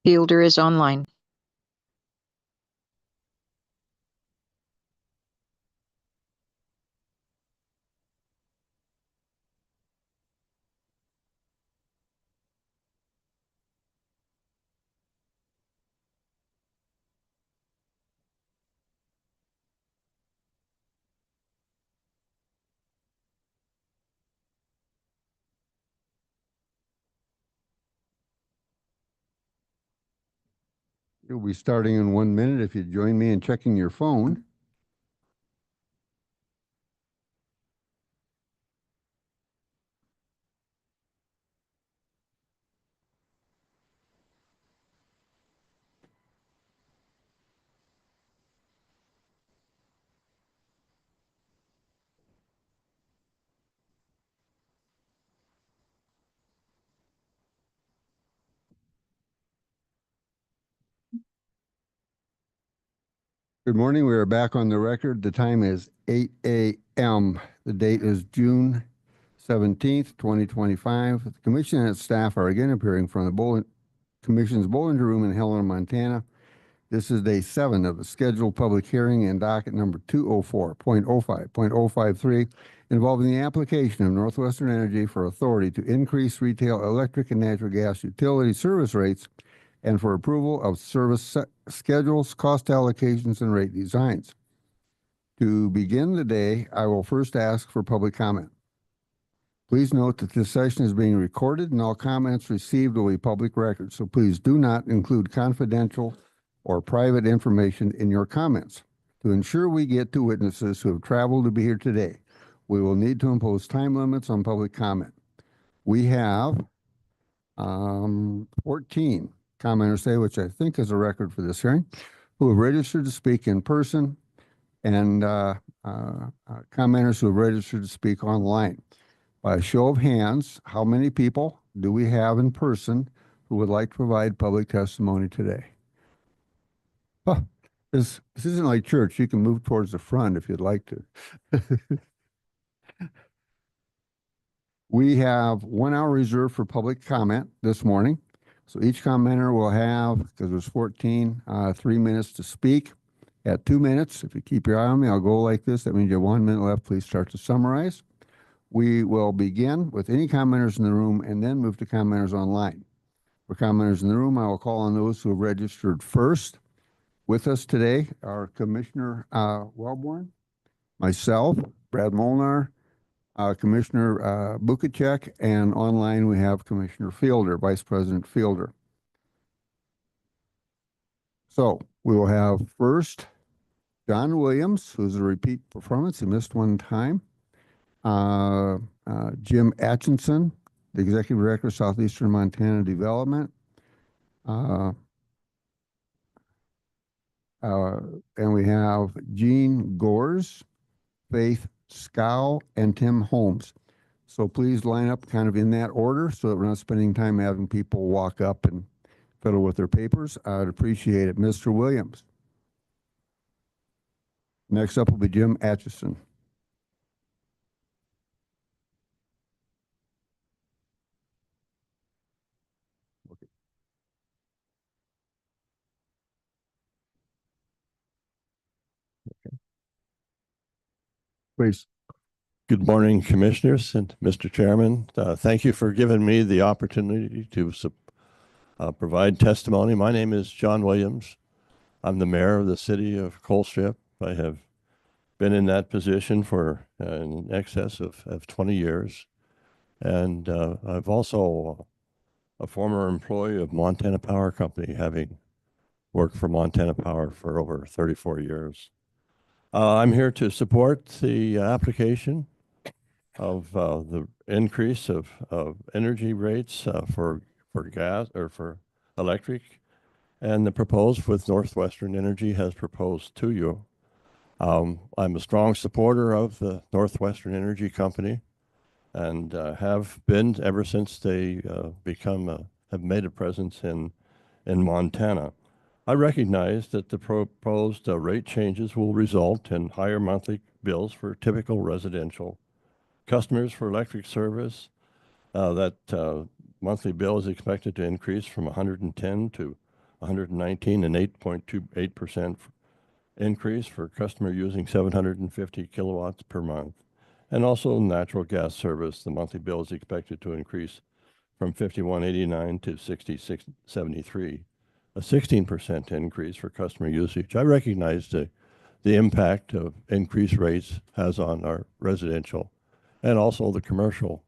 Fielder is online. You'll be starting in 1 minute if you join me in checking your phone. Good morning. We are back on the record. The time is 8 a.m. The date is June 17th, 2025. The commission and its staff are again appearing from the Commission's Bollinger Room in Helena, Montana. This is day 7 of the scheduled public hearing and docket number 204.05.053 involving the application of Northwestern Energy for authority to increase retail electric and natural gas utility service rates and for approval of service schedules, cost allocations, and rate designs. To begin the day, I will first ask for public comment. Please note that this session is being recorded and all comments received will be public record, so please do not include confidential or private information in your comments. To ensure we get to witnesses who have traveled to be here today, we will need to impose time limits on public comment. We have 14 commenters today, which I think is a record for this hearing, who have registered to speak in person, and commenters who have registered to speak online. By a show of hands, how many people do we have in person who would like to provide public testimony today? Oh, this isn't like church. You can move towards the front if you'd like to. We have 1 hour reserved for public comment this morning. So each commenter will have, because there's 14, 3 minutes to speak. At 2 minutes, if you keep your eye on me, I'll go like this. That means you have 1 minute left. Please start to summarize. We will begin with any commenters in the room and then move to commenters online. For commenters in the room, I will call on those who have registered first. With us today are Commissioner Wellborn, myself, Brad Molnar, Commissioner Bukacek, and online we have Commissioner Fielder, Vice President Fielder. So we will have first John Williams, who's a repeat performance. He missed one time. Jim Atchison, the Executive Director of Southeastern Montana Development. And we have Gene Gores, Faith Scow, and Tim Holmes. So please line up kind of in that order so that we're not spending time having people walk up and fiddle with their papers. I'd appreciate it. Mr. Williams. Next up will be Jim Atchison. Okay. Okay. Please. Good morning, Commissioners and Mr. Chairman. Thank you for giving me the opportunity to provide testimony. My name is John Williams. I'm the mayor of the city of Colstrip. I have been in that position for in excess of 20 years. And I've also a former employee of Montana Power Company, having worked for Montana Power for over 34 years. I'm here to support the application of the increase of energy rates for gas or for electric, and the proposed with Northwestern Energy has proposed to you. I'm a strong supporter of the Northwestern Energy Company, and have been ever since they have made a presence in Montana. I recognize that the proposed rate changes will result in higher monthly bills for typical residential customers for electric service. That monthly bill is expected to increase from $110 to 119 and 8.28% increase for customer using 750 kilowatts per month. And also natural gas service, the monthly bill is expected to increase from 51.89 to 66.73, a 16% increase for customer usage. I recognize the impact of increased rates has on our residential and also the commercial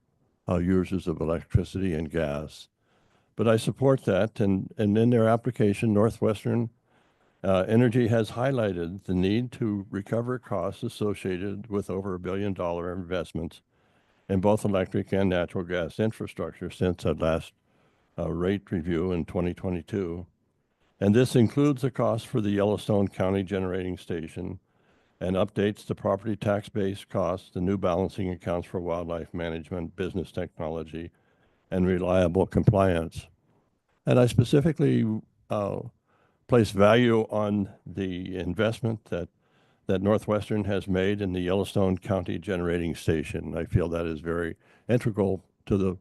users of electricity and gas. But I support that, and in their application, Northwestern Energy has highlighted the need to recover costs associated with over $1 billion investments in both electric and natural gas infrastructure since that last rate review in 2022. And this includes the cost for the Yellowstone County Generating Station and updates the property tax base costs, the new balancing accounts for wildlife management, business technology, and reliable compliance. And I specifically place value on the investment that Northwestern has made in the Yellowstone County Generating Station. I feel that is very integral to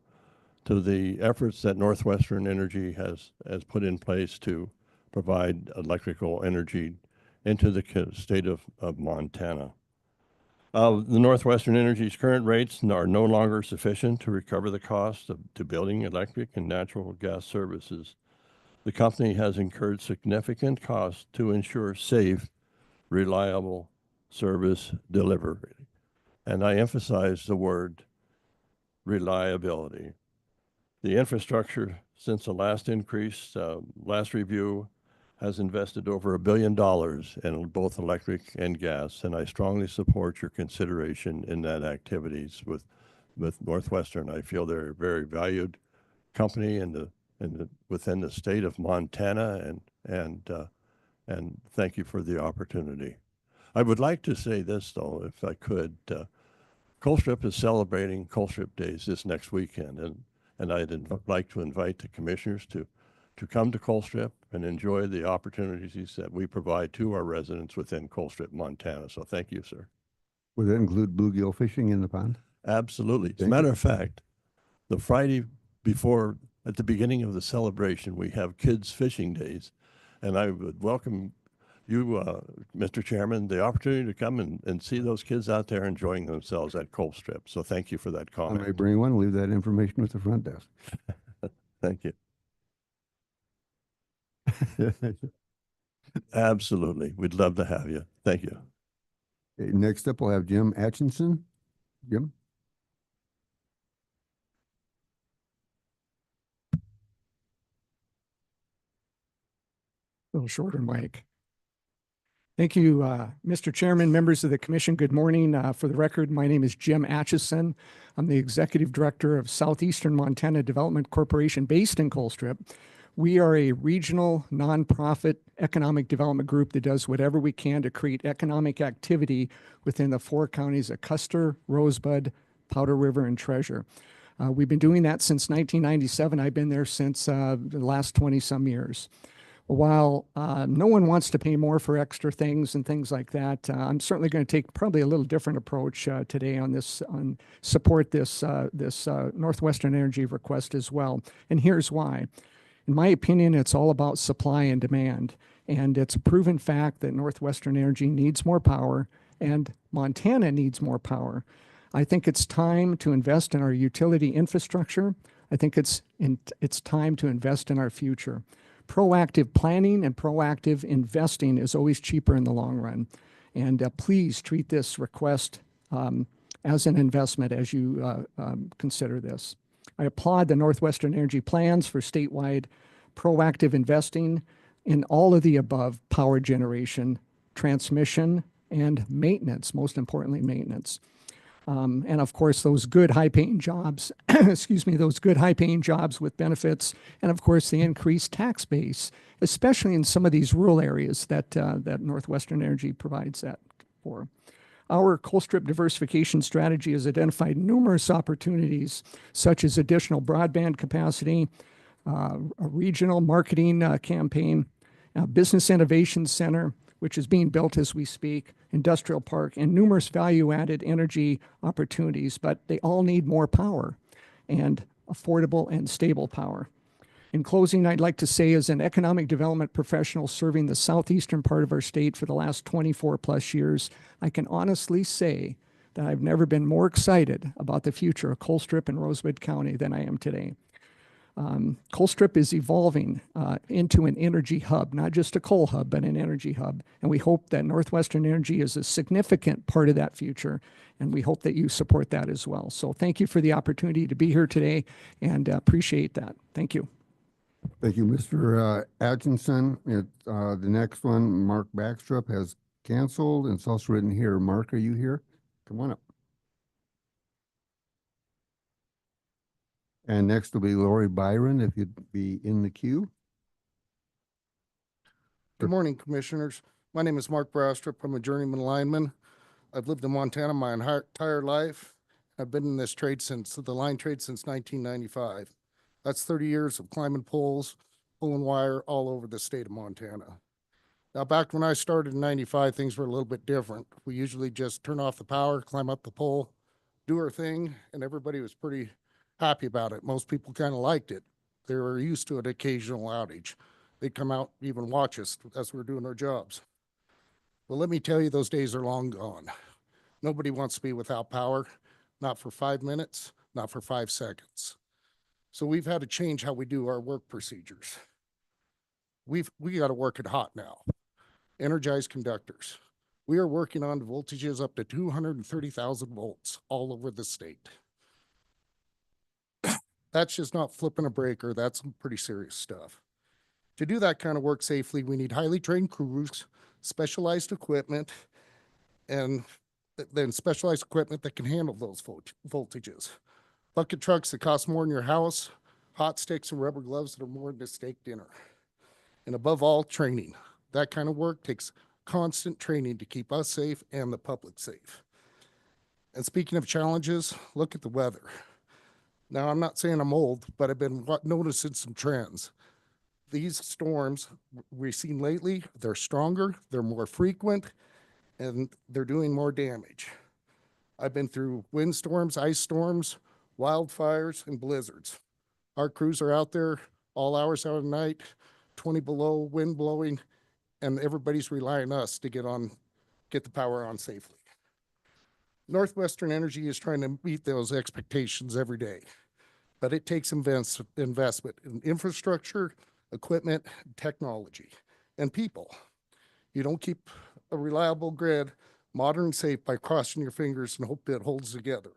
the efforts that Northwestern Energy has put in place to provide electrical energy into the state of Montana. The Northwestern Energy's current rates are no longer sufficient to recover the cost to building electric and natural gas services. The company has incurred significant costs to ensure safe, reliable service delivery. And I emphasize the word reliability. The infrastructure since the last increase, last review, has invested over $1 billion in both electric and gas, and I strongly support your consideration in that activities with Northwestern. I feel they're a very valued company within the state of Montana, and thank you for the opportunity. I would like to say this, though, if I could. Colstrip is celebrating Colstrip Days this next weekend, and I'd like to invite the commissioners to come to Colstrip and enjoy the opportunities that we provide to our residents within Colstrip, Montana. So thank you, sir. Would that include bluegill fishing in the pond? Absolutely. As a matter of fact, the Friday before, at the beginning of the celebration, we have kids' fishing days, and I would welcome you, Mr. Chairman, the opportunity to come and see those kids out there enjoying themselves at Colstrip. So thank you for that comment. I may bring one, leave that information with the front desk. Thank you. Absolutely. We'd love to have you. Thank you. Okay, next up, we'll have Jim Atchison. Jim? A little shorter mic. Thank you, Mr. Chairman, members of the commission. Good morning. For the record, my name is Jim Atchison. I'm the Executive Director of Southeastern Montana Development Corporation based in Colstrip. We are a regional nonprofit economic development group that does whatever we can to create economic activity within the 4 counties of Custer, Rosebud, Powder River, and Treasure. We've been doing that since 1997. I've been there since the last 20-some years. While no one wants to pay more for extra things and things like that, I'm certainly going to take probably a little different approach today on support this Northwestern Energy request as well. And here's why. In my opinion, it's all about supply and demand. And it's a proven fact that Northwestern Energy needs more power and Montana needs more power. I think it's time to invest in our utility infrastructure. I think it's time to invest in our future. Proactive planning and proactive investing is always cheaper in the long run. And please treat this request as an investment as you consider this. I applaud the Northwestern Energy plans for statewide proactive investing in all of the above: power generation, transmission, and maintenance, most importantly, maintenance. And of course, those good high-paying jobs, excuse me, those good high-paying jobs with benefits, and of course, the increased tax base, especially in some of these rural areas that Northwestern Energy provides that for. Our Colstrip diversification strategy has identified numerous opportunities, such as additional broadband capacity, a regional marketing campaign, a business innovation center, which is being built as we speak, industrial park, and numerous value-added energy opportunities, but they all need more power and affordable and stable power. In closing, I'd like to say, as an economic development professional serving the southeastern part of our state for the last 24 plus years, I can honestly say that I've never been more excited about the future of Colstrip and Rosebud County than I am today. Colstrip is evolving into an energy hub, not just a coal hub, but an energy hub. And we hope that Northwestern Energy is a significant part of that future. And we hope that you support that as well. So thank you for the opportunity to be here today and appreciate that. Thank you. Thank you, Mr. Atkinson. The next one, Mark Backstrup, has canceled, and it's also written here. Mark, are you here? Come on up. And next will be Lori Byron, if you'd be in the queue. Good morning, Commissioners. My name is Mark Backstrup. I'm a journeyman lineman. I've lived in Montana my entire life. I've been in this trade the line trade since 1995. That's 30 years of climbing poles, pulling wire all over the state of Montana. Now, back when I started in 95, things were a little bit different. We usually just turn off the power, climb up the pole, do our thing, and everybody was pretty happy about it. Most people kind of liked it. They were used to an occasional outage. They'd come out, even watch us as we're doing our jobs. Well, let me tell you, those days are long gone. Nobody wants to be without power, not for 5 minutes, not for 5 seconds. So we've had to change how we do our work procedures. We got to work it hot now. Energized conductors. We are working on voltages up to 230,000 volts all over the state. That's just not flipping a breaker. That's some pretty serious stuff. To do that kind of work safely, we need highly trained crews, specialized equipment, and then specialized equipment that can handle those voltages. Bucket trucks that cost more than your house, hot sticks and rubber gloves that are more than a steak dinner. And above all, training. That kind of work takes constant training to keep us safe and the public safe. And speaking of challenges, look at the weather. Now, I'm not saying I'm old, but I've been noticing some trends. These storms we've seen lately, they're stronger, they're more frequent, and they're doing more damage. I've been through windstorms, ice storms, wildfires, and blizzards. Our crews are out there all hours out of the night, 20 below, wind blowing, and everybody's relying on us to get the power on safely. Northwestern Energy is trying to meet those expectations every day, but it takes investment in infrastructure, equipment, technology, and people. You don't keep a reliable grid modern and safe by crossing your fingers and hope it holds together.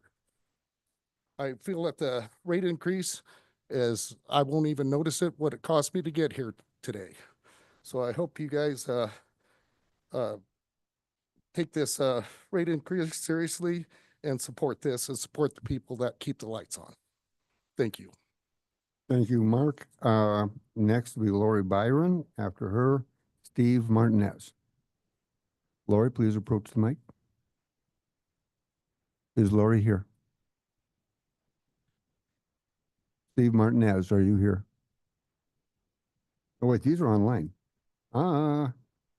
I feel that the rate increase is, I won't even notice it, what it cost me to get here today. So I hope you guys take this rate increase seriously and support this and support the people that keep the lights on. Thank you. Thank you, Mark. Next will be Lori Byron. After her, Steve Martinez. Lori, please approach the mic. Is Lori here? Steve Martinez, are you here? Oh, wait, these are online.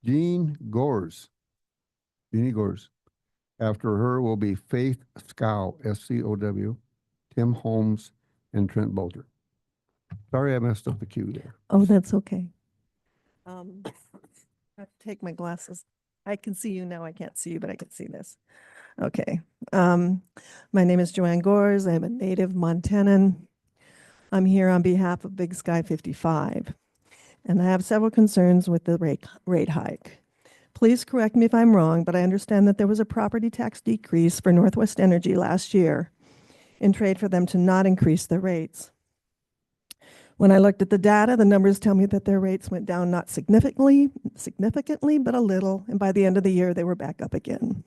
Jean Gores. Jeannie Gores. After her will be Faith Scow, S-C-O-W, Tim Holmes, and Trent Bolter. Sorry I messed up the queue there. Oh, that's okay. I have to take my glasses. I can see you now. I can't see you, but I can see this. Okay. My name is Joanne Gores. I'm a native Montanan. I'm here on behalf of Big Sky 55, and I have several concerns with the rate hike. Please correct me if I'm wrong, but I understand that there was a property tax decrease for Northwest Energy last year in trade for them to not increase their rates. When I looked at the data, the numbers tell me that their rates went down not significantly, but a little, and by the end of the year, they were back up again.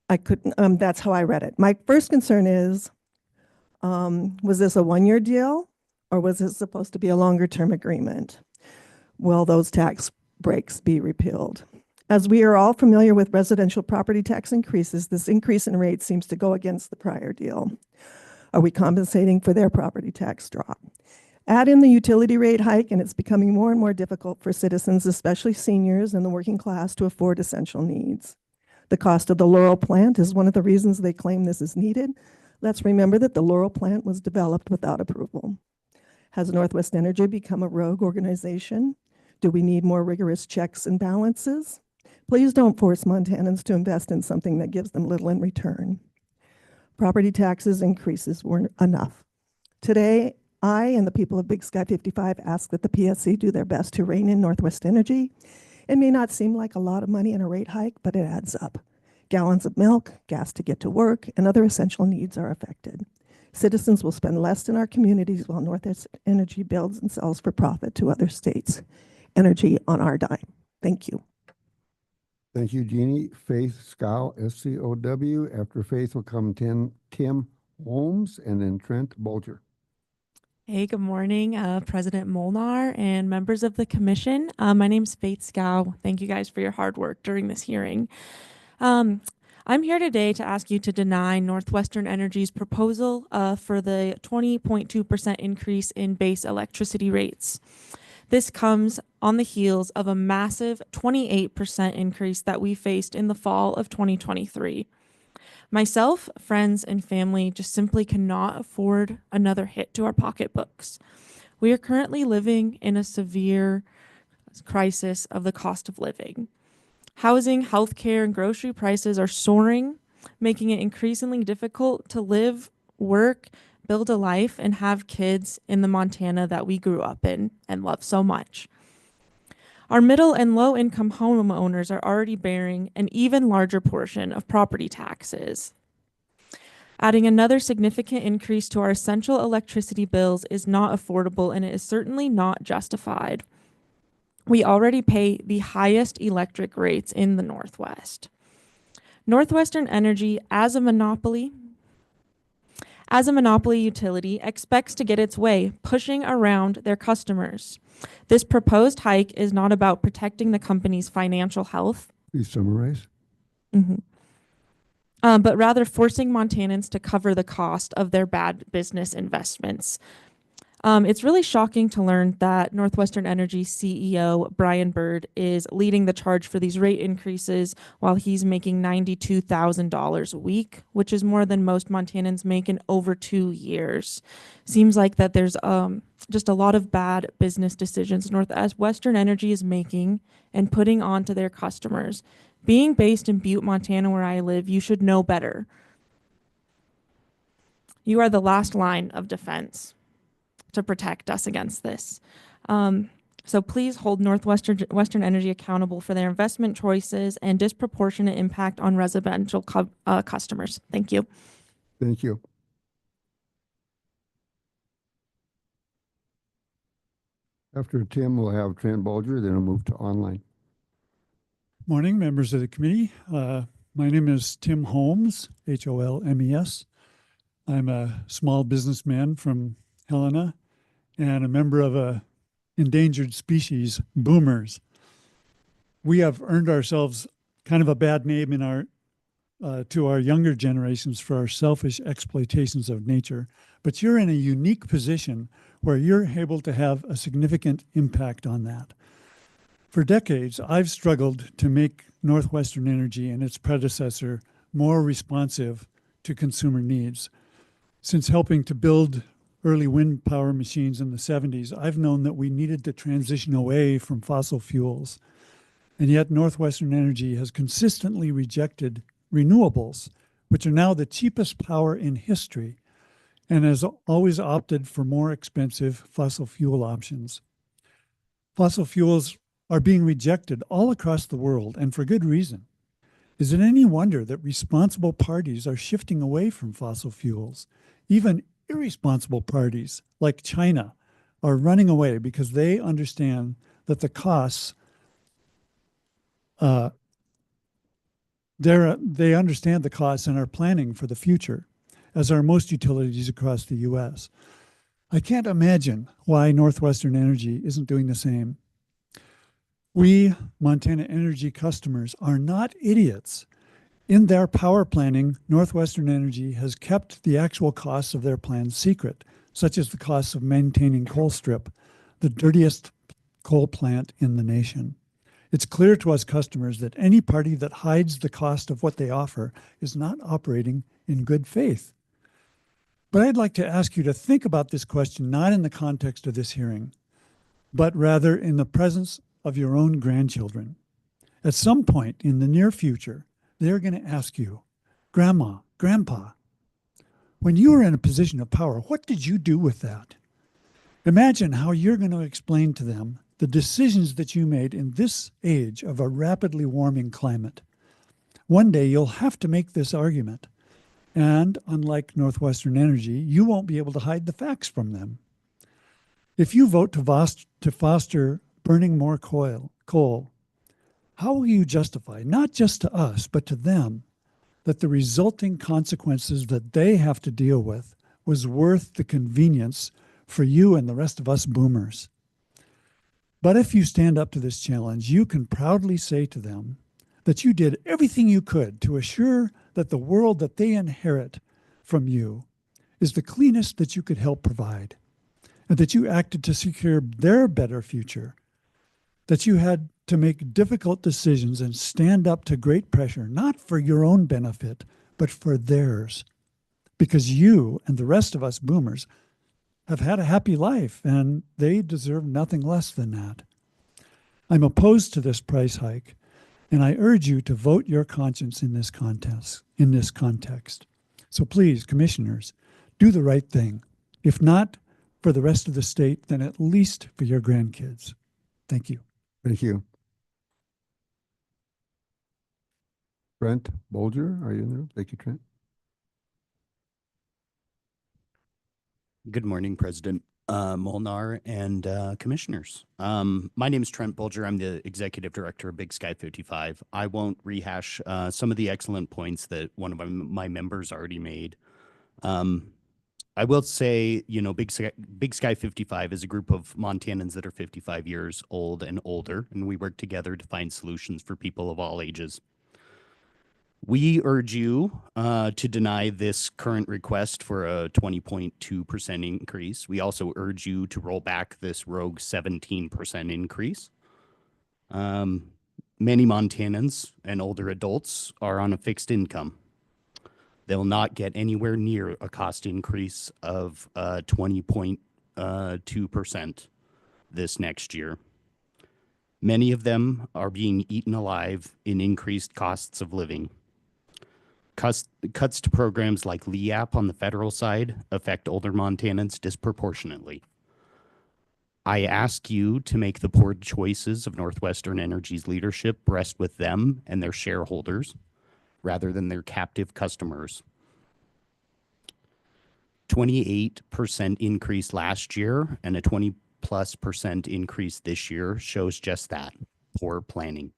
I couldn't, that's how I read it. My first concern is, was this a one-year deal, or was this supposed to be a longer-term agreement? Will those tax breaks be repealed? As we are all familiar with residential property tax increases, this increase in rates seems to go against the prior deal. Are we compensating for their property tax drop? Add in the utility rate hike, and it's becoming more and more difficult for citizens, especially seniors and the working class, to afford essential needs. The cost of the Laurel plant is one of the reasons they claim this is needed. Let's remember that the Laurel plant was developed without approval. Has Northwest Energy become a rogue organization? Do we need more rigorous checks and balances? Please don't force Montanans to invest in something that gives them little in return. Property taxes increases weren't enough. Today, I and the people of Big Sky 55 ask that the PSC do their best to rein in Northwest Energy. It may not seem like a lot of money in a rate hike, but it adds up. Gallons of milk, gas to get to work, and other essential needs are affected. Citizens will spend less in our communities while Northwest Energy builds and sells for profit to other states. Energy on our dime. Thank you. Thank you, Jeannie. Faith Scow, SCOW. After Faith will come Tim Holmes and then Trent Bolger. Hey, good morning, President Molnar and members of the commission. My name's Faith Scow. Thank you guys for your hard work during this hearing. I'm here today to ask you to deny Northwestern Energy's proposal for the 20.2% increase in base electricity rates. This comes on the heels of a massive 28% increase that we faced in the fall of 2023. Myself, friends, and family just simply cannot afford another hit to our pocketbooks. We are currently living in a severe crisis of the cost of living. Housing, healthcare, and grocery prices are soaring, making it increasingly difficult to live, work, build a life, and have kids in the Montana that we grew up in and love so much. Our middle and low income homeowners are already bearing an even larger portion of property taxes. Adding another significant increase to our essential electricity bills is not affordable, and it is certainly not justified. We already pay the highest electric rates in the Northwest. Northwestern Energy, as a monopoly utility, expects to get its way, pushing around their customers. This proposed hike is not about protecting the company's financial health. Please summarize. But rather forcing Montanans to cover the cost of their bad business investments. It's really shocking to learn that Northwestern Energy CEO Brian Bird is leading the charge for these rate increases while he's making $92,000 a week, which is more than most Montanans make in over 2 years. Seems like that there's just a lot of bad business decisions Northwestern Energy is making and putting on to their customers. Being based in Butte, Montana, where I live, you should know better. You are the last line of defense to protect us against this. So please hold Northwestern Energy accountable for their investment choices and disproportionate impact on residential customers. Thank you. Thank you. After Tim, we'll have Trent Bolger, then we'll move to online. Morning, members of the committee. My name is Tim Holmes, Holmes. I'm a small businessman from Helena and a member of a endangered species, boomers. We have earned ourselves kind of a bad name in our to our younger generations for our selfish exploitations of nature. But you're in a unique position where you're able to have a significant impact on that. For decades, I've struggled to make Northwestern Energy and its predecessor more responsive to consumer needs. Since helping to build early wind power machines in the 70s, I've known that we needed to transition away from fossil fuels. And yet Northwestern Energy has consistently rejected renewables, which are now the cheapest power in history, and has always opted for more expensive fossil fuel options. Fossil fuels are being rejected all across the world, and for good reason. Is it any wonder that responsible parties are shifting away from fossil fuels? Even irresponsible parties like China are running away because they understand that the costs, they understand the costs and are planning for the future, as are most utilities across the U.S. I can't imagine why Northwestern Energy isn't doing the same. We Montana Energy customers are not idiots. In their power planning, Northwestern Energy has kept the actual costs of their plans secret, such as the costs of maintaining Colstrip, the dirtiest coal plant in the nation. It's clear to us customers that any party that hides the cost of what they offer is not operating in good faith. But I'd like to ask you to think about this question not in the context of this hearing, but rather in the presence of your own grandchildren. At some point in the near future, they're going to ask you, Grandma, Grandpa, when you were in a position of power, what did you do with that? Imagine how you're going to explain to them the decisions that you made in this age of a rapidly warming climate. One day you'll have to make this argument. And unlike Northwestern Energy, you won't be able to hide the facts from them. If you vote to foster burning more coal, how will you justify, not just to us, but to them, that the resulting consequences that they have to deal with was worth the convenience for you and the rest of us boomers? But if you stand up to this challenge, you can proudly say to them that you did everything you could to assure that the world that they inherit from you is the cleanest that you could help provide, and that you acted to secure their better future, that you had to make difficult decisions and stand up to great pressure, not for your own benefit, but for theirs, because you and the rest of us boomers have had a happy life, and they deserve nothing less than that. I'm opposed to this price hike, and I urge you to vote your conscience in this context. So please, commissioners, do the right thing. If not for the rest of the state, then at least for your grandkids. Thank you. Thank you. Trent Bolger, are you in there? Thank you, Trent. Good morning, President Molnar and commissioners. My name is Trent Bolger. I'm the executive director of Big Sky 55. I won't rehash some of the excellent points that one of my members already made. I will say, you know, Big Sky 55 is a group of Montanans that are 55 years old and older, and we work together to find solutions for people of all ages. We urge you to deny this current request for a 20.2% increase. We also urge you to roll back this rogue 17% increase. Many Montanans and older adults are on a fixed income. They'll not get anywhere near a cost increase of 20.2% this next year. Many of them are being eaten alive in increased costs of living. Cuts to programs like LEAP on the federal side affect older Montanans disproportionately. I ask you to make the poor choices of Northwestern Energy's leadership rest with them and their shareholders rather than their captive customers. 28% increase last year and a 20+% increase this year shows just that, poor planning.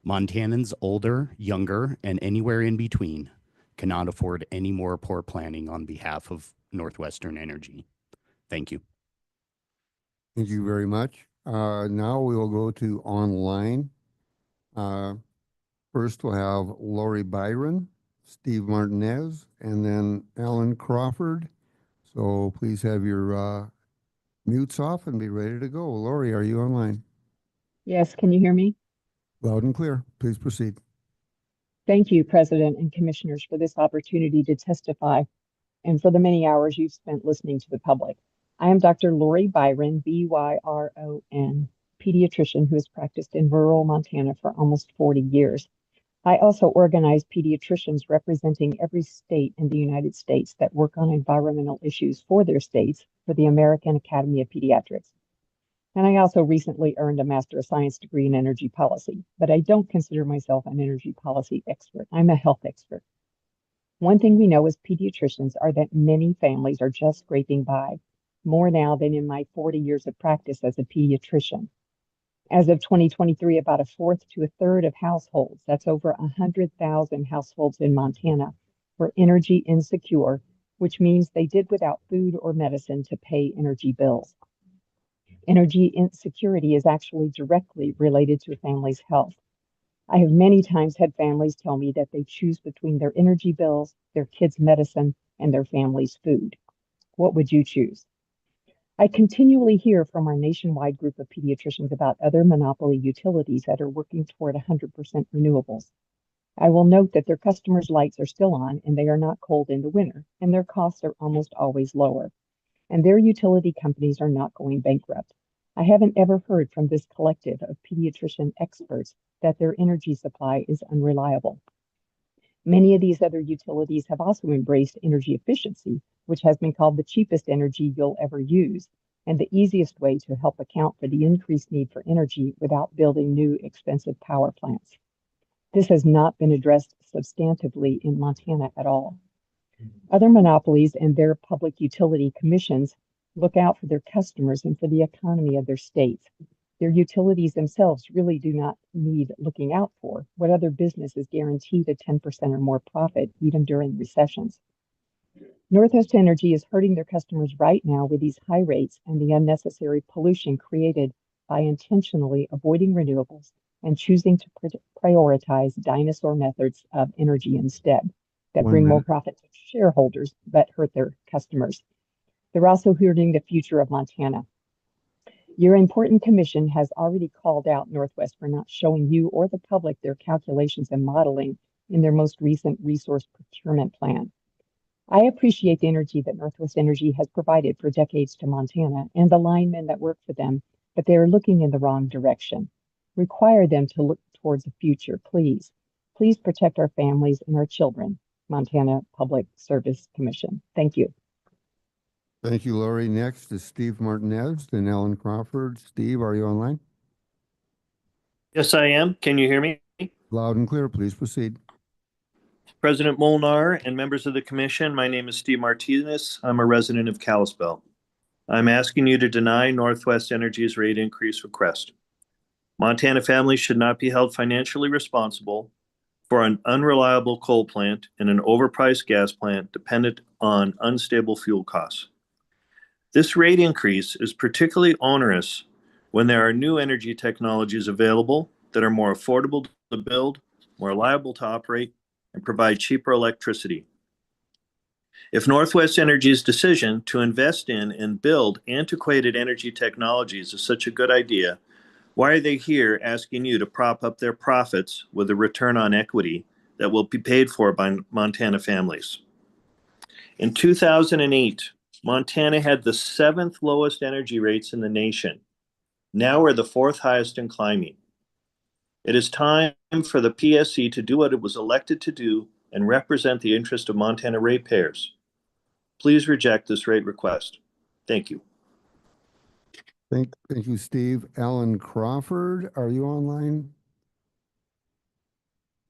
Montanans older, younger, and anywhere in between cannot afford any more poor planning on behalf of Northwestern Energy. Thank you. Thank you very much. Now we will go to online. First, we'll have Lori Byron, Steve Martinez, and then Alan Crawford. So please have your mutes off and be ready to go. Lori, are you online? Yes, can you hear me? Loud and clear. Please proceed. Thank you, President and Commissioners, for this opportunity to testify and for the many hours you've spent listening to the public. I am Dr. Lori Byron, B-Y-R-O-N, pediatrician who has practiced in rural Montana for almost 40 years. I also organize pediatricians representing every state in the United States that work on environmental issues for their states for the American Academy of Pediatrics. And I also recently earned a Master of Science degree in energy policy, but I don't consider myself an energy policy expert. I'm a health expert. One thing we know as pediatricians are that many families are just scraping by, more now than in my 40 years of practice as a pediatrician. As of 2023, about a fourth to a third of households, that's over 100,000 households in Montana, were energy insecure, which means they did without food or medicine to pay energy bills. Energy insecurity is actually directly related to a family's health. I have many times had families tell me that they choose between their energy bills, their kids' medicine, and their family's food. What would you choose? I continually hear from our nationwide group of pediatricians about other monopoly utilities that are working toward 100% renewables. I will note that their customers' lights are still on and they are not cold in the winter, and their costs are almost always lower. And their utility companies are not going bankrupt. I haven't ever heard from this collective of pediatrician experts that their energy supply is unreliable. Many of these other utilities have also embraced energy efficiency, which has been called the cheapest energy you'll ever use, and the easiest way to help account for the increased need for energy without building new expensive power plants. This has not been addressed substantively in Montana at all. Other monopolies and their public utility commissions look out for their customers and for the economy of their states. Their utilities themselves really do not need looking out for. What other business is guaranteed a 10% or more profit, even during recessions? Northwest Energy is hurting their customers right now with these high rates and the unnecessary pollution created by intentionally avoiding renewables and choosing to prioritize dinosaur methods of energy instead that bring more profit to shareholders but hurt their customers. They're also hurting the future of Montana. Your important commission has already called out Northwest for not showing you or the public their calculations and modeling in their most recent resource procurement plan. I appreciate the energy that Northwest Energy has provided for decades to Montana and the linemen that work for them, but they are looking in the wrong direction. Require them to look towards the future, please. Please protect our families and our children. Montana Public Service Commission. Thank you. Thank you, Lori. Next is Steve Martinez, then Alan Crawford. Steve, are you online? Yes, I am. Can you hear me? Loud and clear. Please proceed. President Molnar and members of the commission, my name is Steve Martinez. I'm a resident of Kalispell. I'm asking you to deny Northwest Energy's rate increase request. Montana families should not be held financially responsible for an unreliable coal plant and an overpriced gas plant dependent on unstable fuel costs. This rate increase is particularly onerous when there are new energy technologies available that are more affordable to build, more reliable to operate, and provide cheaper electricity. If Northwest Energy's decision to invest in and build antiquated energy technologies is such a good idea, why are they here asking you to prop up their profits with a return on equity that will be paid for by Montana families? In 2008, Montana had the 7th lowest energy rates in the nation. Now we're the 4th highest and climbing. It is time for the PSC to do what it was elected to do and represent the interest of Montana ratepayers. Please reject this rate request. Thank you. Thank you, Steve. Alan Crawford, are you online?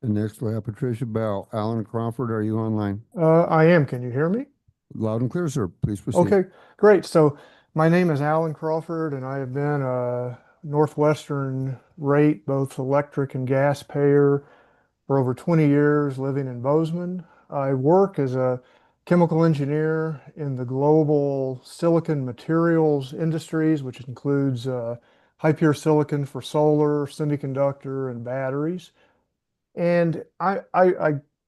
And next we'll have Patricia Bell. Alan Crawford, are you online? I am. Can you hear me? Loud and clear, sir. Please proceed. Okay, great. So my name is Alan Crawford, and I have been a Northwestern rate, both electric and gas payer for over 20 years living in Bozeman. I work as a chemical engineer in the global silicon materials industries, which includes high pure silicon for solar, semiconductor, and batteries. And I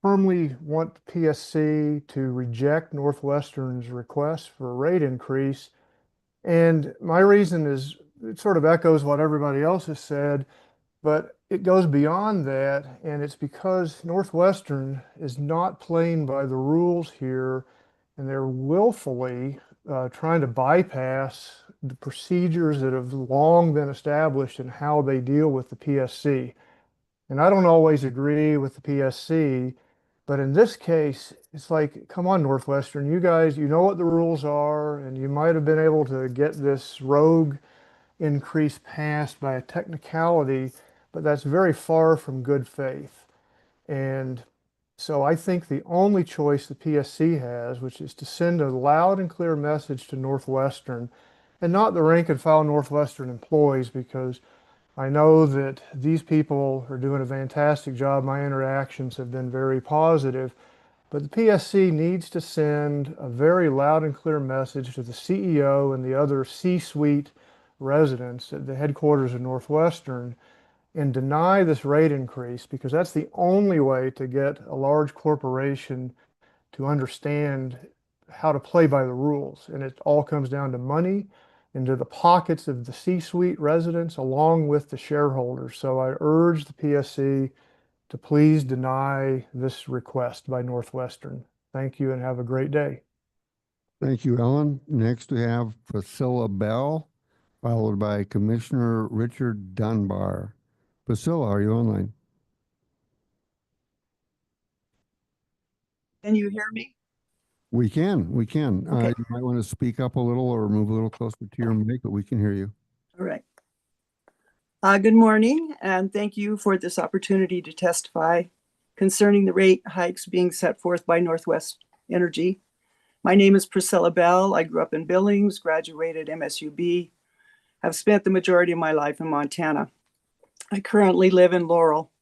firmly want PSC to reject Northwestern's request for a rate increase. And my reason is, it sort of echoes what everybody else has said, but it goes beyond that. And it's because Northwestern is not playing by the rules here, and they're willfully trying to bypass the procedures that have long been established in how they deal with the PSC. And I don't always agree with the PSC, but in this case, it's like, come on, Northwestern, you guys, you know what the rules are, and you might have been able to get this rogue increase passed by a technicality, but that's very far from good faith. And so I think the only choice the PSC has, which is to send a loud and clear message to Northwestern, and not the rank and file Northwestern employees, because I know that these people are doing a fantastic job. My interactions have been very positive, but the PSC needs to send a very loud and clear message to the CEO and the other C-suite residents at the headquarters of Northwestern and deny this rate increase, because that's the only way to get a large corporation to understand how to play by the rules. And it all comes down to money, into the pockets of the C-suite residents along with the shareholders. So I urge the PSC to please deny this request by Northwestern. Thank you and have a great day. Thank you, Ellen. Next, we have Priscilla Bell, followed by Commissioner Richard Dunbar. Priscilla, are you online? Can you hear me? We can. Okay. You might want to speak up a little or move a little closer to your mic, but we can hear you. All right. Good morning, and thank you for this opportunity to testify concerning the rate hikes being set forth by Northwest Energy. My name is Priscilla Bell. I grew up in Billings, graduated MSUB, have spent the majority of my life in Montana. I currently live in Laurel,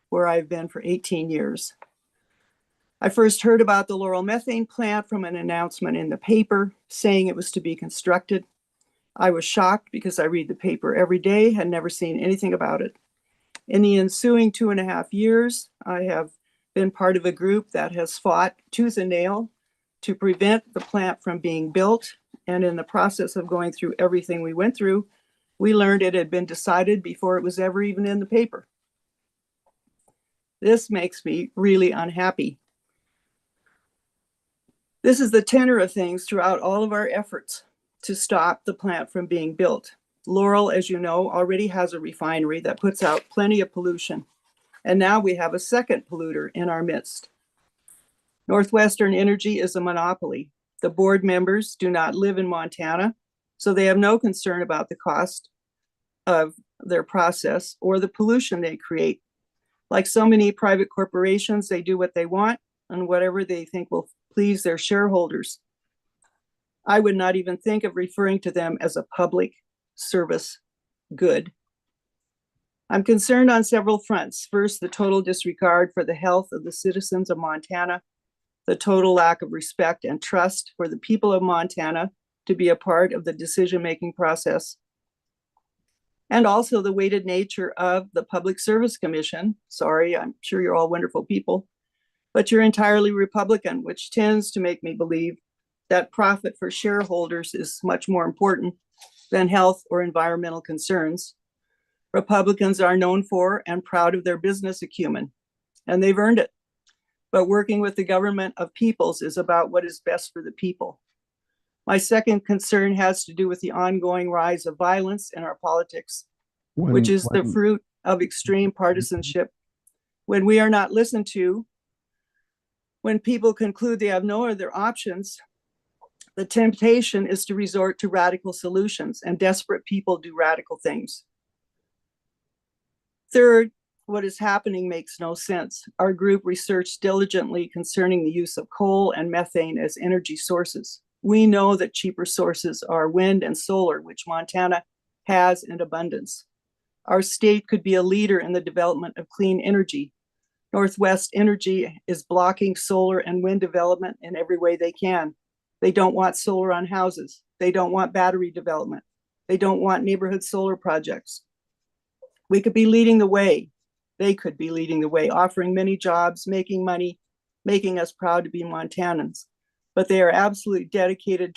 where I've been for 18 years. I first heard about the Laurel methane plant from an announcement in the paper saying it was to be constructed. I was shocked because I read the paper every day, had never seen anything about it. In the ensuing 2.5 years, I have been part of a group that has fought tooth and nail to prevent the plant from being built. And in the process of going through everything we went through, we learned it had been decided before it was ever even in the paper. This makes me really unhappy. This is the tenor of things throughout all of our efforts to stop the plant from being built. Laurel, as you know, already has a refinery that puts out plenty of pollution. And now we have a second polluter in our midst. Northwestern Energy is a monopoly. The board members do not live in Montana, so they have no concern about the cost of their process or the pollution they create. Like so many private corporations, they do what they want and whatever they think will please their shareholders. I would not even think of referring to them as a public service good. I'm concerned on several fronts. First, the total disregard for the health of the citizens of Montana, the total lack of respect and trust for the people of Montana to be a part of the decision-making process, and also the weighted nature of the Public Service Commission. Sorry, I'm sure you're all wonderful people, but you're entirely Republican, which tends to make me believe that profit for shareholders is much more important than health or environmental concerns. Republicans are known for and proud of their business acumen, and they've earned it. But working with the government of peoples is about what is best for the people. My second concern has to do with the ongoing rise of violence in our politics, which is the fruit of extreme partisanship. When we are not listened to, when people conclude they have no other options, the temptation is to resort to radical solutions, and desperate people do radical things. Third, what is happening makes no sense. Our group researched diligently concerning the use of coal and methane as energy sources. We know that cheaper sources are wind and solar, which Montana has in abundance. Our state could be a leader in the development of clean energy. Northwest Energy is blocking solar and wind development in every way they can. They don't want solar on houses. They don't want battery development. They don't want neighborhood solar projects. We could be leading the way. They could be leading the way, offering many jobs, making money, making us proud to be Montanans. But they are absolutely dedicated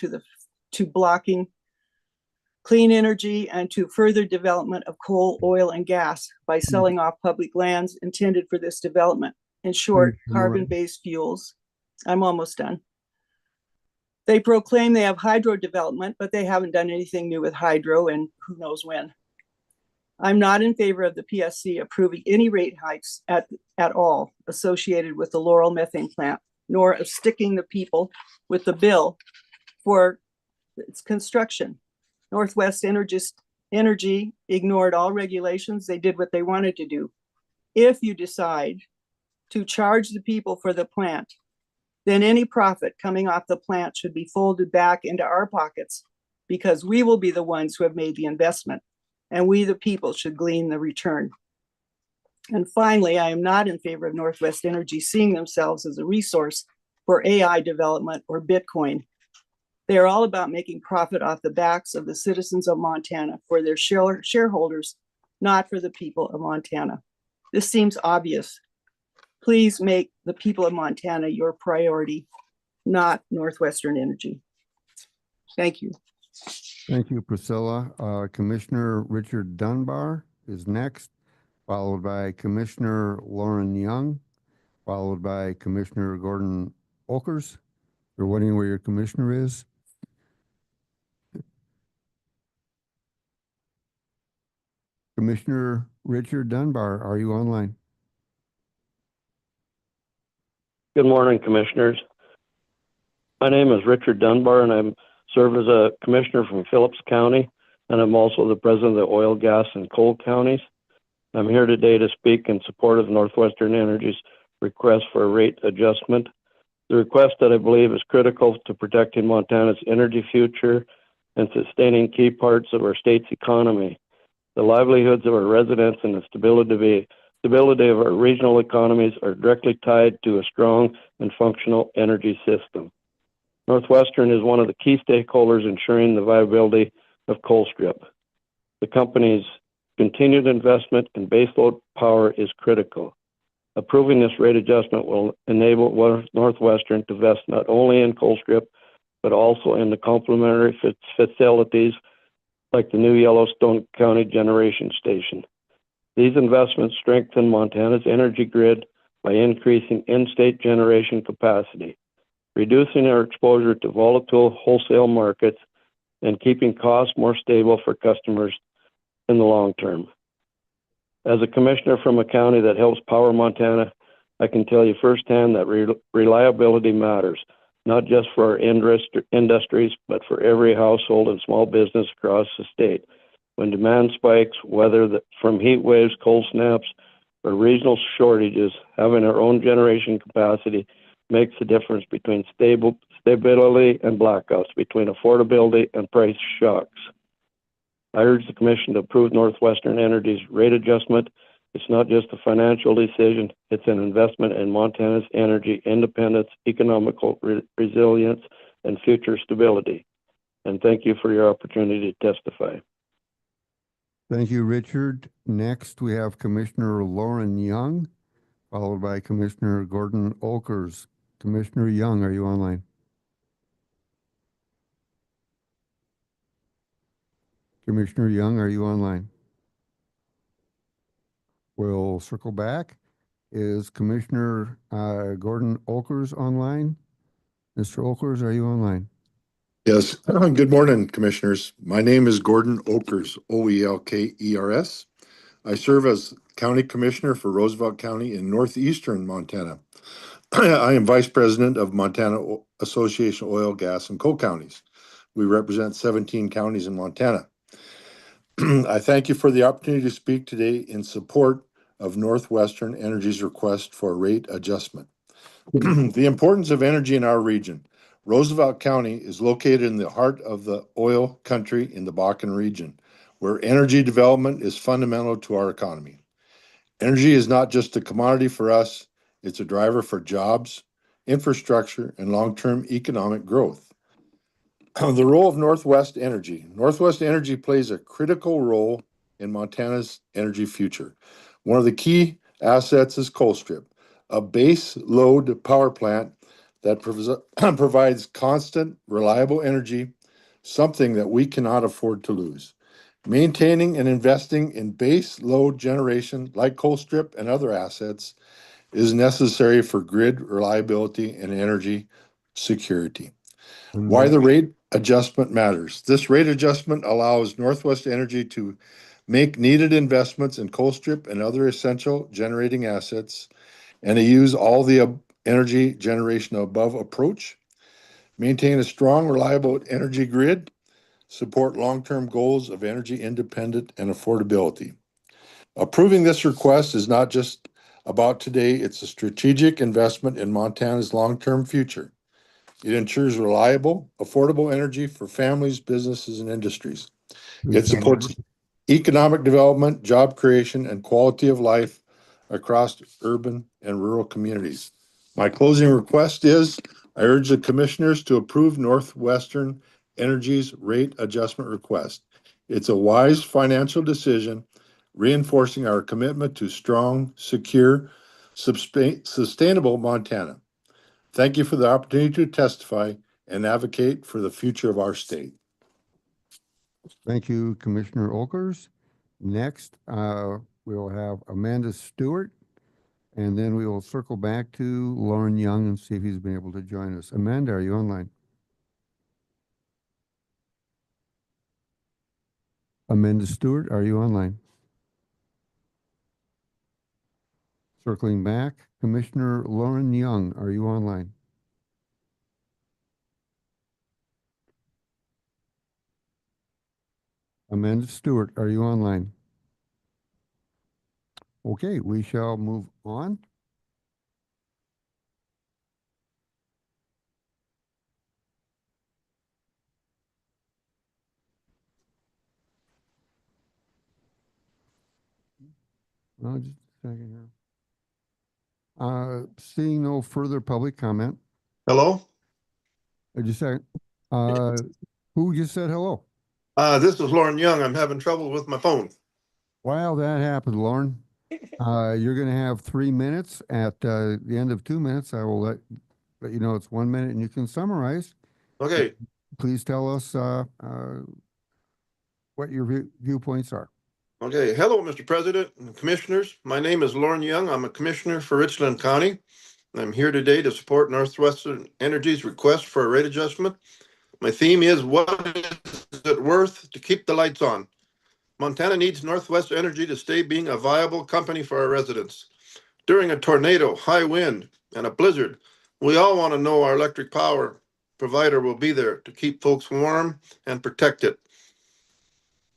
to blocking clean energy and to further development of coal, oil, and gas by selling off public lands intended for this development. In short, carbon-based fuels. I'm almost done. They proclaim they have hydro development, but they haven't done anything new with hydro, and who knows when. I'm not in favor of the PSC approving any rate hikes at all associated with the Laurel methane plant, nor of sticking the people with the bill for its construction. Northwest Energy ignored all regulations. They did what they wanted to do. If you decide to charge the people for the plant, then any profit coming off the plant should be folded back into our pockets, because we will be the ones who have made the investment, and we, the people, should glean the return. And finally, I am not in favor of Northwest Energy seeing themselves as a resource for AI development or Bitcoin. They are all about making profit off the backs of the citizens of Montana for their shareholders, not for the people of Montana. This seems obvious. Please make the people of Montana your priority, not Northwestern Energy. Thank you. Thank you, Priscilla. Commissioner Richard Dunbar is next, followed by Commissioner Lauren Young, followed by Commissioner Gordon Olkers. You're wondering where your commissioner is? Commissioner Richard Dunbar, are you online? Good morning, Commissioners. My name is Richard Dunbar, and I serve as a Commissioner from Phillips County, and I'm also the President of the Oil, Gas, and Coal Counties. I'm here today to speak in support of Northwestern Energy's request for a rate adjustment. The request that I believe is critical to protecting Montana's energy future and sustaining key parts of our state's economy. The livelihoods of our residents and the stability of our regional economies are directly tied to a strong and functional energy system. Northwestern is one of the key stakeholders ensuring the viability of Colstrip. The company's continued investment in baseload power is critical. Approving this rate adjustment will enable Northwestern to invest not only in Colstrip, but also in the complementary facilities like the new Yellowstone County Generation Station. These investments strengthen Montana's energy grid by increasing in-state generation capacity, reducing our exposure to volatile wholesale markets, and keeping costs more stable for customers in the long term. As a commissioner from a county that helps power Montana, I can tell you firsthand that reliability matters, not just for our industries, but for every household and small business across the state. When demand spikes, whether from heat waves, cold snaps, or regional shortages, having our own generation capacity makes the difference between stability and blackouts, between affordability and price shocks. I urge the Commission to approve Northwestern Energy's rate adjustment. It's not just a financial decision, it's an investment in Montana's energy independence, economical resilience, and future stability. And thank you for your opportunity to testify. Thank you, Richard. Next, we have Commissioner Lauren Young, followed by Commissioner Gordon Olkers. Commissioner Young, are you online? Commissioner Young, are you online? We'll circle back. Is Commissioner Gordon Olkers online? Mr. Olkers, are you online? Yes. Good morning, Commissioners. My name is Gordon Olkers, Oelkers. I serve as County Commissioner for Roosevelt County in northeastern Montana. I am Vice President of Montana Association Oil, Gas, and Coal Counties. We represent 17 counties in Montana. I thank you for the opportunity to speak today in support of Northwestern Energy's request for a rate adjustment. The importance of energy in our region. Roosevelt County is located in the heart of the oil country in the Bakken region, where energy development is fundamental to our economy. Energy is not just a commodity for us, it's a driver for jobs, infrastructure, and long-term economic growth. The role of Northwest Energy. Northwest Energy plays a critical role in Montana's energy future. One of the key assets is Colstrip, a base load power plant that provides constant, reliable energy, something that we cannot afford to lose. Maintaining and investing in base load generation like Colstrip and other assets is necessary for grid reliability and energy security. Why the rate adjustment matters. This rate adjustment allows Northwest Energy to make needed investments in Colstrip and other essential generating assets, and to use all the energy generation above approach, maintain a strong, reliable energy grid, support long-term goals of energy independence and affordability. Approving this request is not just about today, it's a strategic investment in Montana's long-term future. It ensures reliable, affordable energy for families, businesses, and industries. It supports economic development, job creation, and quality of life across urban and rural communities. My closing request is I urge the commissioners to approve Northwestern Energy's rate adjustment request. It's a wise financial decision, reinforcing our commitment to strong, secure, sustainable Montana. Thank you for the opportunity to testify and advocate for the future of our state. Thank you, Commissioner Olkers. Next, we will have Amanda Stewart, and then we will circle back to Lauren Young and see if he's been able to join us. Amanda, are you online? Amanda Stewart, are you online? Circling back, Commissioner Lauren Young, are you online? Amanda Stewart, are you online? Okay, we shall move on. Just a second here. Seeing no further public comment. Hello? Just a second. Who just said hello? This is Lauren Young. I'm having trouble with my phone. While that happened, Lauren, you're going to have 3 minutes. At the end of 2 minutes, I will let you know it's 1 minute, and you can summarize. Okay. Please tell us what your viewpoints are. Okay. Hello, Mr. President and Commissioners. My name is Lauren Young. I'm a commissioner for Richland County. I'm here today to support Northwestern Energy's request for a rate adjustment. My theme is, what is it worth to keep the lights on? Montana needs Northwest Energy to stay being a viable company for our residents. During a tornado, high wind, and a blizzard, we all want to know our electric power provider will be there to keep folks warm and protected.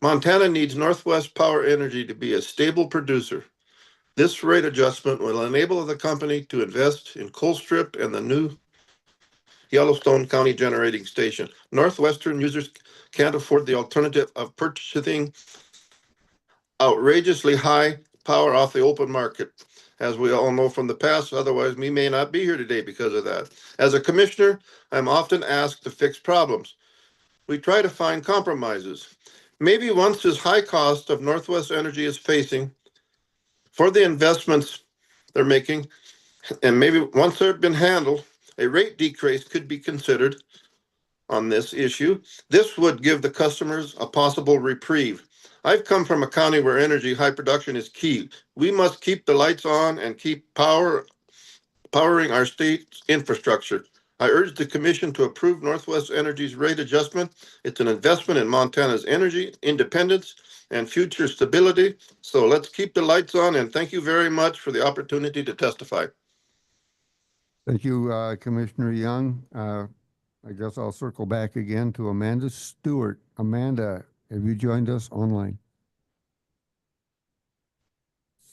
Montana needs Northwest Power Energy to be a stable producer. This rate adjustment will enable the company to invest in Colstrip and the new Yellowstone County Generating Station. Northwestern users can't afford the alternative of purchasing outrageously high power off the open market, as we all know from the past. Otherwise, we may not be here today because of that. As a commissioner, I'm often asked to fix problems. We try to find compromises. Maybe once this high cost of Northwest Energy is facing for the investments they're making, and maybe once they've been handled, a rate decrease could be considered on this issue. This would give the customers a possible reprieve. I've come from a county where energy high production is key. We must keep the lights on and keep powering our state's infrastructure. I urge the commission to approve Northwest Energy's rate adjustment. It's an investment in Montana's energy independence and future stability. So let's keep the lights on, and thank you very much for the opportunity to testify. Thank you, Commissioner Young. I guess I'll circle back again to Amanda Stewart. Amanda, have you joined us online?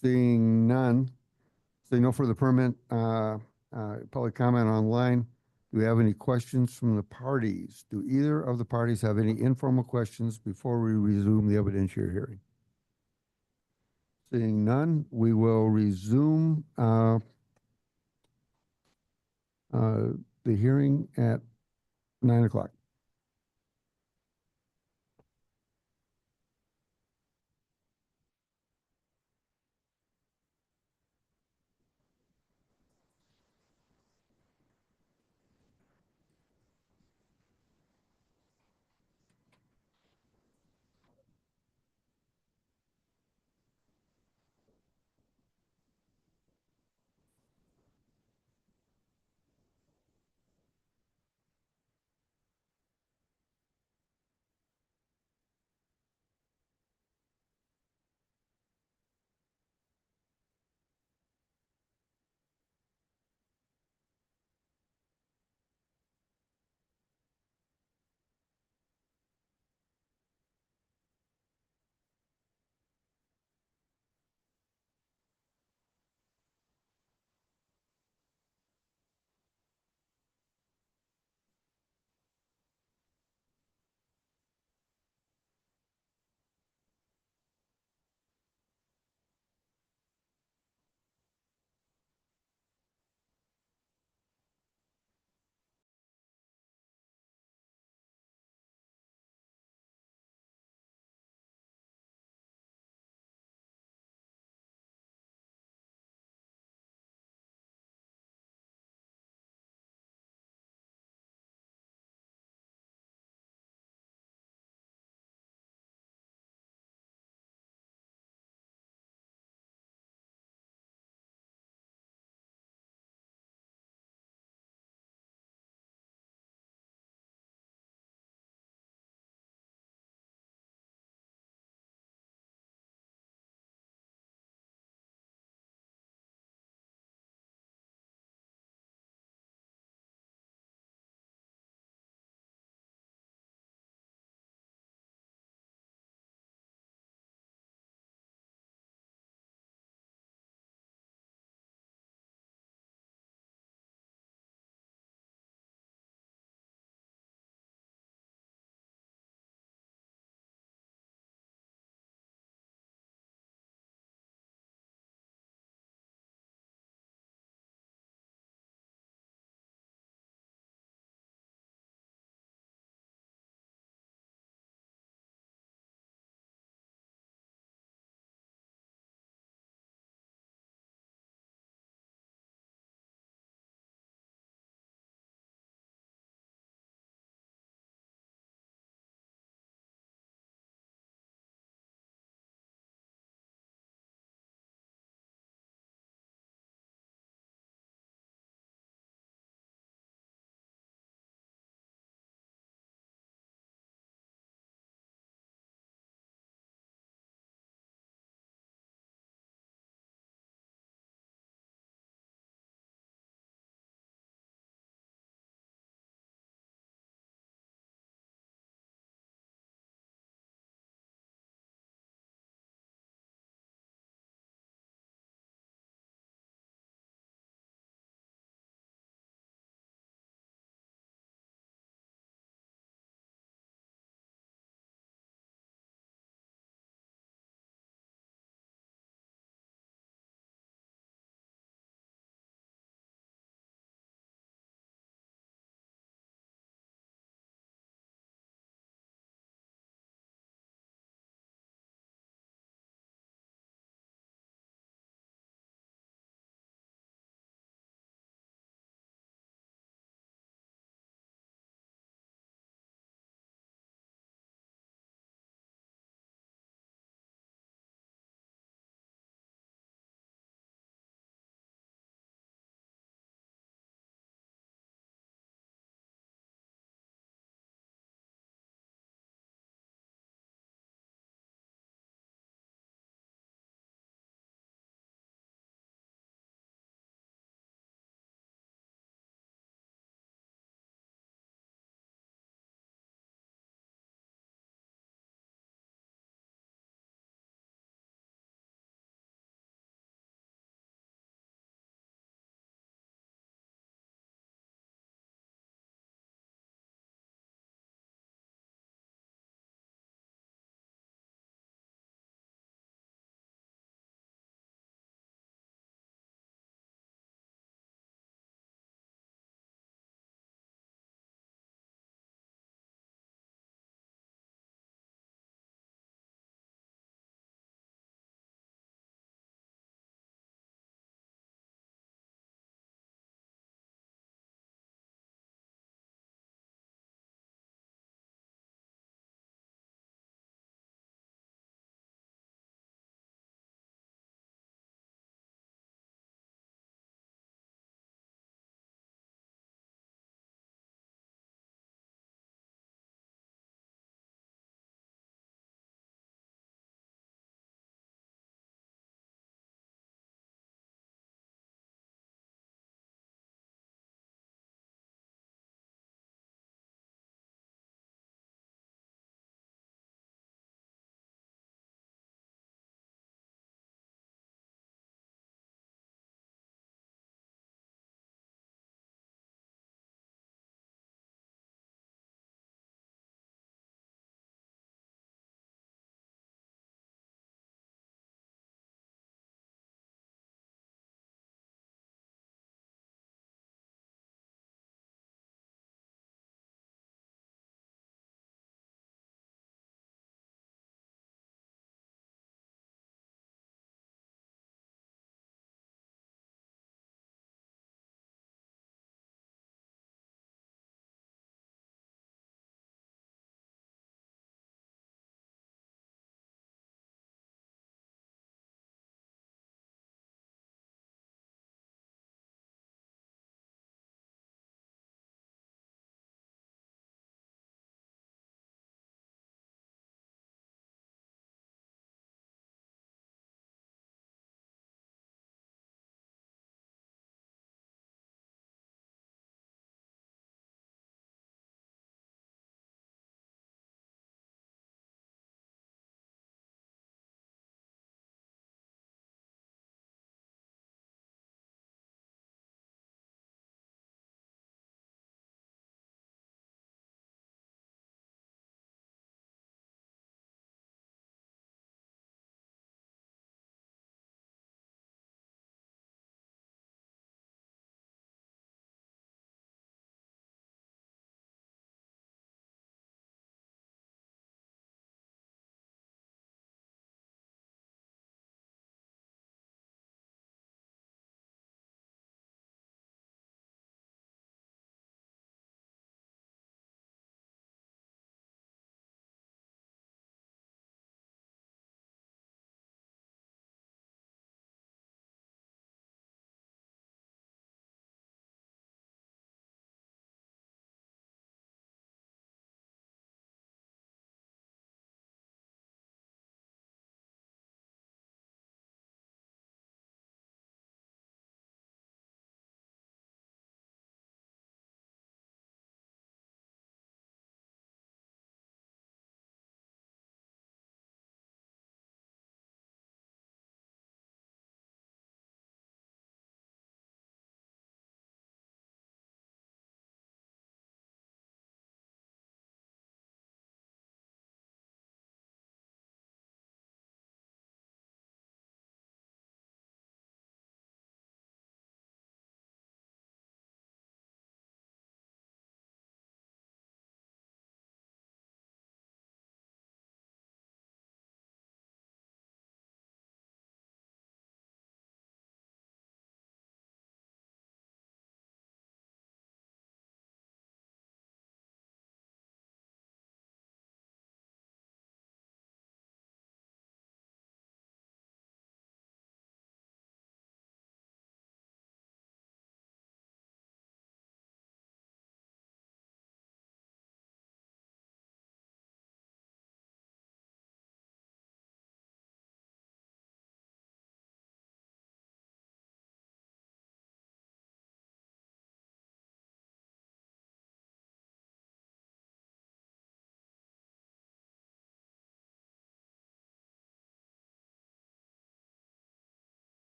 Seeing none, seeing no further public comment online. Do we have any questions from the parties? Do either of the parties have any informal questions before we resume the evidentiary hearing? Seeing none, we will resume the hearing at 9 o'clock.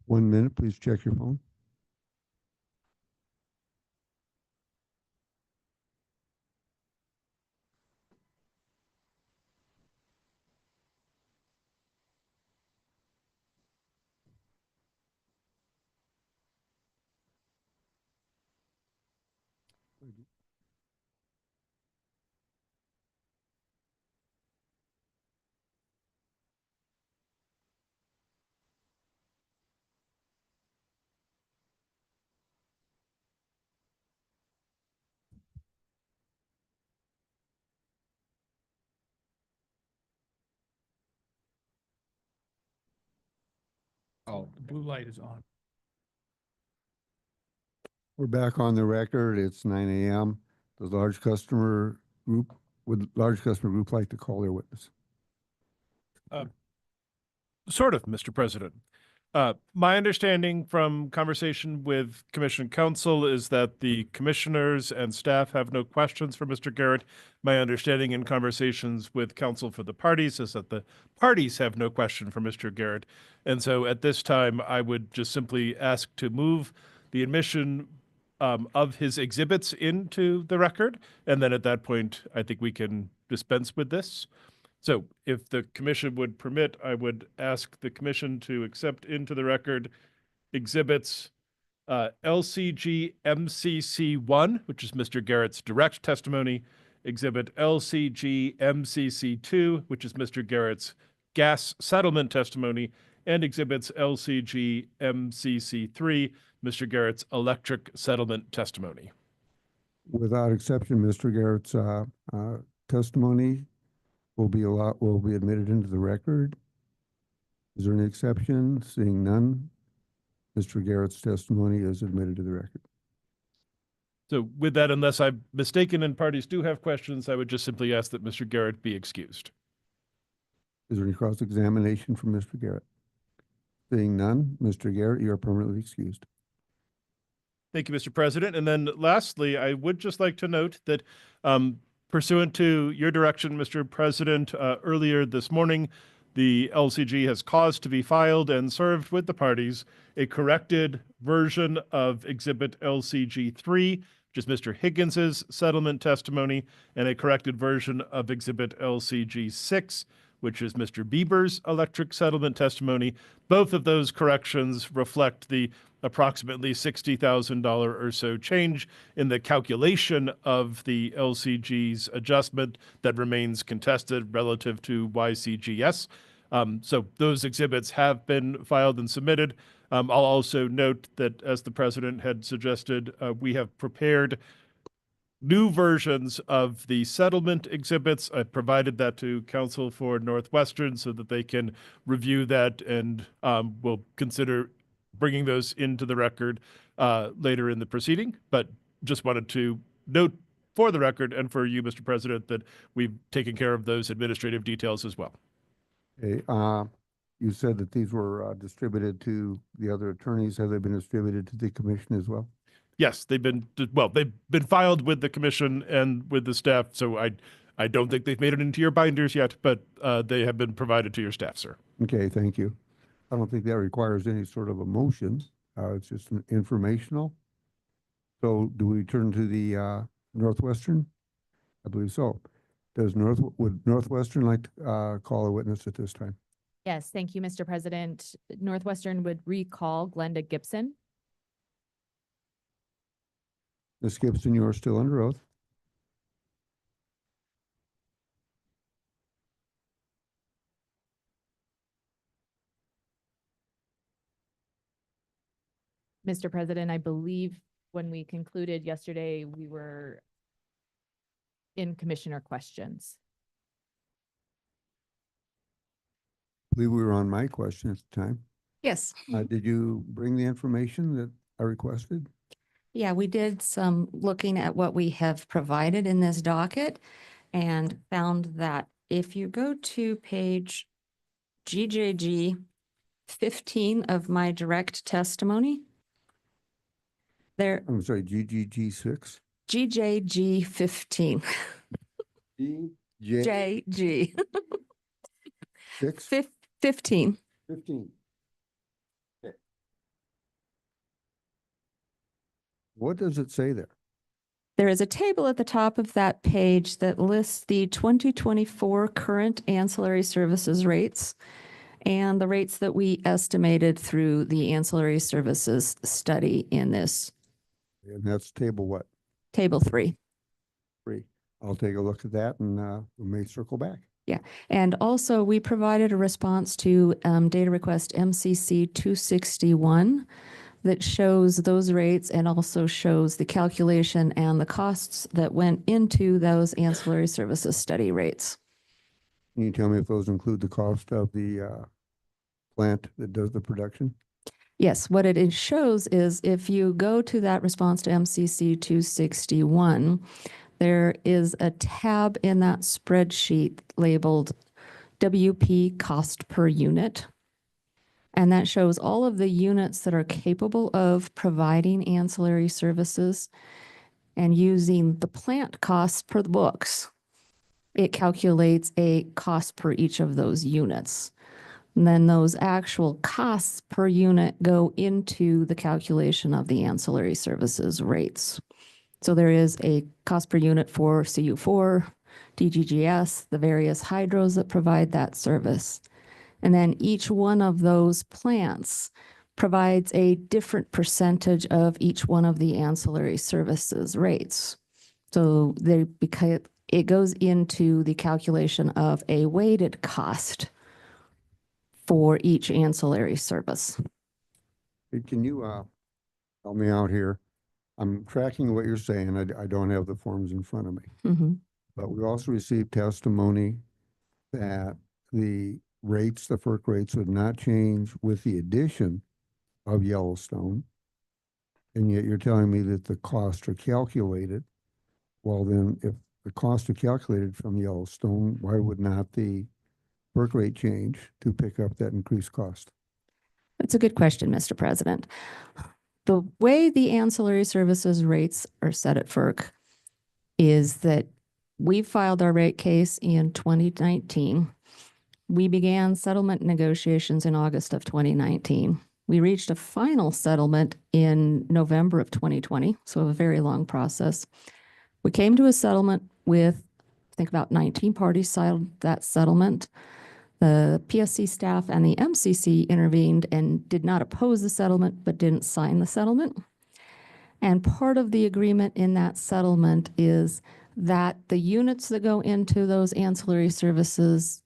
1 minute, please check your phone. Oh, the blue light is on. We're back on the record. It's 9 a.m. Would large customer group like to call their witness? Sort of, Mr. President. My understanding from conversation with Commission Council is that the commissioners and staff have no questions for Mr. Garrett. My understanding in conversations with counsel for the parties is that the parties have no question for Mr. Garrett. And so at this time, I would just simply ask to move the admission of his exhibits into the record. And then at that point, I think we can dispense with this. So if the commission would permit, I would ask the commission to accept into the record exhibits LCG MCC1, which is Mr. Garrett's direct testimony, exhibit LCG MCC2, which is Mr. Garrett's gas settlement testimony, and exhibits LCG MCC3, Mr. Garrett's electric settlement testimony. Without exception, Mr. Garrett's testimony will be admitted into the record. Is there any exception? Seeing none, Mr. Garrett's testimony is admitted to the record. So with that, unless I'm mistaken and parties do have questions, I would just simply ask that Mr. Garrett be excused. Is there any cross-examination from Mr. Garrett? Seeing none, Mr. Garrett, you are permanently excused. Thank you, Mr. President. And then lastly, I would just like to note that pursuant to your direction, Mr. President, earlier this morning, the LCG has caused to be filed and served with the parties a corrected version of Exhibit LCG3, which is Mr. Higgins's settlement testimony, and a corrected version of Exhibit LCG6, which is Mr. Bieber's electric settlement testimony. Both of those corrections reflect the approximately $60,000 or so change in the calculation of the LCG's adjustment that remains contested relative to YCGS. So those exhibits have been filed and submitted. I'll also note that, as the president had suggested, we have prepared new versions of the settlement exhibits. I provided that to counsel for Northwestern so that they can review that, and we'll consider bringing those into the record later in the proceeding. But just wanted to note for the record and for you, Mr. President, that we've taken care of those administrative details as well. Okay, you said that these were distributed to the other attorneys. Have they been distributed to the commission as well? Yes, they've been filed with the commission and with the staff. So I don't think they've made it into your binders yet, but they have been provided to your staff, sir. Okay, thank you. I don't think that requires any sort of a motion. It's just an informational. So do we turn to the Northwestern? I believe so. Would Northwestern like to call a witness at this time? Yes, thank you, Mr. President. Northwestern would recall Glenda Gibson. Ms. Gibson, you are still under oath. Mr. President, I believe when we concluded yesterday, we were in commissioner questions. I believe we were on my question at the time. Yes. Did you bring the information that I requested? Yeah, we did some looking at what we have provided in this docket and found that if you go to page GJG 15 of my direct testimony, there. I'm sorry, GGG 6? GJG 15. JG. 6? 15. 15. Okay. What does it say there? There is a table at the top of that page that lists the 2024 current ancillary services rates and the rates that we estimated through the ancillary services study in this And that's table what? table 3. 3. I'll take a look at that and we may circle back. Yeah. And also we provided a response to data request MCC 261 that shows those rates and also shows the calculation and the costs that went into those ancillary services study rates. Can you tell me if those include the cost of the plant that does the production? Yes, what it shows is if you go to that response to MCC 261, there is a tab in that spreadsheet labeled WP cost per unit. And that shows all of the units that are capable of providing ancillary services and using the plant costs per the books. It calculates a cost per each of those units. And then those actual costs per unit go into the calculation of the ancillary services rates. So there is a cost per unit for CU4, DGGS, the various hydros that provide that service. And then each one of those plants provides a different percentage of each one of the ancillary services rates. So because it goes into the calculation of a weighted cost for each ancillary service. Hey, can you help me out here? I'm tracking what you're saying. I don't have the forms in front of me. Mm-hmm. But we also received testimony that the rates, the FERC rates would not change with the addition of Yellowstone. And yet you're telling me that the costs are calculated. Well, then if the costs are calculated from Yellowstone, why would not the FERC rate change to pick up that increased cost? That's a good question, Mr. President. The way the ancillary services rates are set at FERC is that we filed our rate case in 2019. We began settlement negotiations in August of 2019. We reached a final settlement in November of 2020, so a very long process. We came to a settlement with, I think about 19 parties signed that settlement. The PSC staff and the MCC intervened and did not oppose the settlement, but didn't sign the settlement. And part of the agreement in that settlement is that the units that go into those ancillary services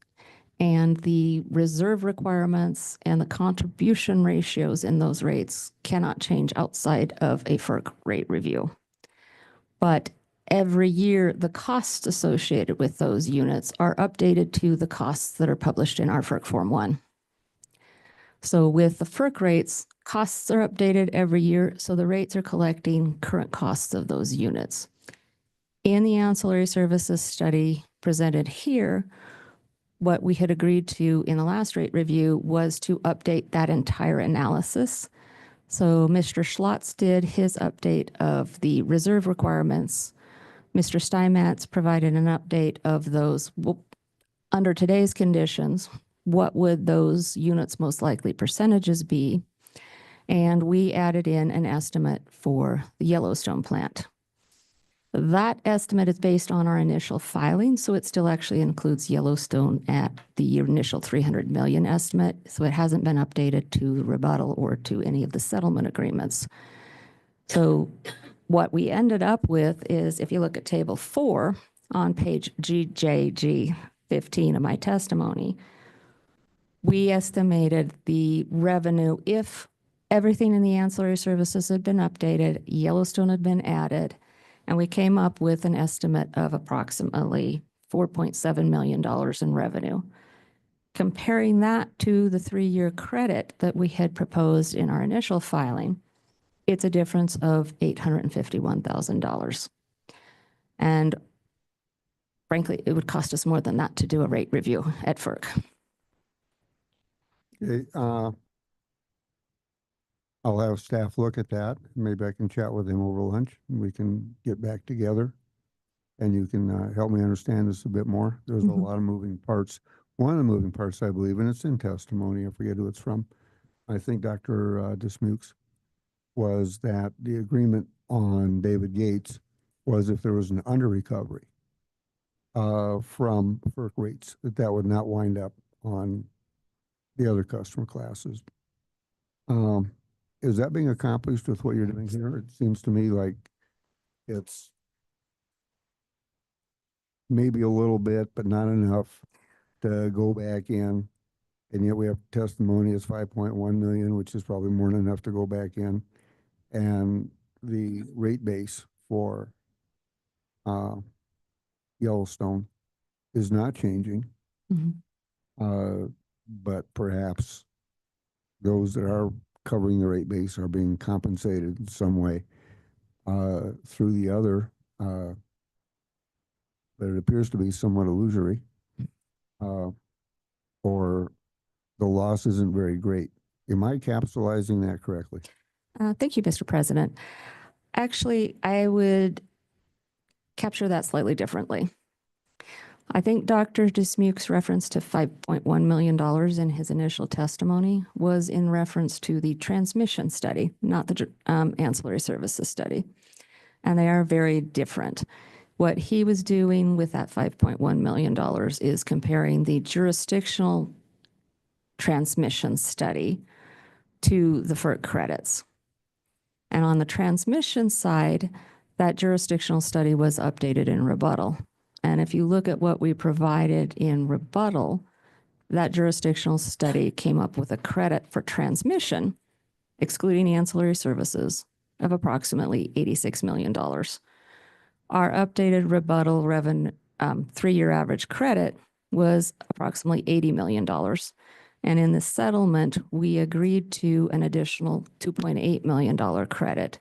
and the reserve requirements and the contribution ratios in those rates cannot change outside of a FERC rate review. But every year, the costs associated with those units are updated to the costs that are published in our FERC Form 1. So with the FERC rates, costs are updated every year, so the rates are collecting current costs of those units. In the ancillary services study presented here, what we had agreed to in the last rate review was to update that entire analysis. So Mr. Schlotz did his update of the reserve requirements. Mr. Steinmetz provided an update of those. Under today's conditions, what would those units most likely percentages be? And we added in an estimate for the Yellowstone plant. That estimate is based on our initial filing, so it still actually includes Yellowstone at the initial 300 million estimate. So it hasn't been updated to the rebuttal or to any of the settlement agreements. So what we ended up with is, if you look at table 4 on page GJG 15 of my testimony, we estimated the revenue if everything in the ancillary services had been updated, Yellowstone had been added, and we came up with an estimate of approximately $4.7 million in revenue. Comparing that to the 3-year credit that we had proposed in our initial filing, it's a difference of $851,000. And frankly, it would cost us more than that to do a rate review at FERC. Okay, I'll have staff look at that. Maybe I can chat with him over lunch and we can get back together and you can help me understand this a bit more. There's a lot of moving parts. One of the moving parts, I believe, and it's in testimony, I forget who it's from, I think Dr. Dismukes, was that the agreement on David Gates was if there was an under recovery from FERC rates, that would not wind up on the other customer classes. Is that being accomplished with what you're doing here? It seems to me like it's maybe a little bit, but not enough to go back in. And yet we have testimony as 5.1 million, which is probably more than enough to go back in. And the rate base for Yellowstone is not changing. But perhaps those that are covering the rate base are being compensated in some way through the other, but it appears to be somewhat illusory, or the loss isn't very great. Am I capsulizing that correctly? Thank you, Mr. President. Actually, I would capture that slightly differently. I think Dr. Dismuke's reference to $5.1 million in his initial testimony was in reference to the transmission study, not the ancillary services study. And they are very different. What he was doing with that $5.1 million is comparing the jurisdictional transmission study to the FERC credits. And on the transmission side, that jurisdictional study was updated in rebuttal. And if you look at what we provided in rebuttal, that jurisdictional study came up with a credit for transmission, excluding ancillary services, of approximately $86 million. Our updated rebuttal revenue, 3-year average credit was approximately $80 million. And in the settlement, we agreed to an additional $2.8 million credit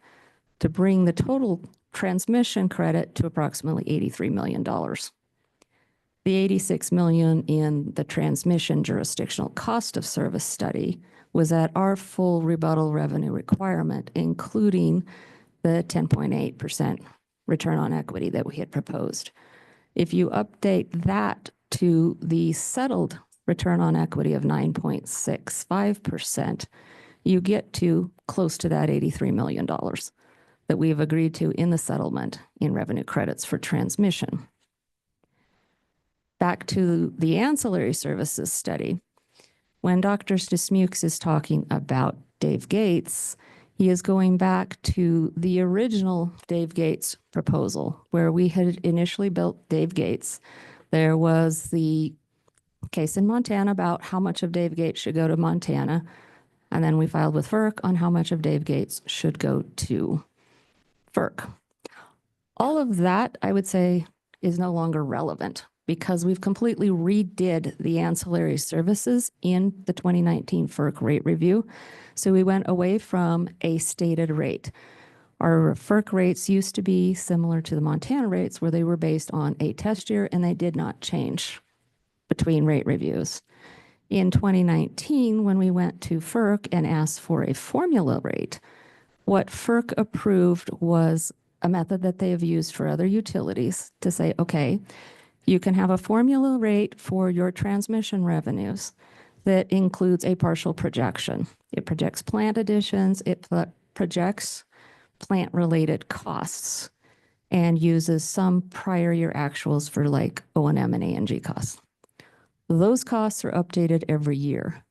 to bring the total transmission credit to approximately $83 million. The $86 million in the transmission jurisdictional cost of service study was at our full rebuttal revenue requirement, including the 10.8% return on equity that we had proposed. If you update that to the settled return on equity of 9.65%, you get to close to that $83 million that we've agreed to in the settlement in revenue credits for transmission. Back to the ancillary services study, when Dr. Dismukes is talking about Dave Gates, he is going back to the original Dave Gates proposal, where we had initially built Dave Gates. There was the case in Montana about how much of Dave Gates should go to Montana, and then we filed with FERC on how much of Dave Gates should go to FERC. All of that, I would say, is no longer relevant because we've completely redid the ancillary services in the 2019 FERC rate review. So we went away from a stated rate. Our FERC rates used to be similar to the Montana rates, where they were based on a test year and they did not change between rate reviews. In 2019, when we went to FERC and asked for a formula rate, what FERC approved was a method that they have used for other utilities to say, okay, you can have a formula rate for your transmission revenues that includes a partial projection. It projects plant additions, it projects plant-related costs, and uses some prior year actuals for like O&M and A&G costs. Those costs are updated every year.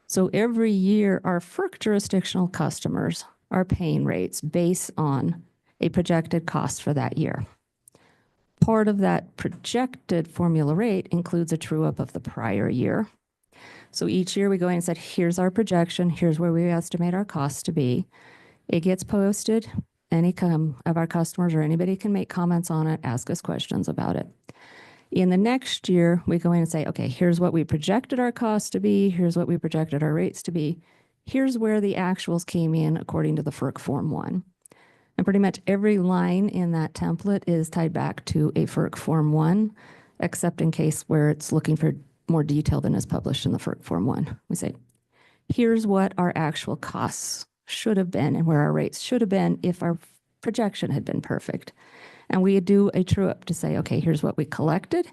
So every year, our FERC jurisdictional customers are paying rates based on a projected cost for that year. Part of that projected formula rate includes a true-up of the prior year. So each year we go in and said, here's our projection, here's where we estimate our costs to be. It gets posted. Any of our customers or anybody can make comments on it, ask us questions about it. In the next year, we go in and say, okay, here's what we projected our costs to be, here's what we projected our rates to be, here's where the actuals came in according to the FERC Form 1. And pretty much every line in that template is tied back to a FERC Form 1, except in case where it's looking for more detail than is published in the FERC Form 1. We say, here's what our actual costs should have been and where our rates should have been if our projection had been perfect. And we do a true up to say, okay, here's what we collected,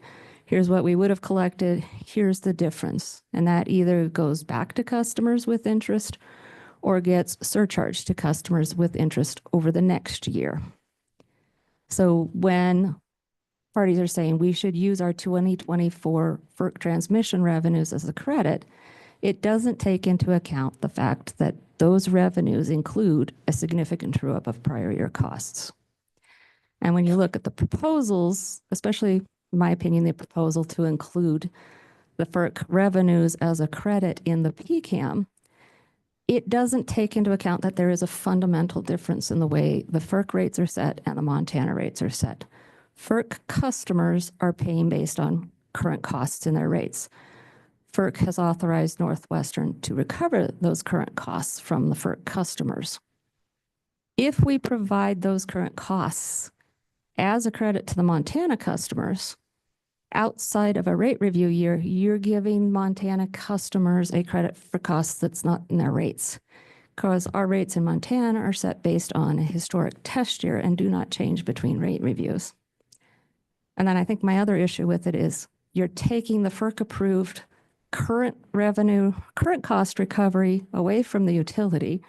here's what we would have collected, here's the difference. And that either goes back to customers with interest, or gets surcharged to customers with interest over the next year. So when parties are saying we should use our 2024 FERC transmission revenues as a credit, it doesn't take into account the fact that those revenues include a significant true-up of prior year costs. And when you look at the proposals, especially in my opinion, the proposal to include the FERC revenues as a credit in the PCAM, it doesn't take into account that there is a fundamental difference in the way the FERC rates are set and the Montana rates are set. FERC customers are paying based on current costs in their rates. FERC has authorized Northwestern to recover those current costs from the FERC customers. If we provide those current costs as a credit to the Montana customers, outside of a rate review year, you're giving Montana customers a credit for costs that's not in their rates, because our rates in Montana are set based on a historic test year and do not change between rate reviews. And then I think my other issue with it is you're taking the FERC approved current revenue, current cost recovery away from the utility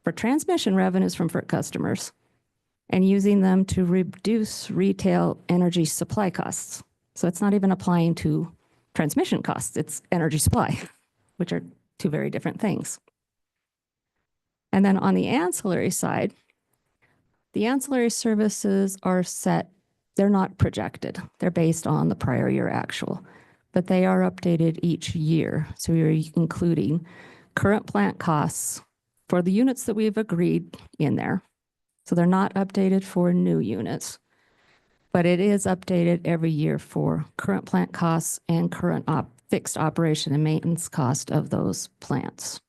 for transmission revenues from FERC customers and using them to reduce retail energy supply costs. So it's not even applying to transmission costs, it's energy supply, which are two very different things. And then on the ancillary side, the ancillary services are set, they're not projected. They're based on the prior year actual, but they are updated each year. So you're including current plant costs for the units that we've agreed in there. So they're not updated for new units, but it is updated every year for current plant costs and current fixed operation and maintenance cost of those plants.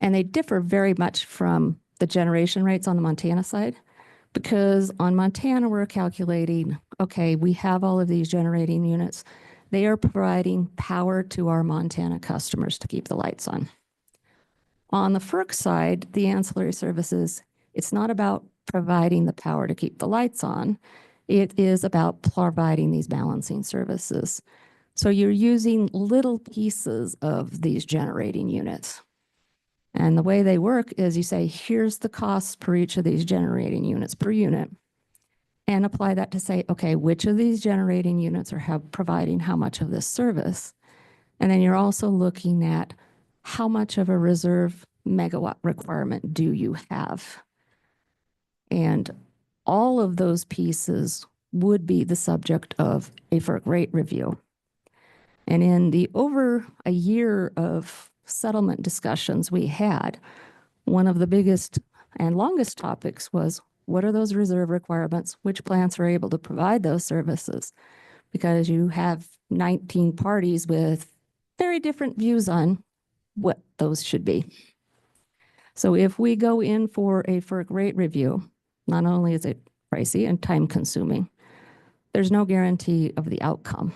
And they differ very much from the generation rates on the Montana side, because on Montana, we're calculating, okay, we have all of these generating units. They are providing power to our Montana customers to keep the lights on. On the FERC side, the ancillary services, it's not about providing the power to keep the lights on. It is about providing these balancing services. So you're using little pieces of these generating units. And the way they work is you say, here's the cost per each of these generating units per unit, and apply that to say, okay, which of these generating units are providing how much of this service? And then you're also looking at how much of a reserve megawatt requirement do you have? And all of those pieces would be the subject of a FERC rate review. And in the over a year of settlement discussions we had, one of the biggest and longest topics was, what are those reserve requirements? Which plants are able to provide those services? Because you have 19 parties with very different views on what those should be. So if we go in for a FERC rate review, not only is it pricey and time consuming, there's no guarantee of the outcome.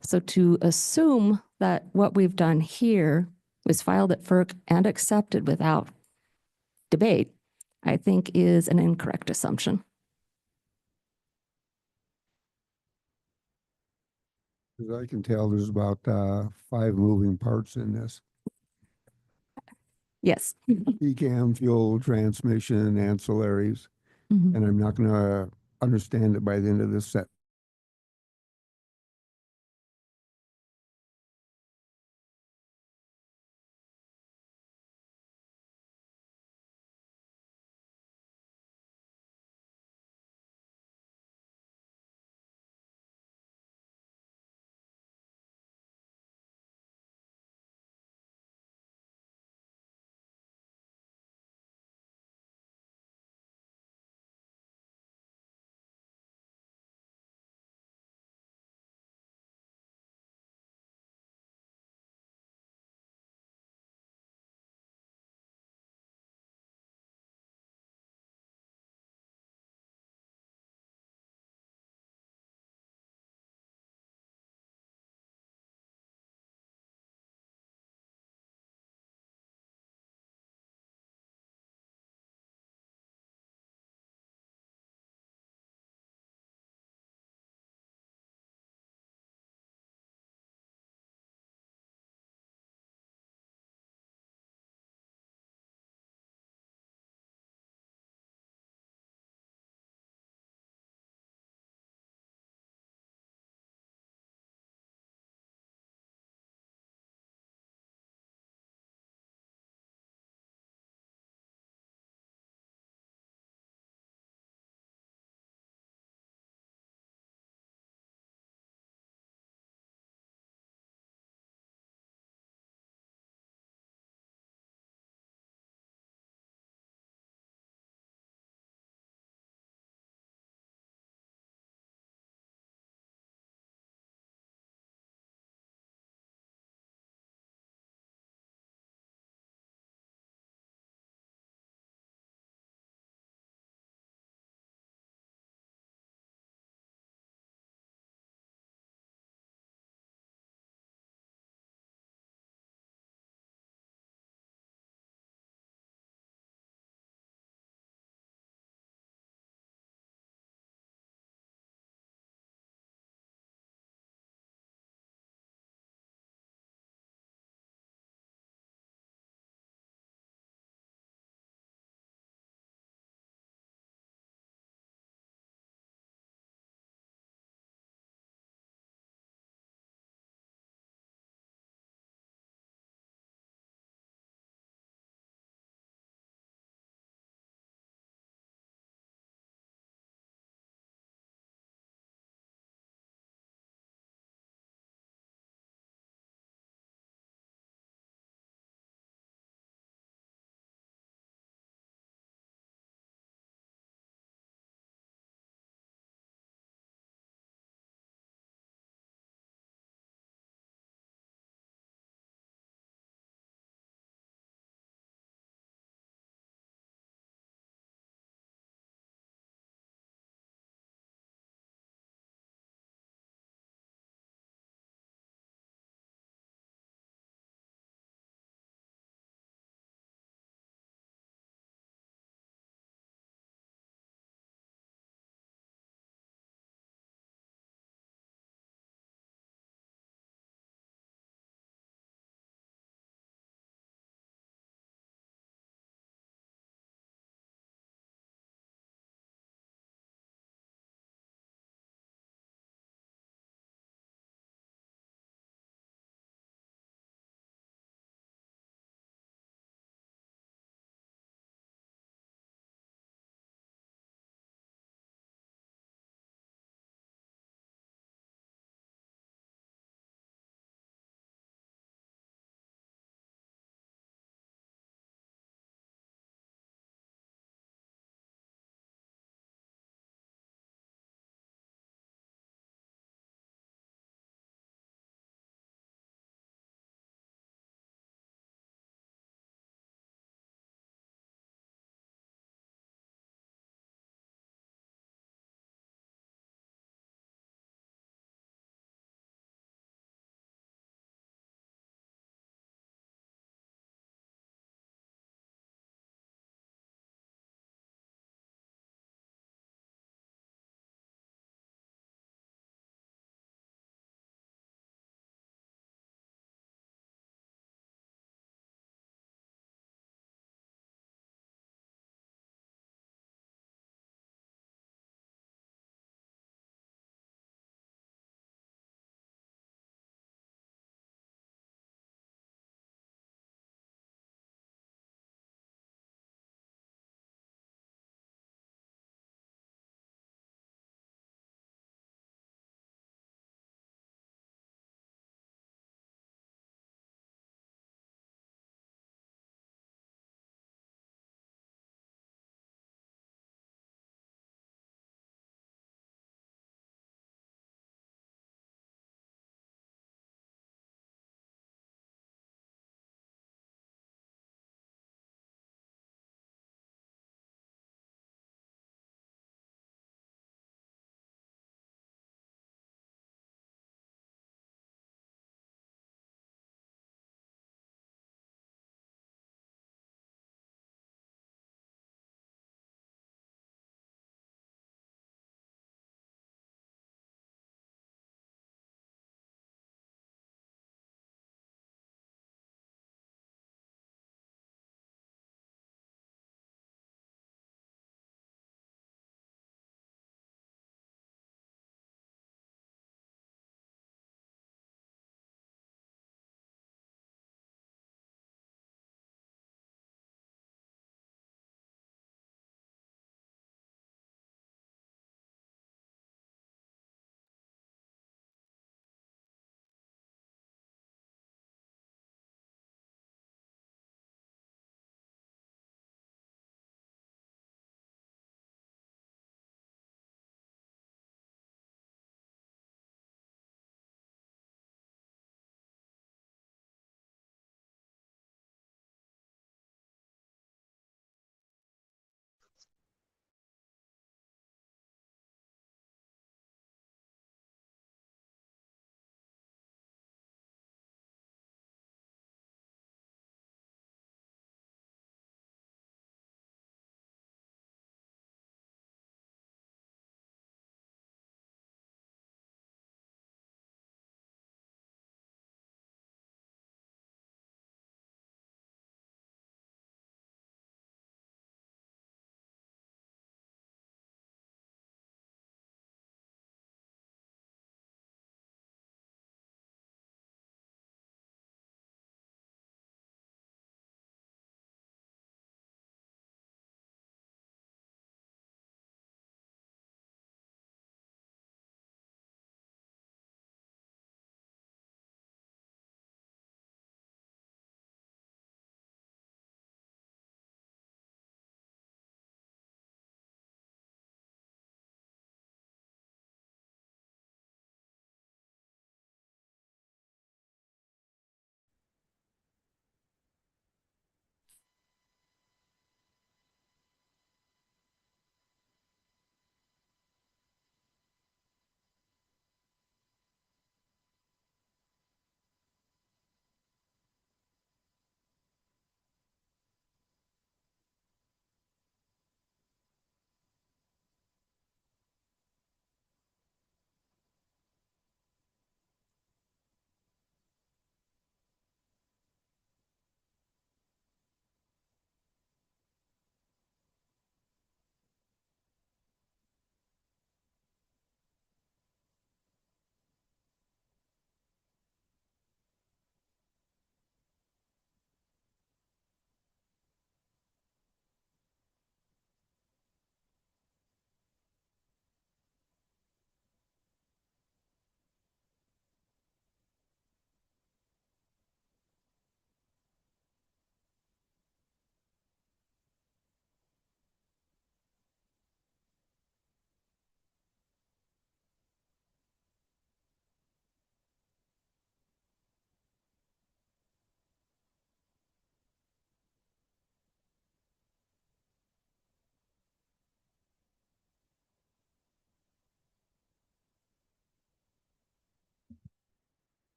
So to assume that what we've done here was filed at FERC and accepted without debate, I think is an incorrect assumption. As I can tell, there's about 5 moving parts in this. Yes. PCAM, fuel, transmission, ancillaries, Mhm. and I'm not going to understand it by the end of this set.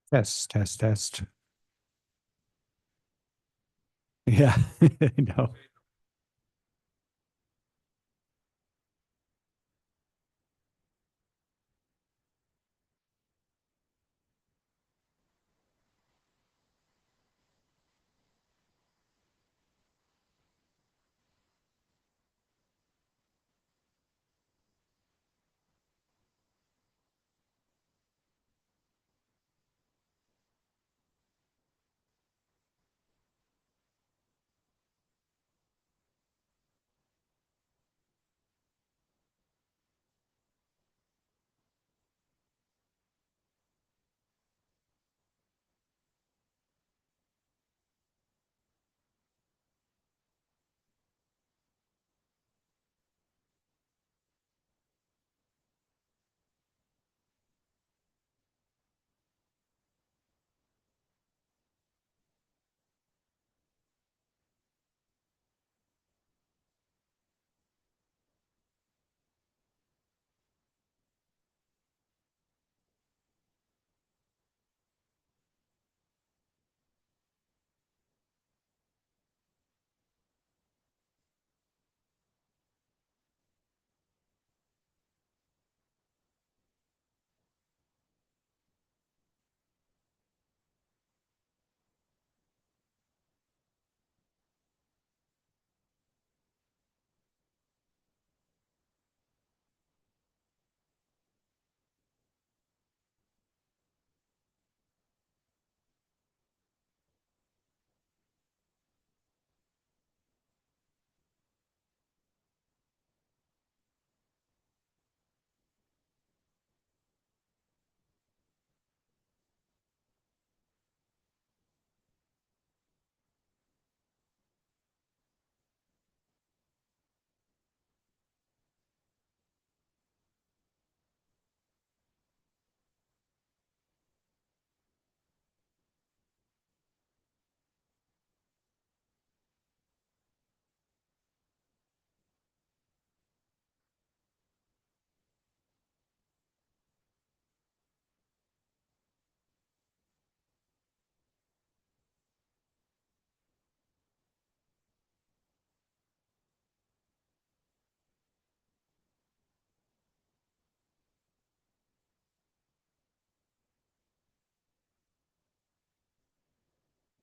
Test, test, test. Yeah, no.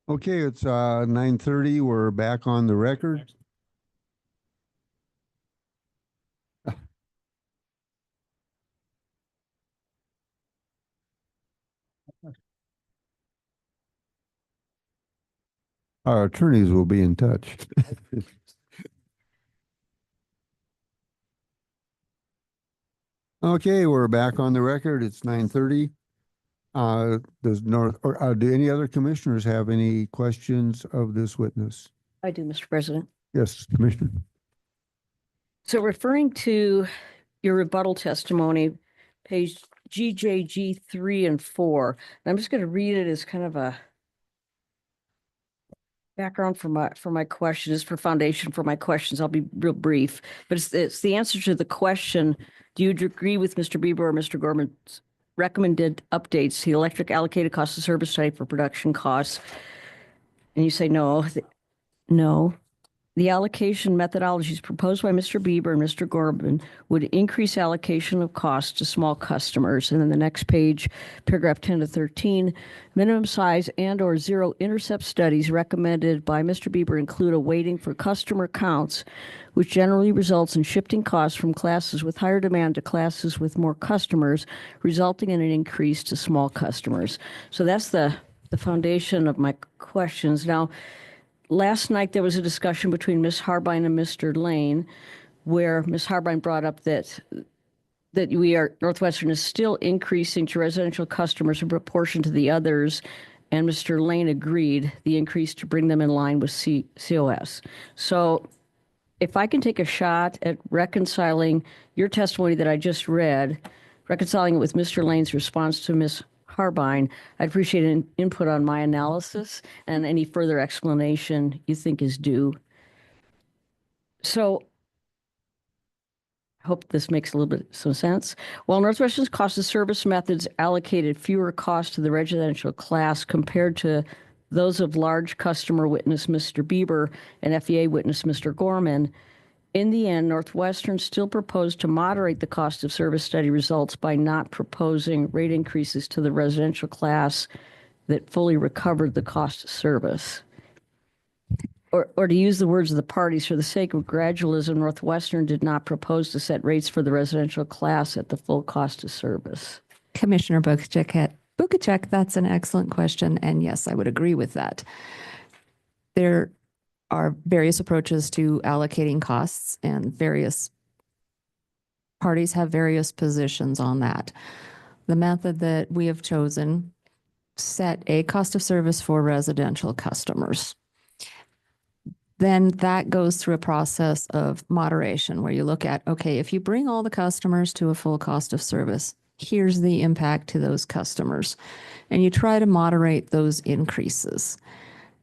Okay, it's 9:30. We're back on the record. Our attorneys will be in touch. Okay, we're back on the record. It's 9:30. Do any other commissioners have any questions of this witness? I do, Mr. President. Yes, Commissioner. So referring to your rebuttal testimony, page GJG 3 and 4, and I'm just going to read it as kind of a background for my questions, for foundation for my questions. I'll be real brief, but it's the answer to the question: do you agree with Mr. Bieber or Mr. Gorman's recommended updates to the electric allocated cost of service type for production costs? And you say no. No. The allocation methodologies proposed by Mr. Bieber and Mr. Gorman would increase allocation of costs to small customers. And then the next page, paragraph 10 to 13, minimum size and or zero intercept studies recommended by Mr. Bieber include a weighting for customer counts, which generally results in shifting costs from classes with higher demand to classes with more customers, resulting in an increase to small customers. So that's the foundation of my questions. Now, last night, there was a discussion between Ms. Harbine and Mr. Lane, where Ms. Harbine brought up that Northwestern is still increasing to residential customers in proportion to the others, and Mr. Lane agreed the increase to bring them in line with COS. So if I can take a shot at reconciling your testimony that I just read, reconciling it with Mr. Lane's response to Ms. Harbine, I'd appreciate an input on my analysis and any further explanation you think is due. So hope this makes a little bit some sense. While Northwestern's cost of service methods allocated fewer costs to the residential class compared to those of large customer witness Mr. Bieber and FEA witness Mr. Gorman, in the end, Northwestern still proposed to moderate the cost of service study results by not proposing rate increases to the residential class that fully recovered the cost of service. Or to use the words of the parties, for the sake of gradualism, Northwestern did not propose to set rates for the residential class at the full cost of service. Commissioner Bukacek, that's an excellent question. And yes, I would agree with that. There are various approaches to allocating costs, and various parties have various positions on that. The method that we have chosen set a cost of service for residential customers. Then that goes through a process of moderation where you look at, okay, if you bring all the customers to a full cost of service, here's the impact to those customers. And you try to moderate those increases.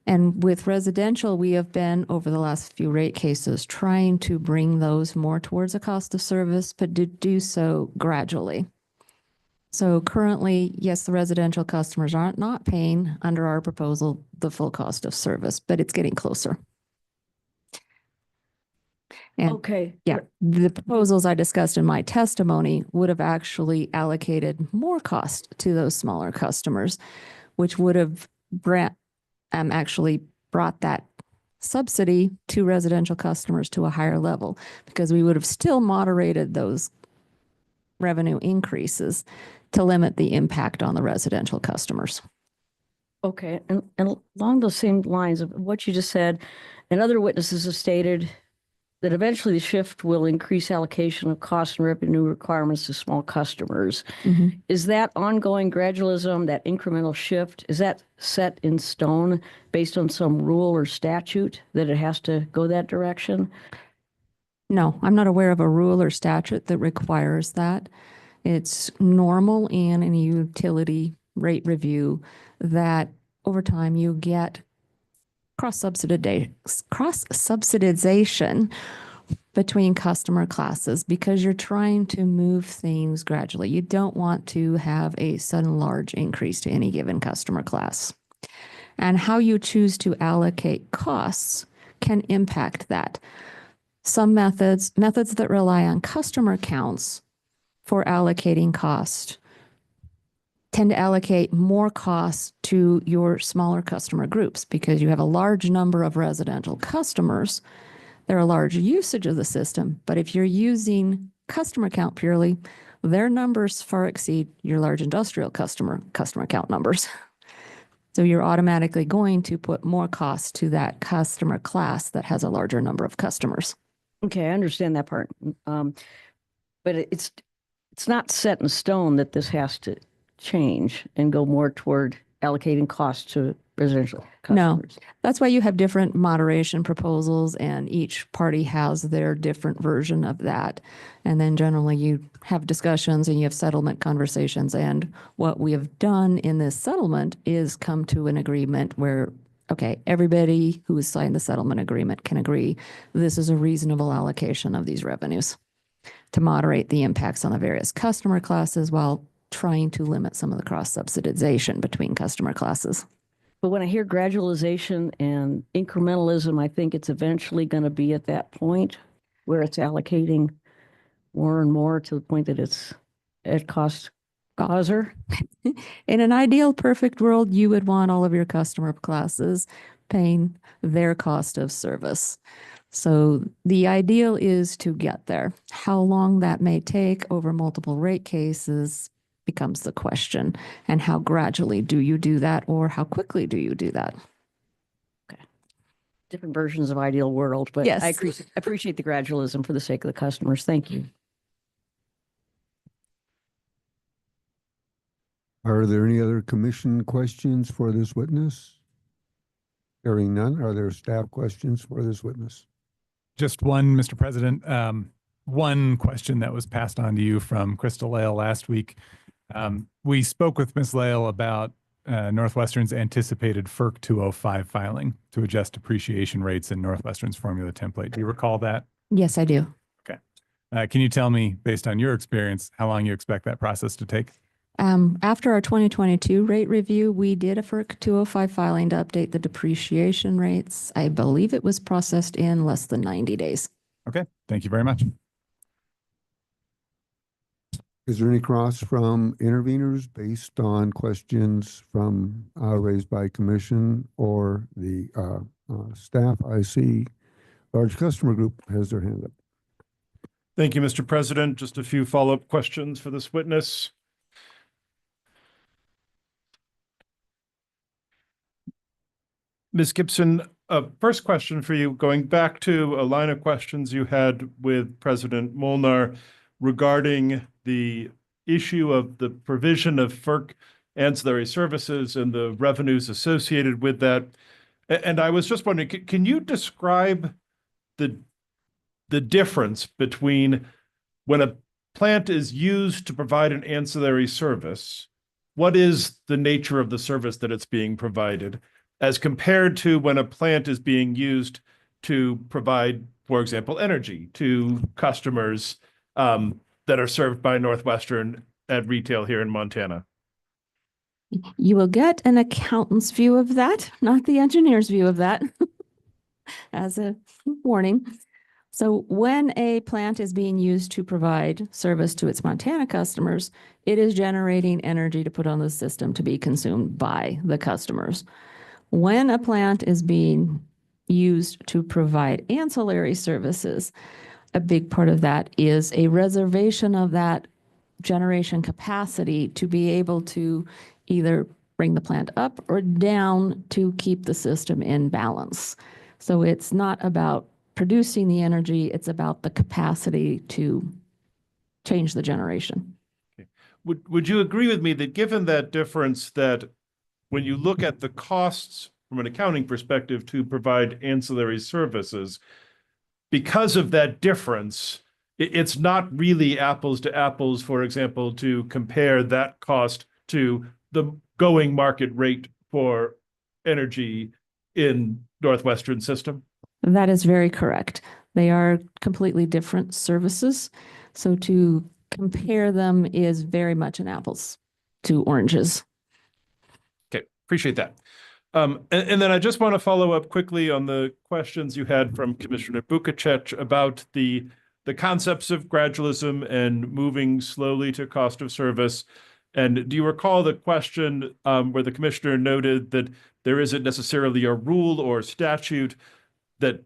And with residential, we have been, over the last few rate cases, trying to bring those more towards a cost of service, but to do so gradually. So currently, yes, the residential customers aren't not paying under our proposal the full cost of service, but it's getting closer. And Okay. yeah, the proposals I discussed in my testimony would have actually allocated more cost to those smaller customers, which would have actually brought that subsidy to residential customers to a higher level, because we would have still moderated those revenue increases to limit the impact on the residential customers. Okay, and along those same lines of what you just said, and other witnesses have stated that eventually the shift will increase allocation of cost and revenue requirements to small customers. Is that ongoing gradualism, that incremental shift, is that set in stone based on some rule or statute that it has to go that direction? No, I'm not aware of a rule or statute that requires that. It's normal in any utility rate review that over time you get cross-subsidization between customer classes, because you're trying to move things gradually. You don't want to have a sudden large increase to any given customer class. And how you choose to allocate costs can impact that. Some methods that rely on customer counts for allocating cost tend to allocate more costs to your smaller customer groups, because you have a large number of residential customers. They're a large usage of the system, but if you're using customer count purely, their numbers far exceed your large industrial customer count numbers. So you're automatically going to put more cost to that customer class that has a larger number of customers. Okay, I understand that part. But it's not set in stone that this has to change and go more toward allocating costs to residential customers. No, that's why you have different moderation proposals, and each party has their different version of that. And then generally you have discussions and you have settlement conversations. And what we have done in this settlement is come to an agreement where, okay, everybody who has signed the settlement agreement can agree this is a reasonable allocation of these revenues to moderate the impacts on the various customer classes while trying to limit some of the cross-subsidization between customer classes. But when I hear gradualization and incrementalism, I think it's eventually going to be at that point where it's allocating more and more to the point that it's at cost causer. In an ideal perfect world, you would want all of your customer classes paying their cost of service. So the ideal is to get there. How long that may take over multiple rate cases becomes the question. And how gradually do you do that, or how quickly do you do that? Okay. Different versions of ideal world, but yes. I appreciate the gradualism for the sake of the customers. Thank you. Are there any other commission questions for this witness? Hearing none, are there staff questions for this witness? Just one, Mr. President. One question that was passed on to you from Crystal Lail last week. We spoke with Ms. Lail about Northwestern's anticipated FERC 205 filing to adjust depreciation rates in Northwestern's formula template. Do you recall that? Yes, I do. Okay. Can you tell me, based on your experience, how long you expect that process to take? After our 2022 rate review, we did a FERC 205 filing to update the depreciation rates. I believe it was processed in less than 90 days. Okay, thank you very much. Is there any cross from interveners based on questions from raised by commission or the staff? I see large customer group has their hand up. Thank you, Mr. President. Just a few follow-up questions for this witness. Ms. Gibson, first question for you, going back to a line of questions you had with President Molnar regarding the issue of the provision of FERC ancillary services and the revenues associated with that. And I was just wondering, can you describe the difference between when a plant is used to provide an ancillary service, what is the nature of the service that it's being provided, as compared to when a plant is being used to provide, for example, energy to customers that are served by Northwestern at retail here in Montana? You will get an accountant's view of that, not the engineer's view of that, as a warning. So when a plant is being used to provide service to its Montana customers, it is generating energy to put on the system to be consumed by the customers. When a plant is being used to provide ancillary services, a big part of that is a reservation of that generation capacity to be able to either bring the plant up or down to keep the system in balance. So it's not about producing the energy, it's about the capacity to change the generation. Okay. Would you agree with me that given that difference, that when you look at the costs from an accounting perspective to provide ancillary services, because of that difference, it's not really apples to apples, for example, to compare that cost to the going market rate for energy in Northwestern system? That is very correct. They are completely different services. So to compare them is very much an apples to oranges. Okay, appreciate that. And then I just want to follow up quickly on the questions you had from Commissioner Bukacek about the concepts of gradualism and moving slowly to cost of service. And do you recall the question where the commissioner noted that there isn't necessarily a rule or statute that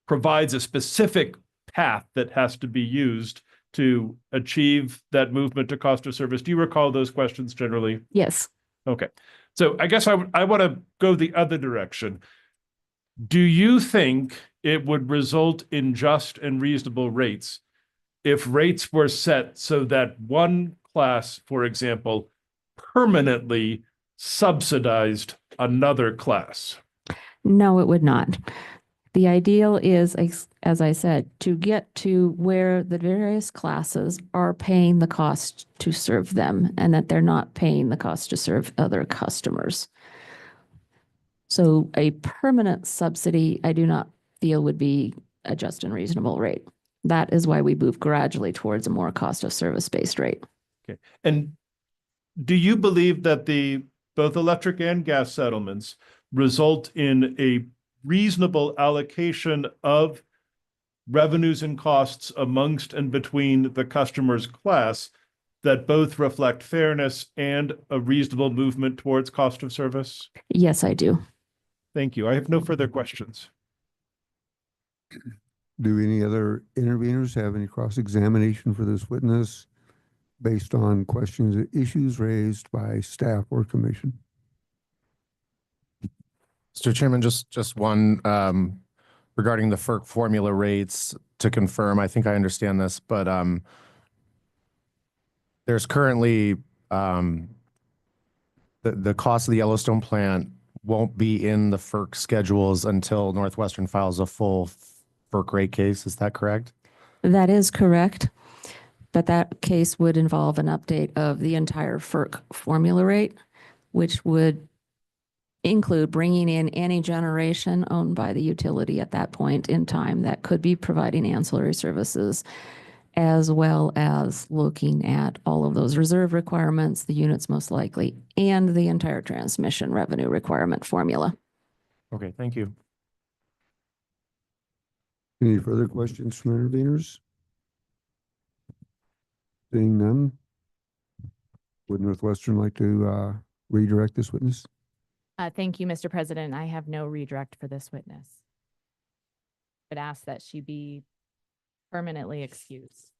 provides a specific path that has to be used to achieve that movement to cost of service? Do you recall those questions generally? Yes. Okay. So I guess I want to go the other direction. Do you think it would result in just and reasonable rates if rates were set so that one class, for example, permanently subsidized another class? No, it would not. The ideal is, as I said, to get to where the various classes are paying the cost to serve them and that they're not paying the cost to serve other customers. So a permanent subsidy, I do not feel would be a just and reasonable rate. That is why we move gradually towards a more cost of service based rate. Okay. And do you believe that both electric and gas settlements result in a reasonable allocation of revenues and costs amongst and between the customer's class that both reflect fairness and a reasonable movement towards cost of service? Yes, I do. Thank you. I have no further questions. Do any other interveners have any cross-examination for this witness based on questions or issues raised by staff or commission? Mr. Chairman, just one regarding the FERC formula rates to confirm. I think I understand this, but there's currently the cost of the Yellowstone plant won't be in the FERC schedules until Northwestern files a full FERC rate case. Is that correct? That is correct. But that case would involve an update of the entire FERC formula rate, which would include bringing in any generation owned by the utility at that point in time that could be providing ancillary services, as well as looking at all of those reserve requirements, the units most likely, and the entire transmission revenue requirement formula. Okay, thank you. Any further questions from interveners? Seeing none, would Northwestern like to redirect this witness? Thank you, Mr. President. I have no redirect for this witness. But ask that she be permanently excused.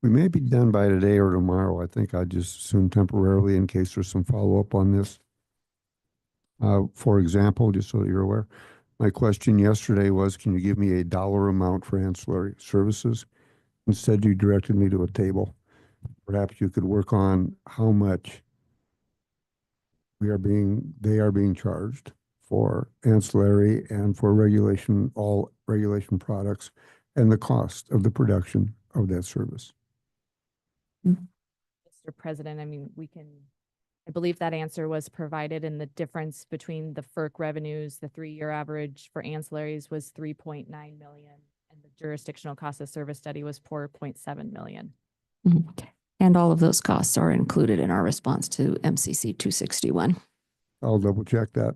We may be done by today or tomorrow. I think I'd just assume temporarily in case there's some follow-up on this. For example, just so that you're aware, my question yesterday was, can you give me a dollar amount for ancillary services? Instead, you directed me to a table. Perhaps you could work on how much they are being charged for ancillary and for regulation, all regulation products, and the cost of the production of that service. Mr. President, I mean, I believe that answer was provided, and the difference between the FERC revenues, the 3-year average for ancillaries was 3.9 million, and the jurisdictional cost of service study was 4.7 million. Mm-hmm. And all of those costs are included in our response to MCC 261. I'll double check that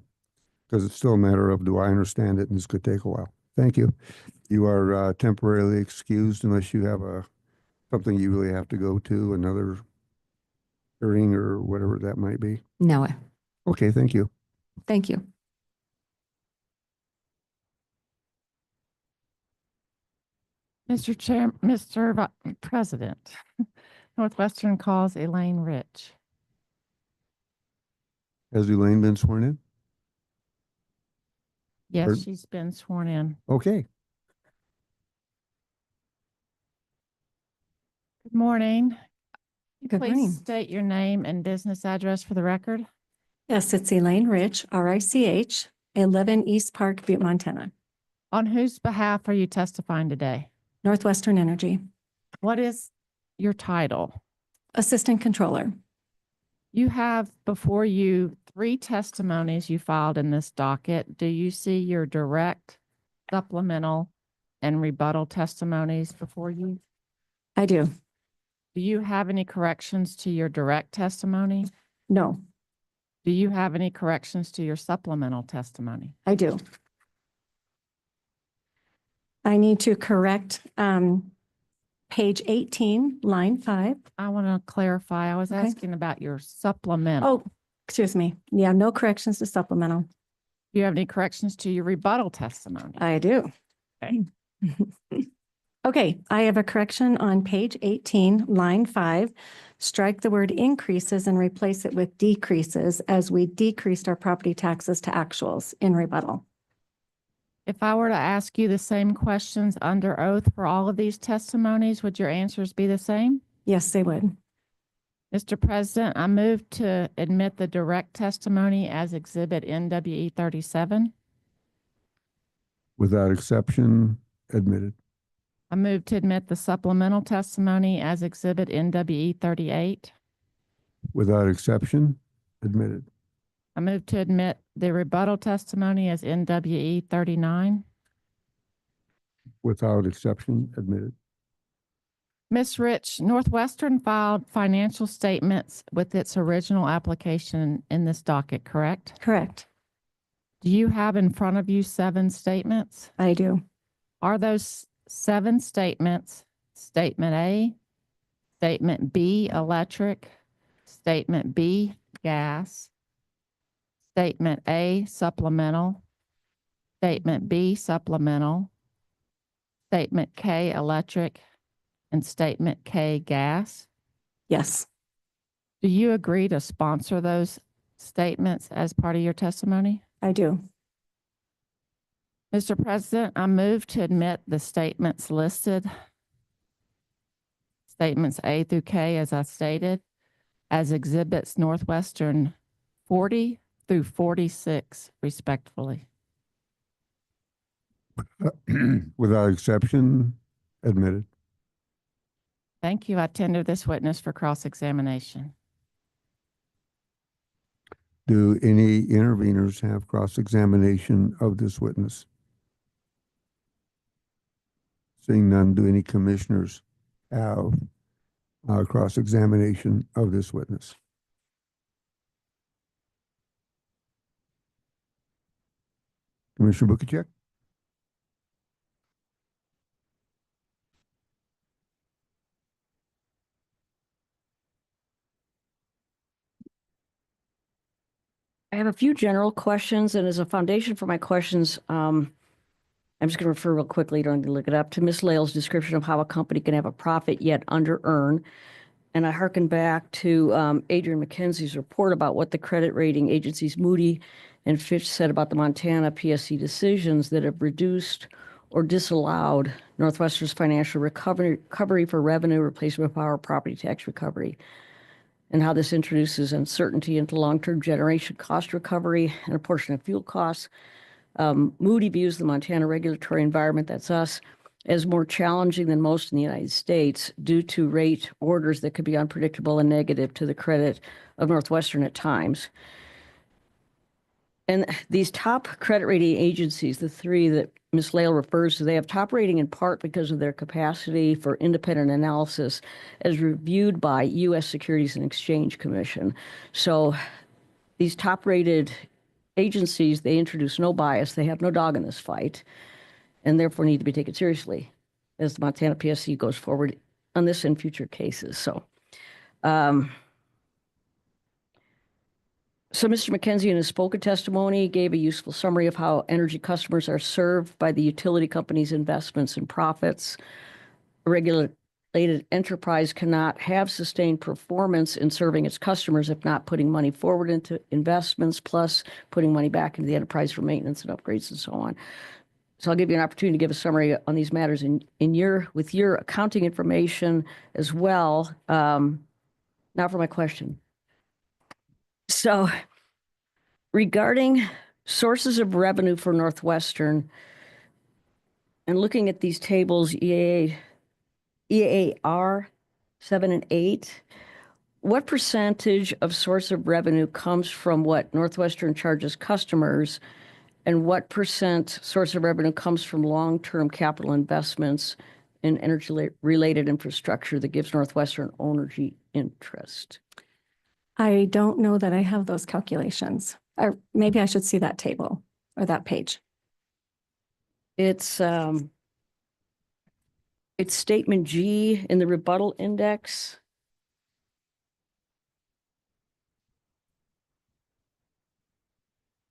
because it's still a matter of, do I understand it? And this could take a while. Thank you. You are temporarily excused unless you have something you really have to go to, another hearing or whatever that might be. No. Okay, thank you. Thank you. Mr. President, Northwestern calls Elaine Rich. Has Elaine been sworn in? Yes, she's been sworn in. Okay. Good morning. Good Please morning. state your name and business address for the record. Yes, it's Elaine Rich, RICH, 11 East Park, Butte, Montana. On whose behalf are you testifying today? Northwestern Energy. What is your title? Assistant Controller. You have before you 3 testimonies you filed in this docket. Do you see your direct, supplemental, and rebuttal testimonies before you? I do. Do you have any corrections to your direct testimony? No. Do you have any corrections to your supplemental testimony? I do. I need to correct page 18, line 5. I want to clarify. I was asking about your supplemental. Oh, excuse me. Yeah, no corrections to supplemental. Do you have any corrections to your rebuttal testimony? I do. Okay. Okay, I have a correction on page 18, line 5. Strike the word increases and replace it with decreases, as we decreased our property taxes to actuals in rebuttal. If I were to ask you the same questions under oath for all of these testimonies, would your answers be the same? Yes, they would. Mr. President, I move to admit the direct testimony as Exhibit NWE 37. Without exception, admitted. I move to admit the supplemental testimony as Exhibit NWE 38. Without exception, admitted. I move to admit the rebuttal testimony as NWE 39. Without exception, admitted. Ms. Rich, Northwestern filed financial statements with its original application in this docket, correct? Correct. Do you have in front of you 7 statements? I do. Are those 7 statements, Statement A, Statement B, electric, Statement B, gas, Statement A, supplemental, Statement B, supplemental, Statement K, electric, and Statement K, gas? Yes. Do you agree to sponsor those statements as part of your testimony? I do. Mr. President, I move to admit the statements listed, statements A through K, as I stated, as exhibits Northwestern 40 through 46, respectfully. Without exception, admitted. Thank you. I tender this witness for cross-examination. Do any interveners have cross-examination of this witness? Seeing none, do any commissioners have cross-examination of this witness? Commissioner Bukacek? I have a few general questions, and as a foundation for my questions, I'm just going to refer real quickly, you don't need to look it up, to Ms. Lael's description of how a company can have a profit yet under earn. And I hearken back to Adrian McKenzie's report about what the credit rating agencies Moody and Fitch said about the Montana PSC decisions that have reduced or disallowed Northwestern's financial recovery for revenue replacement power property tax recovery, and how this introduces uncertainty into long-term generation cost recovery and a portion of fuel costs. Moody views the Montana regulatory environment, that's us, as more challenging than most in the United States due to rate orders that could be unpredictable and negative to the credit of Northwestern at times. And these top credit rating agencies, the three that Ms. Lael refers to, they have top rating in part because of their capacity for independent analysis as reviewed by U.S. Securities and Exchange Commission. So these top rated agencies, they introduce no bias, they have no dog in this fight, and therefore need to be taken seriously as the Montana PSC goes forward on this and future cases. So Mr. McKenzie in his spoken testimony gave a useful summary of how energy customers are served by the utility company's investments and profits. A regulated enterprise cannot have sustained performance in serving its customers if not putting money forward into investments, plus putting money back into the enterprise for maintenance and upgrades and so on. So I'll give you an opportunity to give a summary on these matters with your accounting information as well. Now for my question. So regarding sources of revenue for Northwestern, and looking at these tables, EAR 7 and 8, what percentage of source of revenue comes from what Northwestern charges customers, and what percent source of revenue comes from long-term capital investments in energy-related infrastructure that gives Northwestern ownership interest? I don't know that I have those calculations. Or maybe I should see that table or that page. It's statement G in the rebuttal index.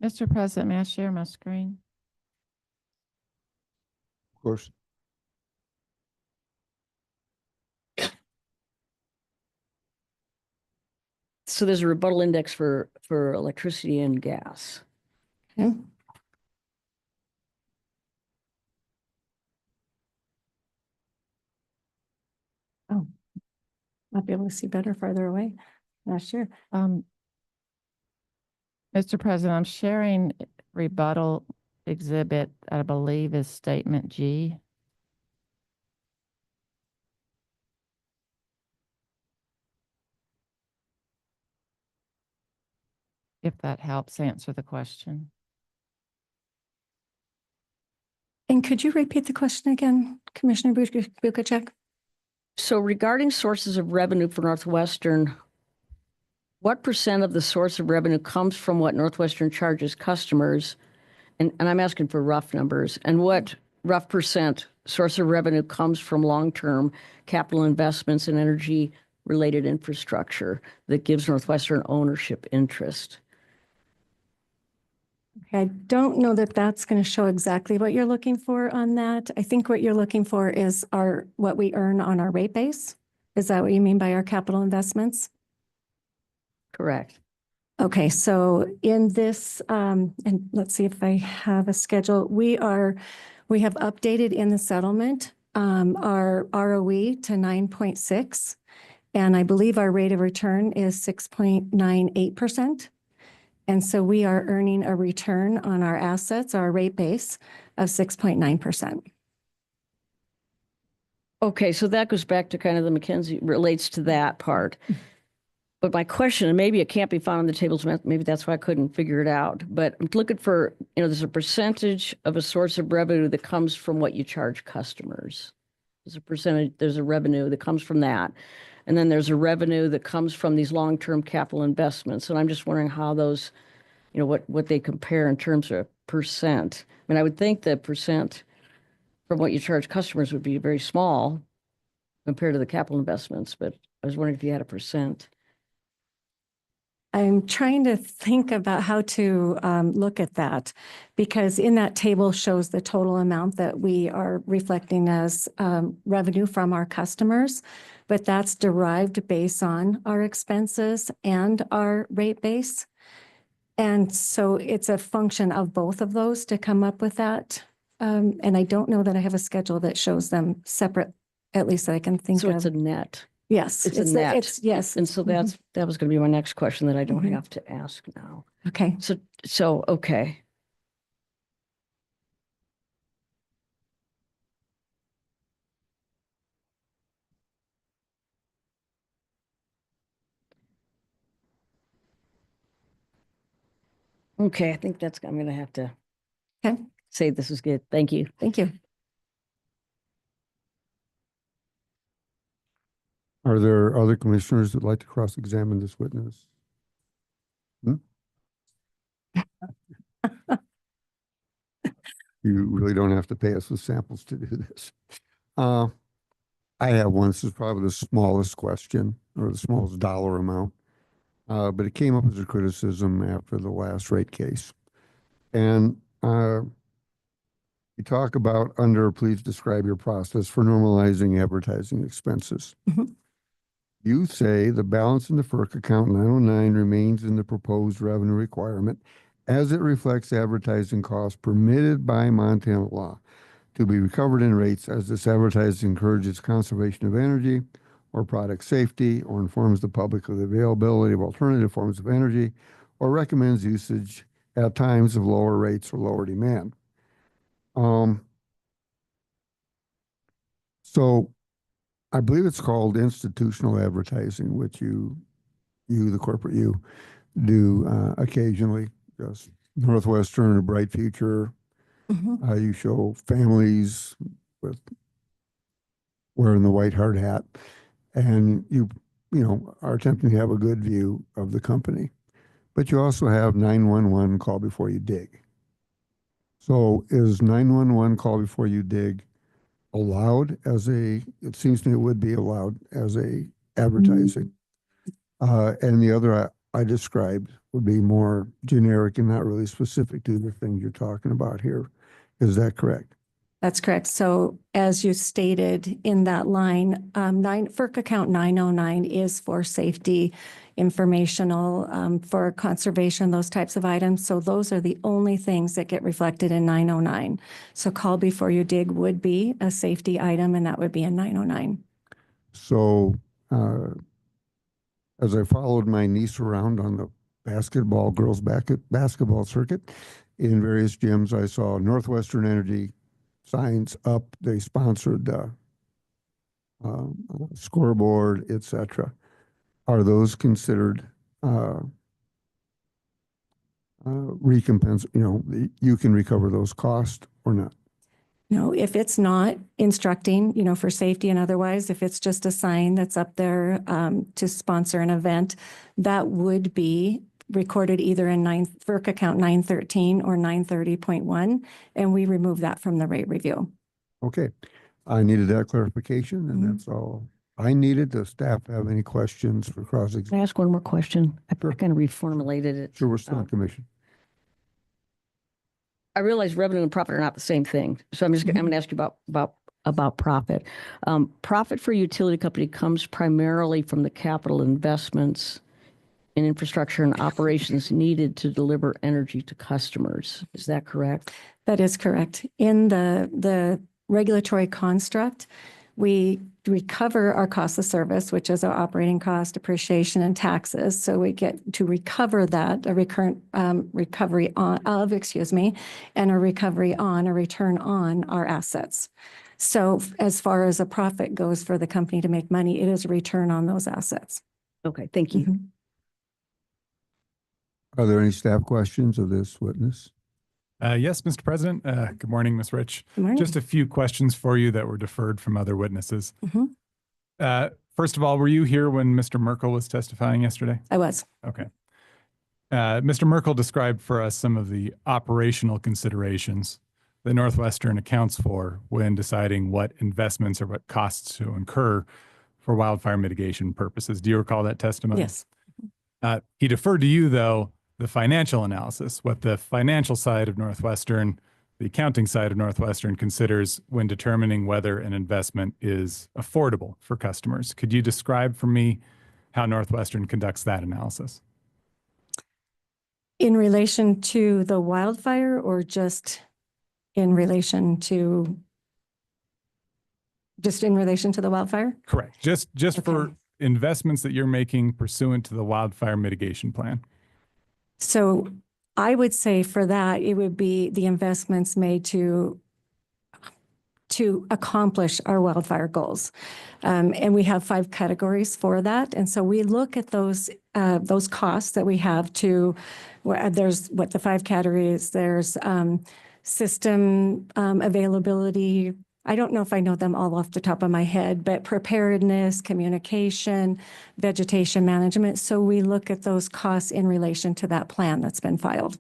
Mr. President, may I share my screen? Of course. So there's a rebuttal index for electricity and gas. Okay. Oh, might be able to see better farther away. Not sure. Mr. President, I'm sharing rebuttal exhibit, I believe is statement G. If that helps answer the question. And could you repeat the question again, Commissioner Bukacek? So regarding sources of revenue for Northwestern, what percent of the source of revenue comes from what Northwestern charges customers? And I'm asking for rough numbers. And what rough percent source of revenue comes from long-term capital investments in energy-related infrastructure that gives Northwestern ownership interest? Okay, I don't know that that's going to show exactly what you're looking for on that. I think what you're looking for is what we earn on our rate base. Is that what you mean by our capital investments? Correct. Okay, so in this, and let's see if I have a schedule. We have updated in the settlement our ROE to 9.6, and I believe our rate of return is 6.98%. And so we are earning a return on our assets, our rate base, of 6.9%. Okay, so that goes back to kind of the McKenzie, relates to that part. But my question, and maybe it can't be found on the tables, maybe that's why I couldn't figure it out, but I'm looking for, there's a percentage of a source of revenue that comes from what you charge customers. There's a revenue that comes from that. And then there's a revenue that comes from these long-term capital investments. And I'm just wondering how those, what they compare in terms of percent. I mean, I would think the percent from what you charge customers would be very small compared to the capital investments, but I was wondering if you had a percent. I'm trying to think about how to look at that, because in that table shows the total amount that we are reflecting as revenue from our customers, but that's derived based on our expenses and our rate base. And so it's a function of both of those to come up with that. And I don't know that I have a schedule that shows them separate, at least that I can think of. So it's a net. Yes. It's a net. Yes. And so that was going to be my next question that I don't Mhm. have to ask now. Okay. So, okay. Okay, I think I'm going to have to say this is good. Thank you. Thank you. Are there other commissioners that like to cross-examine this witness? You really don't have to pay us with samples to do this. I have one. This is probably the smallest question or the smallest dollar amount, but it came up as a criticism after the last rate case. And you talk about please describe your process for normalizing advertising expenses. You say the balance in the FERC account 909 remains in the proposed revenue requirement as it reflects advertising costs permitted by Montana law to be recovered in rates as this advertising encourages conservation of energy or product safety or informs the public of the availability of alternative forms of energy or recommends usage at times of lower rates or lower demand. So I believe it's called institutional advertising, which the corporate do occasionally. Just Northwestern, A Bright Future. You show families with wearing the white hard hat, and you are attempting to have a good view of the company. But you also have 911 call before you dig. So is 911 call before you dig allowed it seems to me it would be allowed as a advertising. And the other I described would be more generic and not really specific to the things you're talking about here. Is that correct? That's correct. So as you stated in that line, FERC account 909 is for safety, informational, for conservation, those types of items. So those are the only things that get reflected in 909. So call before you dig would be a safety item, and that would be in 909. So as I followed my niece around on the girls basketball circuit in various gyms, I saw Northwestern Energy signs up. They sponsored scoreboard, etc. Are those considered recompense? You can recover those costs or not? No, if it's not instructing, for safety and otherwise, if it's just a sign that's up there to sponsor an event, that would be recorded either in FERC account 913 or 930.1, and we remove that from the rate review. Okay. I needed that clarification, and that's all I needed. Does staff have any questions for cross-examination? Can I ask one more question? I kind of reformulated it. Sure, we're still in commission. I realize revenue and profit are not the same thing. So I'm going to ask you about profit. Profit for a utility company comes primarily from the capital investments in infrastructure and operations needed to deliver energy to customers. Is that correct? That is correct. In the regulatory construct, we recover our cost of service, which is our operating cost, depreciation, and taxes. So we get to recover that, a recurrent recovery and a recovery on, a return on our assets. So as far as a profit goes for the company to make money, it is a return on those assets. Okay, thank you. Mhm. Are there any staff questions of this witness? Yes, Mr. President. Good morning, Ms. Rich. Good morning. Just a few questions for you that were deferred from other witnesses. Mhm. First of all, were you here when Mr. Merkel was testifying yesterday? I was. Okay. Mr. Merkel described for us some of the operational considerations that Northwestern accounts for when deciding what investments or what costs to incur for wildfire mitigation purposes. Do you recall that testimony? Yes. He deferred to you, though, the financial analysis, what the financial side of Northwestern, the accounting side of Northwestern considers when determining whether an investment is affordable for customers. Could you describe for me how Northwestern conducts that analysis? In relation to the wildfire or just in relation to the wildfire? Correct. Just Okay. for investments that you're making pursuant to the wildfire mitigation plan. So I would say for that, it would be the investments made to accomplish our wildfire goals. And we have 5 categories for that. And so we look at those costs that we have to, there's what the 5 categories, there's system availability. I don't know if I know them all off the top of my head, but preparedness, communication, vegetation management. So we look at those costs in relation to that plan that's been filed.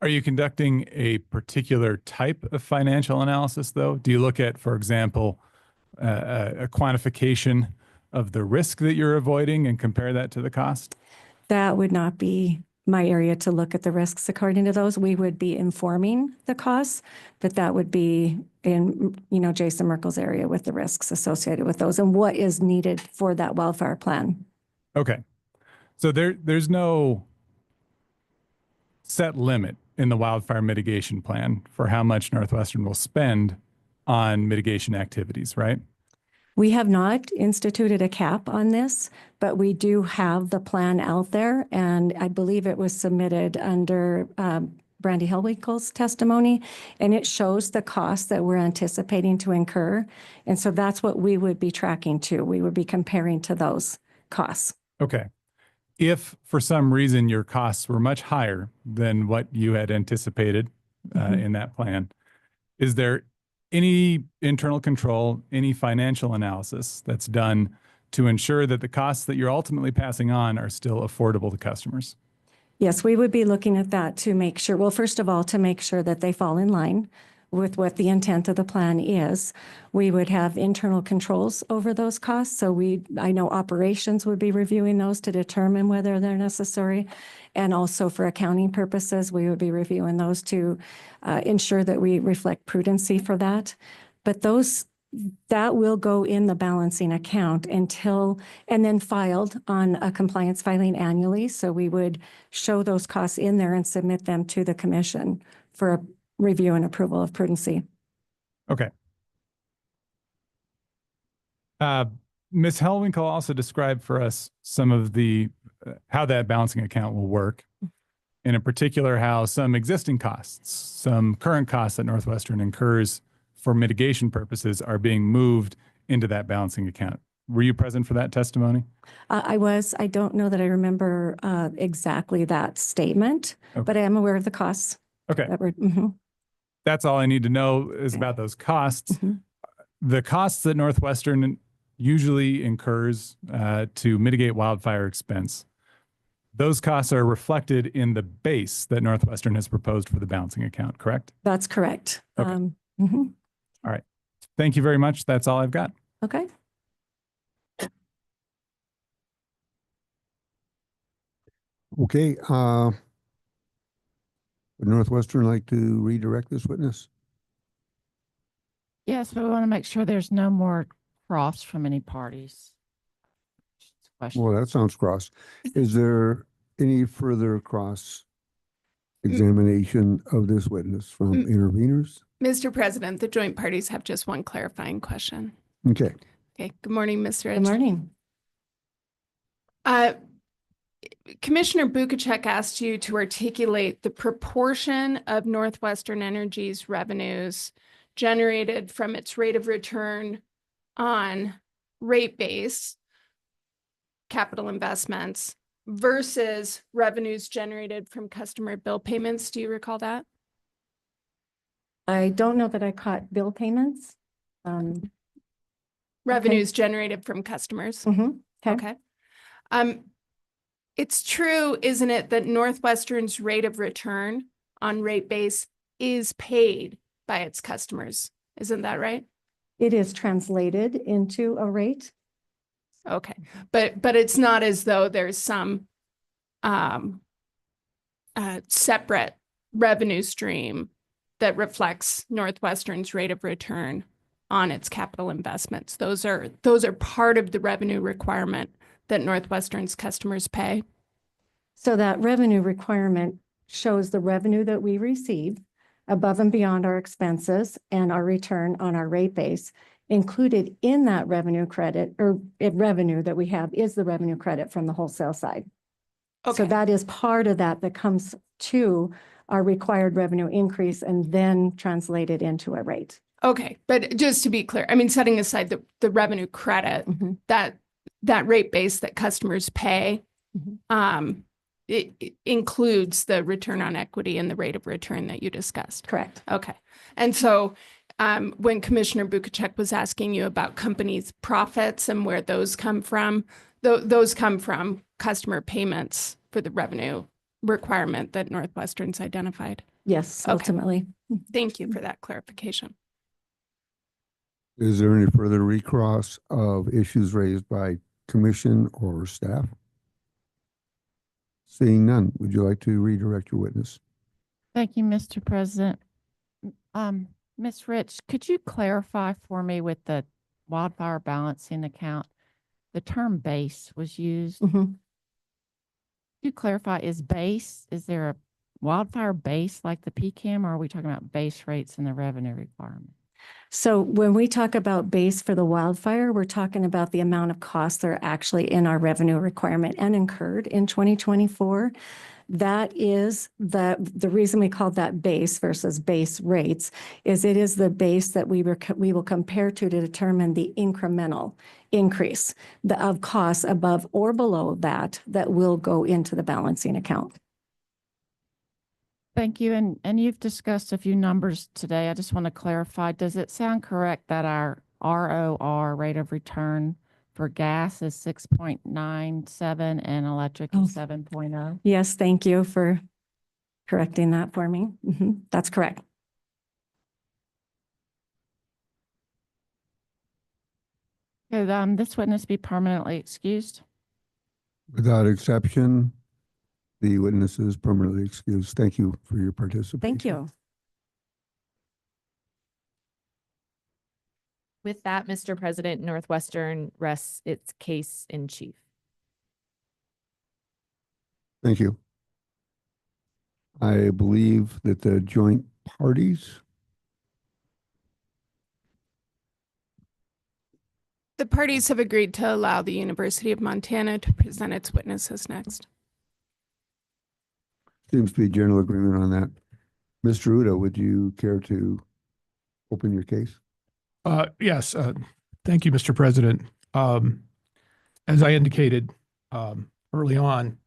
Are you conducting a particular type of financial analysis, though? Do you look at, for example, a quantification of the risk that you're avoiding and compare that to the cost? That would not be my area to look at the risks according to those. We would be informing the costs, but that would be in, Jason Merkel's area with the risks associated with those and what is needed for that wildfire plan. Okay. So there's no set limit in the wildfire mitigation plan for how much Northwestern will spend on mitigation activities, right? We have not instituted a cap on this, but we do have the plan out there, and I believe it was submitted under Brandy Hellwinkle's testimony, and it shows the costs that we're anticipating to incur. And so that's what we would be tracking to. We would be comparing to those costs. Okay. If for some reason your costs were much higher than what you had anticipated in that plan, is there any internal control, any financial analysis that's done to ensure that the costs that you're ultimately passing on are still affordable to customers? Yes, we would be looking at that to make sure, well, first of all, to make sure that they fall in line with what the intent of the plan is. We would have internal controls over those costs. So I know operations would be reviewing those to determine whether they're necessary. And also for accounting purposes, we would be reviewing those to ensure that we reflect prudency for that. But that will go in the balancing account and then filed on a compliance filing annually. So we would show those costs in there and submit them to the commission for a review and approval of prudency. Okay. Ms. Hellwinkle also described for us some of the how that balancing account will work, and in particular how some existing costs, some current costs that Northwestern incurs for mitigation purposes are being moved into that balancing account. Were you present for that testimony? I was. I don't know that I remember exactly that statement, but I am aware of the costs. Okay. That That's all I need to know is about those costs. The costs that Northwestern usually incurs to mitigate wildfire expense, those costs are reflected in the base that Northwestern has proposed for the balancing account, correct? That's correct. Okay. All right. Thank you very much. That's all I've got. Okay. Okay. Would Northwestern like to redirect this witness? Yes, but we want to make sure there's no more cross from any parties. Well, that sounds cross. Is there any further cross examination of this witness from interveners? Mr. President, the joint parties have just one clarifying question. Okay. Okay. Good morning, Ms. Rich. Good morning. Commissioner Bukacek asked you to articulate the proportion of Northwestern Energy's revenues generated from its rate of return on rate base capital investments versus revenues generated from customer bill payments. Do you recall that? I don't know that I caught bill payments. Revenues generated from customers. Okay. It's true, isn't it, that Northwestern's rate of return on rate base is paid by its customers? Isn't that right? It is translated into a rate. Okay, but it's not as though there's some separate revenue stream that reflects Northwestern's rate of return on its capital investments. Those are part of the revenue requirement that Northwestern's customers pay. So that revenue requirement shows the revenue that we receive above and beyond our expenses and our return on our rate base. Included in that revenue credit or revenue that we have is the revenue credit from the wholesale side. Okay. So that is part of that comes to our required revenue increase and then translated into a rate. Okay, but just to be clear, I mean, setting aside the revenue credit, that rate base that customers pay, it includes the return on equity and the rate of return that you discussed. Correct. Okay. And so when Commissioner Bukacek was asking you about companies' profits and where those come from, those come from customer payments for the revenue requirement that Northwestern's identified. Yes, Okay. ultimately. Thank you for that clarification. Is there any further recross of issues raised by commission or staff? Seeing none, would you like to redirect your witness? Thank you, Mr. President. Ms. Rich, could you clarify for me with the wildfire balancing account, the term base was used? Could you clarify, is there a wildfire base like the PCAM, or are we talking about base rates and the revenue requirement? So when we talk about base for the wildfire, we're talking about the amount of costs that are actually in our revenue requirement and incurred in 2024. That is the reason we called that base versus base rates is it is the base that we will compare to determine the incremental increase of costs above or below that will go into the balancing account. Thank you. And you've discussed a few numbers today. I just want to clarify, does it sound correct that our ROR, rate of return, for gas is 6.97 and electric is 7.0? Yes, thank you for correcting that for me. That's correct. Could this witness be permanently excused? Without exception, the witness is permanently excused. Thank you for your participation. Thank you. With that, Mr. President, Northwestern rests its case in chief. Thank you. I believe that the joint parties. The parties have agreed to allow the University of Montana to present its witnesses next. Seems to be general agreement on that. Mr. Uda, would you care to open your case? Yes, thank you, Mr. President. As I indicated early on,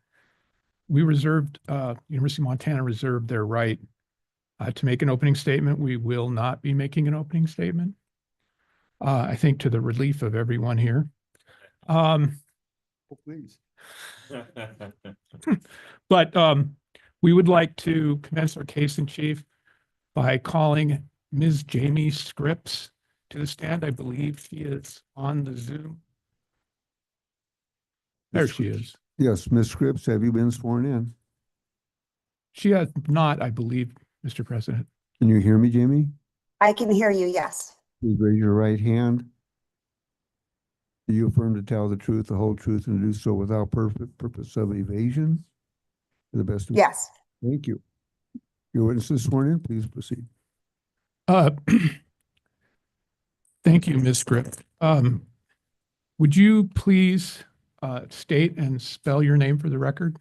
we reserved, University of Montana reserved their right to make an opening statement. We will not be making an opening statement, I think to the relief of everyone here. Please. But we would like to commence our case in chief by calling Ms. Jamie Scripps to the stand. I believe she is on the Zoom. There she is. Yes, Ms. Scripps, have you been sworn in? She has not, I believe, Mr. President. Can you hear me, Jamie? I can hear you, yes. Please raise your right hand. Do you affirm to tell the truth, the whole truth, and to do so without purpose of evasion? To the best of Yes. Thank you. Your witness is sworn in. Please proceed. Thank you, Ms. Scripps. Would you please state and spell your name for the record?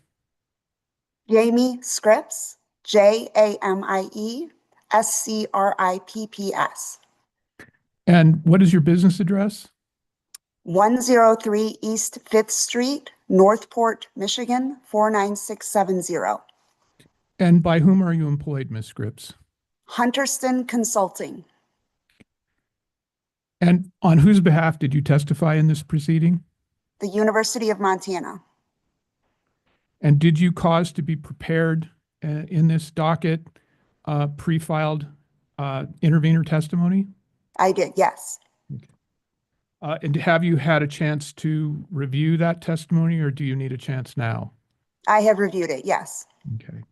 Jamie Scripps, JAMIE SCRIPPS. And what is your business address? 103 East 5th Street, Northport, Michigan, 49670. And by whom are you employed, Ms. Scripps? Hunterston Consulting, And on whose behalf did you testify in this proceeding? the University of Montana. And did you cause to be prepared in this docket pre-filed intervener testimony? I did, yes. And have you had a chance to review that testimony, or do you need a chance now? I have reviewed it, yes. Okay.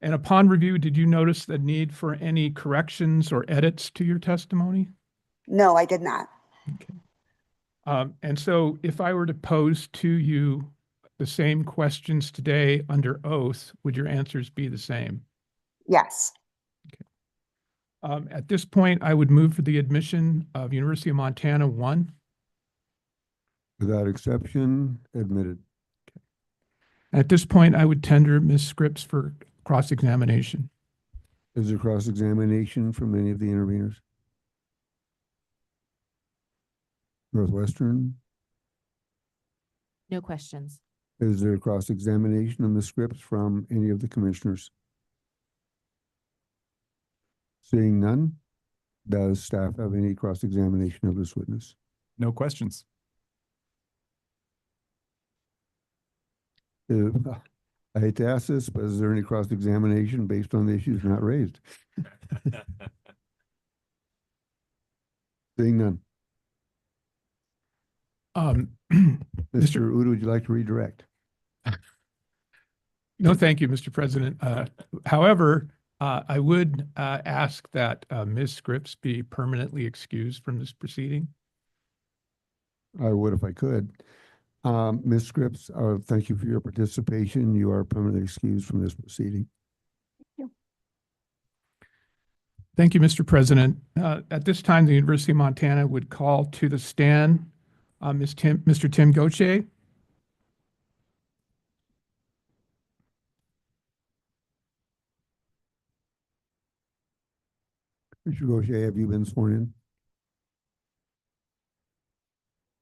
And upon review, did you notice the need for any corrections or edits to your testimony? No, I did not. And so if I were to pose to you the same questions today under oath, would your answers be the same? Yes. At this point, I would move for the admission of University of Montana 1. Without exception, admitted. At this point, I would tender Ms. Scripps for cross-examination. Is there cross-examination from any of the interveners? Northwestern? No questions. Is there cross-examination of Ms. Scripps from any of the commissioners? Seeing none, does staff have any cross-examination of this witness? No questions. I hate to ask this, but is there any cross-examination based on the issues not raised? Seeing none. Mr. Udo, would you like to redirect? No, thank you, Mr. President. However, I would ask that Ms. Scripps be permanently excused from this proceeding. I would if I could. Ms. Scripps, thank you for your participation. You are permanently excused from this proceeding. Thank you, Mr. President. At this time, the University of Montana would call to the stand Mr. Tim Gauthier. Mr. Gauthier, have you been sworn in?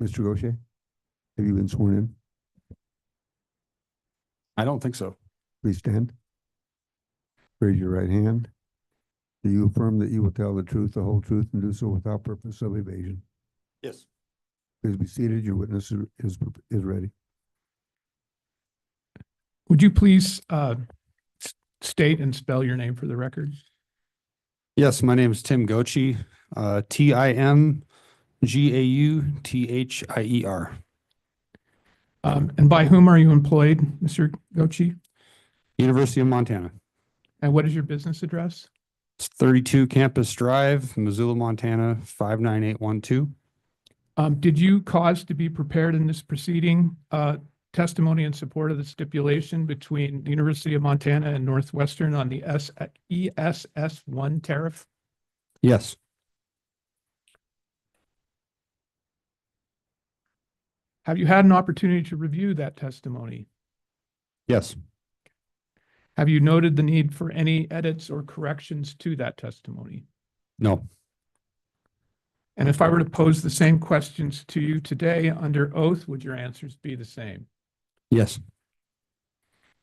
Mr. Gauthier, have you been sworn in? I don't think so. Please stand. Raise your right hand. Do you affirm that you will tell the truth, the whole truth, and do so without purpose of evasion? Yes. Please be seated. Your witness is ready. Would you please state and spell your name for the record? Yes, my name is Tim Gochi, TimGauthier. And by whom are you employed, Mr. Gochi? University of Montana. And what is your business address? It's 32 Campus Drive, Missoula, Montana, 59812. Did you cause to be prepared in this proceeding testimony in support of the stipulation between the University of Montana and Northwestern on the ESS1 tariff? Yes. Have you had an opportunity to review that testimony? Yes. Have you noted the need for any edits or corrections to that testimony? No. And if I were to pose the same questions to you today under oath, would your answers be the same? Yes.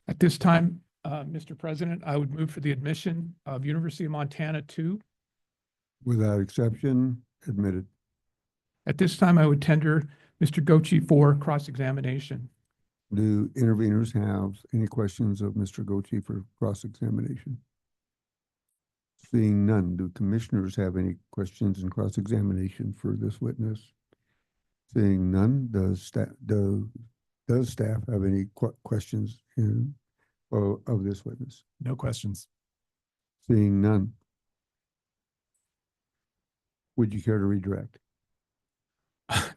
At this time, Mr. President, I would move for the admission of University of Montana 2. Without exception, admitted. At this time, I would tender Mr. Gochi for cross-examination. Do interveners have any questions of Mr. Gochi for cross-examination? Seeing none, do commissioners have any questions in cross-examination for this witness? Seeing none, does staff have any questions of this witness? No questions. Seeing none, would you care to redirect?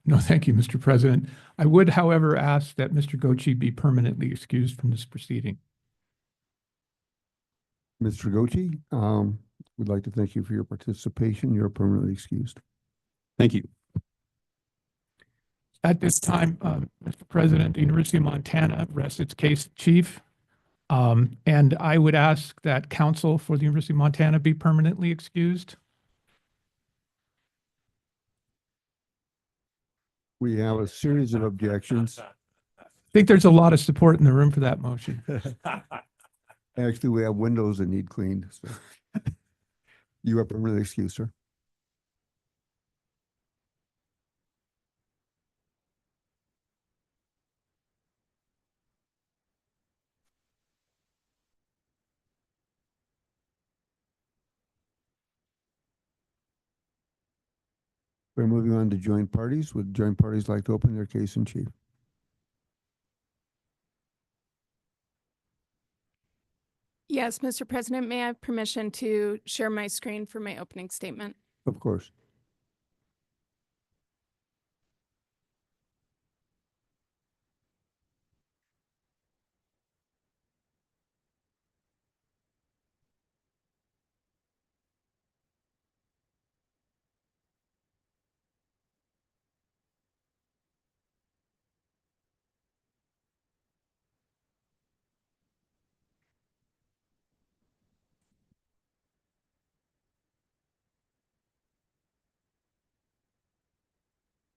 No, thank you, Mr. President. I would, however, ask that Mr. Gochi be permanently excused from this proceeding. Mr. Gochi, we'd like to thank you for your participation. You're permanently excused. Thank you. At this time, Mr. President, the University of Montana rests its case chief. And I would ask that counsel for the University of Montana be permanently excused. We have a series of objections think there's a lot of support in the room for that motion. Actually, we have windows that need cleaned. So. You are permitted excuse, sir. We're moving on to joint parties. Would joint parties like to open their case in chief? Yes, Mr. President, may I have permission to share my screen for my opening statement? Of course.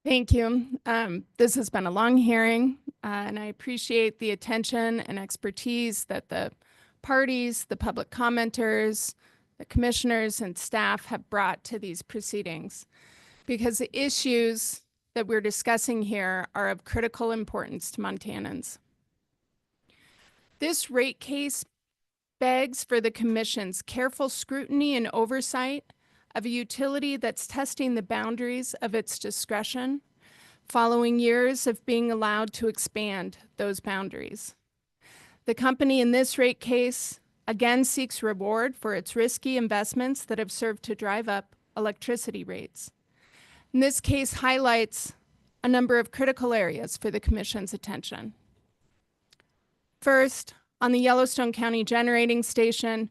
Thank you. This has been a long hearing, and I appreciate the attention and expertise that the parties, the public commenters, the commissioners, and staff have brought to these proceedings, because the issues that we're discussing here are of critical importance to Montanans. This rate case begs for the Commission's careful scrutiny and oversight of a utility that's testing the boundaries of its discretion following years of being allowed to expand those boundaries. The company in this rate case again seeks reward for its risky investments that have served to drive up electricity rates. And this case highlights a number of critical areas for the Commission's attention. First, on the Yellowstone County Generating Station,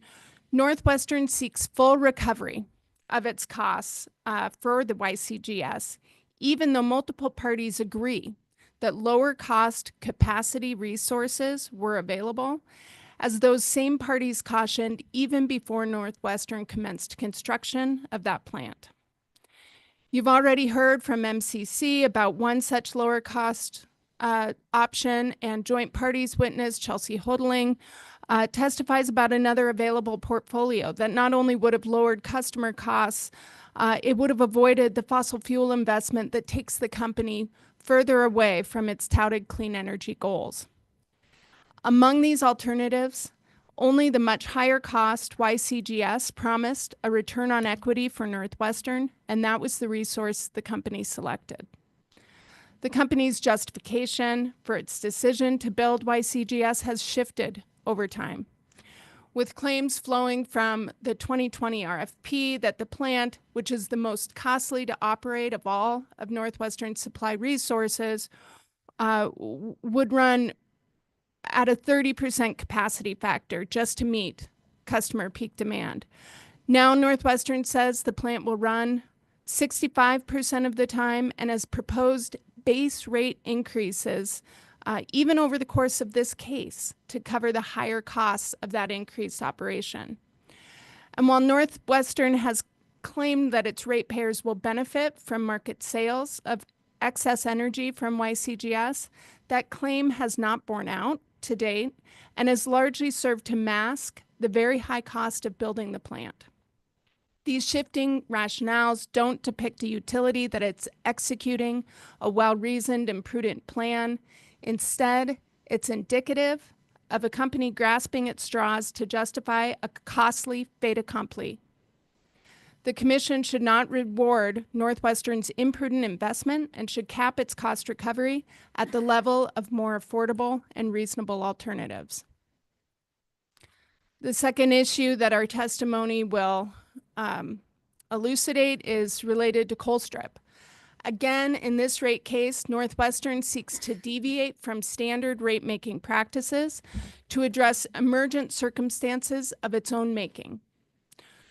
Northwestern seeks full recovery of its costs for the YCGS, even though multiple parties agree that lower cost capacity resources were available, as those same parties cautioned even before Northwestern commenced construction of that plant. You've already heard from MCC about one such lower cost option, and joint parties witness Chelsea Hodling testifies about another available portfolio that not only would have lowered customer costs, it would have avoided the fossil fuel investment that takes the company further away from its touted clean energy goals. Among these alternatives, only the much higher cost YCGS promised a return on equity for Northwestern, and that was the resource the company selected. The company's justification for its decision to build YCGS has shifted over time, with claims flowing from the 2020 RFP that the plant, which is the most costly to operate of all of Northwestern's supply resources, would run at a 30% capacity factor just to meet customer peak demand. Now Northwestern says the plant will run 65% of the time and has proposed base rate increases even over the course of this case to cover the higher costs of that increased operation. And while Northwestern has claimed that its ratepayers will benefit from market sales of excess energy from YCGS, that claim has not borne out to date and has largely served to mask the very high cost of building the plant. These shifting rationales don't depict a utility that it's executing a well-reasoned and prudent plan. Instead, it's indicative of a company grasping at straws to justify a costly fait accompli. The Commission should not reward Northwestern's imprudent investment and should cap its cost recovery at the level of more affordable and reasonable alternatives. The second issue that our testimony will elucidate is related to Colstrip. Again, in this rate case, Northwestern seeks to deviate from standard rate-making practices to address emergent circumstances of its own making.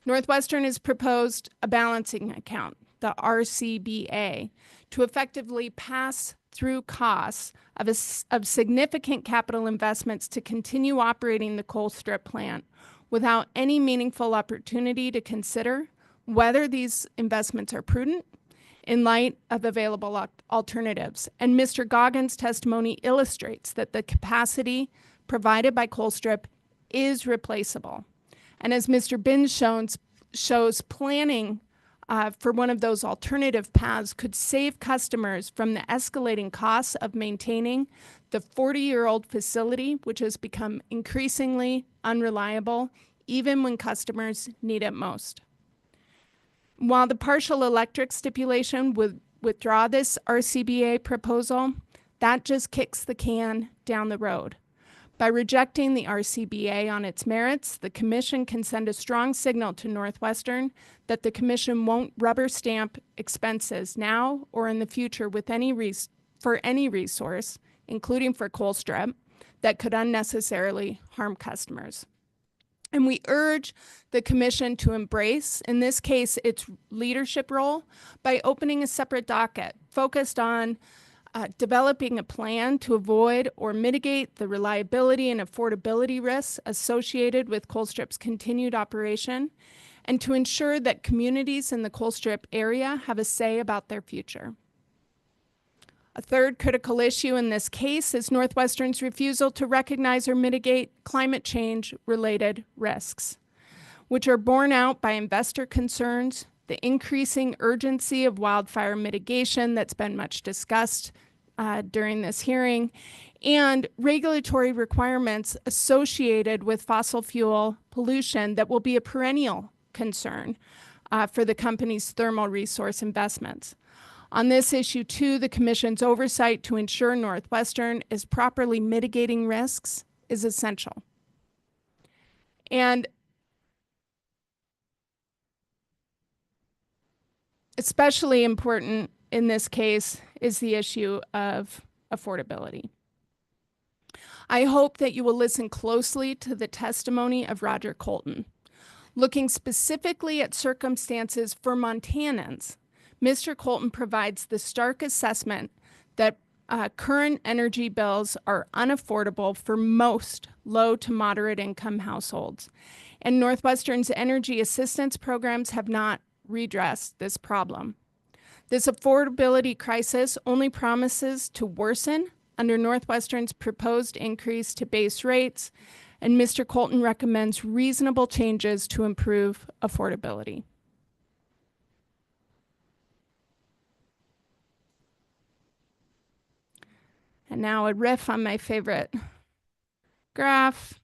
Northwestern has proposed a balancing account, the RCBA, to effectively pass through costs of significant capital investments to continue operating the Colstrip plant without any meaningful opportunity to consider whether these investments are prudent in light of available alternatives. And Mr. Goggins' testimony illustrates that the capacity provided by Colstrip is replaceable. And as Mr. Binns shows, planning for one of those alternative paths could save customers from the escalating costs of maintaining the 40-year-old facility, which has become increasingly unreliable, even when customers need it most. While the partial electric stipulation would withdraw this RCBA proposal, that just kicks the can down the road. By rejecting the RCBA on its merits, the Commission can send a strong signal to Northwestern that the Commission won't rubber stamp expenses now or in the future with for any resource, including for Colstrip, that could unnecessarily harm customers. And we urge the Commission to embrace, in this case, its leadership role by opening a separate docket focused on developing a plan to avoid or mitigate the reliability and affordability risks associated with Colstrip's continued operation, and to ensure that communities in the Colstrip area have a say about their future. A third critical issue in this case is Northwestern's refusal to recognize or mitigate climate change-related risks, which are borne out by investor concerns, the increasing urgency of wildfire mitigation that's been much discussed during this hearing, and regulatory requirements associated with fossil fuel pollution that will be a perennial concern for the company's thermal resource investments. On this issue, too, the Commission's oversight to ensure Northwestern is properly mitigating risks is essential. And especially important in this case is the issue of affordability. I hope that you will listen closely to the testimony of Roger Colton. Looking specifically at circumstances for Montanans, Mr. Colton provides the stark assessment that current energy bills are unaffordable for most low to moderate income households, and Northwestern's energy assistance programs have not redressed this problem. This affordability crisis only promises to worsen under Northwestern's proposed increase to base rates, and Mr. Colton recommends reasonable changes to improve affordability. And now a riff on my favorite graph.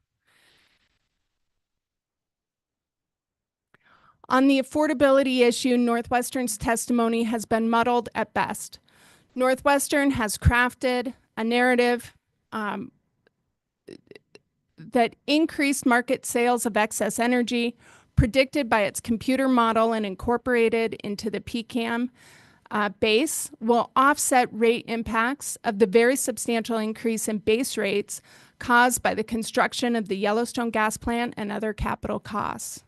On the affordability issue, Northwestern's testimony has been muddled at best. Northwestern has crafted a narrative that increased market sales of excess energy predicted by its computer model and incorporated into the PCAM base will offset rate impacts of the very substantial increase in base rates caused by the construction of the Yellowstone gas plant and other capital costs.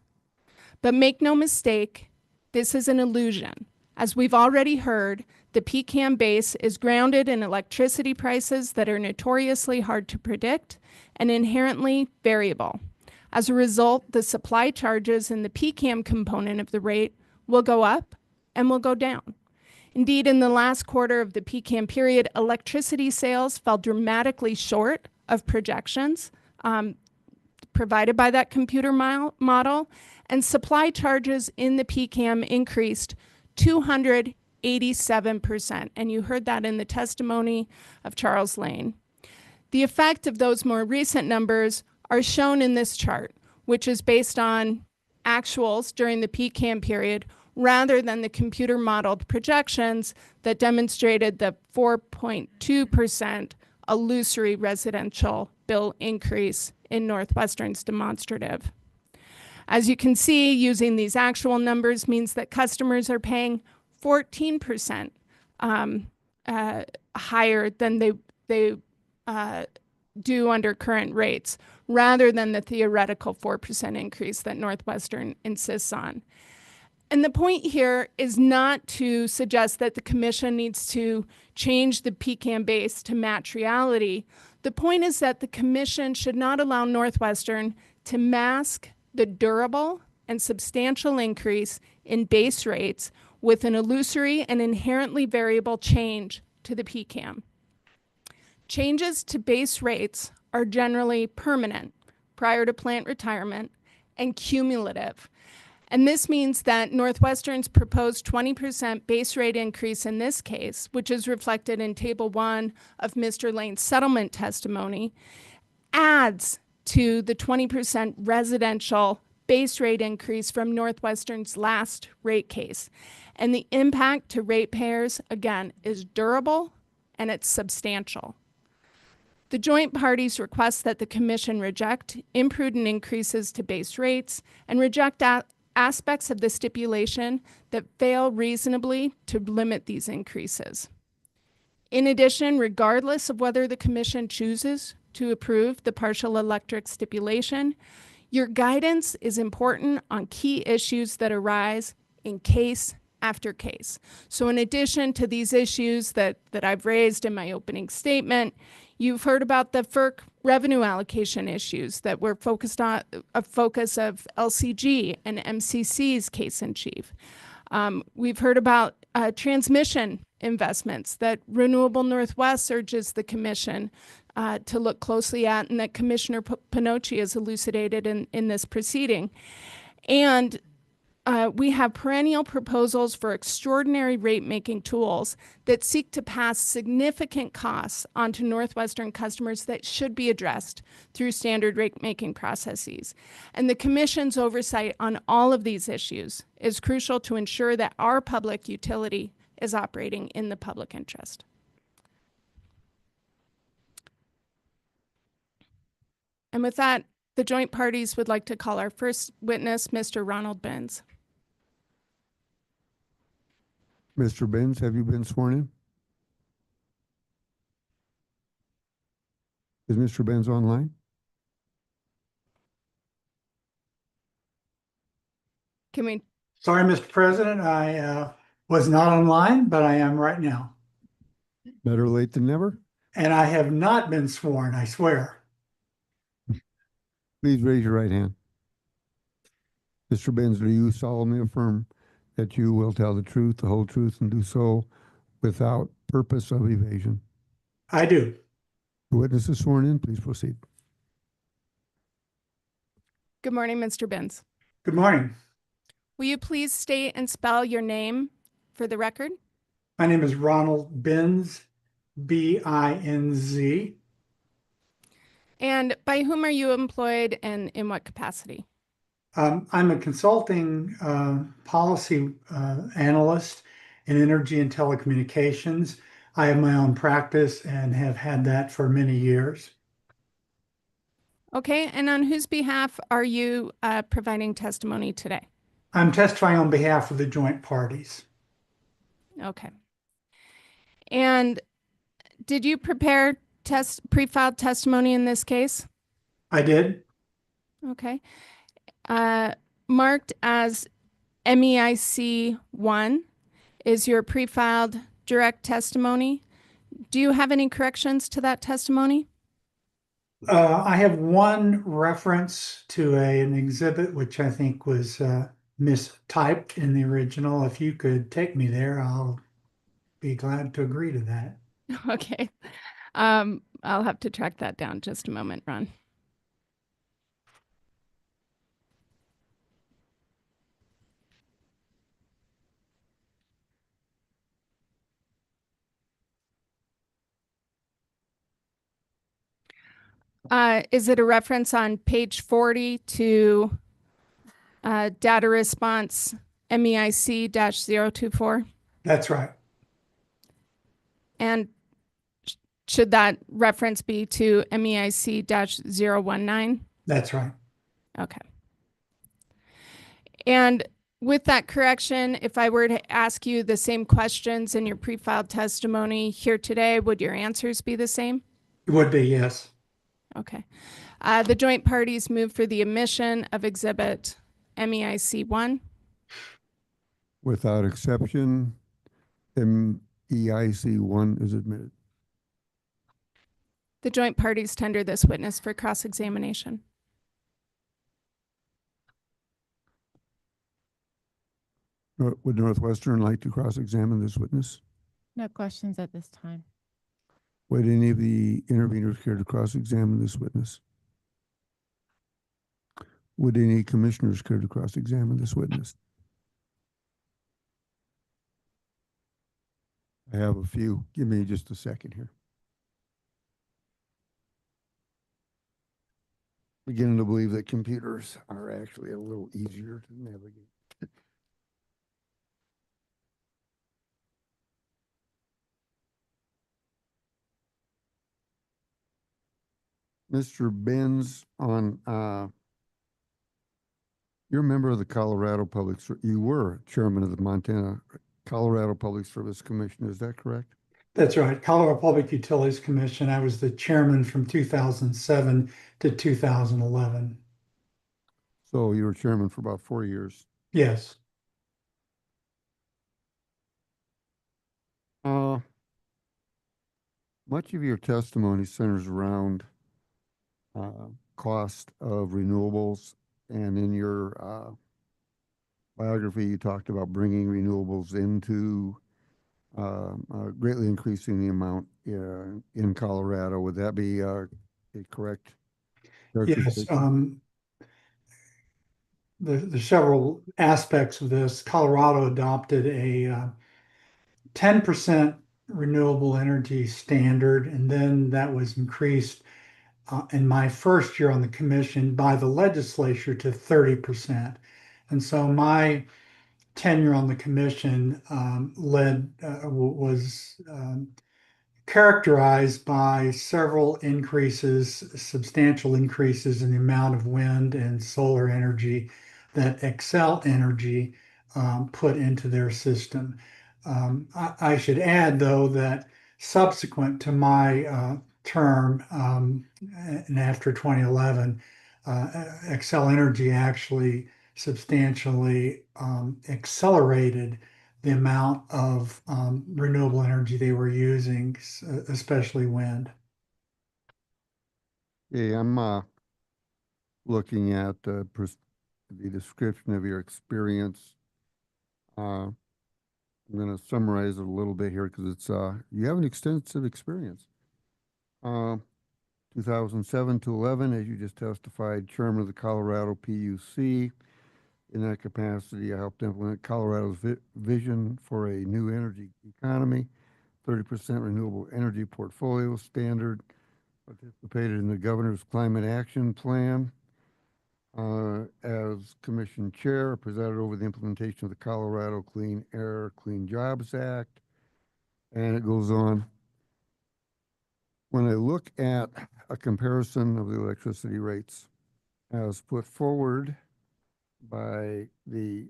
But make no mistake, this is an illusion. As we've already heard, the PCAM base is grounded in electricity prices that are notoriously hard to predict and inherently variable. As a result, the supply charges in the PCAM component of the rate will go up and will go down. Indeed, in the last quarter of the PCAM period, electricity sales fell dramatically short of projections provided by that computer model, and supply charges in the PCAM increased 287%, and you heard that in the testimony of Charles Lane. The effect of those more recent numbers are shown in this chart, which is based on actuals during the PCAM period rather than the computer modeled projections that demonstrated the 4.2% illusory residential bill increase in Northwestern's demonstrative. As you can see, using these actual numbers means that customers are paying 14% higher than they do under current rates, rather than the theoretical 4% increase that Northwestern insists on. And the point here is not to suggest that the Commission needs to change the PCAM base to match reality. The point is that the Commission should not allow Northwestern to mask the durable and substantial increase in base rates with an illusory and inherently variable change to the PCAM. Changes to base rates are generally permanent prior to plant retirement and cumulative. And this means that Northwestern's proposed 20% base rate increase in this case, which is reflected in Table 1 of Mr. Lane's settlement testimony, adds to the 20% residential base rate increase from Northwestern's last rate case. And the impact to ratepayers, again, is durable and it's substantial. The joint parties request that the Commission reject imprudent increases to base rates and reject aspects of the stipulation that fail reasonably to limit these increases. In addition, regardless of whether the Commission chooses to approve the partial electric stipulation, your guidance is important on key issues that arise in case after case. So in addition to these issues that I've raised in my opening statement, you've heard about the FERC revenue allocation issues that were focused on a focus of LCG and MCC's case in chief. We've heard about transmission investments that Renewable Northwest urges the Commission to look closely at, and that Commissioner Pinocci has elucidated in this proceeding. And we have perennial proposals for extraordinary rate-making tools that seek to pass significant costs onto Northwestern customers that should be addressed through standard rate-making processes. And the Commission's oversight on all of these issues is crucial to ensure that our public utility is operating in the public interest. And with that, the joint parties would like to call our first witness, Mr. Ronald Benz. Mr. Benz, have you been sworn in? Is Mr. Benz online? Can we? Sorry, Mr. President, I was not online, but I am right now. Better late than never. And I have not been sworn, I swear. Please raise your right hand. Mr. Benz, do you solemnly affirm that you will tell the truth, the whole truth, and do so without purpose of evasion? I do. The witness is sworn in. Please proceed. Good morning, Mr. Benz. Good morning. Will you please state and spell your name for the record? My name is Ronald Binz, B-I-N-Z. And by whom are you employed and in what capacity? I'm a consulting policy analyst in energy and telecommunications. I have my own practice and have had that for many years. Okay, and on whose behalf are you providing testimony today? I'm testifying on behalf of the joint parties. Okay. And did you prepare pre-filed testimony in this case? I did. Okay. Marked as MEIC 1 is your pre-filed direct testimony. Do you have any corrections to that testimony? I have one reference to an exhibit, which I think was mistyped in the original. If you could take me there, I'll be glad to agree to that. Okay. I'll have to track that down just a moment, Ron. Is it a reference on page 40 to data response MEIC-024? That's right. And should that reference be to MEIC-019? That's right. Okay. And with that correction, if I were to ask you the same questions in your pre-filed testimony here today, would your answers be the same? It would be, yes. Okay. The joint parties move for the omission of exhibit MEIC 1. Without exception, MEIC 1 is admitted. The joint parties tender this witness for cross-examination. Would Northwestern like to cross-examine this witness? No questions at this time. Would any of the interveners care to cross-examine this witness? Would any commissioners care to cross-examine this witness? I have a few. Give me just a second here. Beginning to believe that computers are actually a little easier to navigate. Mr. Benz, you're a member of the Colorado Public, you were chairman of the Colorado Public Service Commission, is that correct? That's right. Colorado Public Utilities Commission. I was the chairman from 2007 to 2011. So you were chairman for about 4 years. Yes. Much of your testimony centers around cost of renewables, and in your biography, you talked about bringing renewables into greatly increasing the amount in Colorado. Would that be a correct Yes. characterization? The several aspects of this. Colorado adopted a 10% renewable energy standard, and then that was increased in my first year on the commission by the legislature to 30%. And so my tenure on the commission was characterized by several increases, substantial increases in the amount of wind and solar energy that Xcel Energy put into their system. I should add, though, that subsequent to my term and after 2011, Xcel Energy actually substantially accelerated the amount of renewable energy they were using, especially wind. Yeah, I'm looking at the description of your experience. I'm going to summarize it a little bit here because it's you have an extensive experience. 2007 to 11, as you just testified, chairman of the Colorado PUC. In that capacity, I helped implement Colorado's vision for a new energy economy, 30% renewable energy portfolio standard, participated in the governor's climate action plan. As commission chair, presided over the implementation of the Colorado Clean Air, Clean Jobs Act, and it goes on. When I look at a comparison of the electricity rates as put forward by the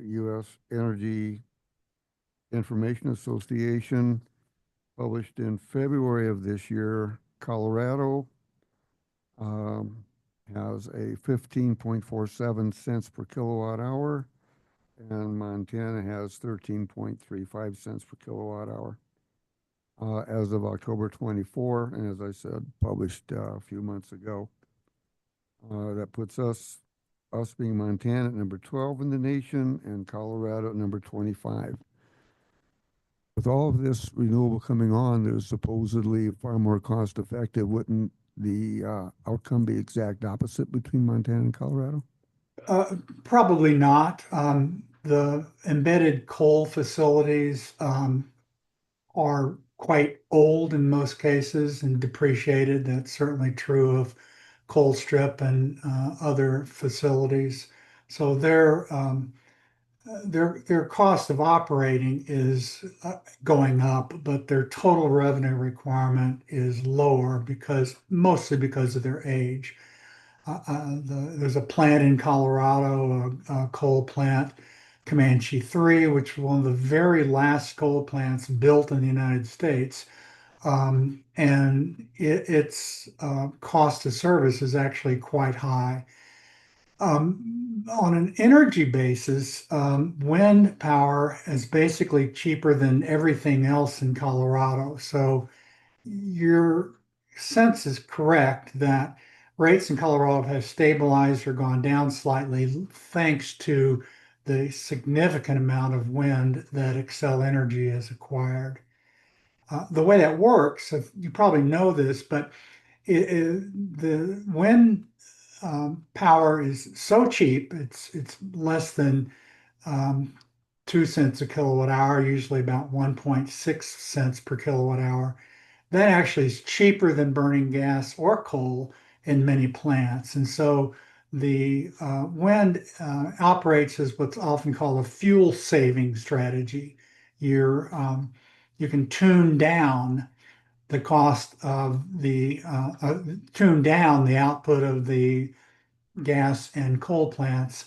U.S. Energy Information Association, published in February of this year, Colorado has a 15.47 cents per kilowatt hour, and Montana has 13.35 cents per kilowatt hour as of October 24, and as I said, published a few months ago. That puts us being Montana at number 12 in the nation and Colorado at number 25. With all of this renewable coming on that is supposedly far more cost effective, wouldn't the outcome be exact opposite between Montana and Colorado? Probably not. The embedded coal facilities are quite old in most cases and depreciated. That's certainly true of Coal Strip and other facilities. So their cost of operating is going up, but their total revenue requirement is lower mostly because of their age. There's a plant in Colorado, a coal plant, Comanche 3, which was one of the very last coal plants built in the United States. And its cost of service is actually quite high. On an energy basis, wind power is basically cheaper than everything else in Colorado. So your sense is correct that rates in Colorado have stabilized or gone down slightly thanks to the significant amount of wind that Excel Energy has acquired. The way that works, you probably know this, but the wind power is so cheap, it's less than 2 cents a kilowatt hour, usually about 1.6 cents per kilowatt hour. That actually is cheaper than burning gas or coal in many plants. And so the wind operates as what's often called a fuel saving strategy. You can tune down the cost of tune down the output of the gas and coal plants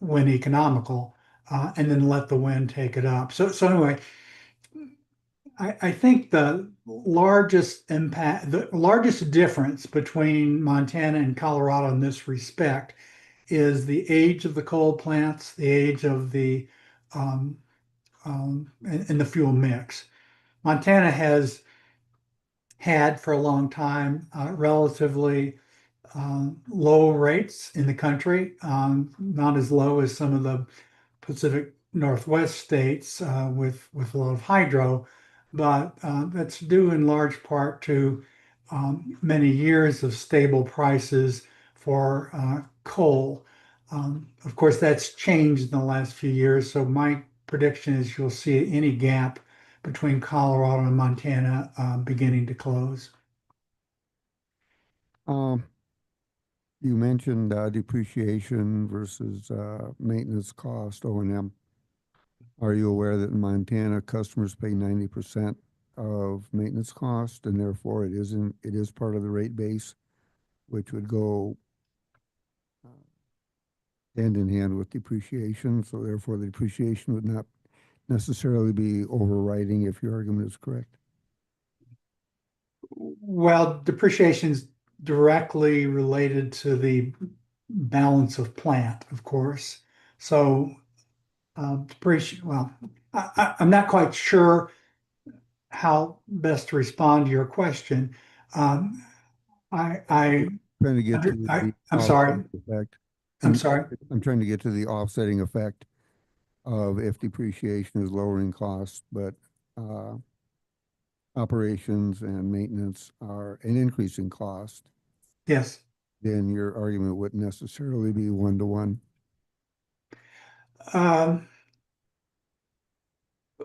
when economical, and then let the wind take it up. So anyway, I think the largest impact, the largest difference between Montana and Colorado in this respect is the age of the coal plants, the age of the and the fuel mix. Montana has had for a long time relatively low rates in the country, not as low as some of the Pacific Northwest states with a lot of hydro, but that's due in large part to many years of stable prices for coal. Of course, that's changed in the last few years, so my prediction is you'll see any gap between Colorado and Montana beginning to close. You mentioned depreciation versus maintenance cost, O&M. Are you aware that in Montana, customers pay 90% of maintenance cost, and therefore it is part of the rate base, which would go hand in hand with depreciation. So therefore, the depreciation would not necessarily be overriding if your argument is correct. Well, depreciation is directly related to the balance of plant, of course. So depreciation, well, I'm not quite sure how best to respond to your question. I'm trying to get to the sorry. Effect. I'm sorry. I'm trying to get to the offsetting effect of if depreciation is lowering costs, but operations and maintenance are an increasing cost. Yes. Then your argument wouldn't necessarily be one-to-one.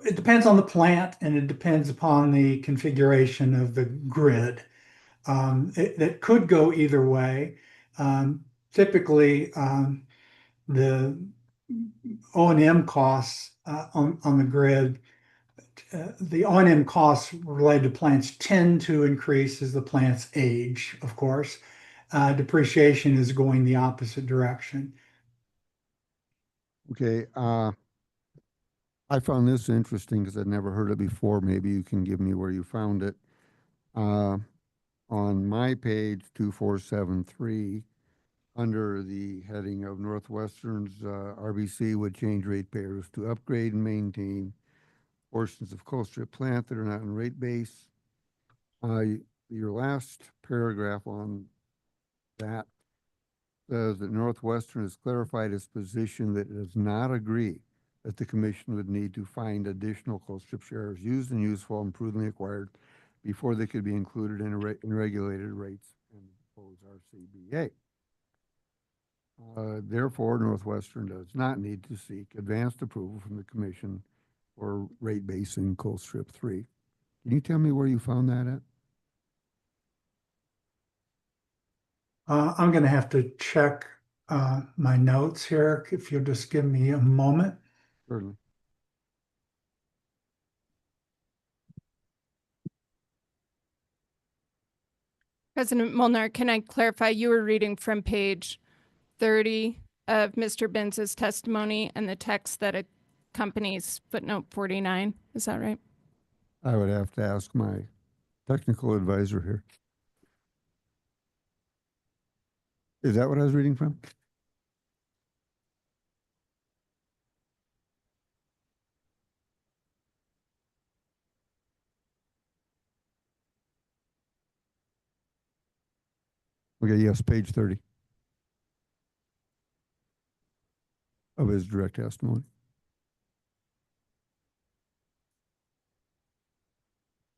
It depends on the plant and it depends upon the configuration of the grid. It could go either way. Typically, the O&M costs on the grid, the O&M costs related to plants tend to increase as the plants age, of course. Depreciation is going the opposite direction. Okay. I found this interesting because I'd never heard it before. Maybe you can give me where you found it. On my page 2473, under the heading of Northwestern's RBC would change ratepayers to upgrade and maintain portions of Colstrip plant that are not in rate base. Your last paragraph on that says that Northwestern has clarified its position that it does not agree that the commission would need to find additional Colstrip shares used and useful and prudently acquired before they could be included in regulated rates and proposed RCBA. Therefore, Northwestern does not need to seek advanced approval from the commission for rate basing Colstrip 3. Can you tell me where you found that at? I'm going to have to check my notes here. If you'll just give me a moment. Certainly. President Molnar, can I clarify? You were reading from page 30 of Mr. Benz's testimony and the text that accompanies footnote 49. Is that right? I would have to ask my technical advisor here. Is that what I was reading from? Okay, yes, page 30. of his direct testimony?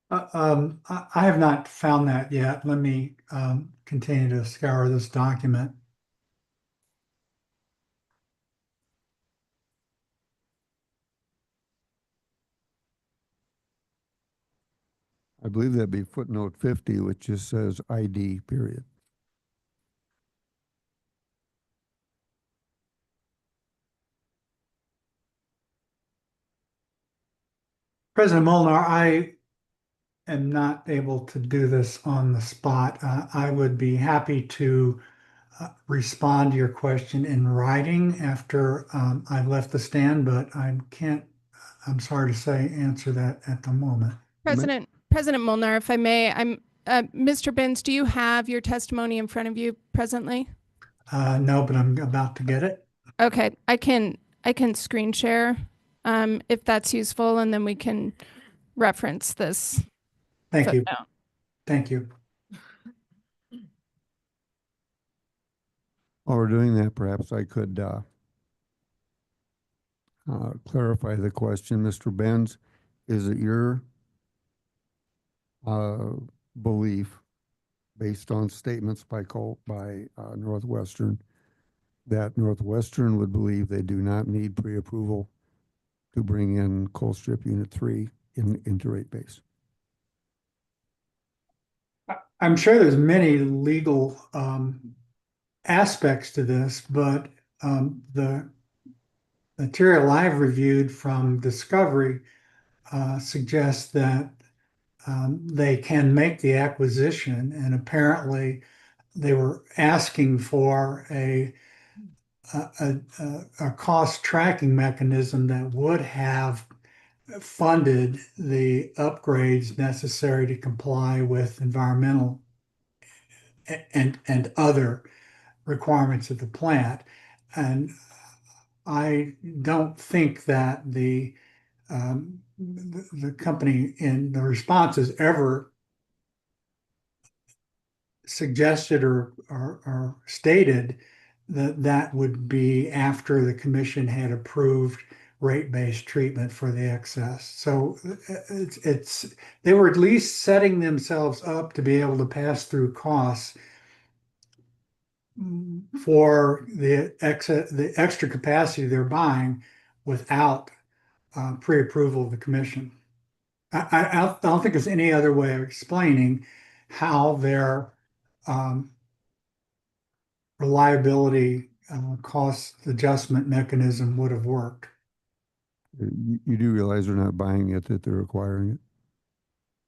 I have not found that yet. Let me continue to scour this document. I believe that'd be footnote 50, which just says ID, period. President Molnar, I am not able to do this on the spot. I would be happy to respond to your question in writing after I've left the stand, but I can't, I'm sorry to say, answer that at the moment. President Molnar, if I may, Mr. Benz, do you have your testimony in front of you presently? No, but I'm about to get it. Okay, I can screen share if that's useful, and then we can reference this. Thank you. footnote. Thank you. While we're doing that, perhaps I could clarify the question. Mr. Benz, is it your belief, based on statements by Northwestern, that Northwestern would believe they do not need pre-approval to bring in Colstrip Unit 3 into rate base? I'm sure there's many legal aspects to this, but the material I've reviewed from Discovery suggests that they can make the acquisition, and apparently they were asking for a cost tracking mechanism that would have funded the upgrades necessary to comply with environmental and other requirements of the plant. And I don't think that the company in the responses ever suggested or stated that that would be after the commission had approved rate-based treatment for the excess. So they were at least setting themselves up to be able to pass through costs for the extra capacity they're buying without pre-approval of the commission. I don't think there's any other way of explaining how their reliability cost adjustment mechanism would have worked. You do realize they're not buying it, that they're acquiring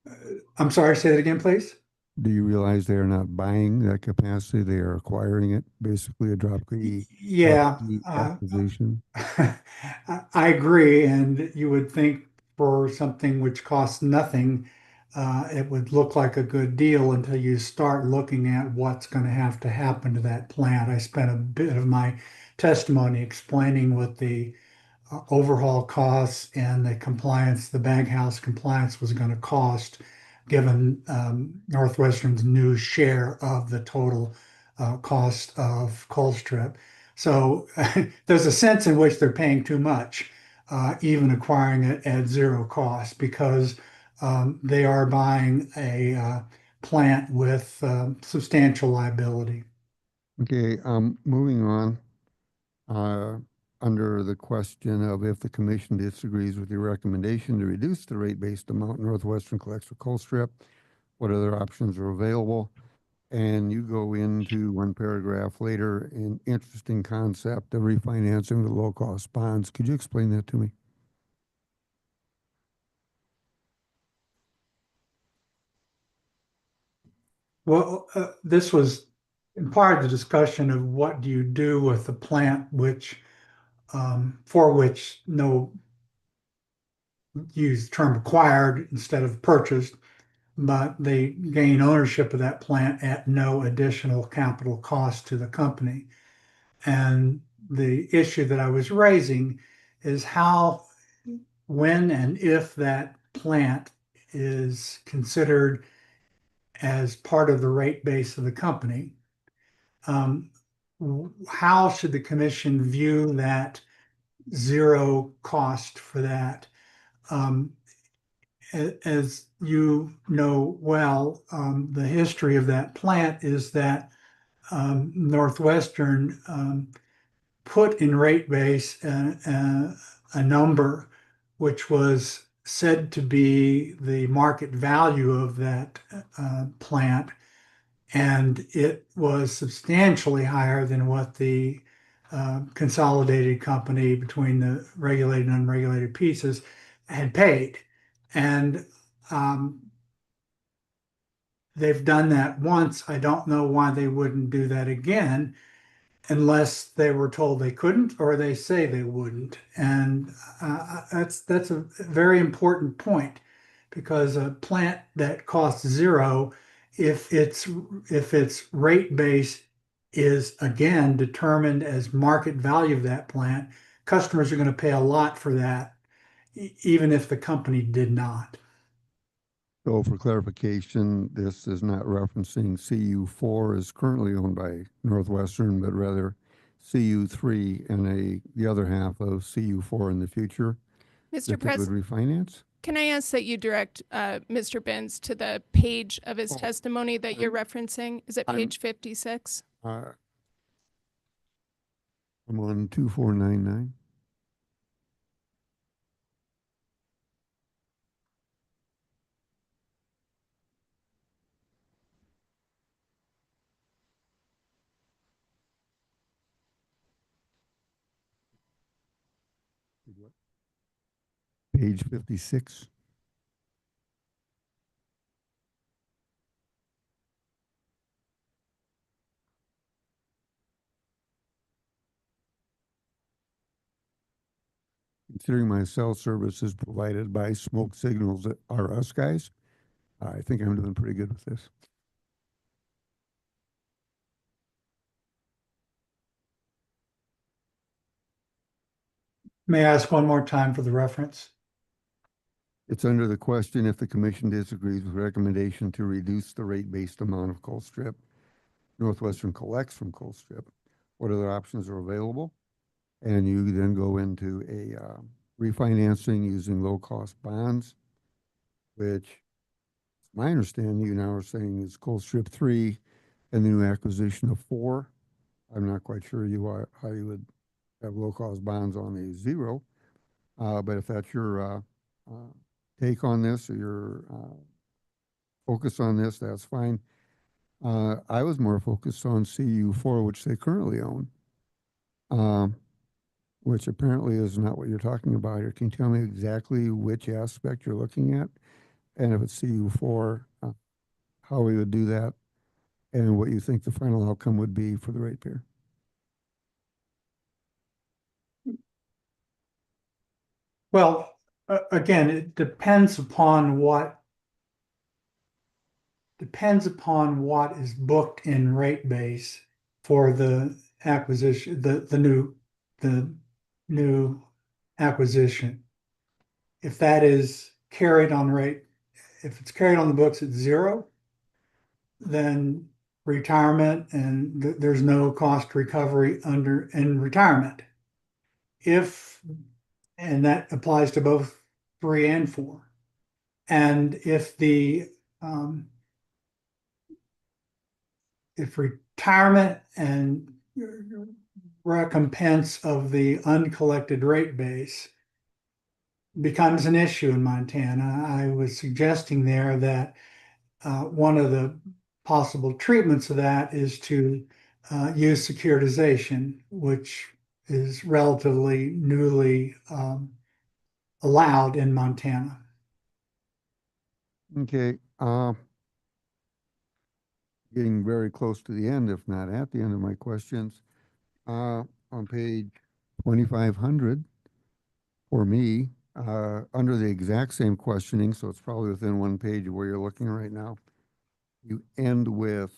it? I'm sorry, say that again, please. Do you realize they are not buying that capacity? They are acquiring it, basically a drop key acquisition. I agree, and you would think for something which costs nothing, it would look like a good deal until you start looking at what's going to have to happen to that plant. I spent a bit of my testimony explaining what the overhaul costs and the compliance, the baghouse compliance was going to cost, given Northwestern's new share of the total cost of Colstrip. So there's a sense in which they're paying too much, even acquiring it at zero cost, because they are buying a plant with substantial liability. Okay, moving on. Under the question of if the commission disagrees with your recommendation to reduce the rate-based amount Northwestern collects for Colstrip, what other options are available? And you go into one paragraph later, an interesting concept of refinancing with low-cost bonds. Could you explain that to me? Well, this was in part the discussion of what do you do with the plant which for which no, use the term acquired instead of purchased, but they gain ownership of that plant at no additional capital cost to the company. And the issue that I was raising is how, when and if that plant is considered as part of the rate base of the company, how should the commission view that zero cost for that. As you know well, the history of that plant is that Northwestern put in rate base a number which was said to be the market value of that plant, and it was substantially higher than what the consolidated company between the regulated and unregulated pieces had paid. And they've done that once. I don't know why they wouldn't do that again unless they were told they couldn't or they say they wouldn't. And that's a very important point, because a plant that costs zero, if its rate base is again determined as market value of that plant, customers are going to pay a lot for that, even if the company did not. So for clarification, this is not referencing CU4 is currently owned by Northwestern, but rather CU3 and the other half of CU4 in the future. Mr. That they would President, refinance? can I ask that you direct Mr. Benz to the page of his testimony that you're referencing? Is it page 56? I'm on 2499. Page 56. Considering my cell service is provided by Smoke Signals that are us guys, I think I'm doing pretty good with this. May I ask one more time for the reference? It's under the question if the commission disagrees with recommendation to reduce the rate-based amount of coal strip Northwestern collects from coal strip. What other options are available? And you then go into a refinancing using low-cost bonds, which my understanding you now are saying is coal strip 3 and the new acquisition of 4. I'm not quite sure how you would have low-cost bonds on a 0, but if that's your take on this or your focus on this, that's fine. I was more focused on CU4, which they currently own, which apparently is not what you're talking about here. Can you tell me exactly which aspect you're looking at? And if it's CU4, how we would do that, and what you think the final outcome would be for the ratepayer? Well, again, it depends upon what is booked in rate base for the acquisition, the new acquisition. If that is carried on rate, if it's carried on the books at 0, then retirement and there's no cost recovery in retirement. And that applies to both 3 and 4. And if retirement and recompense of the uncollected rate base becomes an issue in Montana, I was suggesting there that one of the possible treatments of that is to use securitization, which is relatively newly allowed in Montana. Okay. Getting very close to the end, if not at the end of my questions. On page 2500, for me, under the exact same questioning, so it's probably within one page of where you're looking right now, you end with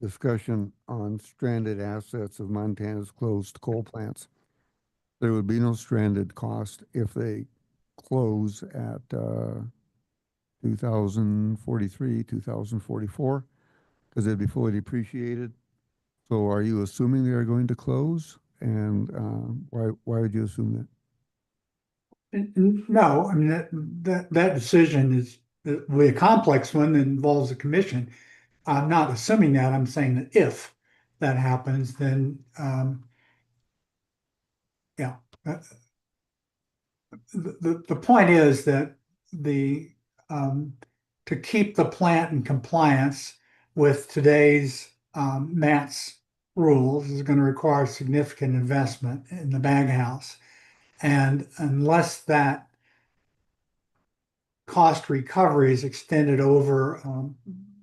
discussion on stranded assets of Montana's closed coal plants. There would be no stranded cost if they close at 2043, 2044, because they'd be fully depreciated. So are you assuming they are going to close And why would you assume that? No, I mean, that decision is a complex one that involves a commission. I'm not assuming that. I'm saying that if that happens, then, yeah. The point is that to keep the plant in compliance with today's MATS rules is going to require significant investment in the bag house. And unless that cost recovery is extended over a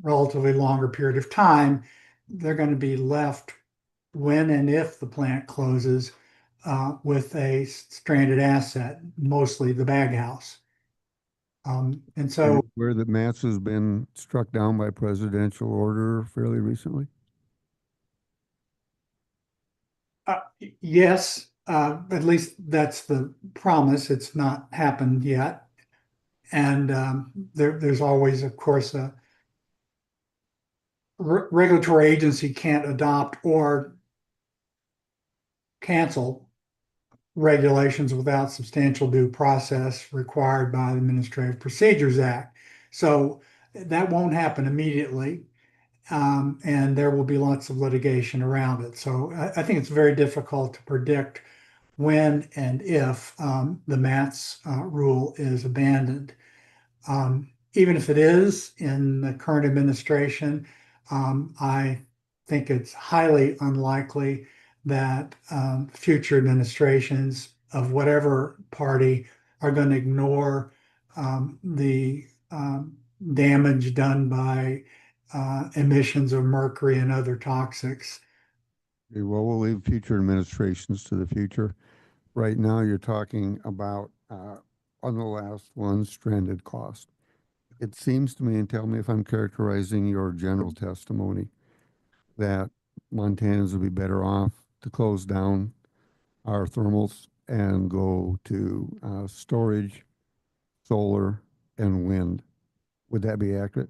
relatively longer period of time, they're going to be left when and if the plant closes with a stranded asset, mostly the bag house. And so where the MATS has been struck down by presidential order fairly recently? yes, at least that's the promise. It's not happened yet. And there's always, of course, a regulatory agency can't adopt or cancel regulations without substantial due process required by the Administrative Procedures Act. So that won't happen immediately. And there will be lots of litigation around it. So I think it's very difficult to predict when and if the MATS rule is abandoned. Even if it is in the current administration, I think it's highly unlikely that future administrations of whatever party are going to ignore the damage done by emissions of mercury and other toxics. Okay, well, we'll leave future administrations to the future. Right now, you're talking about, on the last one, stranded cost. It seems to me, and tell me if I'm characterizing your general testimony, that Montanans would be better off to close down our thermals and go to storage, solar, and wind. Would that be accurate?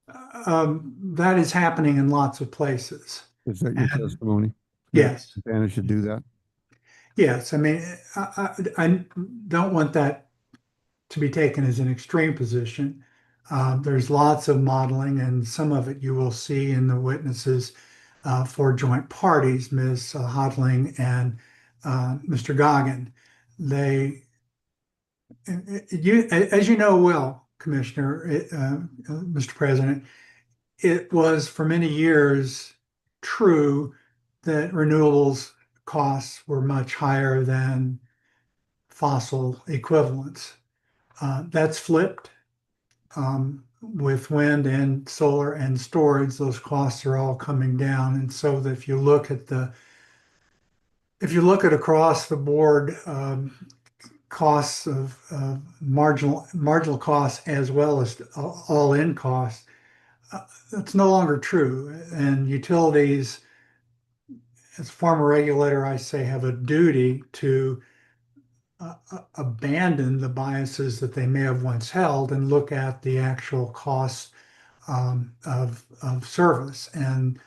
That is happening in lots of places. Is that your testimony? Yes. Montana should do that? Yes. I mean, I don't want that to be taken as an extreme position. There's lots of modeling, and some of it you will see in the witnesses for joint parties, Ms. Hodling and Mr. Goggin. As you know well, Commissioner, Mr. President, it was for many years true that renewables costs were much higher than fossil equivalents. That's flipped. With wind and solar and storage, those costs are all coming down. And so that if you look at across the board costs of marginal costs as well as all-in costs, it's no longer true. And utilities, as a former regulator, I say, have a duty to abandon the biases that they may have once held and look at the actual costs of service. And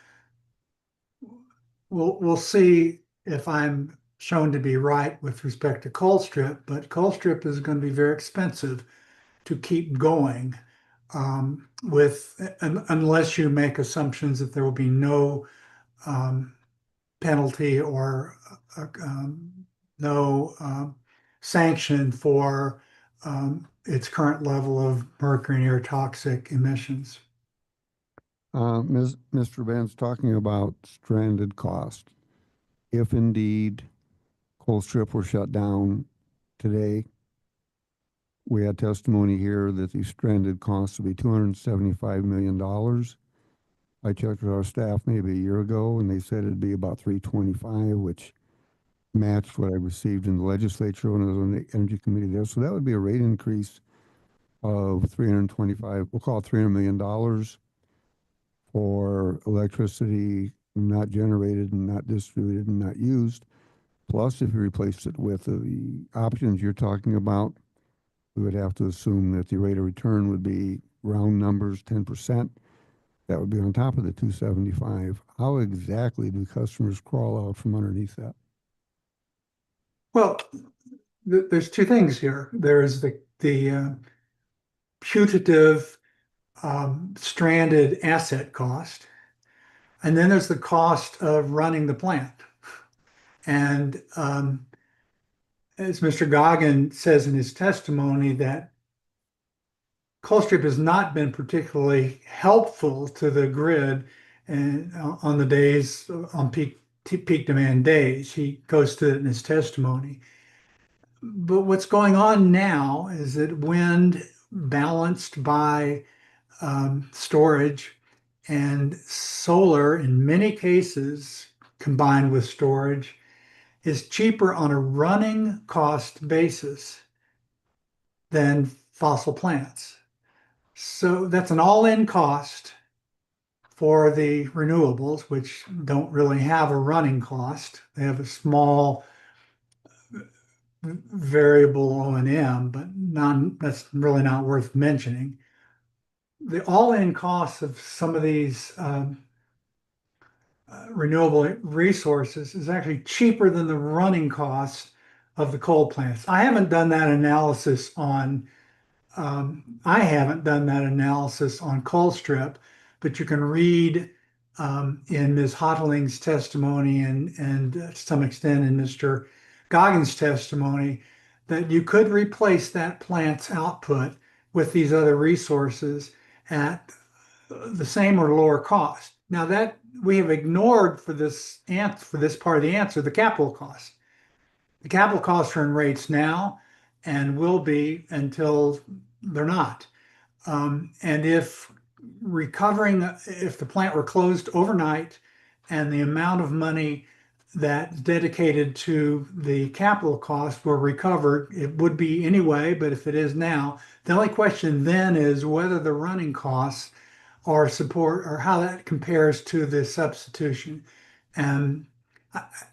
we'll see if I'm shown to be right with respect to Colstrip, but Colstrip is going to be very expensive to keep going unless you make assumptions that there will be no penalty or no sanction for its current level of mercury and air toxic emissions. Mr. Ben's talking about stranded cost. If indeed Colstrip were shut down today, we had testimony here that the stranded costs would be $275 million. I checked with our staff maybe a year ago, and they said it'd be about 325, which matched what I received in the legislature when I was on the Energy Committee there. So that would be a rate increase of 325, we'll call it $300 million for electricity not generated and not distributed and not used. Plus, if you replaced it with the options you're talking about, we would have to assume that the rate of return would be round numbers 10%. That would be on top of the 275. How exactly do customers crawl out from underneath that? Well, there's two things here. There's the putative stranded asset cost, and then there's the cost of running the plant. And as Mr. Goggin says in his testimony, that Colstrip has not been particularly helpful to the grid and on the days on peak demand days. He goes to it in his testimony. But what's going on now is that wind balanced by storage and solar, in many cases, combined with storage, is cheaper on a running cost basis than fossil plants. So that's an all-in cost for the renewables, which don't really have a running cost. They have a small variable O&M, but that's really not worth mentioning. The all-in cost of some of these renewable resources is actually cheaper than the running costs of the coal plants. I haven't done that analysis on Colstrip, but you can read in Ms. Hottling's testimony and to some extent in Mr. Goggins' testimony that you could replace that plant's output with these other resources at the same or lower cost. Now that we have ignored for this part of the answer, the capital cost. The capital costs are in rates now and will be until they're not. And if the plant were closed overnight and the amount of money that's dedicated to the capital cost were recovered, it would be anyway, but if it is now, the only question then is whether the running costs or support or how that compares to the substitution. And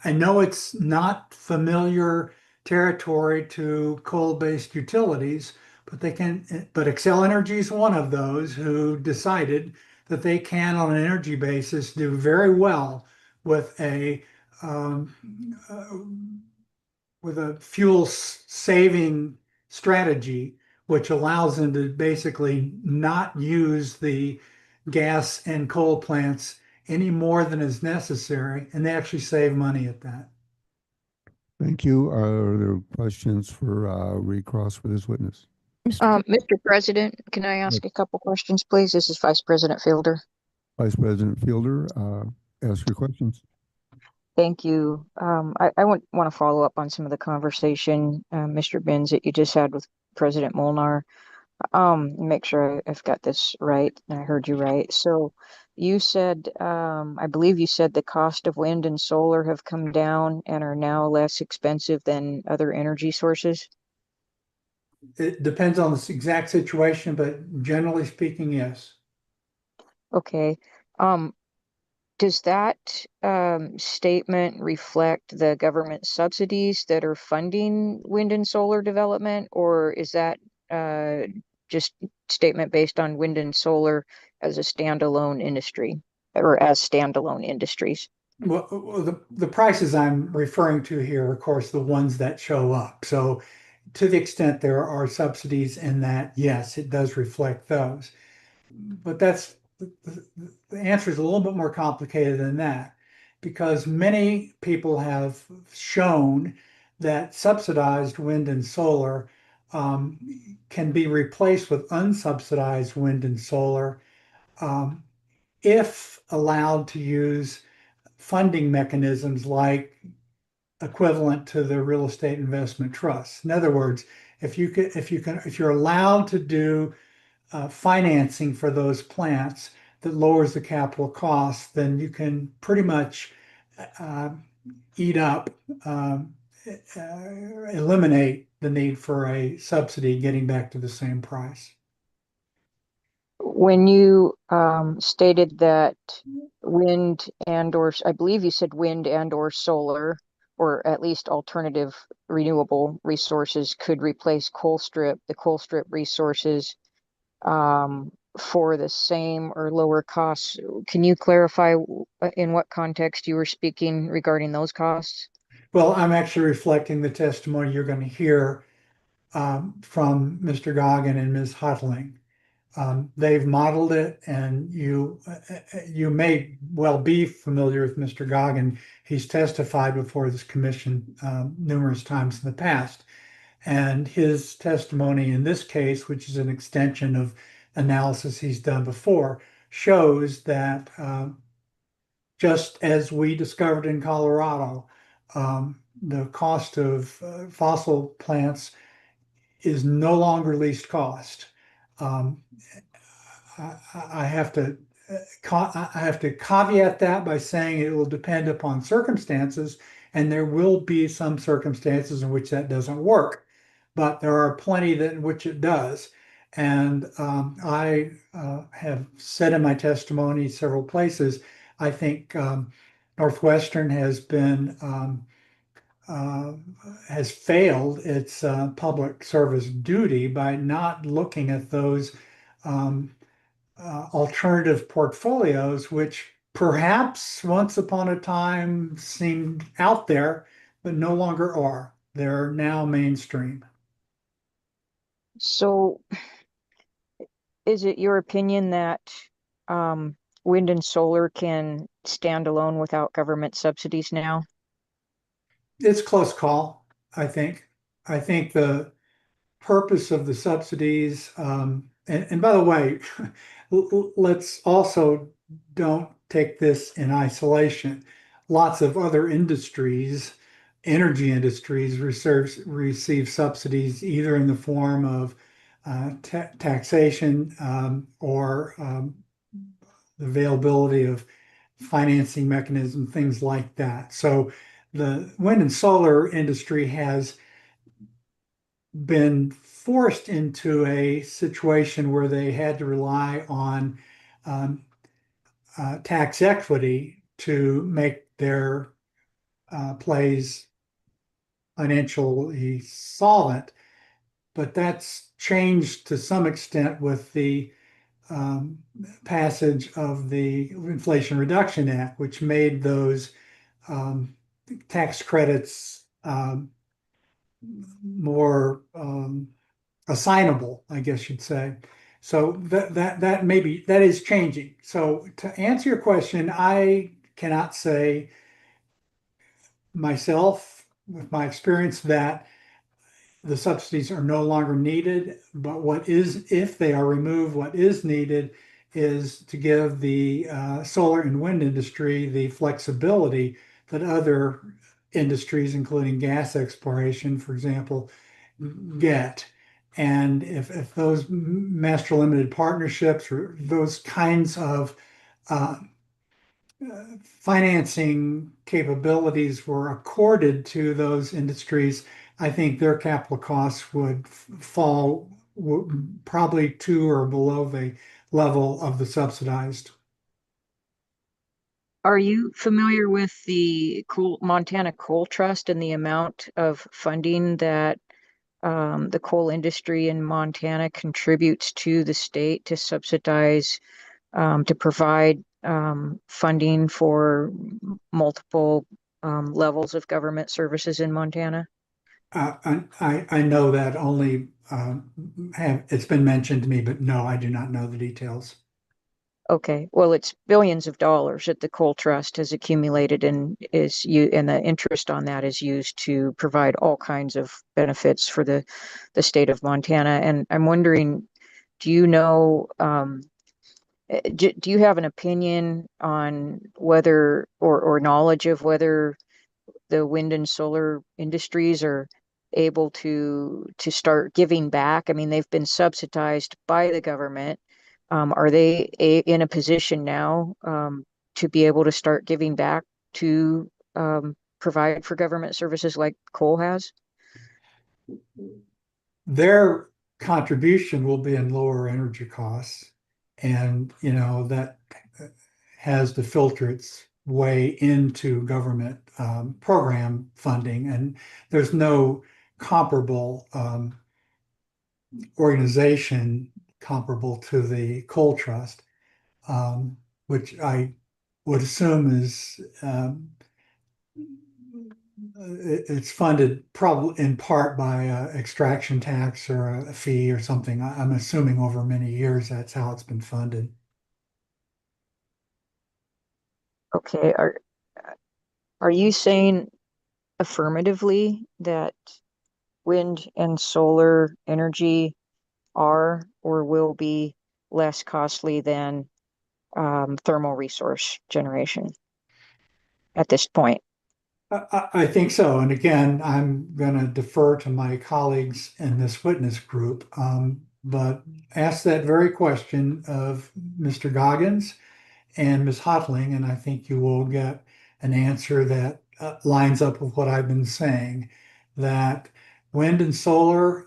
I know it's not familiar territory to coal-based utilities, but Xcel Energy is one of those who decided that they can, on an energy basis, do very well with a fuel saving strategy, which allows them to basically not use the gas and coal plants any more than is necessary, and they actually save money at that. Thank you. Are there questions for recross for this witness? Mr. President, can I ask a couple questions, please? This is Vice President Fielder. Vice President Fielder, ask your questions. Thank you. I want to follow up on some of the conversation, Mr. Benz, that you just had with President Molnar. Make sure I've got this right and I heard you right. So you said, I believe you said the cost of wind and solar have come down and are now less expensive than other energy sources? It depends on the exact situation, but generally speaking, yes. Okay. Does that statement reflect the government subsidies that are funding wind and solar development, or is that just statement based on wind and solar as a standalone industry or as standalone industries? Well, the prices I'm referring to here are, of course, the ones that show up. So to the extent there are subsidies in that, yes, it does reflect those. But the answer is a little bit more complicated than that, because many people have shown that subsidized wind and solar can be replaced with unsubsidized wind and solar if allowed to use funding mechanisms like equivalent to the real estate investment trust. In other words, if you're allowed to do financing for those plants that lowers the capital cost, then you can pretty much eliminate the need for a subsidy getting back to the same price. When you stated that wind I believe you said wind and or solar, or at least alternative renewable resources could replace the coal strip resources for the same or lower costs. Can you clarify in what context you were speaking regarding those costs? Well, I'm actually reflecting the testimony you're going to hear from Mr. Goggin and Ms. Huttling. They've modeled it, and you may well be familiar with Mr. Goggin. He's testified before this commission numerous times in the past. And his testimony in this case, which is an extension of analysis he's done before, shows that just as we discovered in Colorado, the cost of fossil plants is no longer least cost. Um, I have to caveat that by saying it will depend upon circumstances, and there will be some circumstances in which that doesn't work, but there are plenty that in which it does. And I have said in my testimony several places, I think Northwestern has been has failed its public service duty by not looking at those alternative portfolios, which perhaps once upon a time seemed out there, but no longer are. They're now mainstream. So is it your opinion that wind and solar can stand alone without government subsidies now? It's close call, I think. I think the purpose of the subsidies, and by the way, let's also don't take this in isolation. Lots of other industries, energy industries, receive subsidies either in the form of taxation or the availability of financing mechanism, things like that. So the wind and solar industry has been forced into a situation where they had to rely on tax equity to make their plays financially solvent. But that's changed to some extent with the passage of the Inflation Reduction Act, which made those tax credits more assignable, I guess you'd say. So that is changing. So to answer your question, I cannot say myself, with my experience, that the subsidies are no longer needed, but what is, if they are removed, what is needed is to give the solar and wind industry the flexibility that other industries, including gas exploration, for example, get. And if those master limited partnerships or those kinds of financing capabilities were accorded to those industries, I think their capital costs would fall probably to or below the level of the subsidized. Are you familiar with the Montana Coal Trust and the amount of funding that the coal industry in Montana contributes to the state to subsidize, to provide funding for multiple levels of government services in Montana? I know that only it's been mentioned to me, but no, I do not know the details. Okay, well, it's billions of dollars that the coal trust has accumulated and and the interest on that is used to provide all kinds of benefits for the state of Montana. And I'm wondering, do you know, do you have an opinion on whether or knowledge of whether the wind and solar industries are able to start giving back? I mean, they've been subsidized by the government. Are they in a position now to be able to start giving back to provide for government services like coal has? Their contribution will be in lower energy costs, and that has to filter its way into government program funding, and there's no comparable organization comparable to the coal trust, which I would assume is it's funded probably in part by a extraction tax or a fee or something. I'm assuming over many years that's how it's been funded. Okay, are you saying affirmatively that wind and solar energy are or will be less costly than thermal resource generation at this point? I think so. And again, I'm going to defer to my colleagues in this witness group, but ask that very question of Mr. Goggins and Ms. Hotling, and I think you will get an answer that lines up with what I've been saying, that wind and solar,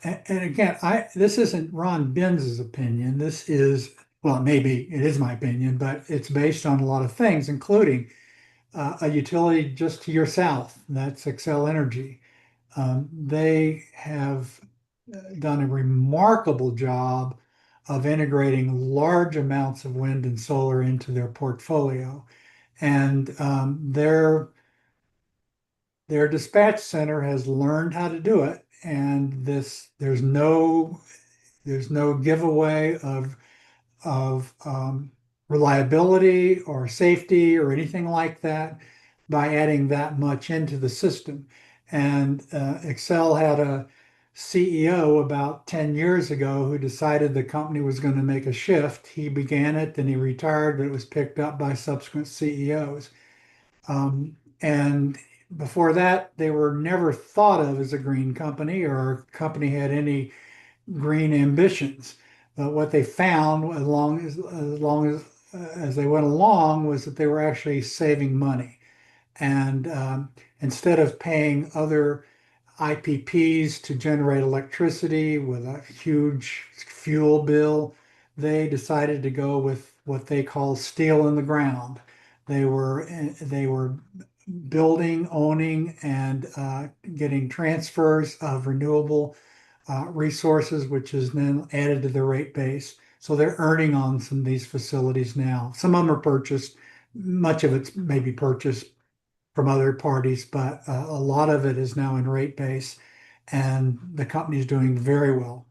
and again, this isn't Ron Benz's opinion. This is, well, maybe it is my opinion, but it's based on a lot of things, including a utility just to your south, that's Xcel Energy. They have done a remarkable job of integrating large amounts of wind and solar into their portfolio. And their dispatch center has learned how to do it. And there's no giveaway of reliability or safety or anything like that by adding that much into the system. And Xcel had a CEO about 10 years ago who decided the company was going to make a shift. He began it, then he retired, but it was picked up by subsequent CEOs. And before that, they were never thought of as a green company or a company had any green ambitions. But what they found as long as they went along was that they were actually saving money. And instead of paying other IPPs to generate electricity with a huge fuel bill, they decided to go with what they call steel in the ground. They were building, owning, and getting transfers of renewable resources, which is then added to their rate base. So they're earning on some of these facilities now. Some of them are purchased. Much of it's maybe purchased from other parties, but a lot of it is now in rate base, and the company is doing very well.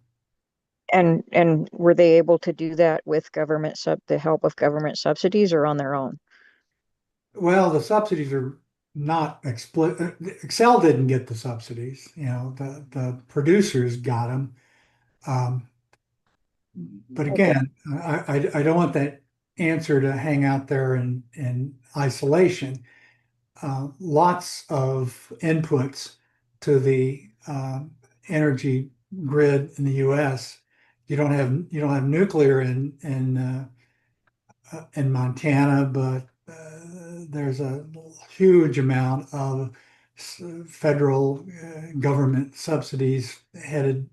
And were they able to do that with the help of government subsidies or on their own? Well, the subsidies are not explicit. Xcel didn't get the subsidies. You know, the producers got them. But again, I don't want that answer to hang out there in isolation. Lots of inputs to the energy grid in the U.S. You don't have nuclear in Montana, but there's a huge amount of federal government subsidies headed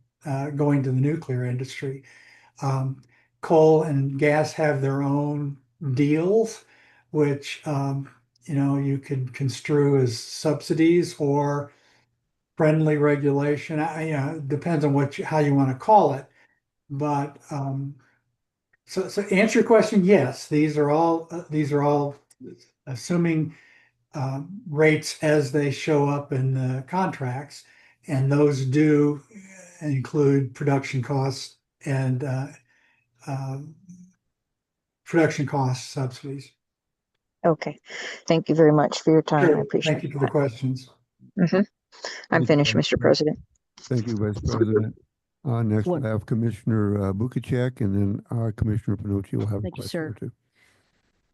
going to the nuclear industry. Coal and gas have their own deals, which you could construe as subsidies or friendly regulation. It depends on how you want to call it. But so answer your question, yes, these are all assuming rates as they show up in the contracts, and those do include production costs and production cost subsidies. Okay. Thank you very much for your time. Sure. I appreciate Thank you for that. the questions. I'm Thank you, finished, Vice Mr. President. Thank you, Vice President. Next, we'll have Commissioner Bukacek, and then Commissioner Panucci will have a Thank you, question sir. or two.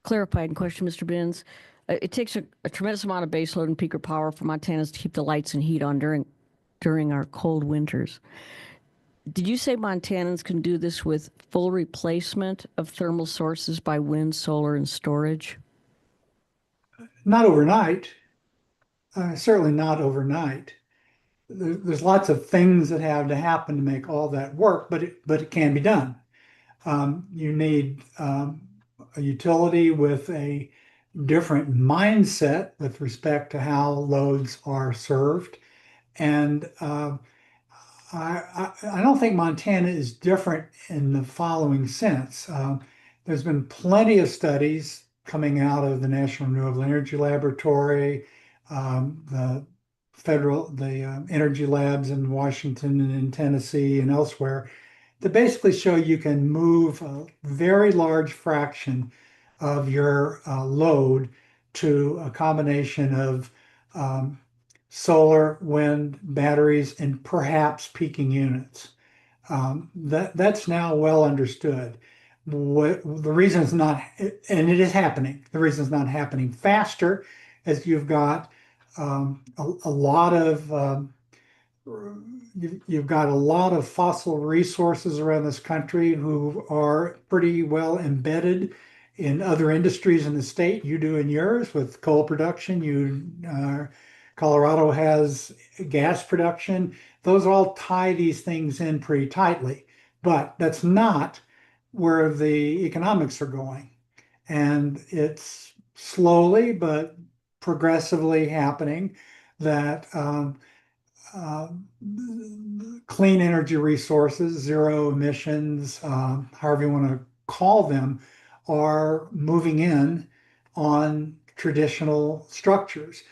Clarifying question, Mr. Benz. It takes a tremendous amount of baseload and peaker power for Montanans to keep the lights and heat on during our cold winters. Did you say Montanans can do this with full replacement of thermal sources by wind, solar, and storage? Not overnight. Certainly not overnight. There's lots of things that have to happen to make all that work, but it can be done. You need a utility with a different mindset with respect to how loads are served. And I don't think Montana is different in the following sense. There's been plenty of studies coming out of the National Renewable Energy Laboratory, the energy labs in Washington and in Tennessee and elsewhere that basically show you can move a very large fraction of your load to a combination of solar, wind, batteries, and perhaps peaking units. That's now well understood. The reason it's not, and it is happening, the reason it's not happening faster is you've got a lot of you've got a lot of fossil resources around this country who are pretty well embedded in other industries in the state. You do in yours with coal production. Colorado has gas production. Those all tie these things in pretty tightly, but that's not where the economics are going. And it's slowly but progressively happening that clean energy resources, zero emissions, however you want to call them, are moving in on traditional structures.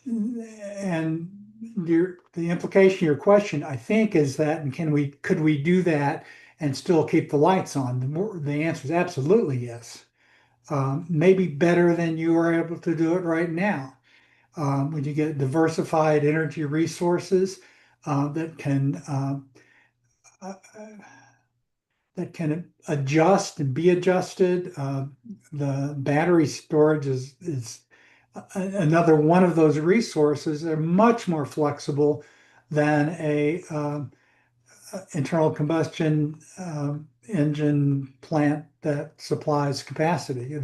And the implication of your question, I think, is that, and could we do that and still keep the lights on? The answer is absolutely yes. Maybe better than you are able to do it right now. When you get diversified energy resources that can adjust and be adjusted. The battery storage is another one of those resources. They're much more flexible than a internal combustion engine plant that supplies capacity.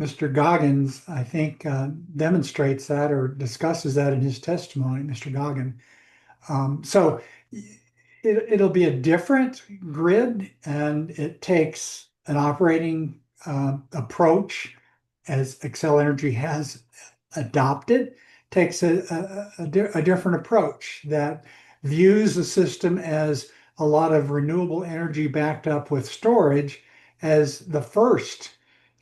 Mr. Goggins, I think, demonstrates that or discusses that in his testimony, Mr. Goggin. So it'll be a different grid, and it takes an operating approach, as Xcel Energy has adopted, takes a different approach that views the system as a lot of renewable energy backed up with storage as the first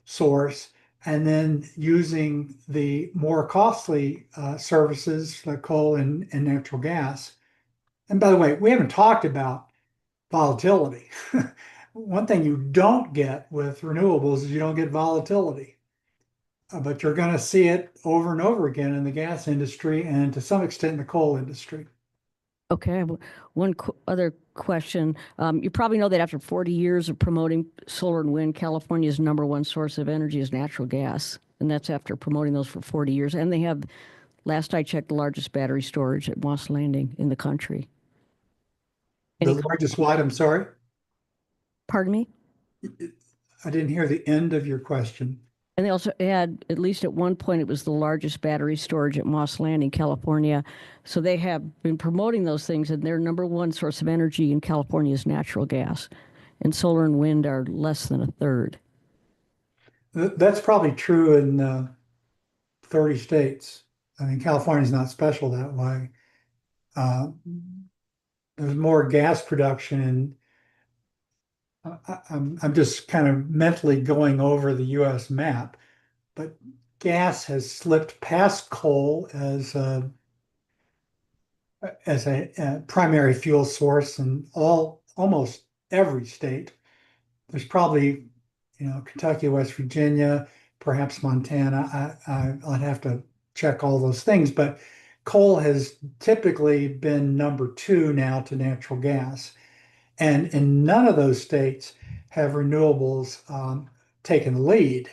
source, and then using the more costly services like coal and natural gas. And by the way, we haven't talked about volatility. One thing you don't get with renewables is you don't get volatility. But you're going to see it over and over again in the gas industry and to some extent in the coal industry. Okay, I have one other question. You probably know that after 40 years of promoting solar and wind, California's #1 source of energy is natural gas. And that's after promoting those for 40 years. And they have, last I checked, the largest battery storage at Moss Landing in the country. The largest what? I'm sorry? Pardon me? I didn't hear the end of your question. And they also had, at least at one point, it was the largest battery storage at Moss Landing, California. So they have been promoting those things, and their #1 source of energy in California is natural gas. And solar and wind are less than a third. That's probably true in 30 states. I mean, California's not special that way. There's more gas production, and I'm just kind of mentally going over the U.S. map, but gas has slipped past coal as a primary fuel source in almost every state. There's probably, Kentucky, West Virginia, perhaps Montana. I'd have to check all those things, but coal has typically been #2 now to natural gas. And in none of those states have renewables taken the lead.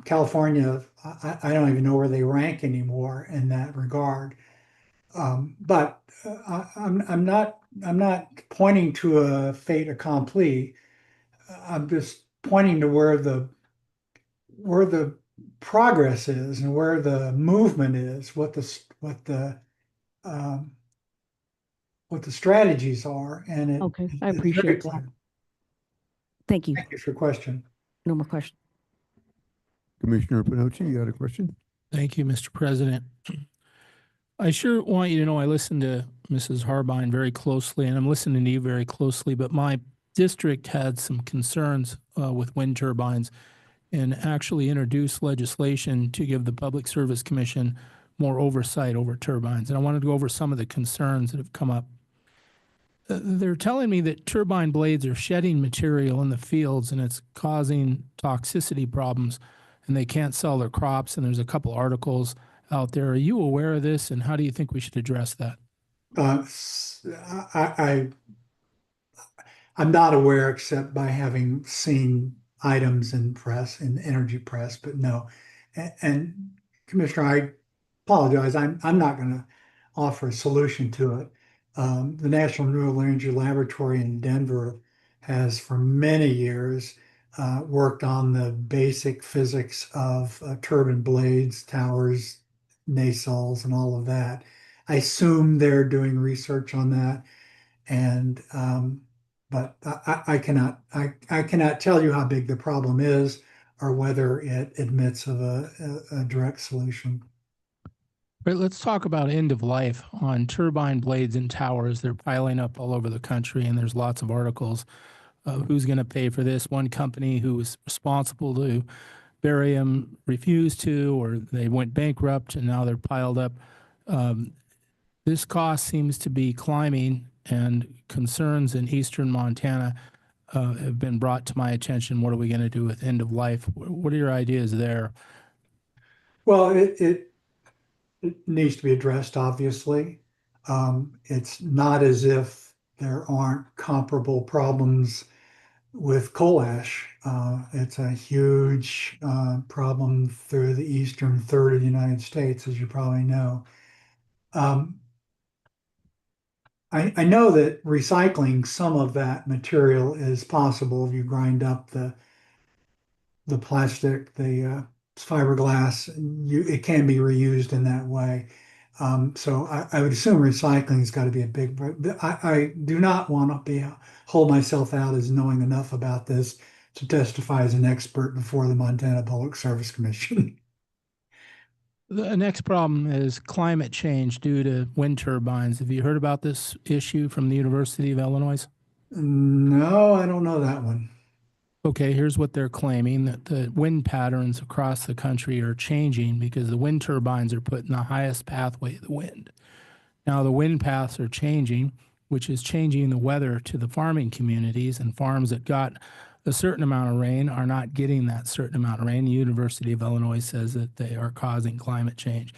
California, I don't even know where they rank anymore in that regard. But I'm not pointing to a fait accompli. I'm just pointing to where the progress is and where the movement is, what the strategies are, and okay, I appreciate that. Thank you. Thank you for your question. No more questions. Commissioner Pinochi, you got a question? Thank you, Mr. President. I sure want you to know I listened to Mrs. Harbine very closely, and I'm listening to you very closely, but my district had some concerns with wind turbines and actually introduced legislation to give the Public Service Commission more oversight over turbines. And I wanted to go over some of the concerns that have come up. They're telling me that turbine blades are shedding material in the fields and it's causing toxicity problems, and they can't sell their crops. And there's a couple articles out there. Are you aware of this, and how do you think we should address that? I'm not aware except by having seen items in press, in energy press, but no. And Commissioner, I apologize. I'm not going to offer a solution to it. The National Renewable Energy Laboratory in Denver has for many years worked on the basic physics of turbine blades, towers, nacelles, and all of that. I assume they're doing research on that. And but I cannot tell you how big the problem is or whether it admits of a direct solution. But let's talk about end of life on turbine blades and towers. They're piling up all over the country, and there's lots of articles of who's going to pay for this. One company who was responsible to bury them refused to, or they went bankrupt, and now they're piled up. This cost seems to be climbing, and concerns in eastern Montana have been brought to my attention. What are we going to do with end of life? What are your ideas there? Well, it needs to be addressed, obviously. It's not as if there aren't comparable problems with coal ash. It's a huge problem through the eastern third of the United States, as you probably know. I know that recycling some of that material is possible if you grind up the plastic, the fiberglass. It can be reused in that way. So I would assume recycling has got to be a big. But I do not want to hold myself out as knowing enough about this to testify as an expert before the Montana Public Service Commission. The next problem is climate change due to wind turbines. Have you heard about this issue from the University of Illinois? No, I don't know that one. Okay, here's what they're claiming, that the wind patterns across the country are changing because the wind turbines are put in the highest pathway of the wind. Now, the wind paths are changing, which is changing the weather to the farming communities, and farms that got a certain amount of rain are not getting that certain amount of rain. The University of Illinois says that they are causing climate change.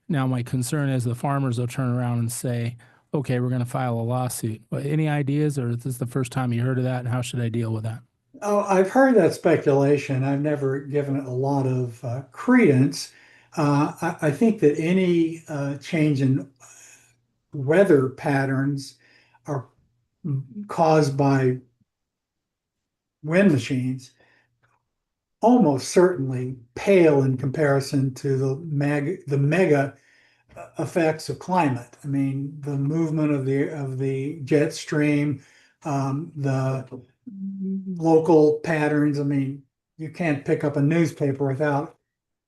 Now, my concern is the farmers will turn around and say, okay, we're going to file a lawsuit. Any ideas, or is this the first time you heard of that, and how should I deal with that? Oh, I've heard that speculation. I've never given it a lot of credence. I think that any change in weather patterns are caused by wind machines almost certainly pale in comparison to the mega effects of climate. I mean, the movement of the jet stream, the local patterns. I mean, you can't pick up a newspaper without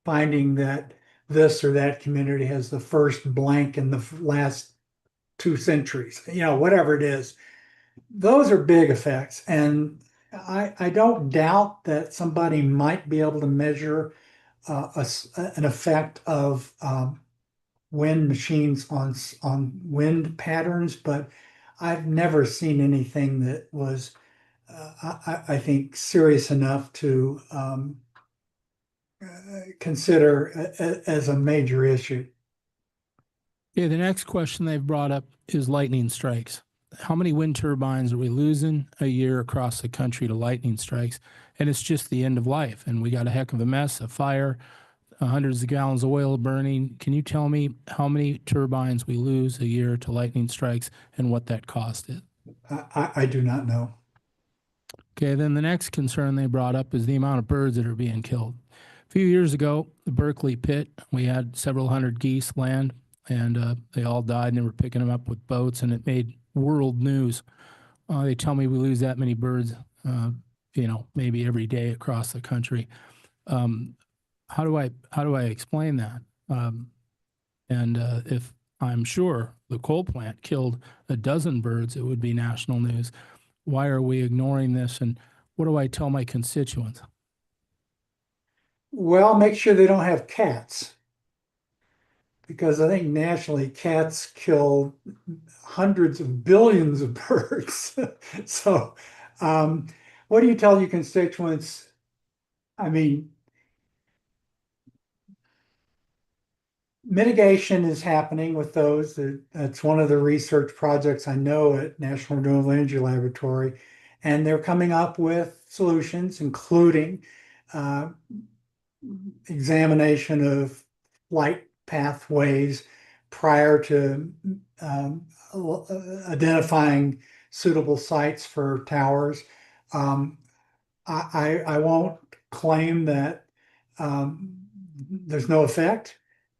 finding that this or that community has the first blank in the last 2 centuries, whatever it is. Those are big effects. And I don't doubt that somebody might be able to measure an effect of wind machines on wind patterns, but I've never seen anything that was, I think, serious enough to consider as a major issue. Okay, the next question they've brought up is lightning strikes. How many wind turbines are we losing a year across the country to lightning strikes? And it's just the end of life. And we got a heck of a mess, a fire, hundreds of gallons of oil burning. Can you tell me how many turbines we lose a year to lightning strikes and what that cost is? I do not know. Okay, then the next concern they brought up is the amount of birds that are being killed. A few years ago, the Berkeley pit, we had several hundred geese land, and they all died, and they were picking them up with boats, and it made world news. They tell me we lose that many birds, maybe every day across the country. How do I explain that? And if I'm sure the coal plant killed a dozen birds, it would be national news. Why are we ignoring this? And what do I tell my constituents? Well, make sure they don't have cats. Because I think nationally cats kill hundreds of billions of birds. So, what do you tell your constituents? I mean, mitigation is happening with those. That's one of the research projects I know at National Renewable Energy Laboratory. And they're coming up with solutions, including examination of flight pathways prior to identifying suitable sites for towers. I won't claim that there's no effect.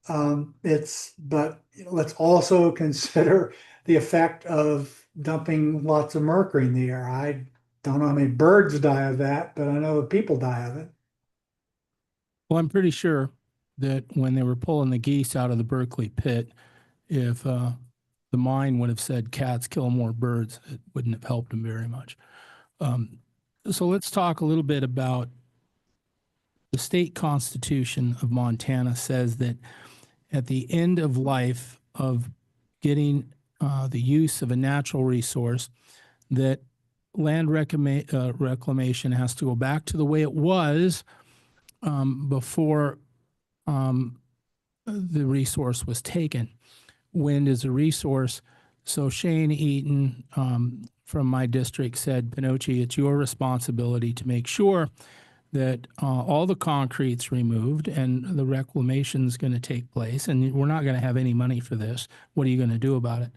But let's also consider the effect of dumping lots of mercury in the air. I don't know how many birds die of that, but I know that people die of it. Well, I'm pretty sure that when they were pulling the geese out of the Berkeley pit, if the mine would have said cats kill more birds, it wouldn't have helped them very much. So let's talk a little bit about the state constitution of Montana says that at the end of life of getting the use of a natural resource, that land reclamation has to go back to the way it was before the resource was taken. Wind is a resource. So Shane Eaton from my district said, Pinocchi, it's your responsibility to make sure that all the concrete's removed and the reclamation's going to take place, and we're not going to have any money for this. What are you going to do about it?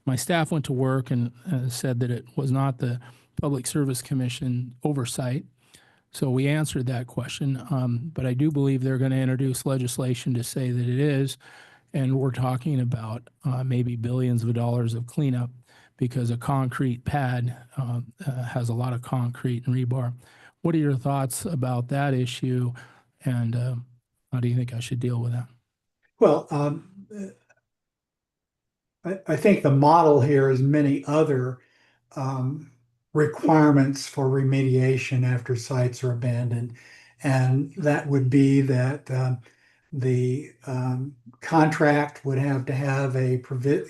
My staff went to work and said that it was not the Public Service Commission oversight. So we answered that question, but I do believe they're going to introduce legislation to say that it is, and we're talking about maybe billions of dollars of cleanup because a concrete pad has a lot of concrete and rebar. What are your thoughts about that issue, and how do you think I should deal with that? Well, I think the model here is many other requirements for remediation after sites are abandoned. And that would be that the contract would have to have a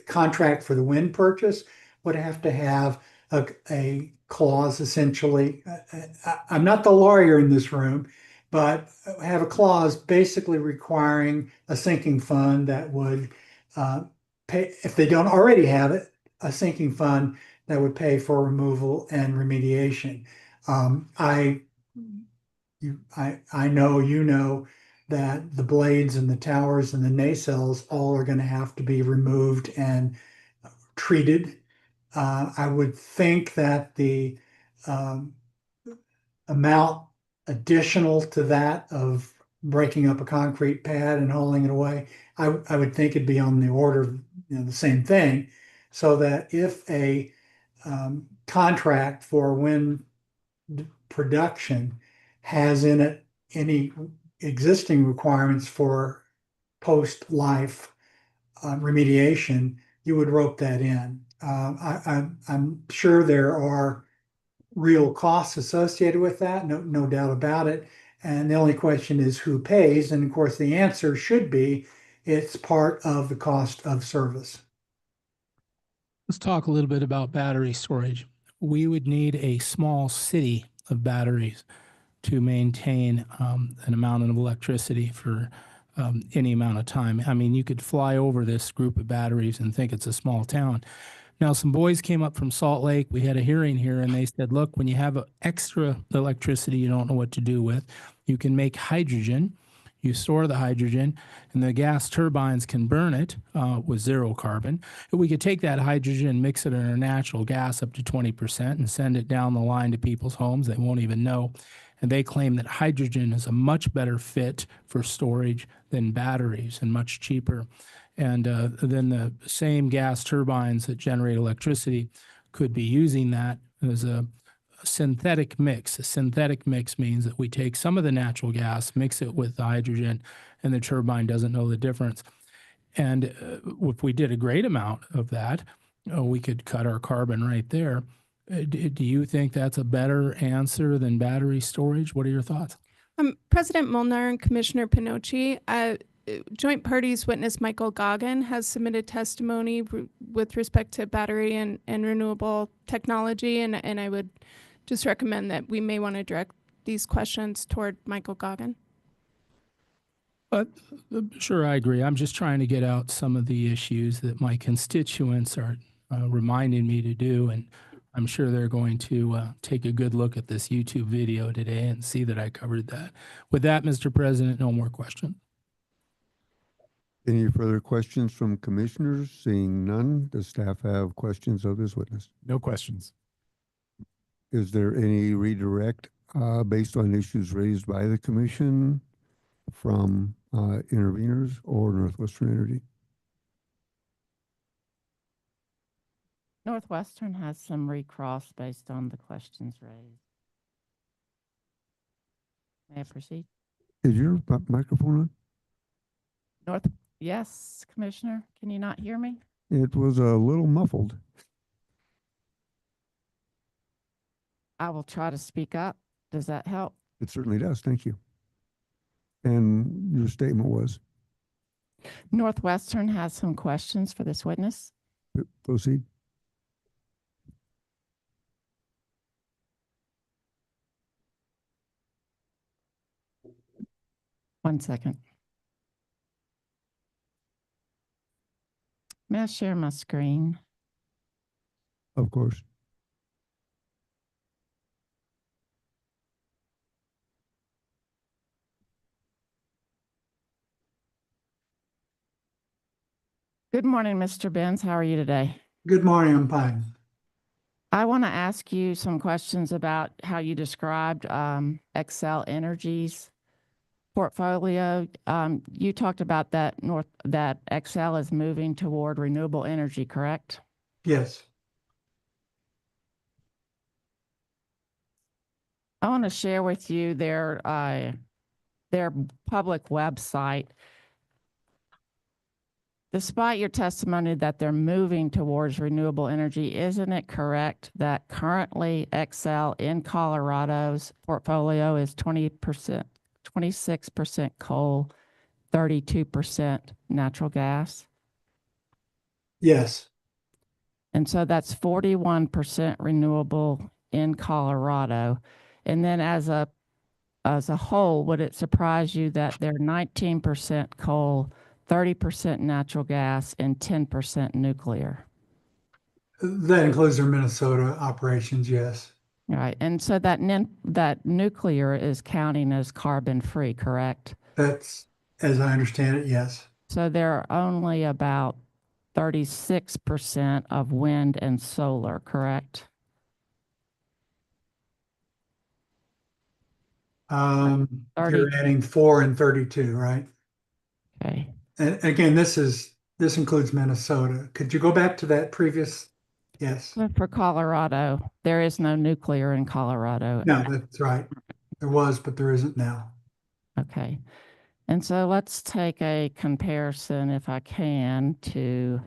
contract for the wind purchase would have to have a clause essentially. I'm not the lawyer in this room, but have a clause basically requiring a sinking fund that would pay, if they don't already have it, a sinking fund that would pay for removal and remediation. I know you know that the blades and the towers and the nacelles all are going to have to be removed and treated. I would think that the amount additional to that of breaking up a concrete pad and hauling it away, I would think it'd be on the order of the same thing, so that if a contract for wind production has in it any existing requirements for post-life remediation, you would rope that in. I'm sure there are real costs associated with that, no doubt about it. And the only question is who pays. And of course, the answer should be it's part of the cost of service. Let's talk a little bit about battery storage. We would need a small city of batteries to maintain an amount of electricity for any amount of time. I mean, you could fly over this group of batteries and think it's a small town. Now, some boys came up from Salt Lake. We had a hearing here, and they said, look, when you have extra electricity you don't know what to do with, you can make hydrogen. You store the hydrogen, and the gas turbines can burn it with zero carbon. We could take that hydrogen, mix it in our natural gas up to 20%, and send it down the line to people's homes. They won't even know. And they claim that hydrogen is a much better fit for storage than batteries and much cheaper. And then the same gas turbines that generate electricity could be using that as a synthetic mix. A synthetic mix means that we take some of the natural gas, mix it with the hydrogen, and the turbine doesn't know the difference. And if we did a great amount of that, we could cut our carbon right there. Do you think that's a better answer than battery storage? What are your thoughts? President Molnar and Commissioner Pinocci, joint parties witness Michael Goggin has submitted testimony with respect to battery and renewable technology, and I would just recommend that we may want to direct these questions toward Michael Goggin. Sure, I agree. I'm just trying to get out some of the issues that my constituents are reminding me to do, and I'm sure they're going to take a good look at this YouTube video today and see that I covered that. With that, Mr. President, no more questions. Any further questions from commissioners? Seeing none, does staff have questions of this witness? No questions. Is there any redirect based on issues raised by the commission from interveners or Northwestern Energy? Northwestern has some recross based on the questions raised. May I proceed? Is your microphone on? Yes, Commissioner, can you not hear me? It was a little muffled. I will try to speak up. Does that help? It certainly does. Thank you. And your statement was? Northwestern has some questions for this witness. Proceed. One second. May I share my screen? Of course. Good morning, Mr. Benz. How are you today? Good morning, I'm fine. I want to ask you some questions about how you described Xcel Energy's portfolio. You talked about that Xcel is moving toward renewable energy, correct? Yes. I want to share with you their public website. Despite your testimony that they're moving towards renewable energy, isn't it correct that currently Xcel in Colorado's portfolio is 20%, 26% coal, 32% natural gas? Yes. And so that's 41% renewable in Colorado. And then as a whole, would it surprise you that they're 19% coal, 30% natural gas, and 10% nuclear? That includes their Minnesota operations, yes. All right. And so that nuclear is counting as carbon free, correct? That's, as I understand it, yes. So there are only about 36% of wind and solar, correct? You're adding 4 and 32, right? Okay. And again, this includes Minnesota. Could you go back to that previous? Yes. For Colorado, there is no nuclear in Colorado. No, that's right. There was, but there isn't now. Okay. And so let's take a comparison, if I can, to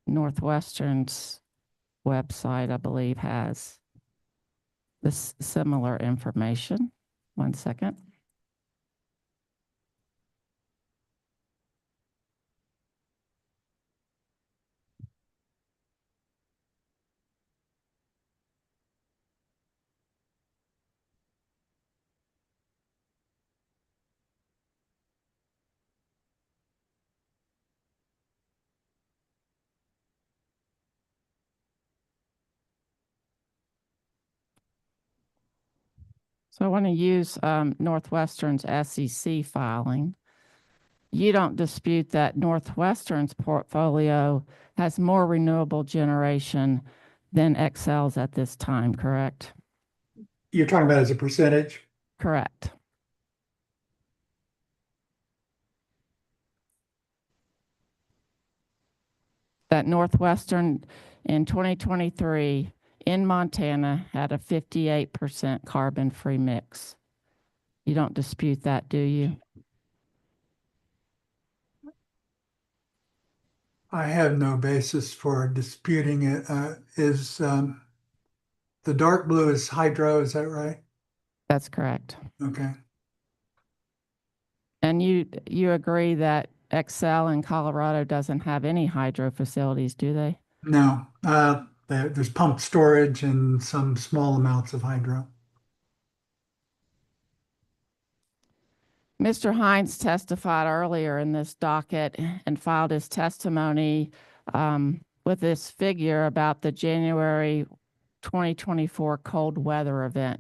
Northwestern's website, I believe, has this similar information. One second. So I want to use Northwestern's SEC filing. You don't dispute that Northwestern's portfolio has more renewable generation than Xcel's at this time, correct? You're talking about as a percentage? Correct. That Northwestern in 2023 in Montana had a 58% carbon-free mix. You don't dispute that, do you? I have no basis for disputing it. The dark blue is hydro, is that right? That's correct. Okay. And you agree that Excel in Colorado doesn't have any hydro facilities, do they? No, there's pump storage and some small amounts of hydro. Mr. Hines testified earlier in this docket and filed his testimony with this figure about the January 2024 cold weather event.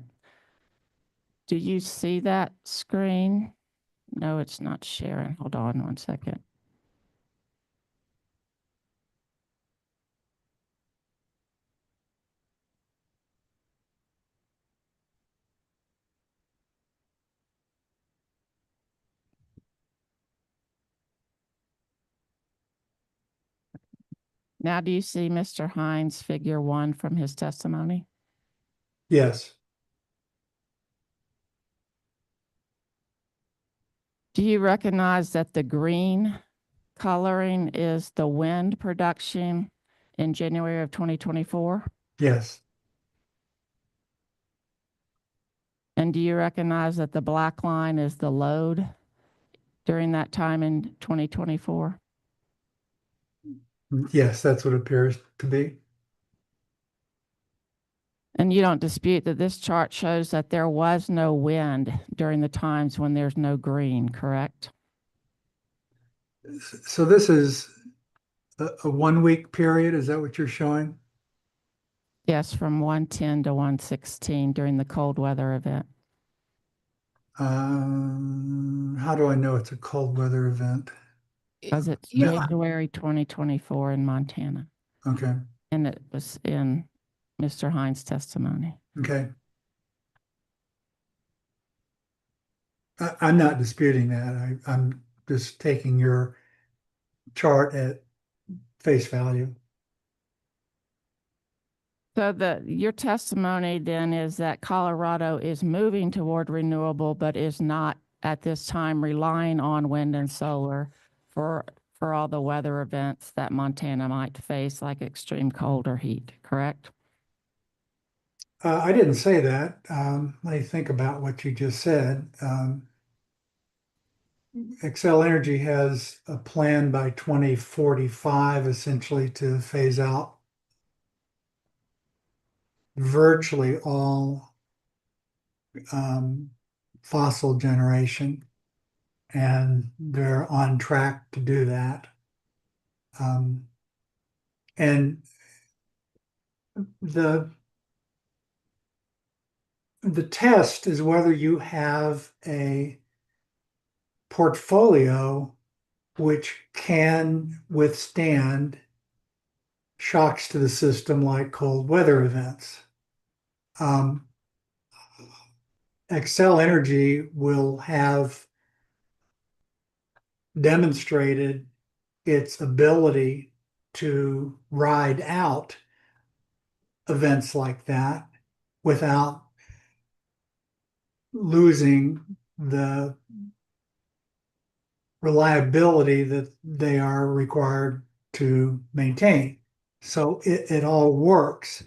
Do you see that screen? No, it's not sharing. Hold on one second. Now, do you see Mr. Hines figure 1 from his testimony? Yes. Do you recognize that the green coloring is the wind production in January of 2024? Yes. And do you recognize that the black line is the load during that time in 2024? Yes, that's what it appears to be. And you don't dispute that this chart shows that there was no wind during the times when there's no green, correct? So this is a 1 week period. Is that what you're showing? Yes, from 110 to 116 during the cold weather event. How do I know it's a cold weather event? Because it's Yeah. January 2024 in Montana. Okay. And it was in Mr. Hines' testimony. Okay. I'm not disputing that. I'm just taking your chart at face value. So your testimony then is that Colorado is moving toward renewable, but is not at this time relying on wind and solar for all the weather events that Montana might face, like extreme cold or heat, correct? I didn't say that. Let me think about what you just said. Xcel Energy has a plan by 2045 essentially to phase out virtually all fossil generation, and they're on track to do that. And the test is whether you have a portfolio which can withstand shocks to the system like cold weather events. Xcel Energy will have demonstrated its ability to ride out events like that without losing the reliability that they are required to maintain. So it all works.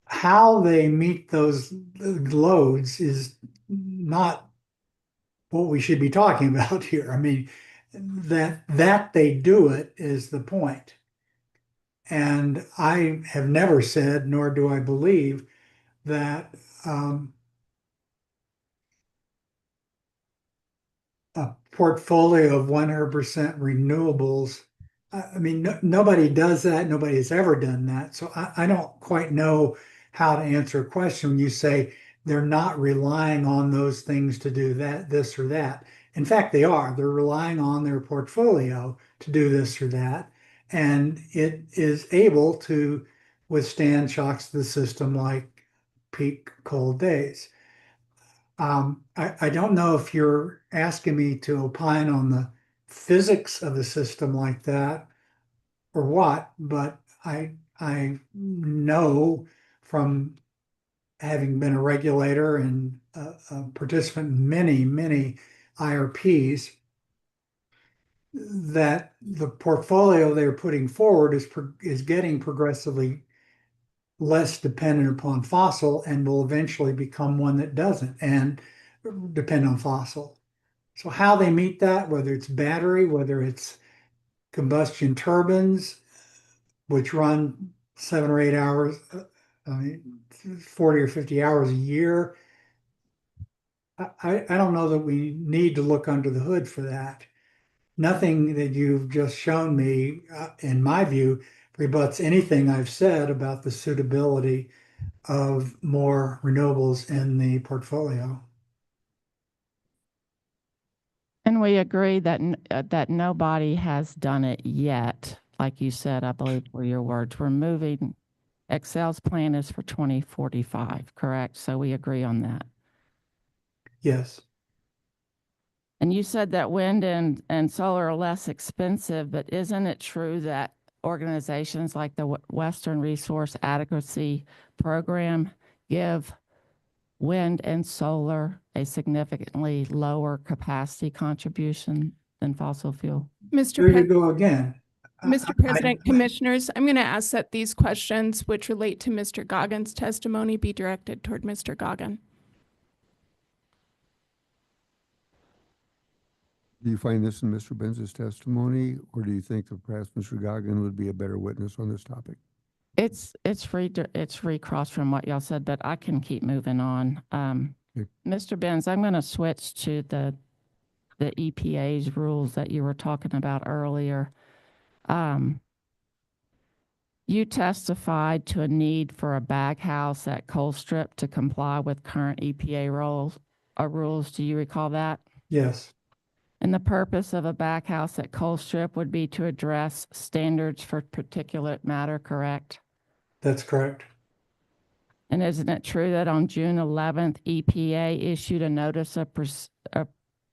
How they meet those loads is not what we should be talking about here. I mean, that they do it is the point. And I have never said, nor do I believe, that a portfolio of 100% renewables. I mean, nobody does that. Nobody has ever done that. So I don't quite know how to answer a question when you say they're not relying on those things to do that, this or that. In fact, they are. They're relying on their portfolio to do this or that. And it is able to withstand shocks to the system like peak cold days. I don't know if you're asking me to opine on the physics of a system like that or what, but I know from having been a regulator and a participant in many IRPs that the portfolio they're putting forward is getting progressively less dependent upon fossil and will eventually become one that doesn't and depend on fossil. So how they meet that, whether it's battery, whether it's combustion turbines, which run 7 or 8 hours, 40 or 50 hours a year. I don't know that we need to look under the hood for that. Nothing that you've just shown me, in my view, rebuts anything I've said about the suitability of more renewables in the portfolio. And we agree that that nobody has done it yet. Like you said, I believe were your words. We're moving. Excel's plan is for 2045, correct? So we agree on that. Yes. And you said that wind and solar are less expensive, but isn't it true that organizations like the Western Resource Adequacy Program give wind and solar a significantly lower capacity contribution than fossil fuel? There you go again. Mr. President, Commissioners, I'm going to ask that these questions, which relate to Mr. Goggins' testimony, be directed toward Mr. Goggin. Do you find this in Mr. Benz's testimony, or do you think that perhaps Mr. Goggin would be a better witness on this topic? It's recrossed from what y'all said, but I can keep moving on. Mr. Benz, I'm going to switch to the EPA's rules that you were talking about earlier. You testified to a need for a baghouse at Colstrip to comply with current EPA rules. Do you recall that? Yes. And the purpose of a baghouse at Colstrip would be to address standards for particulate matter, correct? That's correct. And isn't it true that on June 11th, EPA issued a notice of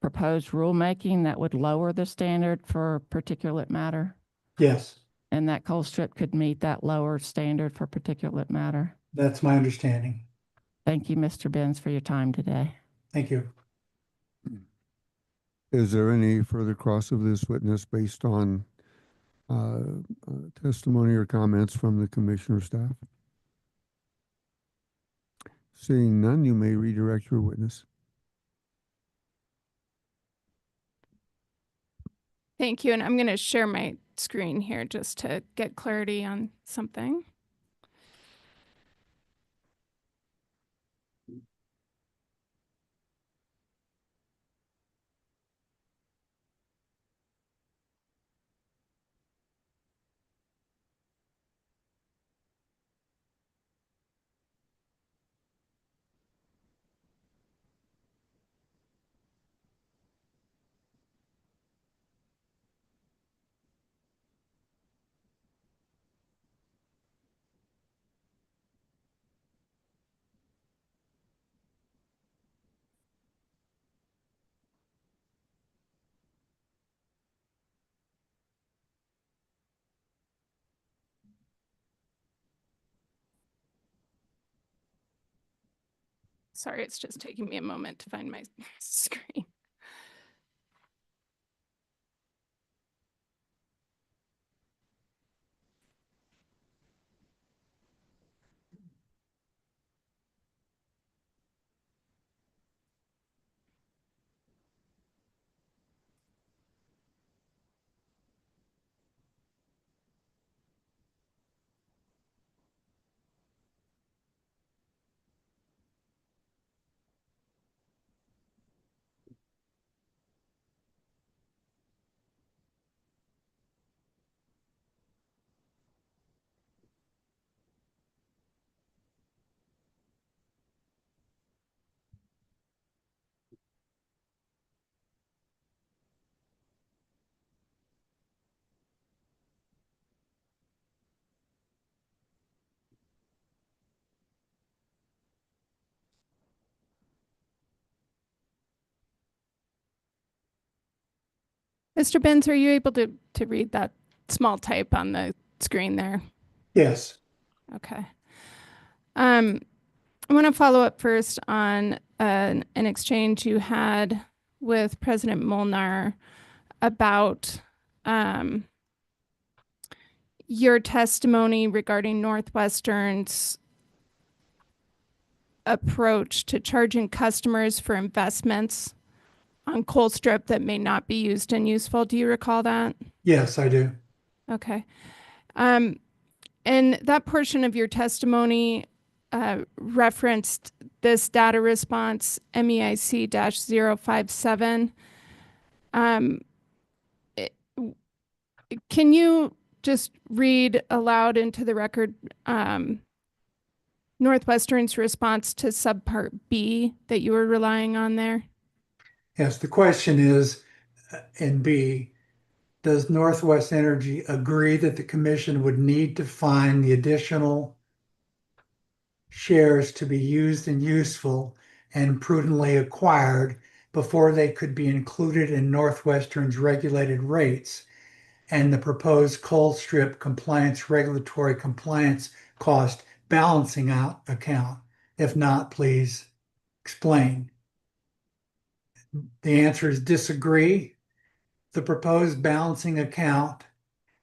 proposed rulemaking that would lower the standard for particulate matter? Yes. And that Colstrip could meet that lower standard for particulate matter? That's my understanding. Thank you, Mr. Benz, for your time today. Thank you. Is there any further cross of this witness based on testimony or comments from the commissioner staff? Seeing none, you may redirect your witness. Thank you. And I'm going to share my screen here just to get clarity on something. Sorry, it's just taking me a moment to find my screen. Mr. Benz, are you able to read that small type on the screen there? Yes. Okay. I want to follow up first on an exchange you had with President Molnar about your testimony regarding Northwestern's approach to charging customers for investments on coal strip that may not be used and useful. Do you recall that? Yes, I do. Okay. And that portion of your testimony referenced this data response MEIC-057. Can you just read aloud into the record Northwestern's response to subpart B that you were relying on there? Yes, the question is, in B, does Northwest Energy agree that the commission would need to find the additional shares to be used and useful and prudently acquired before they could be included in Northwestern's regulated rates and the proposed coal strip compliance regulatory compliance cost balancing out account? If not, please explain. The answer is disagree. The proposed balancing account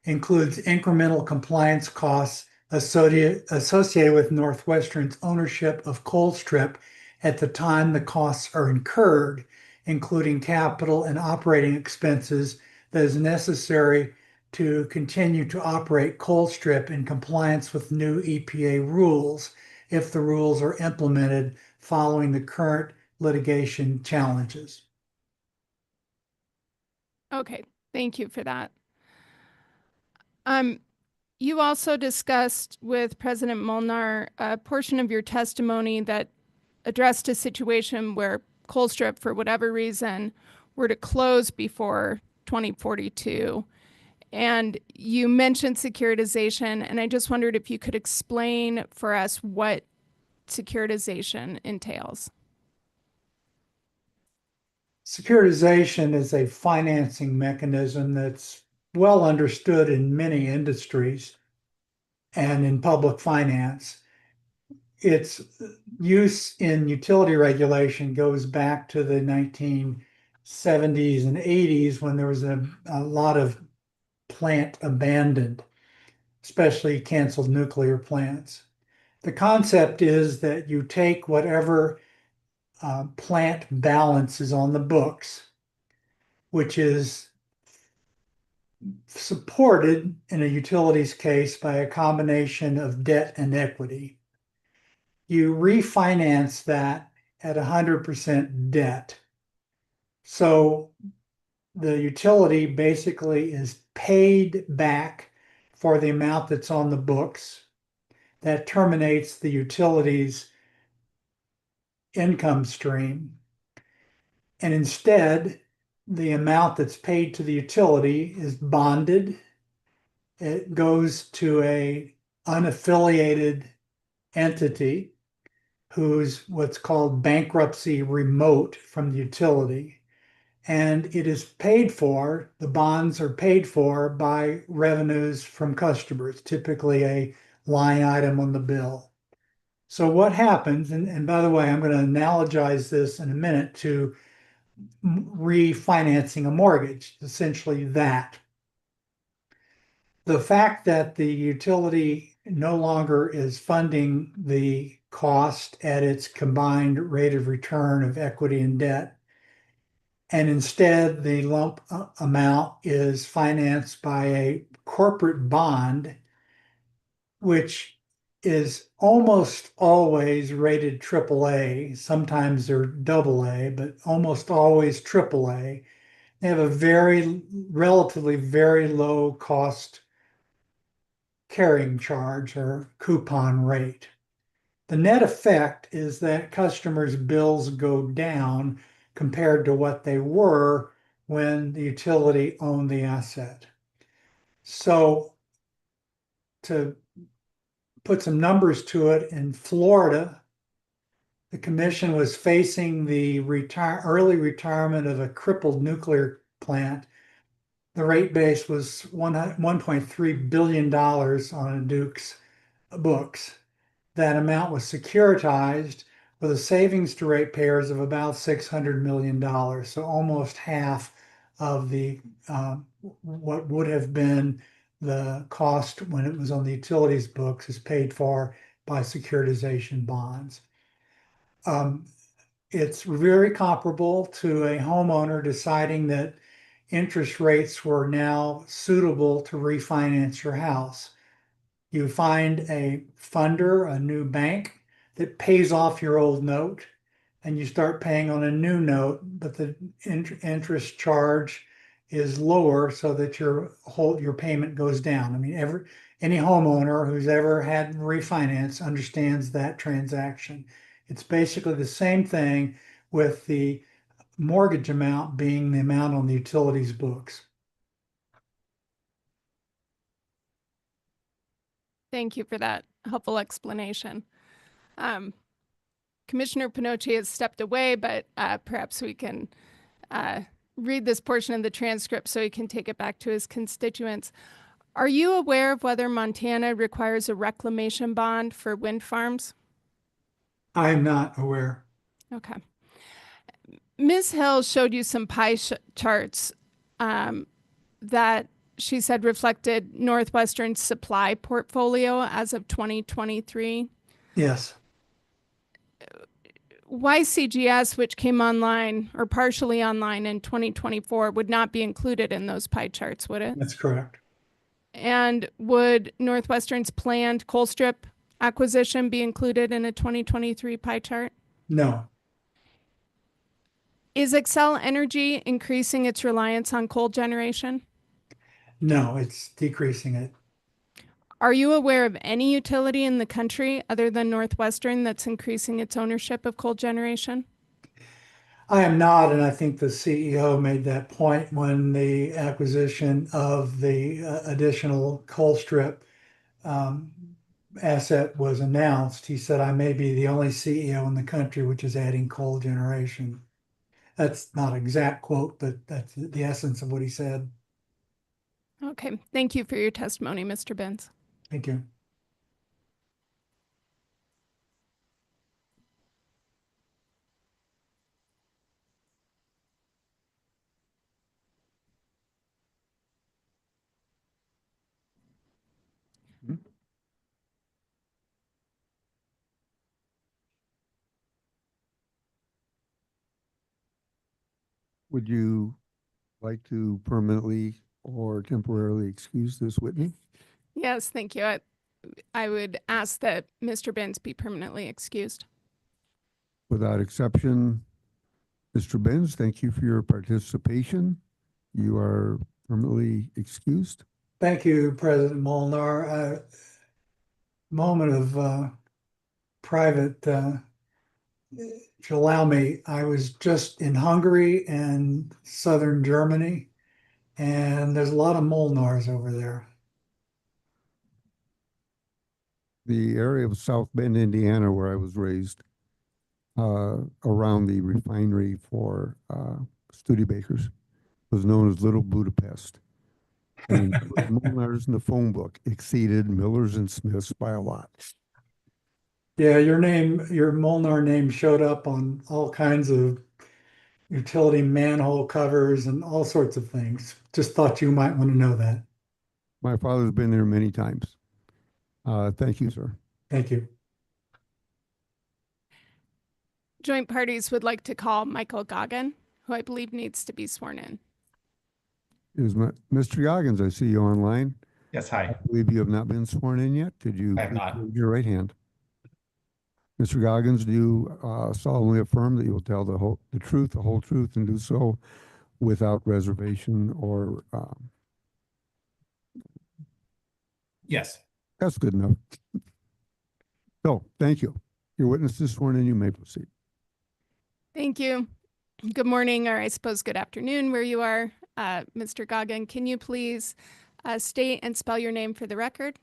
includes incremental compliance costs associated with Northwestern's ownership of Colstrip at the time the costs are incurred, including capital and operating expenses that is necessary to continue to operate Colstrip in compliance with new EPA rules if the rules are implemented following the current litigation challenges. Okay, thank you for that. You also discussed with President Molnar a portion of your testimony that addressed a situation where Colstrip, for whatever reason, were to close before 2042. And you mentioned securitization, and I just wondered if you could explain for us what securitization entails. Securitization is a financing mechanism that's well understood in many industries and in public finance. Its use in utility regulation goes back to the 1970s and 80s when there was a lot of plant abandoned, especially canceled nuclear plants. The concept is that you take whatever plant balance is on the books, which is supported in a utilities case by a combination of debt and equity. You refinance that at 100% debt. So the utility basically is paid back for the amount that's on the books. That terminates the utility's income stream. And instead, the amount that's paid to the utility is bonded. It goes to a unaffiliated entity who's what's called bankruptcy remote from the utility. And it is paid for, the bonds are paid for by revenues from customers, typically a line item on the bill. So what happens, and by the way, I'm going to analogize this in a minute to refinancing a mortgage, essentially that. The fact that the utility no longer is funding the cost at its combined rate of return of equity and debt, and instead the lump amount is financed by a corporate bond, which is almost always rated AAA. Sometimes they're AA, but almost always AAA. They have a relatively very low cost carrying charge or coupon rate. The net effect is that customers' bills go down compared to what they were when the utility owned the asset. So to put some numbers to it, in Florida, the commission was facing the early retirement of a crippled nuclear plant. The rate base was $1.3 billion on Duke's books. That amount was securitized with a savings to ratepayers of about $600 million, so almost half of the what would have been the cost when it was on the utilities books is paid for by securitization bonds. It's very comparable to a homeowner deciding that interest rates were now suitable to refinance your house. You find a funder, a new bank that pays off your old note, and you start paying on a new note, but the interest charge is lower so that your payment goes down. I mean, any homeowner who's ever had refinance understands that transaction. It's basically the same thing with the mortgage amount being the amount on the utilities books. Thank you for that helpful explanation. Commissioner Pinocci has stepped away, but perhaps we can read this portion of the transcript so he can take it back to his constituents. Are you aware of whether Montana requires a reclamation bond for wind farms? I am not aware. Okay. Ms. Hill showed you some pie charts that she said reflected Northwestern's supply portfolio as of 2023. Yes. YCGS, which came online or partially online in 2024, would not be included in those pie charts, would it? That's correct. And would Northwestern's planned coal strip acquisition be included in a 2023 pie chart? No. Is Xcel Energy increasing its reliance on coal generation? No, it's decreasing it. Are you aware of any utility in the country other than Northwestern that's increasing its ownership of coal generation? I am not, and I think the CEO made that point when the acquisition of the additional coal strip asset was announced. He said, I may be the only CEO in the country which is adding coal generation. That's not an exact quote, but that's the essence of what he said. Okay, thank you for your testimony, Mr. Benz. Thank you. Would you like to permanently or temporarily excuse this witness? Yes, thank you. I would ask that Mr. Benz be permanently excused. Without exception, Mr. Benz, thank you for your participation. You are permanently excused. Thank you, President Molnar. Moment of private, if you allow me, I was just in Hungary and southern Germany, and there's a lot of Molnars over there. The area of South Bend, Indiana, where I was raised, around the refinery for Studebakers, was known as Little Budapest. And Molnar's in the phone book exceeded Miller's and Smith's by a lot. Yeah, your Molnar name showed up on all kinds of utility manhole covers and all sorts of things. Just thought you might want to know that. My father's been there many times. Thank you, sir. Thank you. Joint parties would like to call Michael Goggin, who I believe needs to be sworn in. Mr. Goggins, I see you online. Yes, hi. I believe you have not been sworn in yet. Did you I have not. raise your right hand? Mr. Goggins, do you solemnly affirm that you will tell the truth, the whole truth, and do so without reservation or? Yes. That's good enough. So, thank you. Your witness is sworn in. You may proceed. Thank you. Good morning, or I suppose good afternoon where you are. Mr. Goggin, can you please state and spell your name for the record?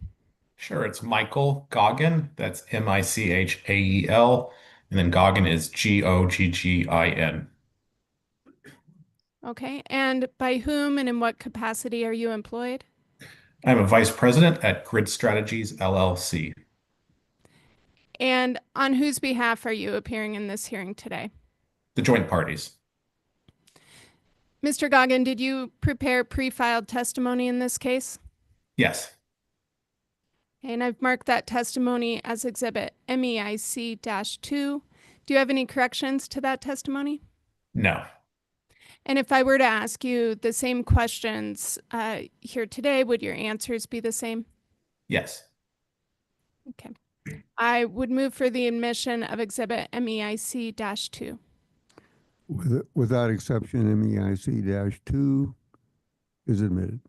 Sure. It's Michael Goggin. That's Michael. And then Goggin is Goggin. Okay. And by whom and in what capacity are you employed? I'm a vice president at Grid Strategies, LLC. And on whose behalf are you appearing in this hearing today? The joint parties. Mr. Goggin, did you prepare pre-filed testimony in this case? Yes. And I've marked that testimony as exhibit MEIC-2. Do you have any corrections to that testimony? No. And if I were to ask you the same questions here today, would your answers be the same? Yes. Okay. I would move for the admission of exhibit MEIC-2. Without exception, MEIC-2 is admitted.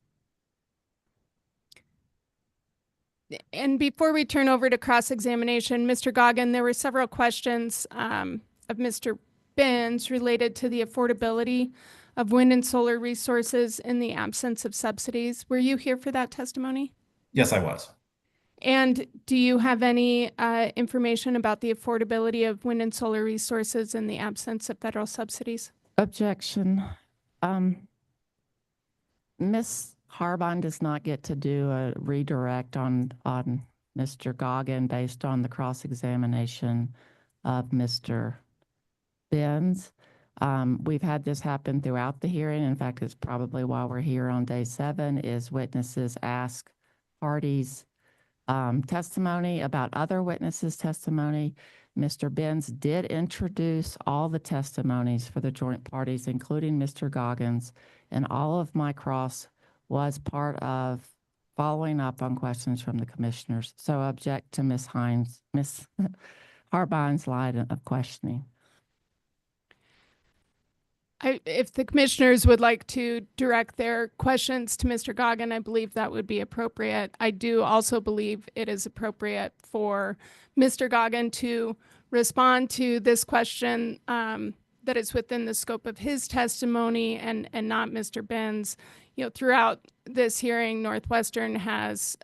And before we turn over to cross-examination, Mr. Goggin, there were several questions of Mr. Benz related to the affordability of wind and solar resources in the absence of subsidies. Were you here for that testimony? Yes, I was. And do you have any information about the affordability of wind and solar resources in the absence of federal subsidies? Objection. Ms. Harbon does not get to do a redirect on Mr. Goggin based on the cross-examination of Mr. Benz. We've had this happen throughout the hearing. In fact, it's probably why we're here on day 7 is witnesses ask parties testimony about other witnesses' testimony. Mr. Benz did introduce all the testimonies for the joint parties, including Mr. Goggins, and all of my cross was part of following up on questions from the commissioners. So object to Ms. Harbon's line of questioning. If the commissioners would like to direct their questions to Mr. Goggin, I believe that would be appropriate. I do also believe it is appropriate for Mr. Goggin to respond to this question that is within the scope of his testimony and not Mr. Benz. You know, throughout this hearing, Northwestern's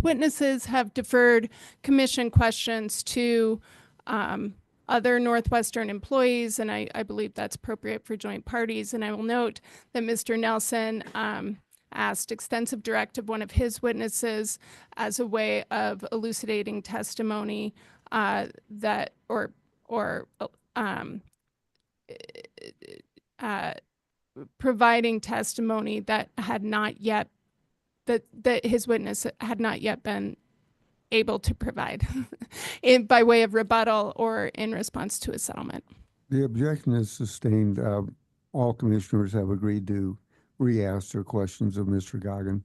witnesses have deferred commission questions to other Northwestern employees, and I believe that's appropriate for joint parties. And I will note that Mr. Nelson asked extensive direct of one of his witnesses as a way of elucidating testimony providing testimony that had not yet that his witness had not yet been able to provide by way of rebuttal or in response to a settlement. The objection is sustained. All commissioners have agreed to re-ask their questions of Mr. Goggin.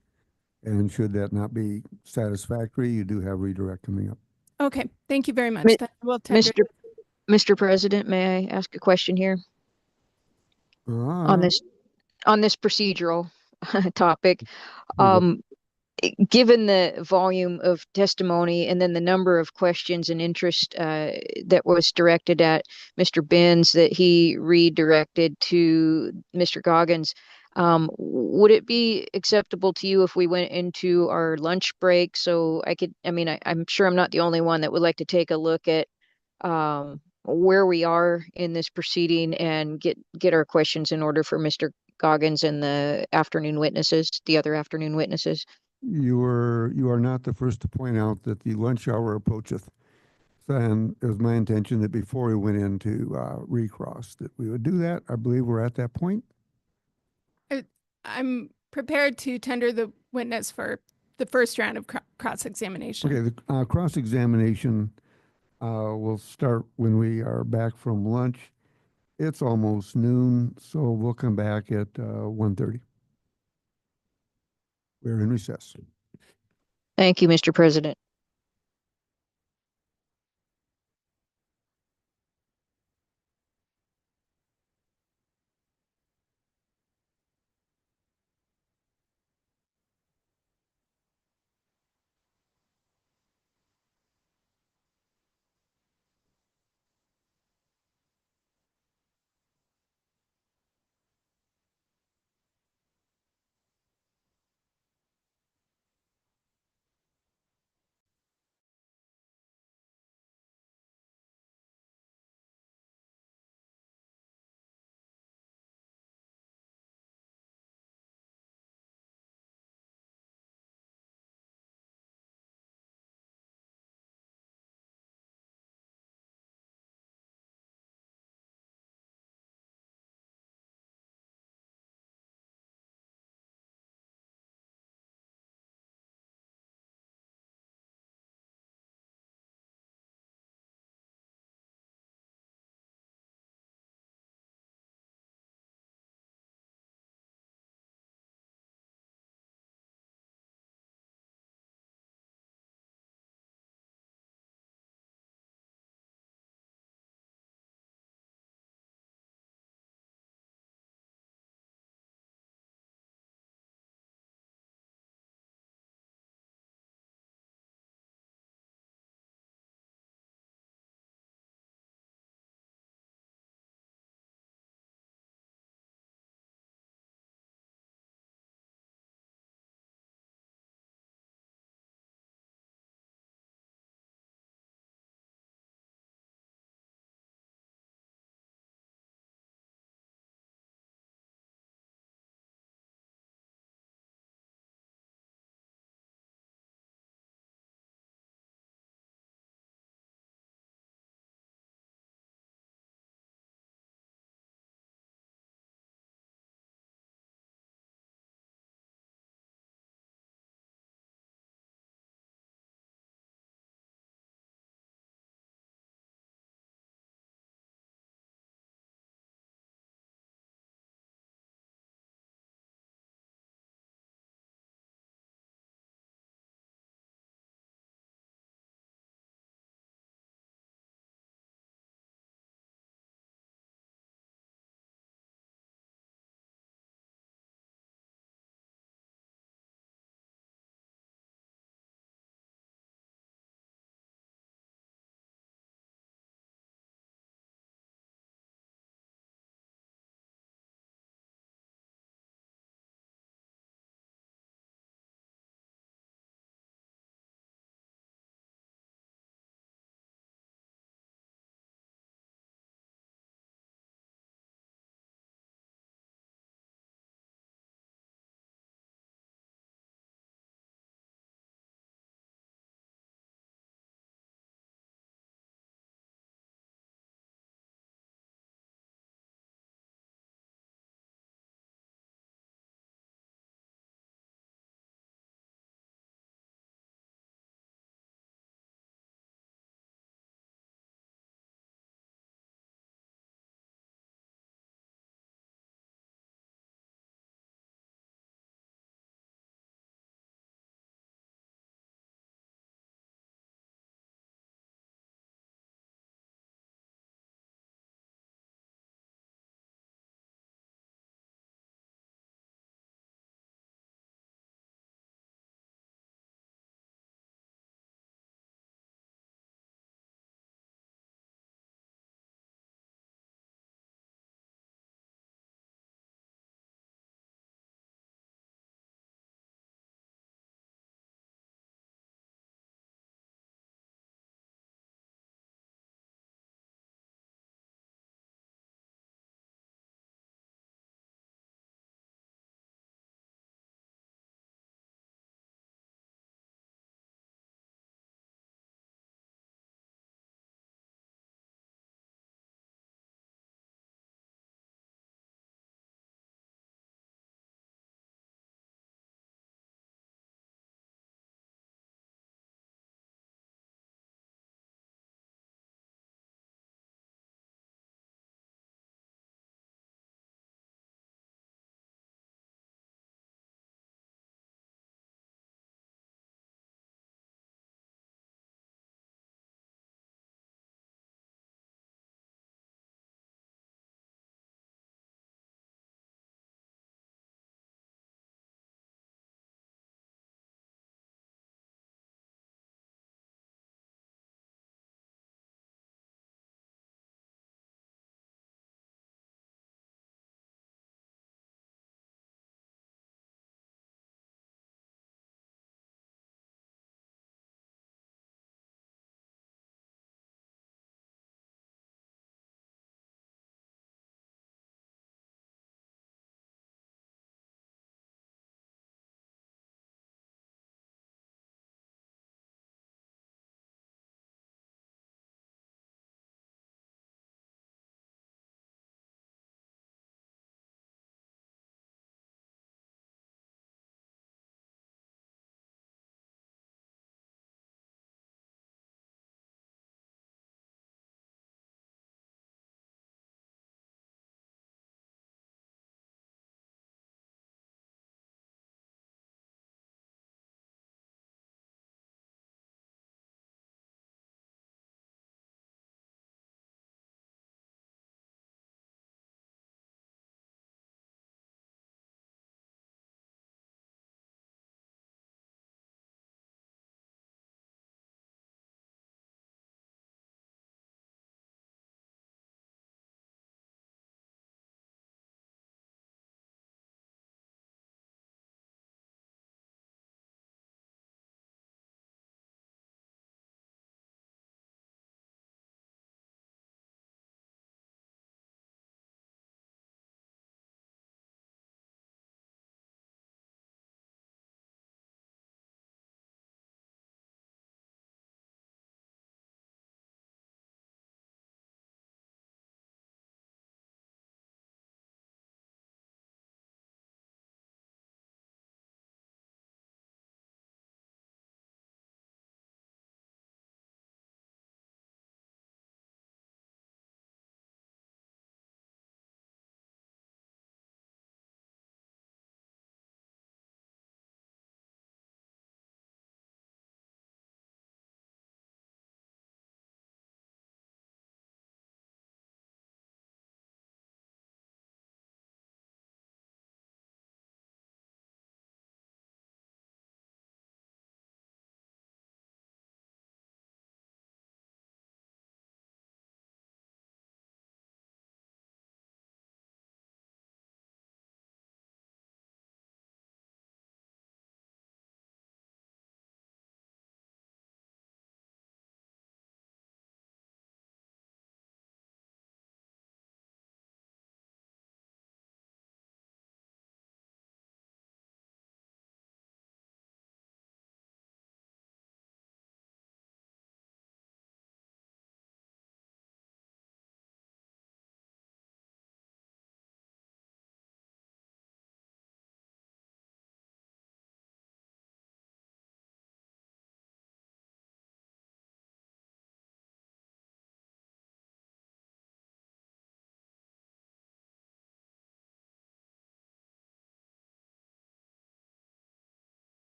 And should that not be satisfactory, you do have redirect coming up. Okay, thank you very much. We'll tender. Mr. President, may I ask a question here on this procedural topic? Given the volume of testimony and then the number of questions and interest that was directed at Mr. Benz that he redirected to Mr. Goggins, would it be acceptable to you if we went into our lunch break? So I'm sure I'm not the only one that would like to take a look at where we are in this proceeding and get our questions in order for Mr. Goggins and the other afternoon witnesses. You are not the first to point out that the lunch hour approacheth. And it was my intention that before we went into recross that we would do that. I believe we're at that point. I'm prepared to tender the witness for the first round of cross-examination. Okay, the cross-examination will start when we are back from lunch. It's almost noon, so we'll come back at 1:30. We're in recess. Thank you, Mr. President.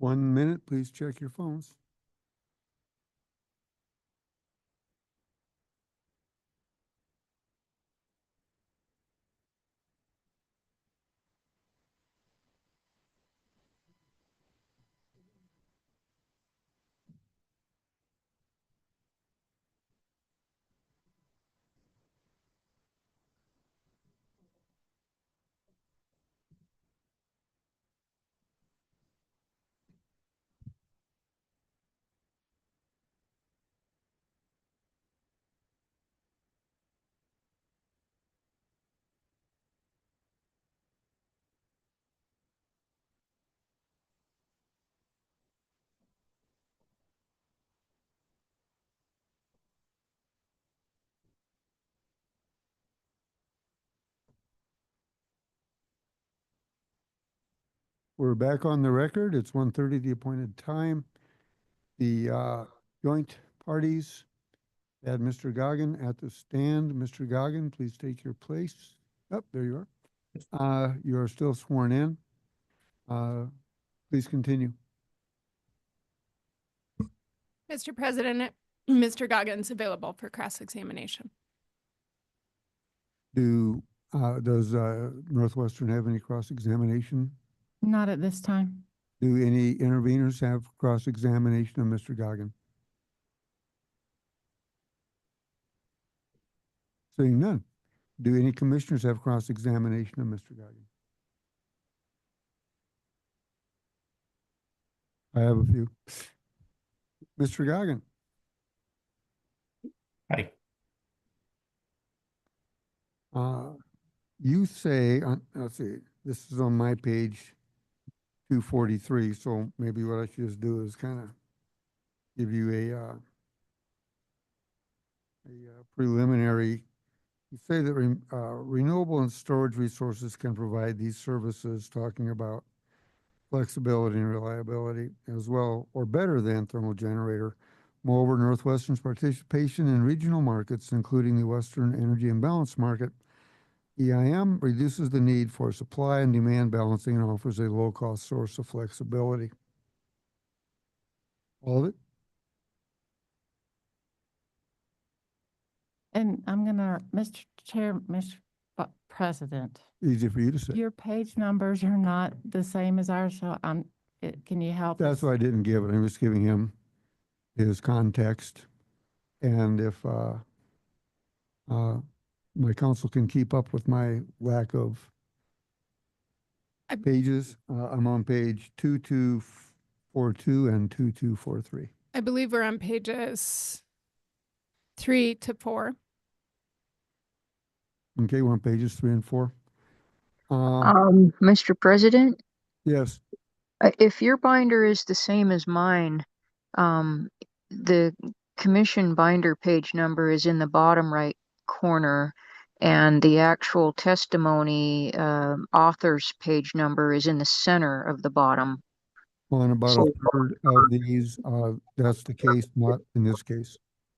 1 minute, please check your phones. We're back on the record. It's 1:30, the appointed time. The joint parties had Mr. Goggin at the stand. Mr. Goggin, please take your place. Oh, there you are. You are still sworn in. Please continue. Mr. President, Mr. Goggins available for cross-examination. Does Northwestern have any cross-examination? Not at this time. Do any interveners have cross-examination of Mr. Goggin? Seeing none. Do any commissioners have cross-examination of Mr. Goggin? I have a few. Mr. Goggin. Hi. You say, let's see, this is on my page 243, so maybe what I should just do is kind of give you a preliminary. You say that renewable and storage resources can provide these services, talking about flexibility and reliability as well, or better than thermal generator. Moreover, Northwestern's participation in regional markets, including the Western Energy Imbalance Market, EIM, reduces the need for supply and demand balancing and offers a low-cost source of flexibility. All of it? And I'm gonna, Mr. Chair, Mr. President, Easy for you to say. your page numbers are not the same as ours, so can you help That's us? why I didn't give it. I'm just giving him his context. And if my council can keep up with my lack of pages, I'm on page 2242 and 2243. I believe we're on pages 3 to 4. Okay, we're on pages 3 and 4. Mr. President, Yes. if your binder is the same as mine, the commission binder page number is in the bottom right corner, and the actual testimony author's page number is in the center of the bottom. Well, in about a third of these, that's the case, not in this case.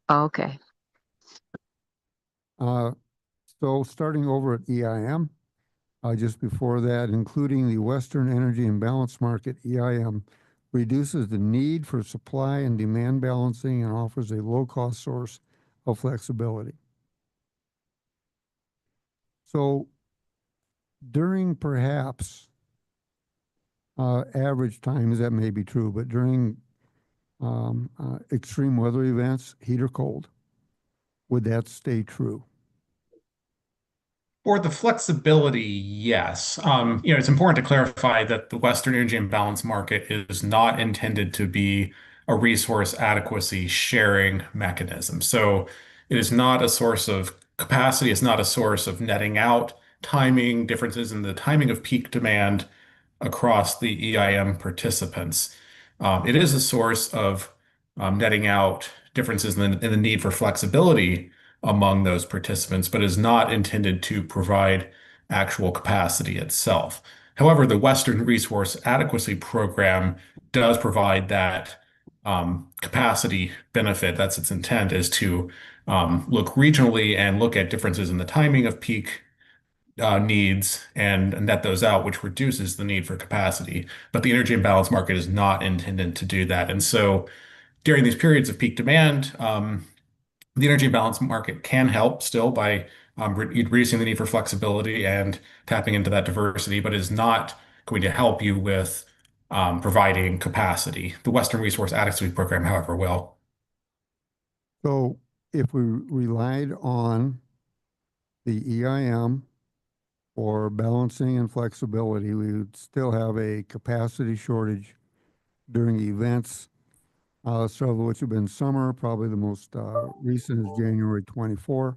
Okay. So starting over at EIM, just before that, including the Western Energy Imbalance Market, EIM reduces the need for supply and demand balancing and offers a low-cost source of flexibility. So during perhaps average times, that may be true, but during extreme weather events, heat or cold, would that stay true? For the flexibility, yes. It's important to clarify that the Western Energy Imbalance Market is not intended to be a resource adequacy sharing mechanism. So it is not a source of capacity. It's not a source of netting out timing differences in the timing of peak demand across the EIM participants. It is a source of netting out differences in the need for flexibility among those participants, but is not intended to provide actual capacity itself. However, the Western Resource Adequacy Program does provide that capacity benefit. That's its intent, is to look regionally and look at differences in the timing of peak needs and net those out, which reduces the need for capacity. But the energy imbalance market is not intended to do that. And so during these periods of peak demand, the energy imbalance market can help still by reducing the need for flexibility and tapping into that diversity, but is not going to help you with providing capacity. The Western Resource Adequacy Program, however, will. So if we relied on the EIM for balancing and flexibility, we would still have a capacity shortage during events, several of which have been summer. Probably the most recent is January 24,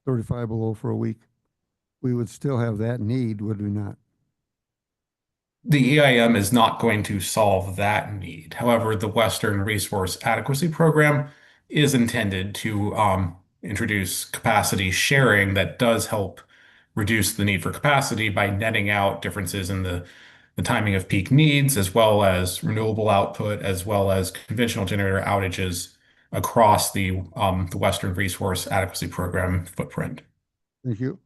35 below for a week. We would still have that need, would we not? The EIM is not going to solve that need. However, the Western Resource Adequacy Program is intended to introduce capacity sharing that does help reduce the need for capacity by netting out differences in the timing of peak needs, as well as renewable output, as well as conventional generator outages across the Western Resource Adequacy Program footprint. Thank you.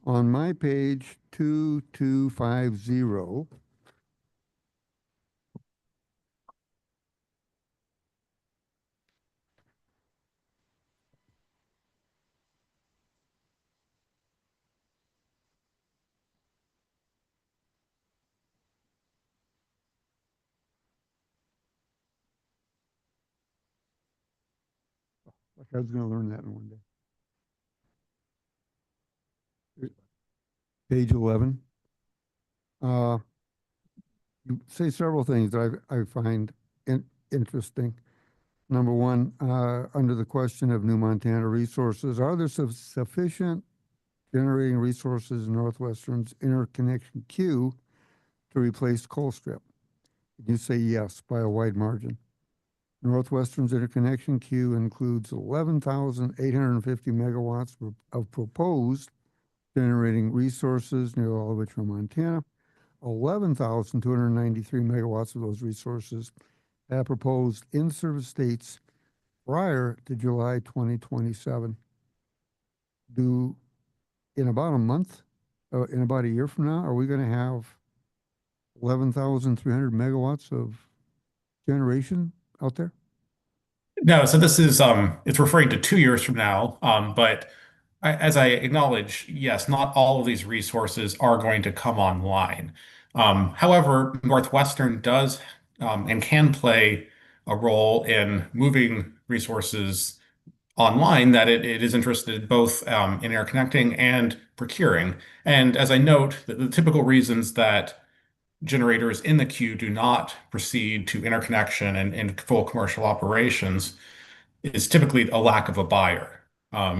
On my page 2250, like I was going to learn that in one day. Page 11. You say several things that I find interesting. Number one, under the question of New Montana resources, are there sufficient generating resources in Northwestern's interconnection queue to replace Colstrip? You say yes by a wide margin. Northwestern's interconnection queue includes 11,850 megawatts of proposed generating resources, nearly all of which are Montana. 11,293 megawatts of those resources have proposed in-service dates prior to July 2027. In about a month, in about a year from now, are we going to have 11,300 megawatts of generation out there? No, so this is it's referring to 2 years from now. But as I acknowledge, yes, not all of these resources are going to come online. However, Northwestern does and can play a role in moving resources online that it is interested both in interconnecting and procuring. And as I note, the typical reasons that generators in the queue do not proceed to interconnection and full commercial operations is typically a lack of a buyer.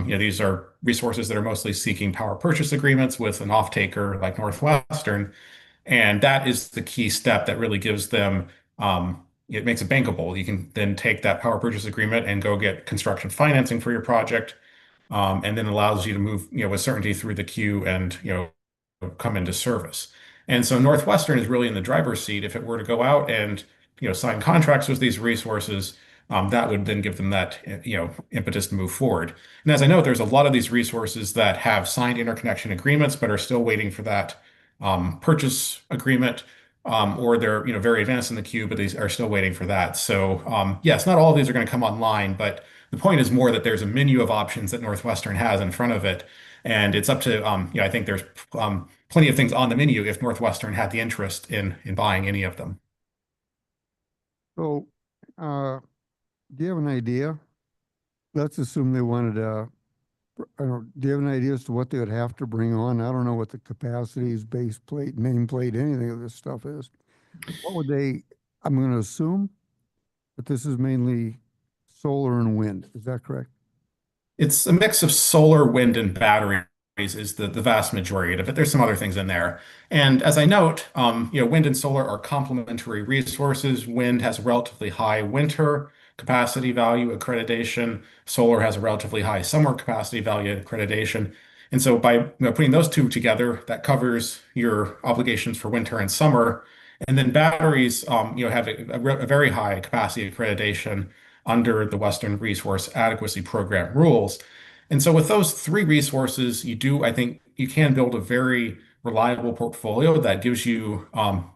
These are resources that are mostly seeking power purchase agreements with an off-taker like Northwestern, and that is the key step that really gives them, it makes it bankable. You can then take that power purchase agreement and go get construction financing for your project, and then allows you to move, with certainty through the queue and, come into service. And so Northwestern is really in the driver's seat. If it were to go out and, sign contracts with these resources, that would then give them that, impetus to move forward. And as I know, there's a lot of these resources that have signed interconnection agreements, but are still waiting for that purchase agreement, or they're, very advanced in the queue, but these are still waiting for that. So yes, not all of these are going to come online, but the point is more that there's a menu of options that Northwestern has in front of it. And it's up to, I think there's plenty of things on the menu if Northwestern had the interest in buying any of them. So, do you have an idea? Let's assume they wanted do you have an idea as to what they would have to bring on? I don't know what the capacities, base plate, nameplate, anything of this stuff is. What would I'm going to assume that this is mainly solar and wind. Is that correct? It's a mix of solar, wind, and batteries is the vast majority of it. There's some other things in there. And as I note, wind and solar are complementary resources. Wind has a relatively high winter capacity value accreditation. Solar has a relatively high summer capacity value accreditation. And so by putting those two together, that covers your obligations for winter and summer. And then batteries, have a very high capacity accreditation under the Western Resource Adequacy Program rules. And so with those three resources, I think you can build a very reliable portfolio that gives you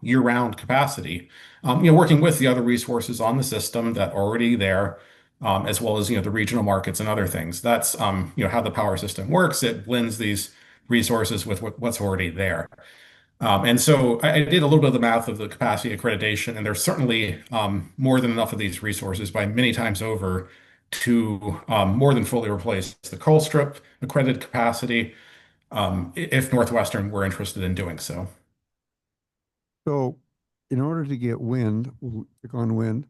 year-round capacity. Working with the other resources on the system that are already there, as well as the regional markets and other things. That's how the power system works. It blends these resources with what's already there. And so I did a little bit of the math of the capacity accreditation, and there's certainly more than enough of these resources by many times over to more than fully replace the coal strip accredited capacity if Northwestern were interested in doing so. So in order to get wind, we'll click on wind,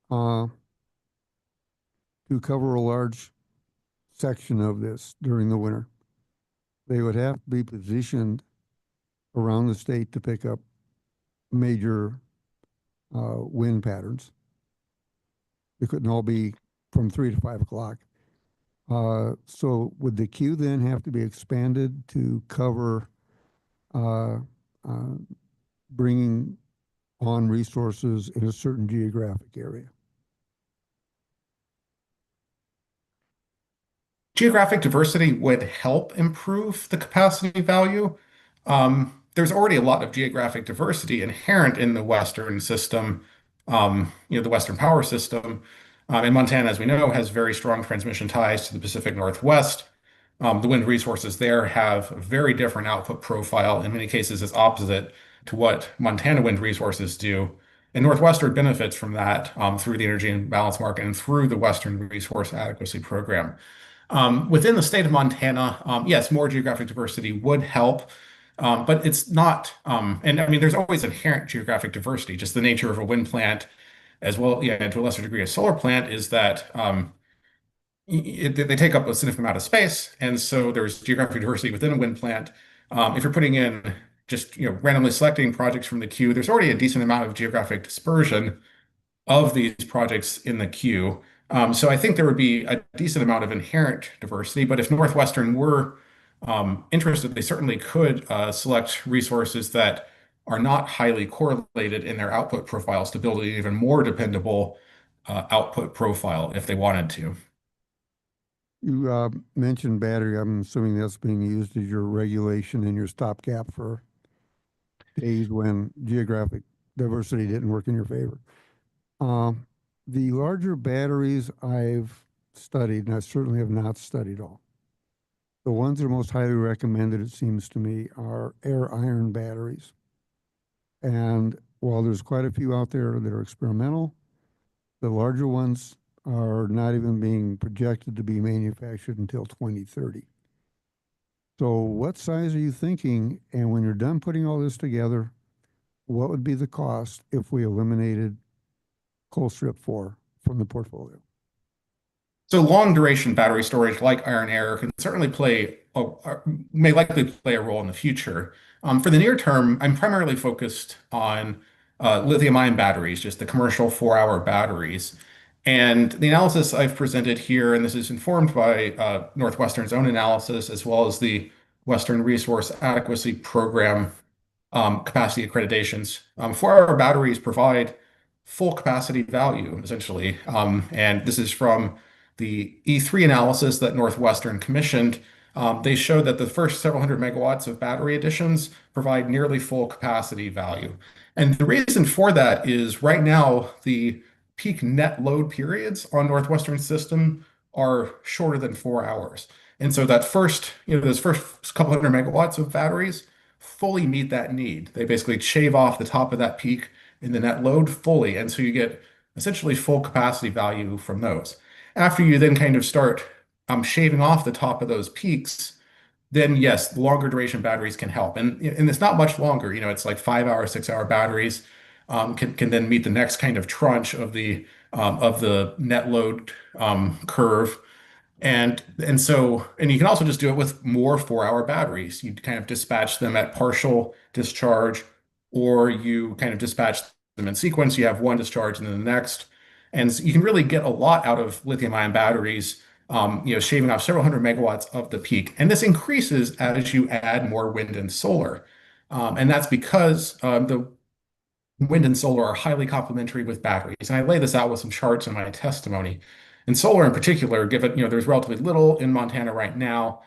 to cover a large section of this during the winter, they would have to be positioned around the state to pick up major wind patterns. They couldn't all be from 3 to 5 o'clock. So would the queue then have to be expanded to cover bringing on resources in a certain geographic area? Geographic diversity would help improve the capacity value. There's already a lot of geographic diversity inherent in the Western system, the Western power system. And Montana, as we know, has very strong transmission ties to the Pacific Northwest. The wind resources there have a very different output profile. In many cases, it's opposite to what Montana wind resources do. And Northwestern benefits from that through the Energy Imbalance Market and through the Western Resource Adequacy Program. Within the state of Montana, yes, more geographic diversity would help, but it's not, and I mean, there's always inherent geographic diversity, just the nature of a wind plant as well, yeah, and to a lesser degree, a solar plant is that they take up a significant amount of space, and so there's geographic diversity within a wind plant. If you're putting in just randomly selecting projects from the queue, there's already a decent amount of geographic dispersion of these projects in the queue. So I think there would be a decent amount of inherent diversity, but if Northwestern were interested, they certainly could select resources that are not highly correlated in their output profiles to build an even more dependable output profile if they wanted to. You mentioned battery. I'm assuming that's being used as your regulation and your stopgap for days when geographic diversity didn't work in your favor. The larger batteries I've studied, and I certainly have not studied all, the ones that are most highly recommended, it seems to me, are air iron batteries. And while there's quite a few out there that are experimental, the larger ones are not even being projected to be manufactured until 2030. So what size are you thinking? And when you're done putting all this together, what would be the cost if we eliminated coal strip 4 from the portfolio? So long duration battery storage like iron air can certainly may likely play a role in the future. For the near term, I'm primarily focused on lithium ion batteries, just the commercial 4-hour batteries. And the analysis I've presented here, and this is informed by Northwestern's own analysis, as well as the Western Resource Adequacy Program capacity accreditations. 4-hour batteries provide full capacity value, essentially. And this is from the E3 analysis that Northwestern commissioned. They showed that the first several hundred megawatts of battery additions provide nearly full capacity value. And the reason for that is right now, the peak net load periods on Northwestern's system are shorter than 4 hours. And so that those first couple hundred megawatts of batteries fully meet that need. They basically shave off the top of that peak in the net load fully. And so you get essentially full capacity value from those. After you then kind of start shaving off the top of those peaks, then yes, the longer duration batteries can help. And it's not much longer, it's like 5-hour, 6-hour batteries can then meet the next kind of tranche of the net load curve. And you can also just do it with more 4-hour batteries. You kind of dispatch them at partial discharge, or you kind of dispatch them in sequence. You have one discharge and then the next. And you can really get a lot out of lithium ion batteries, shaving off several hundred megawatts of the peak. And this increases as you add more wind and solar. And that's because the wind and solar are highly complementary with batteries. And I lay this out with some charts in my testimony. And solar in particular, given, there's relatively little in Montana right now,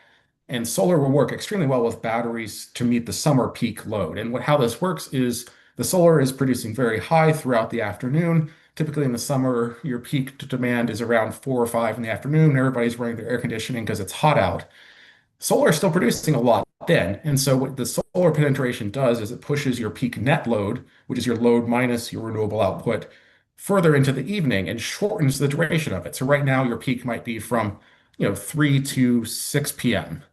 and solar will work extremely well with batteries to meet the summer peak load. And how this works is the solar is producing very high throughout the afternoon. Typically in the summer, your peak demand is around 4 or 5 in the afternoon. And everybody's running their air conditioning because it's hot out. Solar is still producing a lot then. And so what the solar penetration does is it pushes your peak net load, which is your load minus your renewable output, further into the evening and shortens the duration of it. So right now your peak might be from 3 to 6 p.m.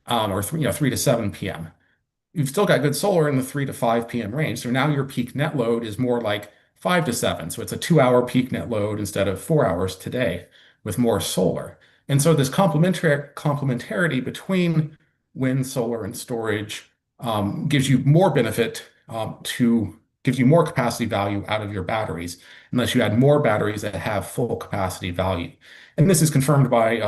Or 3 to 7 p.m. You've still got good solar in the 3 to 5 p.m. range. So now your peak net load is more like 5 to 7. So it's a 2-hour peak net load instead of 4 hours today with more solar. And so this complementarity between wind, solar, and storage gives you more benefit gives you more capacity value out of your batteries, unless you add more batteries that have full capacity value. And this is confirmed by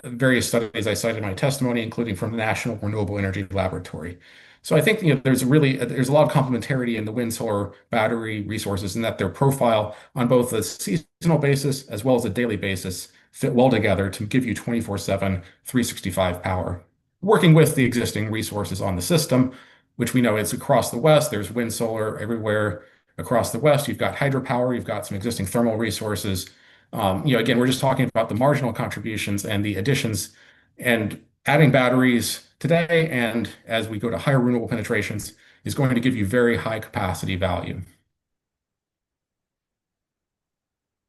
various studies I cited in my testimony, including from the National Renewable Energy Laboratory. So I think there's a lot of complementarity in the wind solar battery resources, and that their profile on both a seasonal basis as well as a daily basis fit well together to give you 24/7, 365 power. Working with the existing resources on the system, which we know is across the West, there's wind solar everywhere across the West. You've got hydropower, you've got some existing thermal resources. Again, we're just talking about the marginal contributions and the additions, and adding batteries today and as we go to higher renewable penetrations is going to give you very high capacity value.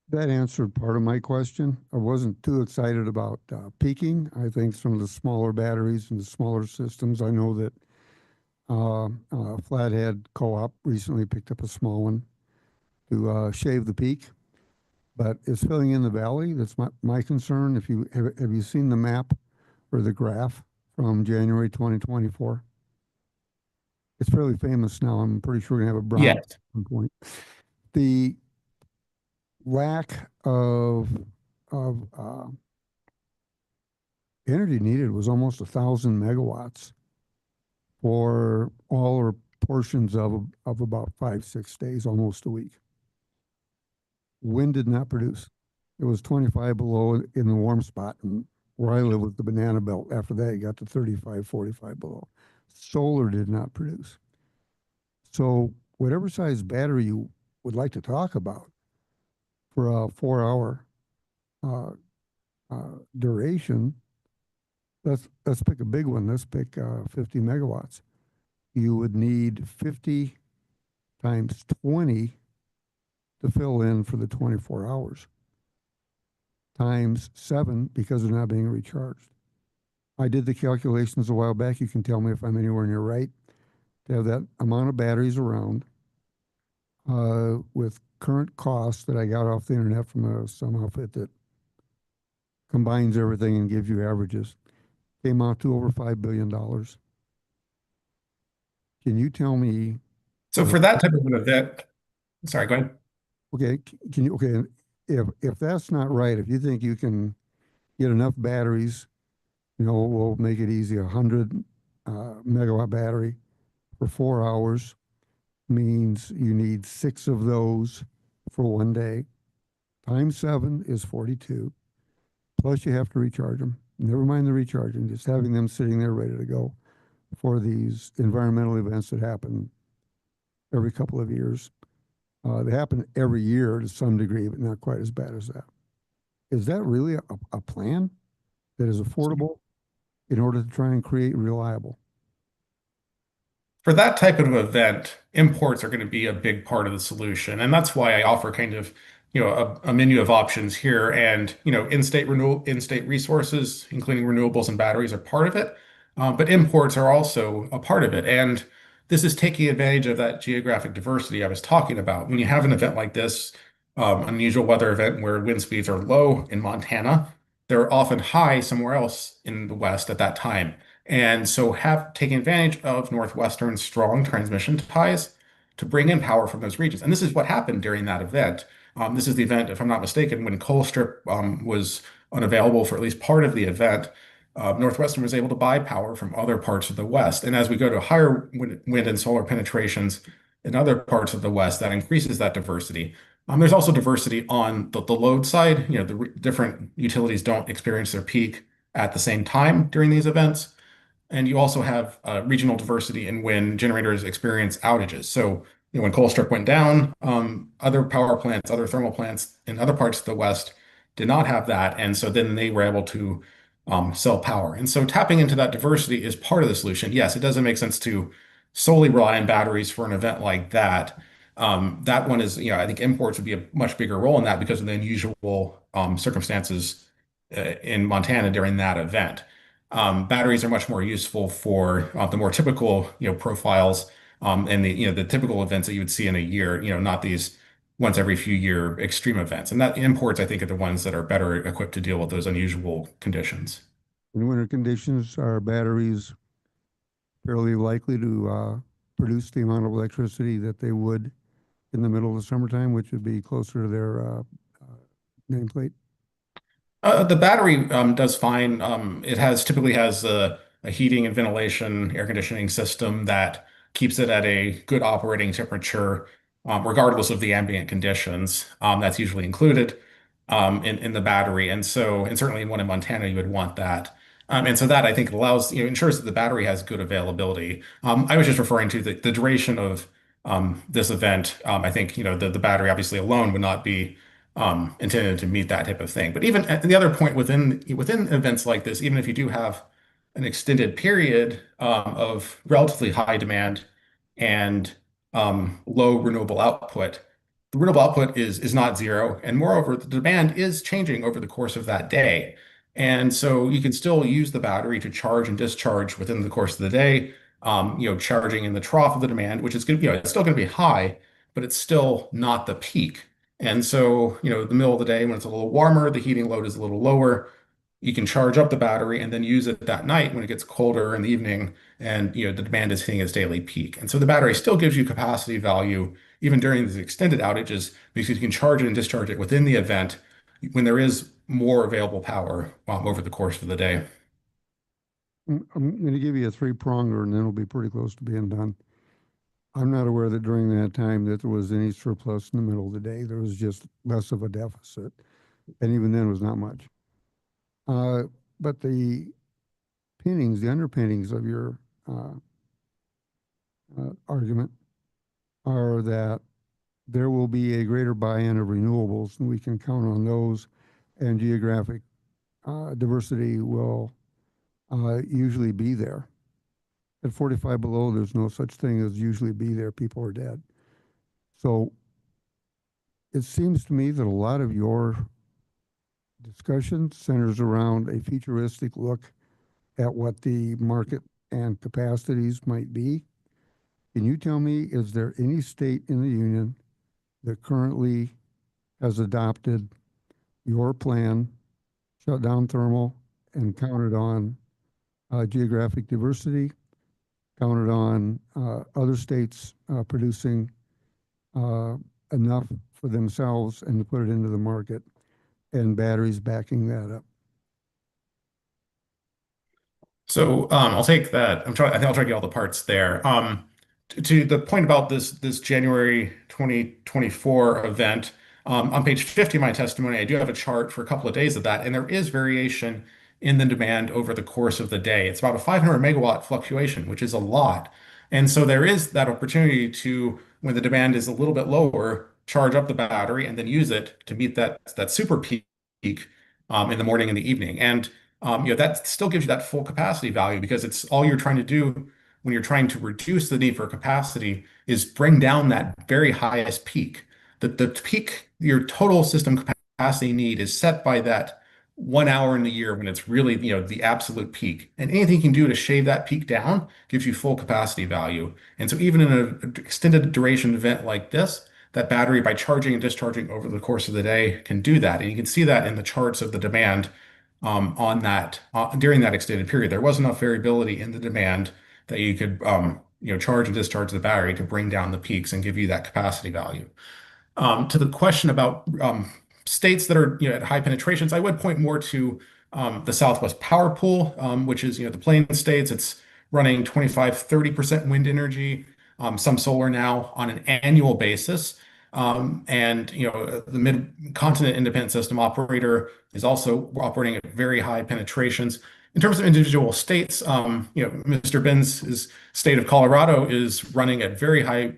That answered part of my question. I wasn't too excited about peaking. I think some of the smaller batteries and the smaller systems, I know that Flathead Co-op recently picked up a small one to shave the peak, but it's filling in the valley. That's my concern. Have you seen the map or the graph from January 2024? It's fairly famous now. I'm pretty sure we're gonna have a brown Yes. at some point. The lack of energy needed was almost 1,000 megawatts for all or portions of about 5-6 days, almost a week. Wind did not produce. It was 25 below in the warm spot, and where I live was the banana belt. After that, it got to 35, 45 below. Solar did not produce. So whatever size battery you would like to talk about for a 4-hour duration, let's pick a big one. Let's pick 50 megawatts. You would need 50 times 20 to fill in for the 24 hours, times 7 because they're not being recharged. I did the calculations a while back. You can tell me if I'm anywhere near right. To have that amount of batteries around with current costs that I got off the internet from some outfit that combines everything and gives you averages, came out to over $5 billion. Can you tell me? So for that type of an event, sorry, go ahead. Okay, if that's not right, if you think you can get enough batteries, we'll make it easy. 100 megawatt battery for 4 hours means you need 6 of those for 1 day. Times 7 is 42. Plus you have to recharge them. Never mind the recharging, just having them sitting there ready to go for these environmental events that happen every couple of years. They happen every year to some degree, but not quite as bad as that. Is that really a plan that is affordable in order to try and create reliable? For that type of event, imports are going to be a big part of the solution. And that's why I offer kind of, a menu of options here. And, in-state resources, including renewables and batteries, are part of it. But imports are also a part of it. And this is taking advantage of that geographic diversity I was talking about. When you have an event like this, unusual weather event where wind speeds are low in Montana, they're often high somewhere else in the West at that time. And so taking advantage of Northwestern's strong transmission ties to bring in power from those regions. And this is what happened during that event. This is the event, if I'm not mistaken, when Colstrip was unavailable for at least part of the event. Northwestern was able to buy power from other parts of the West. And as we go to higher wind and solar penetrations, in other parts of the West that increases that diversity. There's also diversity on the load side. The different utilities don't experience their peak at the same time during these events. And you also have regional diversity in when generators experience outages. So, when Colstrip went down, other power plants, other thermal plants in other parts of the West did not have that. And so then they were able to sell power. And so tapping into that diversity is part of the solution. Yes, it doesn't make sense to solely rely on batteries for an event like that. That one is, I think imports would be a much bigger role in that because of the unusual circumstances in Montana during that event. Batteries are much more useful for the more typical, profiles and the typical events that you would see in a year, not these once every few year extreme events. And that imports, I think, are the ones that are better equipped to deal with those unusual conditions. In winter conditions, are batteries fairly likely to produce the amount of electricity that they would in the middle of the summertime, which would be closer to their nameplate? The battery does fine. It typically has a heating and ventilation air conditioning system that keeps it at a good operating temperature, regardless of the ambient conditions. That's usually included in the battery, and certainly in one in Montana, you would want that. And so that I think ensures that the battery has good availability. I was just referring to the duration of this event. I think the battery obviously alone would not be intended to meet that type of thing. But even the other point within events like this, even if you do have an extended period of relatively high demand and low renewable output, the renewable output is not zero, and moreover, the demand is changing over the course of that day. And so you can still use the battery to charge and discharge within the course of the day, charging in the trough of the demand, which is going to, it's still going to be high, but it's still not the peak. And so, the middle of the day when it's a little warmer, the heating load is a little lower. You can charge up the battery and then use it that night when it gets colder in the evening and, the demand is hitting its daily peak. And so the battery still gives you capacity value even during these extended outages because you can charge it and discharge it within the event when there is more available power over the course of the day. I'm going to give you a three-pronger and then we'll be pretty close to being done. I'm not aware that during that time that there was any surplus in the middle of the day. There was just less of a deficit. And even then it was not much. But the underpinnings of your argument are that there will be a greater buy-in of renewables and we can count on those, and geographic diversity will usually be there. At 45 below, there's no such thing as usually be there. People are dead. So it seems to me that a lot of your discussion centers around a futuristic look at what the market and capacities might be. Can you tell me, is there any state in the union that currently has adopted your plan, shut down thermal, and counted on geographic diversity, counted on other states producing enough for themselves and to put it into the market, and batteries backing that up? So I'll take that. I think I'll try to get all the parts there. To the point about this January 2024 event, on page 50 of my testimony, I do have a chart for a couple of days of that, and there is variation in the demand over the course of the day. It's about a 500 megawatt fluctuation, which is a lot. And so there is that opportunity to, when the demand is a little bit lower, charge up the battery and then use it to meet that super peak in the morning and the evening. And that still gives you that full capacity value because it's all you're trying to do when you're trying to reduce the need for capacity is bring down that very highest peak. The peak, your total system capacity need is set by that 1 hour in the year when it's really, the absolute peak. And anything you can do to shave that peak down gives you full capacity value. And so even in an extended duration event like this, that battery, by charging and discharging over the course of the day, can do that. And you can see that in the charts of the demand on that during that extended period. There was enough variability in the demand that you could charge and discharge the battery to bring down the peaks and give you that capacity value. To the question about states that are at high penetrations, I would point more to the Southwest Power Pool, which is the Plains states. It's running 25-30% wind energy. some solar now on an annual basis. And the Mid-Continent Independent System Operator is also operating at very high penetrations. In terms of individual states, Mr. Benz's state of Colorado is running at very high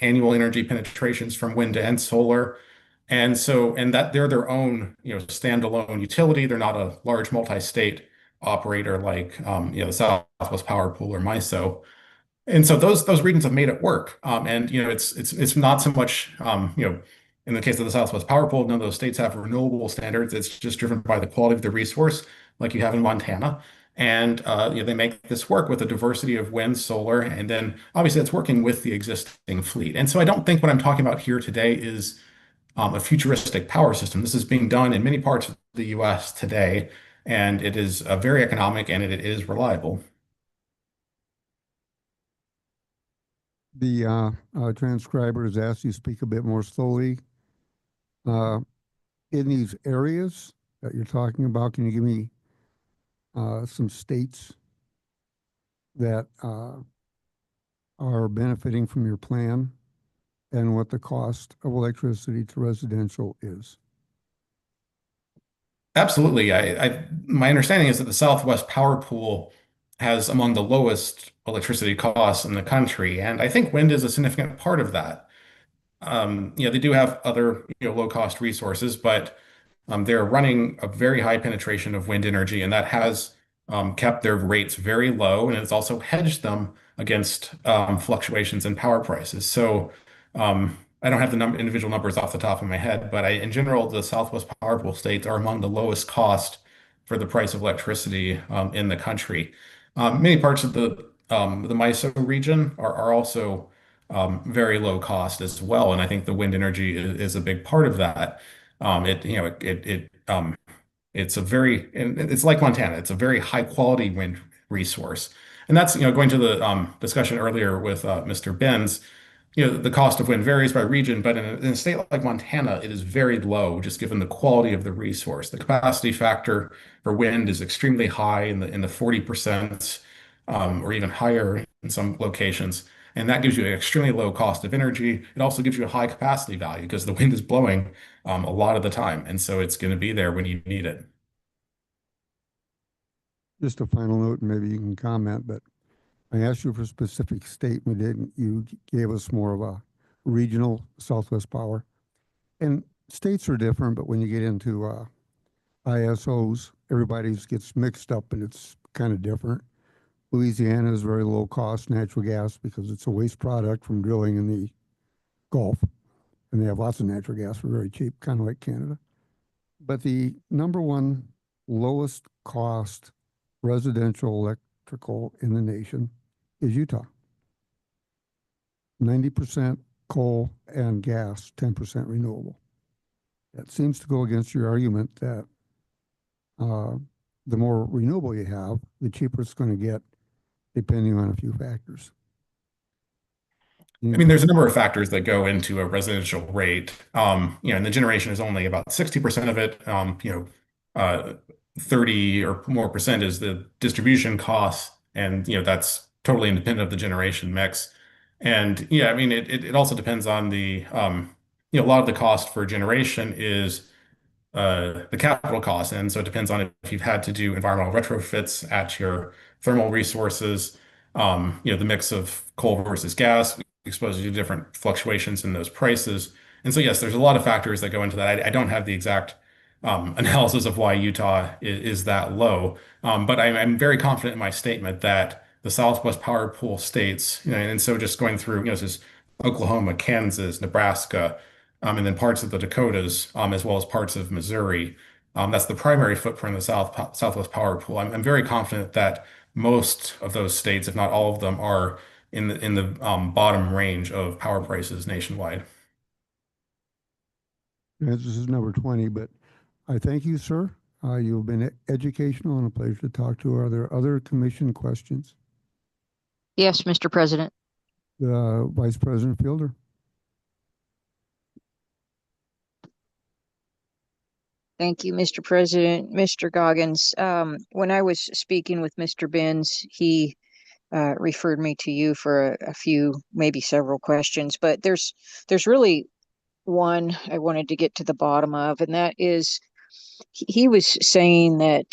annual energy penetrations from wind and solar. And that they're their own, standalone utility. They're not a large multi-state operator like, the Southwest Power Pool or MISO. And so those regions have made it work. And it's not so much, in the case of the Southwest Power Pool, none of those states have renewable standards. It's just driven by the quality of the resource, like you have in Montana. And they make this work with a diversity of wind, solar, and then obviously it's working with the existing fleet. And so I don't think what I'm talking about here today is a futuristic power system. This is being done in many parts of the U.S. today, and it is very economic and it is reliable. The transcriber has asked you to speak a bit more slowly. In these areas that you're talking about, can you give me some states that are benefiting from your plan and what the cost of electricity to residential is? Absolutely. My understanding is that the Southwest Power Pool has among the lowest electricity costs in the country, and I think wind is a significant part of that. They do have other, low-cost resources, but they're running a very high penetration of wind energy, and that has kept their rates very low, and it's also hedged them against fluctuations in power prices. So I don't have the individual numbers off the top of my head, but in general, the Southwest Power Pool states are among the lowest cost for the price of electricity in the country. Many parts of the MISO region are also very low cost as well, and I think the wind energy is a big part of that. It's like Montana. It's a very high quality wind resource, and that's going to the discussion earlier with Mr. Benz. The cost of wind varies by region, but in a state like Montana, it is very low, just given the quality of the resource. The capacity factor for wind is extremely high in the 40%, or even higher in some locations. And that gives you an extremely low cost of energy. It also gives you a high capacity value because the wind is blowing a lot of the time. And so it's going to be there when you need it. Just a final note, and maybe you can comment, but I asked you for a specific state, but you gave us more of a regional Southwest Power. And states are different, but when you get into ISOs, everybody gets mixed up and it's kind of different. Louisiana is very low cost natural gas because it's a waste product from drilling in the Gulf. And they have lots of natural gas for very cheap, kind of like Canada. But the number one lowest cost residential electrical in the nation is Utah. 90% coal and gas, 10% renewable. That seems to go against your argument that the more renewable you have, the cheaper it's going to get, depending on a few factors. I mean, there's a number of factors that go into a residential rate. And the generation is only about 60% of it. 30 or more percent is the distribution costs, and that's totally independent of the generation mix. And I mean, it also depends on the a lot of the cost for generation is the capital cost. And so it depends on if you've had to do environmental retrofits at your thermal resources. The mix of coal versus gas exposes you to different fluctuations in those prices. And so, yes, there's a lot of factors that go into that. I don't have the exact analysis of why Utah is that low. But I'm very confident in my statement that the Southwest Power Pool states, and so just going through, this is Oklahoma, Kansas, Nebraska, and then parts of the Dakotas, as well as parts of Missouri. That's the primary footprint of the Southwest Power Pool. I'm very confident that most of those states, if not all of them, are in the bottom range of power prices nationwide. This is number 20, but I thank you, sir. You've been educational and a pleasure to talk to. Are there other commission questions? Yes, Mr. President. Vice President Fielder. Thank you, Mr. President. Mr. Goggins, when I was speaking with Mr. Benz, he referred me to you for a few, maybe several questions, but there's really one I wanted to get to the bottom of, and that is he was saying that,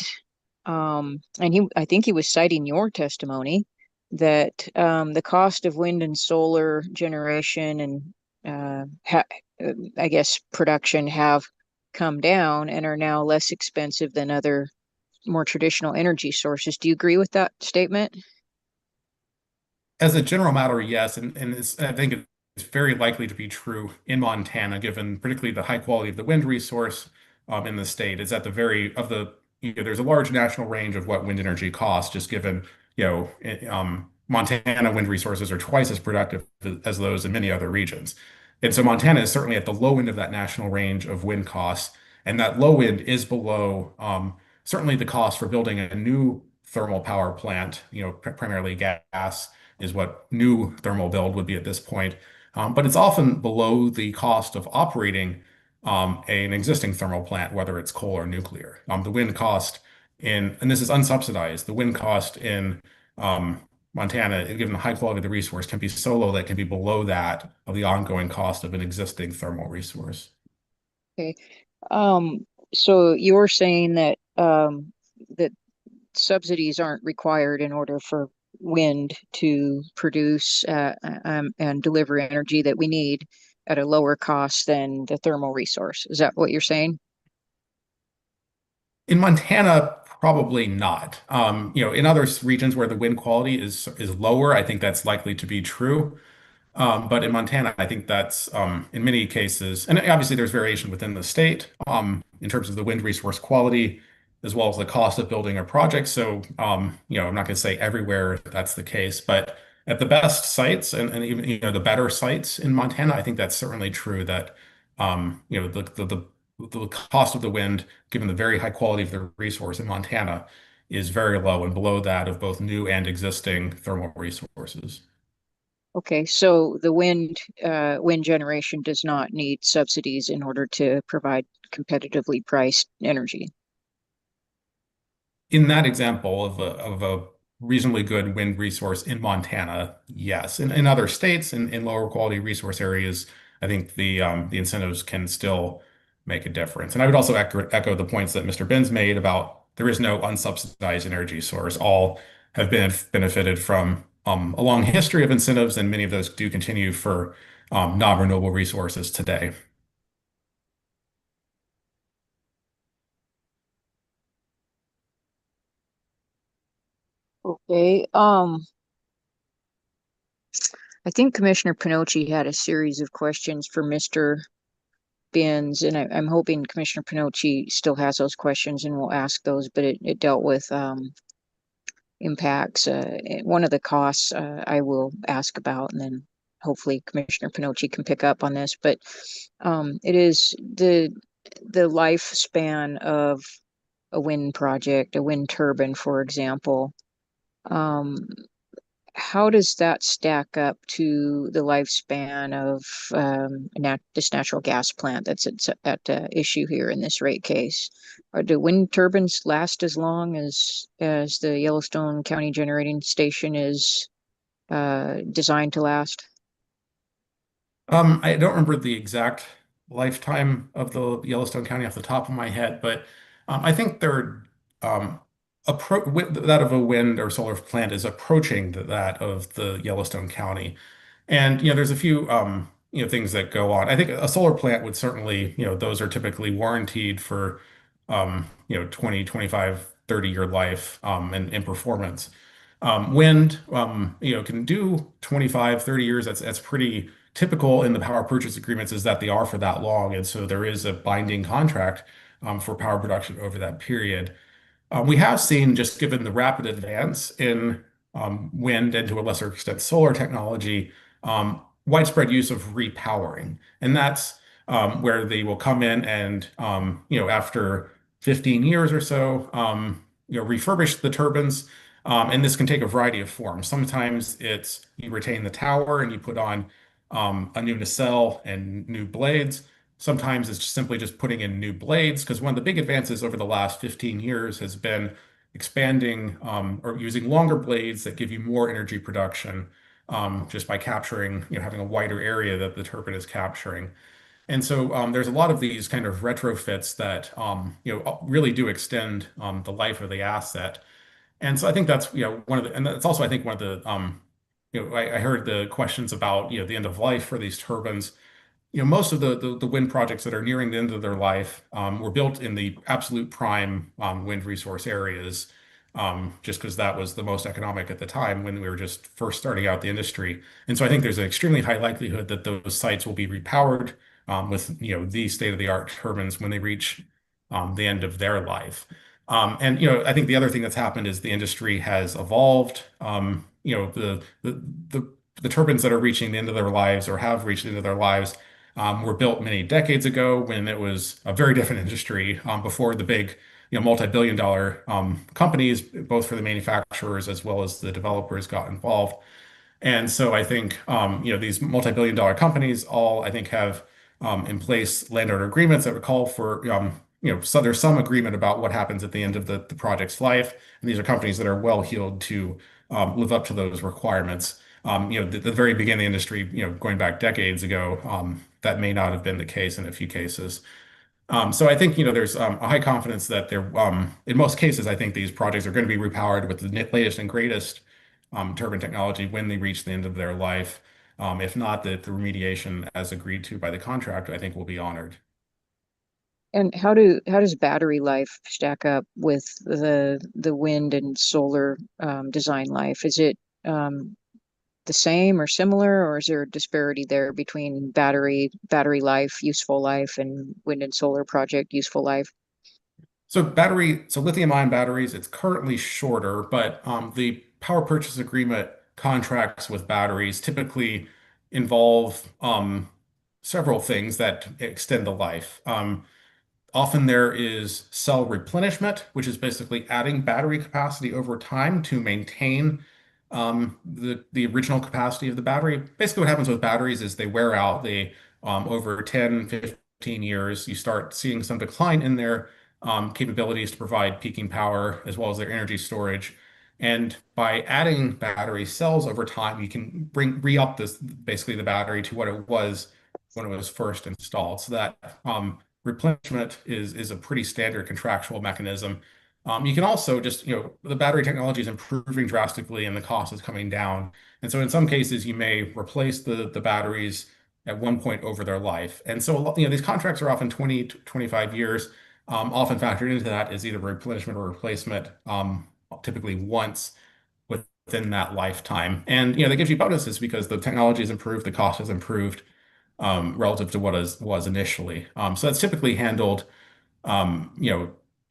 and I think he was citing your testimony that the cost of wind and solar generation and I guess production have come down and are now less expensive than other more traditional energy sources. Do you agree with that statement? As a general matter, yes, and I think it's very likely to be true in Montana, given particularly the high quality of the wind resource in the state. Is at the very of the there's a large national range of what wind energy costs, just given Montana wind resources are twice as productive as those in many other regions, and so Montana is certainly at the low end of that national range of wind costs, and that low end is below certainly the cost for building a new thermal power plant, primarily gas is what new thermal build would be at this point. But it's often below the cost of operating an existing thermal plant, whether it's coal or nuclear. The wind cost and this is unsubsidized, the wind cost in Montana, given the high quality of the resource, can be so low that it can be below that of the ongoing cost of an existing thermal resource. Okay. So you're saying that that subsidies aren't required in order for wind to produce and deliver energy that we need at a lower cost than the thermal resource. Is that what you're saying? In Montana, probably not. In other regions where the wind quality is lower, I think that's likely to be true. But in Montana, I think that's in many cases, and obviously there's variation within the state in terms of the wind resource quality, as well as the cost of building a project. So, I'm not going to say everywhere that's the case, but at the best sites and even the better sites in Montana, I think that's certainly true that the cost of the wind, given the very high quality of the resource in Montana, is very low and below that of both new and existing thermal resources. Okay, so the wind generation does not need subsidies in order to provide competitively priced energy. In that example of a reasonably good wind resource in Montana, yes. In other states, in lower quality resource areas, I think the incentives can still make a difference. And I would also echo the points that Mr. Benz made about there is no unsubsidized energy source. All have been benefited from a long history of incentives, and many of those do continue for non-renewable resources today. Okay. I think Commissioner Pinocci had a series of questions for Mr. Benz, and I'm hoping Commissioner Pinocci still has those questions and will ask those, but it dealt with impacts. One of the costs I will ask about, and then hopefully Commissioner Pinocci can pick up on this, but it is the lifespan of a wind project, a wind turbine, for example. How does that stack up to the lifespan of this natural gas plant that's at issue here in this rate case? Or do wind turbines last as long as the Yellowstone County Generating Station is designed to last? I don't remember the exact lifetime of the Yellowstone County off the top of my head, but I think they're that of a wind or solar plant is approaching that of the Yellowstone County. And there's a few things that go on. I think a solar plant would certainly, those are typically warranted for 20, 25, 30-year life and performance. Wind, can do 25, 30 years. That's pretty typical in the power purchase agreements is that they are for that long. And so there is a binding contract for power production over that period. We have seen, just given the rapid advance in wind and to a lesser extent solar technology, widespread use of repowering. And that's where they will come in and, after 15 years or so, refurbish the turbines. And this can take a variety of forms. Sometimes it's you retain the tower and you put on a new nacelle and new blades. Sometimes it's simply just putting in new blades, because one of the big advances over the last 15 years has been expanding or using longer blades that give you more energy production just by capturing, having a wider area that the turbine is capturing. And so there's a lot of these kind of retrofits that really do extend the life of the asset. And so I think that's one of the, and that's also I think one of the I heard the questions about the end of life for these turbines. Most of the wind projects that are nearing the end of their life were built in the absolute prime wind resource areas, just because that was the most economic at the time when we were just first starting out the industry. And so I think there's an extremely high likelihood that those sites will be repowered with the state-of-the-art turbines when they reach the end of their life. And I think the other thing that's happened is the industry has evolved. The turbines that are reaching the end of their lives or have reached the end of their lives were built many decades ago when it was a very different industry before the big, multi-billion-dollar companies, both for the manufacturers as well as the developers, got involved. And so I think, these multi-billion-dollar companies all, I think, have in place landowner agreements that would call for, so there's some agreement about what happens at the end of the project's life. And these are companies that are well-heeled to live up to those requirements. The very beginning of the industry, going back decades ago, that may not have been the case in a few cases. So I think, there's a high confidence that in most cases, I think these projects are going to be repowered with the latest and greatest turbine technology when they reach the end of their life. If not, the remediation as agreed to by the contractor, I think, will be honored. And how does battery life stack up with the wind and solar design life? Is it the same or similar, or is there a disparity there between battery life, useful life, and wind and solar project useful life? So lithium-ion batteries, it's currently shorter, but the power purchase agreement contracts with batteries typically involve several things that extend the life. Often there is cell replenishment, which is basically adding battery capacity over time to maintain the original capacity of the battery. Basically, what happens with batteries is they wear out. They over 10, 15 years, you start seeing some decline in their capabilities to provide peaking power as well as their energy storage. And by adding battery cells over time, you can re-up basically the battery to what it was when it was first installed. So that replenishment is a pretty standard contractual mechanism. You can also just, the battery technology is improving drastically and the cost is coming down. And so in some cases, you may replace the batteries at one point over their life. And so, these contracts are often 20 to 25 years. Often factored into that is either replenishment or replacement, typically once within that lifetime. And, that gives you bonuses because the technology has improved, the cost has improved relative to what was initially. So that's typically handled,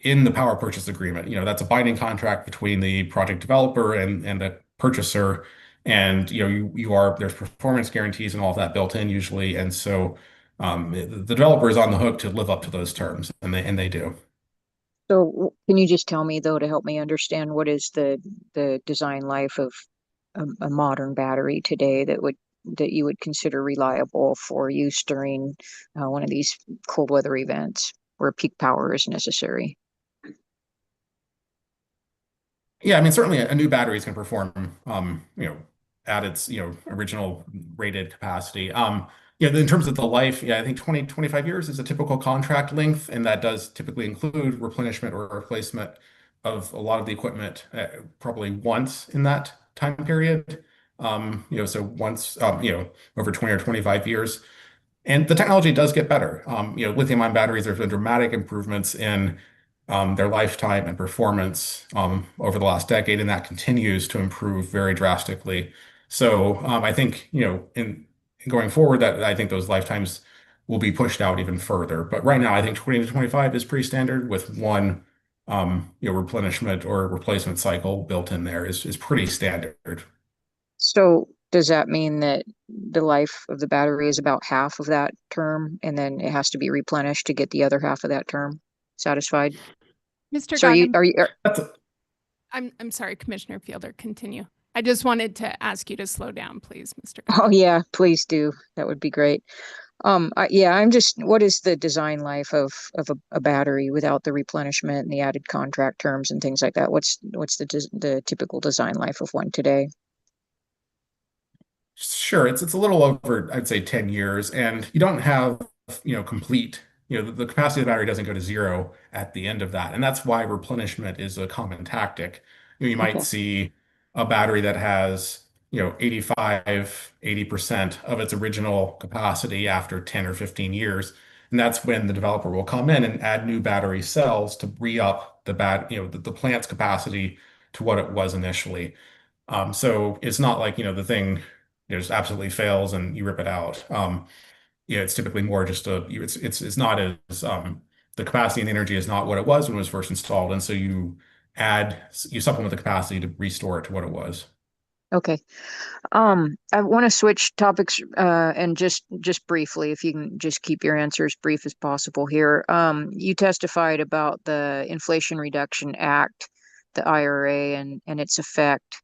in the power purchase agreement. That's a binding contract between the project developer and the purchaser. And, there's performance guarantees and all of that built in usually. And so the developer is on the hook to live up to those terms, and they do. So can you just tell me, though, to help me understand, what is the design life of a modern battery today that you would consider reliable for use during one of these cold weather events where peak power is necessary? Yeah, I mean, certainly a new battery is going to perform, at its, original rated capacity. In terms of the life, I think 20, 25 years is a typical contract length, and that does typically include replenishment or replacement of a lot of the equipment, probably once in that time period. So once, over 20 or 25 years. And the technology does get better. Lithium-ion batteries, there's been dramatic improvements in their lifetime and performance over the last decade, and that continues to improve very drastically. So I think, in going forward, that I think those lifetimes will be pushed out even further. But right now, I think 20 to 25 is pretty standard with one, replenishment or replacement cycle built in there is pretty standard. So does that mean that the life of the battery is about half of that term, and then it has to be replenished to get the other half of that term satisfied? Mr. So I'm sorry, Commissioner Fielder, continue. I just wanted to ask you to slow down, please, Mr. Oh, yeah, please do. That would be great. Yeah, I'm just, what is the design life of a battery without the replenishment and the added contract terms and things like that? What's the typical design life of one today? Sure, it's a little over, I'd say 10 years, and you don't have, complete, the capacity of the battery doesn't go to zero at the end of that. And that's why replenishment is a common tactic. You might Okay. see a battery that has, 85, 80% of its original capacity after 10 or 15 years. And that's when the developer will come in and add new battery cells to re-up the plant's capacity to what it was initially. So it's not like, the thing just absolutely fails and you rip it out. It's typically more just it's not as the capacity and the energy is not what it was when it was first installed, and so you supplement the capacity to restore it to what it was. Okay. I want to switch topics, and just briefly, if you can just keep your answers brief as possible here. You testified about the Inflation Reduction Act, the IRA, and its effect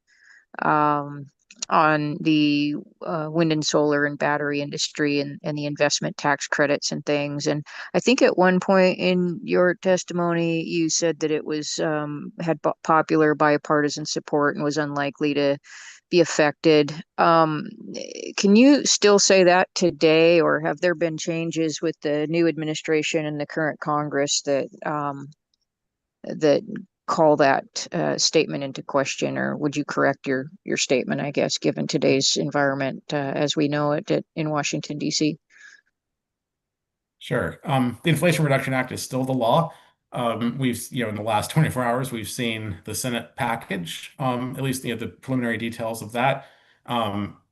um, on the wind and solar and battery industry and the investment tax credits and things. And I think at one point in your testimony, you said that it was had popular bipartisan support and was unlikely to be affected. Can you still say that today, or have there been changes with the new administration and the current Congress that call that statement into question, or would you correct your statement, I guess, given today's environment as we know it in Washington, D.C.? Sure. The Inflation Reduction Act is still the law. In the last 24 hours, we've seen the Senate package, at least, the preliminary details of that.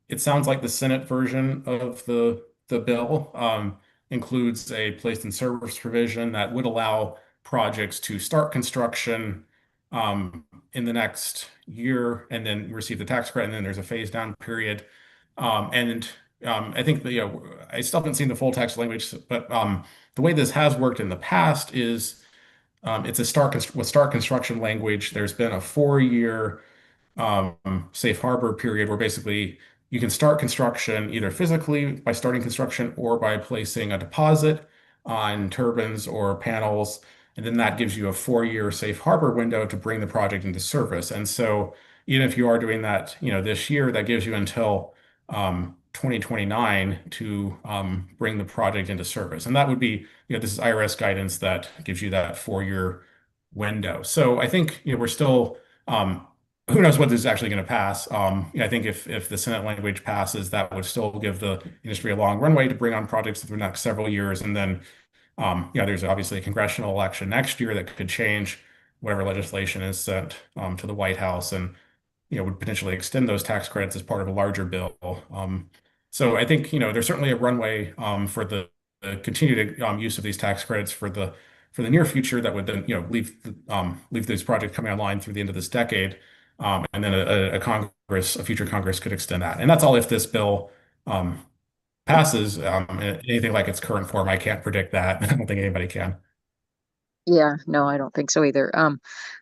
It sounds like the Senate version of the bill includes a placed in service provision that would allow projects to start construction in the next year and then receive the tax credit, and then there's a phase down period. And I think that, I still haven't seen the full text language, but the way this has worked in the past is it's with start construction language. There's been a 4-year safe harbor period where basically you can start construction either physically by starting construction or by placing a deposit on turbines or panels. And then that gives you a 4-year safe harbor window to bring the project into service. And so even if you are doing that, this year, that gives you until 2029 to bring the project into service. And that would be, this is IRS guidance that gives you that 4-year window. So I think, we're still, who knows what this is actually going to pass. I think if the Senate language passes, that would still give the industry a long runway to bring on projects through the next several years. And then, there's obviously a congressional election next year that could change whatever legislation is sent to the White House and, would potentially extend those tax credits as part of a larger bill. So I think, there's certainly a runway for the continued use of these tax credits for the near future that would then, leave these projects coming online through the end of this decade. And then a future Congress could extend that. And that's all if this bill passes. Anything like its current form, I can't predict that. I don't think anybody can. Yeah, no, I don't think so either.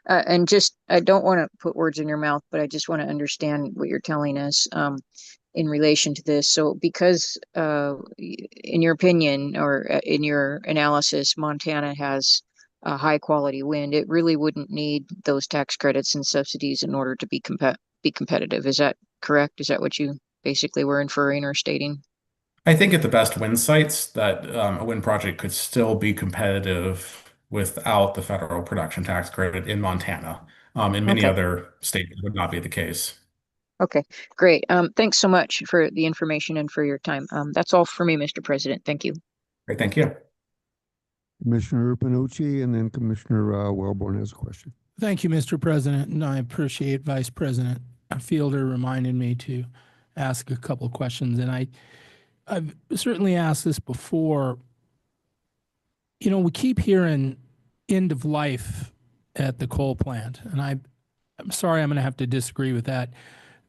And just, I don't want to put words in your mouth, but I just want to understand what you're telling us in relation to this. So because in your opinion or in your analysis, Montana has a high quality wind, it really wouldn't need those tax credits and subsidies in order to be competitive. Is that correct? Is that what you basically were inferring or stating? I think at the best wind sites that a wind project could still be competitive without the federal production tax credit in Montana. In many Okay. other states, it would not be the case. Okay, great. Thanks so much for the information and for your time. That's all for me, Mr. President. Thank you. Great, thank you. Commissioner Panucci, and then Commissioner Wellborn has a question. Thank you, Mr. President, and I appreciate Vice President Fielder reminding me to ask a couple of questions. And I've certainly asked this before. We keep hearing end of life at the coal plant, and I'm sorry, I'm going to have to disagree with that.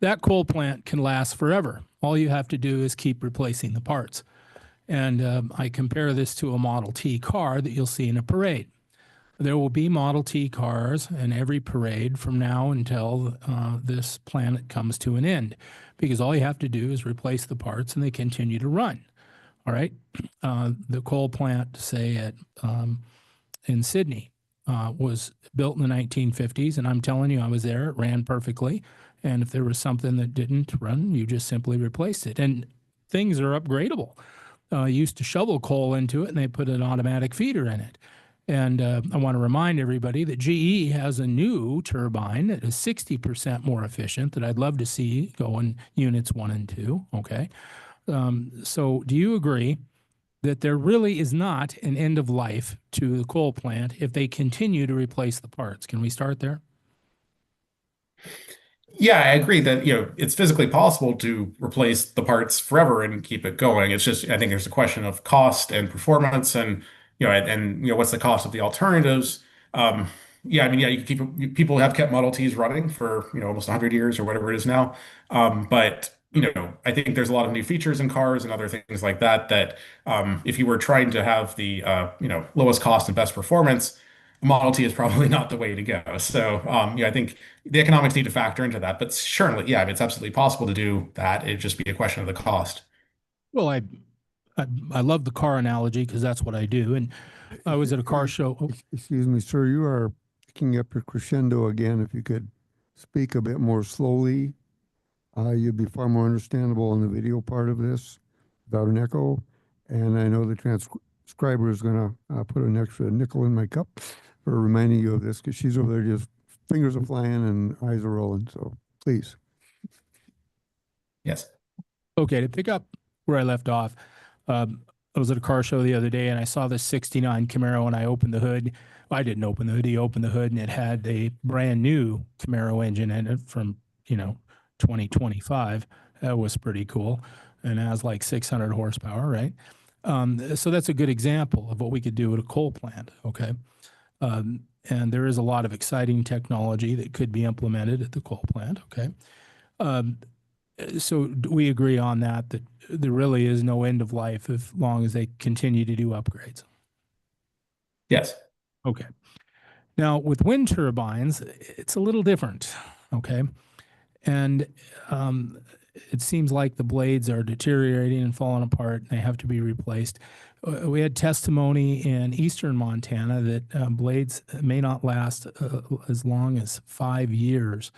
That coal plant can last forever. All you have to do is keep replacing the parts. And I compare this to a Model T car that you'll see in a parade. There will be Model T cars in every parade from now until this plant comes to an end, because all you have to do is replace the parts and they continue to run. all right? The coal plant, say in Sydney, was built in the 1950s, and I'm telling you, I was there. It ran perfectly, and if there was something that didn't run, you just simply replaced it. And things are upgradable. Used to shovel coal into it, and they put an automatic feeder in it. And I want to remind everybody that GE has a new turbine that is 60% more efficient that I'd love to see go in units 1 and 2. Okay. So do you agree that there really is not an end of life to the coal plant if they continue to replace the parts? Can we start there? Yeah, I agree that, it's physically possible to replace the parts forever and keep it going. It's just, I think there's a question of cost and performance and, what's the cost of the alternatives? Yeah, I mean, yeah, people have kept Model Ts running for, almost 100 years or whatever it is now. But, I think there's a lot of new features in cars and other things like that, if you were trying to have the, lowest cost and best performance, Model T is probably not the way to go. So, yeah, I think the economics need to factor into that. But certainly, yeah, it's absolutely possible to do that. It'd just be a question of the cost. Well, I love the car analogy because that's what I do. And I was at a car show. Oh, Excuse me, sir, you are picking up your crescendo again. If you could speak a bit more slowly, you'd be far more understandable in the video part of this without an echo. And I know the transcriber is going to put an extra nickel in my cup for reminding you of this, because she's over there just fingers are flying and eyes are rolling. So please. Yes. Okay, to pick up where I left off, I was at a car show the other day and I saw this 69 Camaro and I opened the hood. I didn't open the hood. He opened the hood and it had a brand new Camaro engine in it from, 2025. That was pretty cool. And it has like 600 horsepower, right? So that's a good example of what we could do at a coal plant, okay? And there is a lot of exciting technology that could be implemented at the coal plant, okay? So do we agree on that there really is no end of life as long as they continue to do upgrades? Yes. Okay. Now, with wind turbines, it's a little different, okay? And it seems like the blades are deteriorating and falling apart and they have to be replaced. We had testimony in eastern Montana that blades may not last as long as 5 years.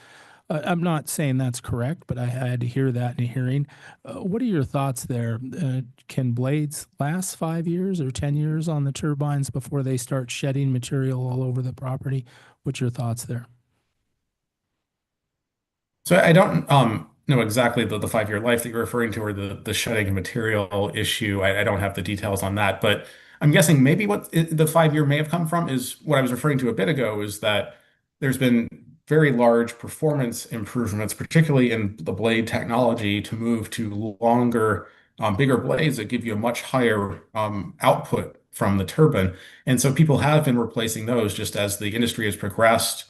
I'm not saying that's correct, but I had to hear that in a hearing. What are your thoughts there? Can blades last 5 years or 10 years on the turbines before they start shedding material all over the property? What's your thoughts there? So I don't know exactly the 5-year life that you're referring to, or the shedding of material issue. I don't have the details on that, but I'm guessing maybe what the 5-year may have come from is what I was referring to a bit ago, is that there's been very large performance improvements, particularly in the blade technology, to move to longer, bigger blades that give you a much higher output from the turbine. And so people have been replacing those just as the industry has progressed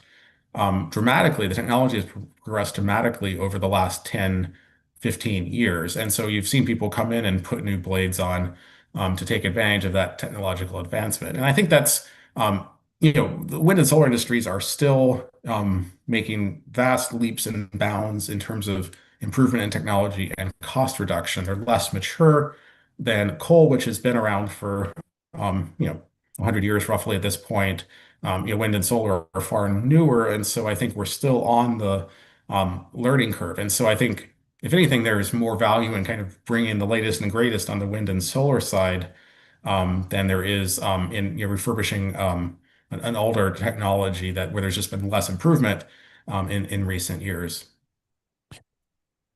dramatically. The technology has progressed dramatically over the last 10, 15 years. And so you've seen people come in and put new blades on to take advantage of that technological advancement. And I think that's, the wind and solar industries are still making vast leaps and bounds in terms of improvement in technology and cost reduction. They're less mature than coal, which has been around for, 100 years roughly at this point. Wind and solar are far newer, and so I think we're still on the learning curve. And so I think, if anything, there is more value in kind of bringing the latest and greatest on the wind and solar side than there is in refurbishing an older technology where there's just been less improvement in recent years.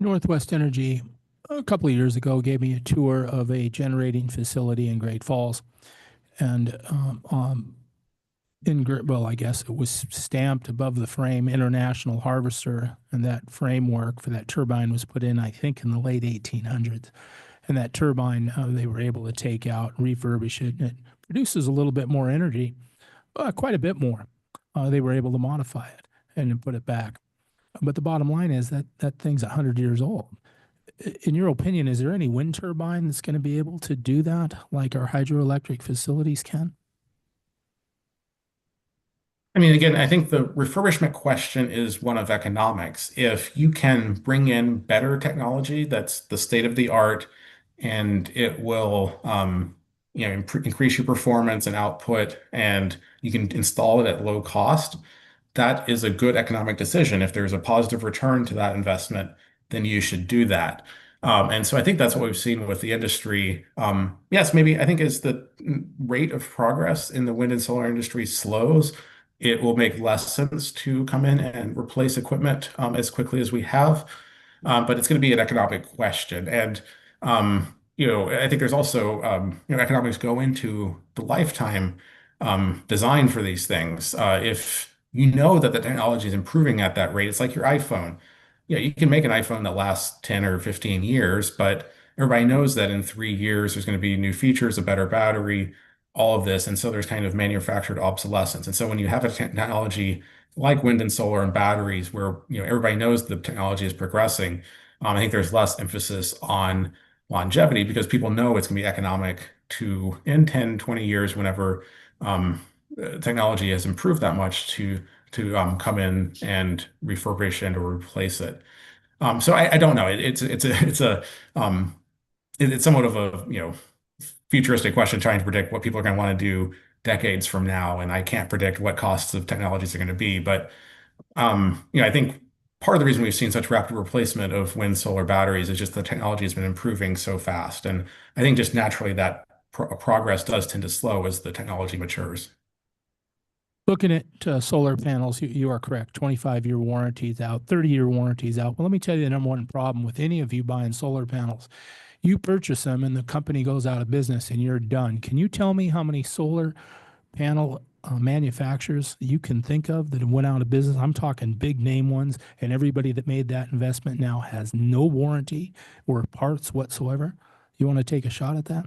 Northwest Energy, a couple of years ago, gave me a tour of a generating facility in Great Falls. And well, I guess it was stamped above the frame International Harvester, and that framework for that turbine was put in, I think, in the late 1800s. And that turbine, they were able to take out, refurbish it, and it produces a little bit more energy, quite a bit more. They were able to modify it and then put it back. But the bottom line is that thing's 100 years old. In your opinion, is there any wind turbine that's going to be able to do that like our hydroelectric facilities can? I mean, again, I think the refurbishment question is one of economics. If you can bring in better technology that's the state of the art and it will, increase your performance and output, and you can install it at low cost, that is a good economic decision. If there's a positive return to that investment, then you should do that. And so I think that's what we've seen with the industry. Yes, maybe I think as the rate of progress in the wind and solar industry slows, it will make less sense to come in and replace equipment as quickly as we have. But it's going to be an economic question. And I think there's also economics go into the lifetime design for these things. If you know that the technology is improving at that rate, it's like your iPhone. Yeah, you can make an iPhone that lasts 10 or 15 years, but everybody knows that in 3 years there's going to be new features, a better battery, all of this. And so there's kind of manufactured obsolescence. And so when you have a technology like wind and solar and batteries where everybody knows the technology is progressing, I think there's less emphasis on longevity because people know it's going to be economic to in 10, 20 years whenever technology has improved that much to come in and refurbish and or replace it. So I don't know. It's somewhat of a futuristic question trying to predict what people are going to want to do decades from now, and I can't predict what costs of technologies are going to be. But I think part of the reason we've seen such rapid replacement of wind solar batteries is just the technology has been improving so fast, and I think just naturally that progress does tend to slow as the technology matures. Looking at solar panels, you are correct. 25-year warranties out, 30-year warranties out. Well, let me tell you the number one problem with any of you buying solar panels. You purchase them and the company goes out of business and you're done. Can you tell me how many solar panel manufacturers you can think of that went out of business? I'm talking big name ones, and everybody that made that investment now has no warranty or parts whatsoever. You want to take a shot at that?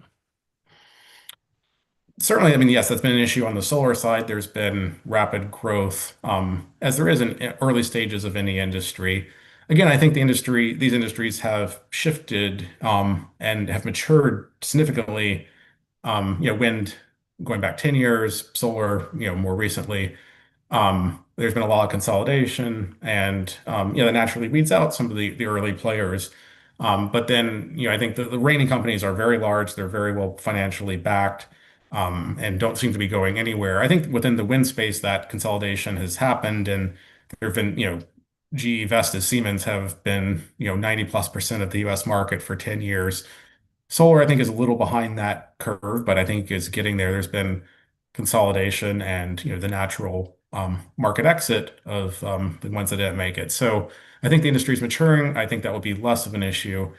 Certainly, I mean, yes, that's been an issue on the solar side. There's been rapid growth, as there is in early stages of any industry. Again, I think these industries have shifted and have matured significantly. Wind going back 10 years, solar, more recently. There's been a lot of consolidation, and that naturally weeds out some of the early players. But then, I think the reigning companies are very large. They're very well financially backed, and don't seem to be going anywhere. I think within the wind space, that consolidation has happened, and there have been, GE, Vestas, Siemens have been, 90+% of the US market for 10 years. Solar, I think, is a little behind that curve, but I think is getting there. There's been consolidation and, the natural market exit of the ones that didn't make it. So I think the industry is maturing. I think that will be less of an issue.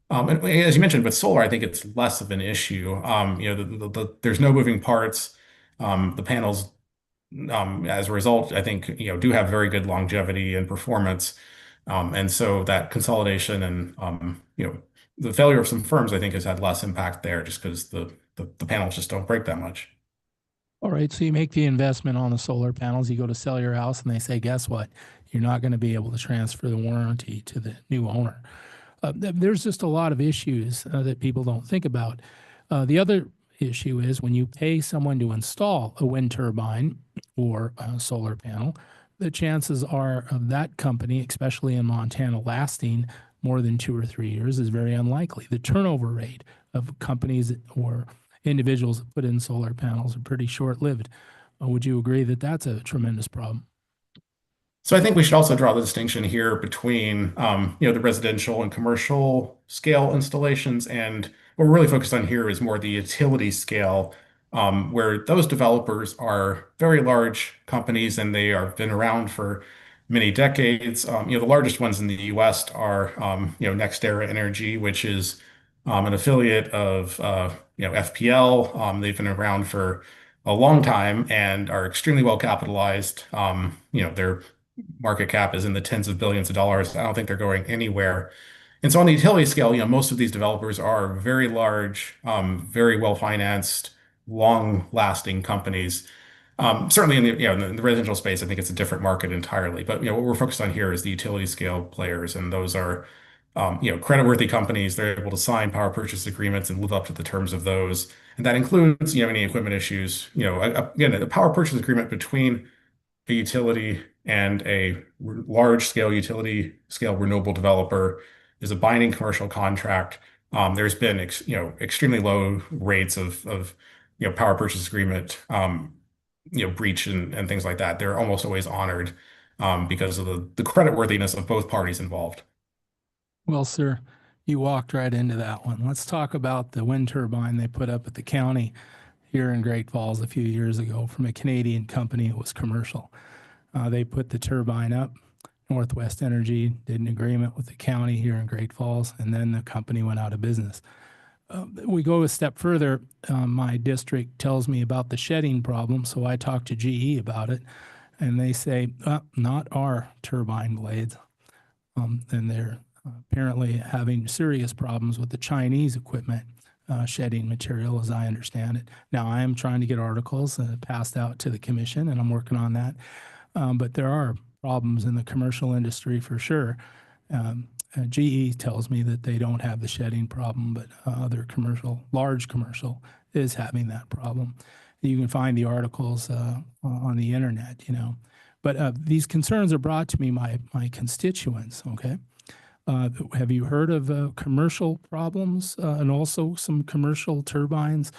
And as you mentioned, with solar, I think it's less of an issue. There's no moving parts. The panels, as a result, I think, do have very good longevity and performance. And so that consolidation and, the failure of some firms, I think, has had less impact there just because the panels just don't break that much. All right, so you make the investment on the solar panels, you go to sell your house, and they say, guess what? You're not going to be able to transfer the warranty to the new owner. There's just a lot of issues that people don't think about. The other issue is when you pay someone to install a wind turbine or a solar panel, the chances are of that company, especially in Montana, lasting more than 2 or 3 years is very unlikely. The turnover rate of companies or individuals that put in solar panels are pretty short-lived. Would you agree that that's a tremendous problem? So I think we should also draw the distinction here between, the residential and commercial scale installations. And what we're really focused on here is more the utility scale, where those developers are very large companies and they are been around for many decades. The largest ones in the US are, NextEra Energy, which is an affiliate of, FPL. They've been around for a long time and are extremely well capitalized. Their market cap is in the tens of billions of dollars. I don't think they're going anywhere. And so on the utility scale, most of these developers are very large, very well financed, long lasting companies. Certainly in the residential space, I think it's a different market entirely. But what we're focused on here is the utility scale players, and those are creditworthy companies. They're able to sign power purchase agreements and live up to the terms of those, and that includes any equipment issues. Again, a power purchase agreement between a utility and a large scale utility scale renewable developer is a binding commercial contract. there's been extremely low rates of power purchase agreement breach and things like that. They're almost always honored because of the creditworthiness of both parties involved. Well, sir, you walked right into that one. Let's talk about the wind turbine they put up at the county here in Great Falls a few years ago from a Canadian company. It was commercial. They put the turbine up. Northwest Energy did an agreement with the county here in Great Falls, and then the company went out of business. We go a step further. My district tells me about the shedding problem, so I talked to GE about it, and they say, not our turbine blades. And they're apparently having serious problems with the Chinese equipment shedding material, as I understand it. Now, I am trying to get articles passed out to the commission, and I'm working on that. But there are problems in the commercial industry for sure. GE tells me that they don't have the shedding problem, but other large commercial is having that problem. You can find the articles on the internet, But these concerns are brought to me by my constituents, okay? Have you heard of commercial problems and also some commercial turbines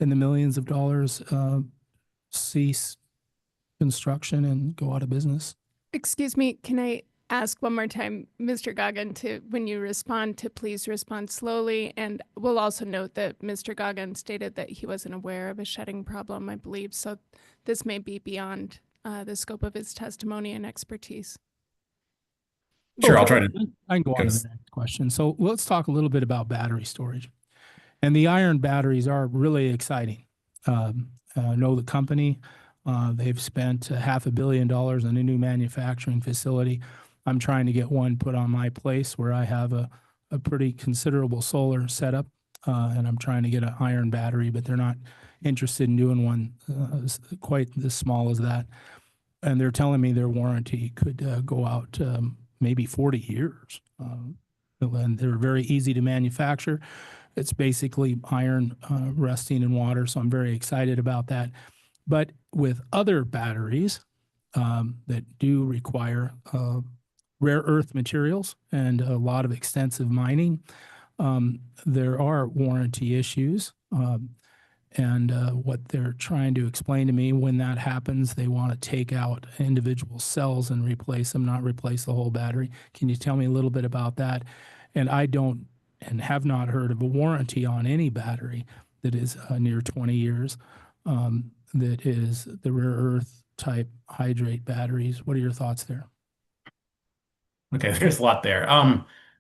in the millions of dollars cease construction and go out of business? Excuse me, can I ask one more time, Mr. Goggin, when you respond, to please respond slowly? And we'll also note that Mr. Goggin stated that he wasn't aware of a shedding problem, I believe. So this may be beyond the scope of his testimony and expertise. Sure, I'll try to. I can go on to the next question. So let's talk a little bit about battery storage. And the iron batteries are really exciting. I know the company. They've spent $500 million on a new manufacturing facility. I'm trying to get one put on my place where I have a pretty considerable solar setup, and I'm trying to get an iron battery, but they're not interested in doing one quite as small as that. And they're telling me their warranty could go out maybe 40 years. And they're very easy to manufacture. It's basically iron resting in water, so I'm very excited about that. But with other batteries that do require rare earth materials and a lot of extensive mining, there are warranty issues. And what they're trying to explain to me, when that happens, they want to take out individual cells and replace them, not replace the whole battery. Can you tell me a little bit about that? And I don't and have not heard of a warranty on any battery that is near 20 years. That is the rare earth type hydrate batteries. What are your thoughts there? Okay, there's a lot there.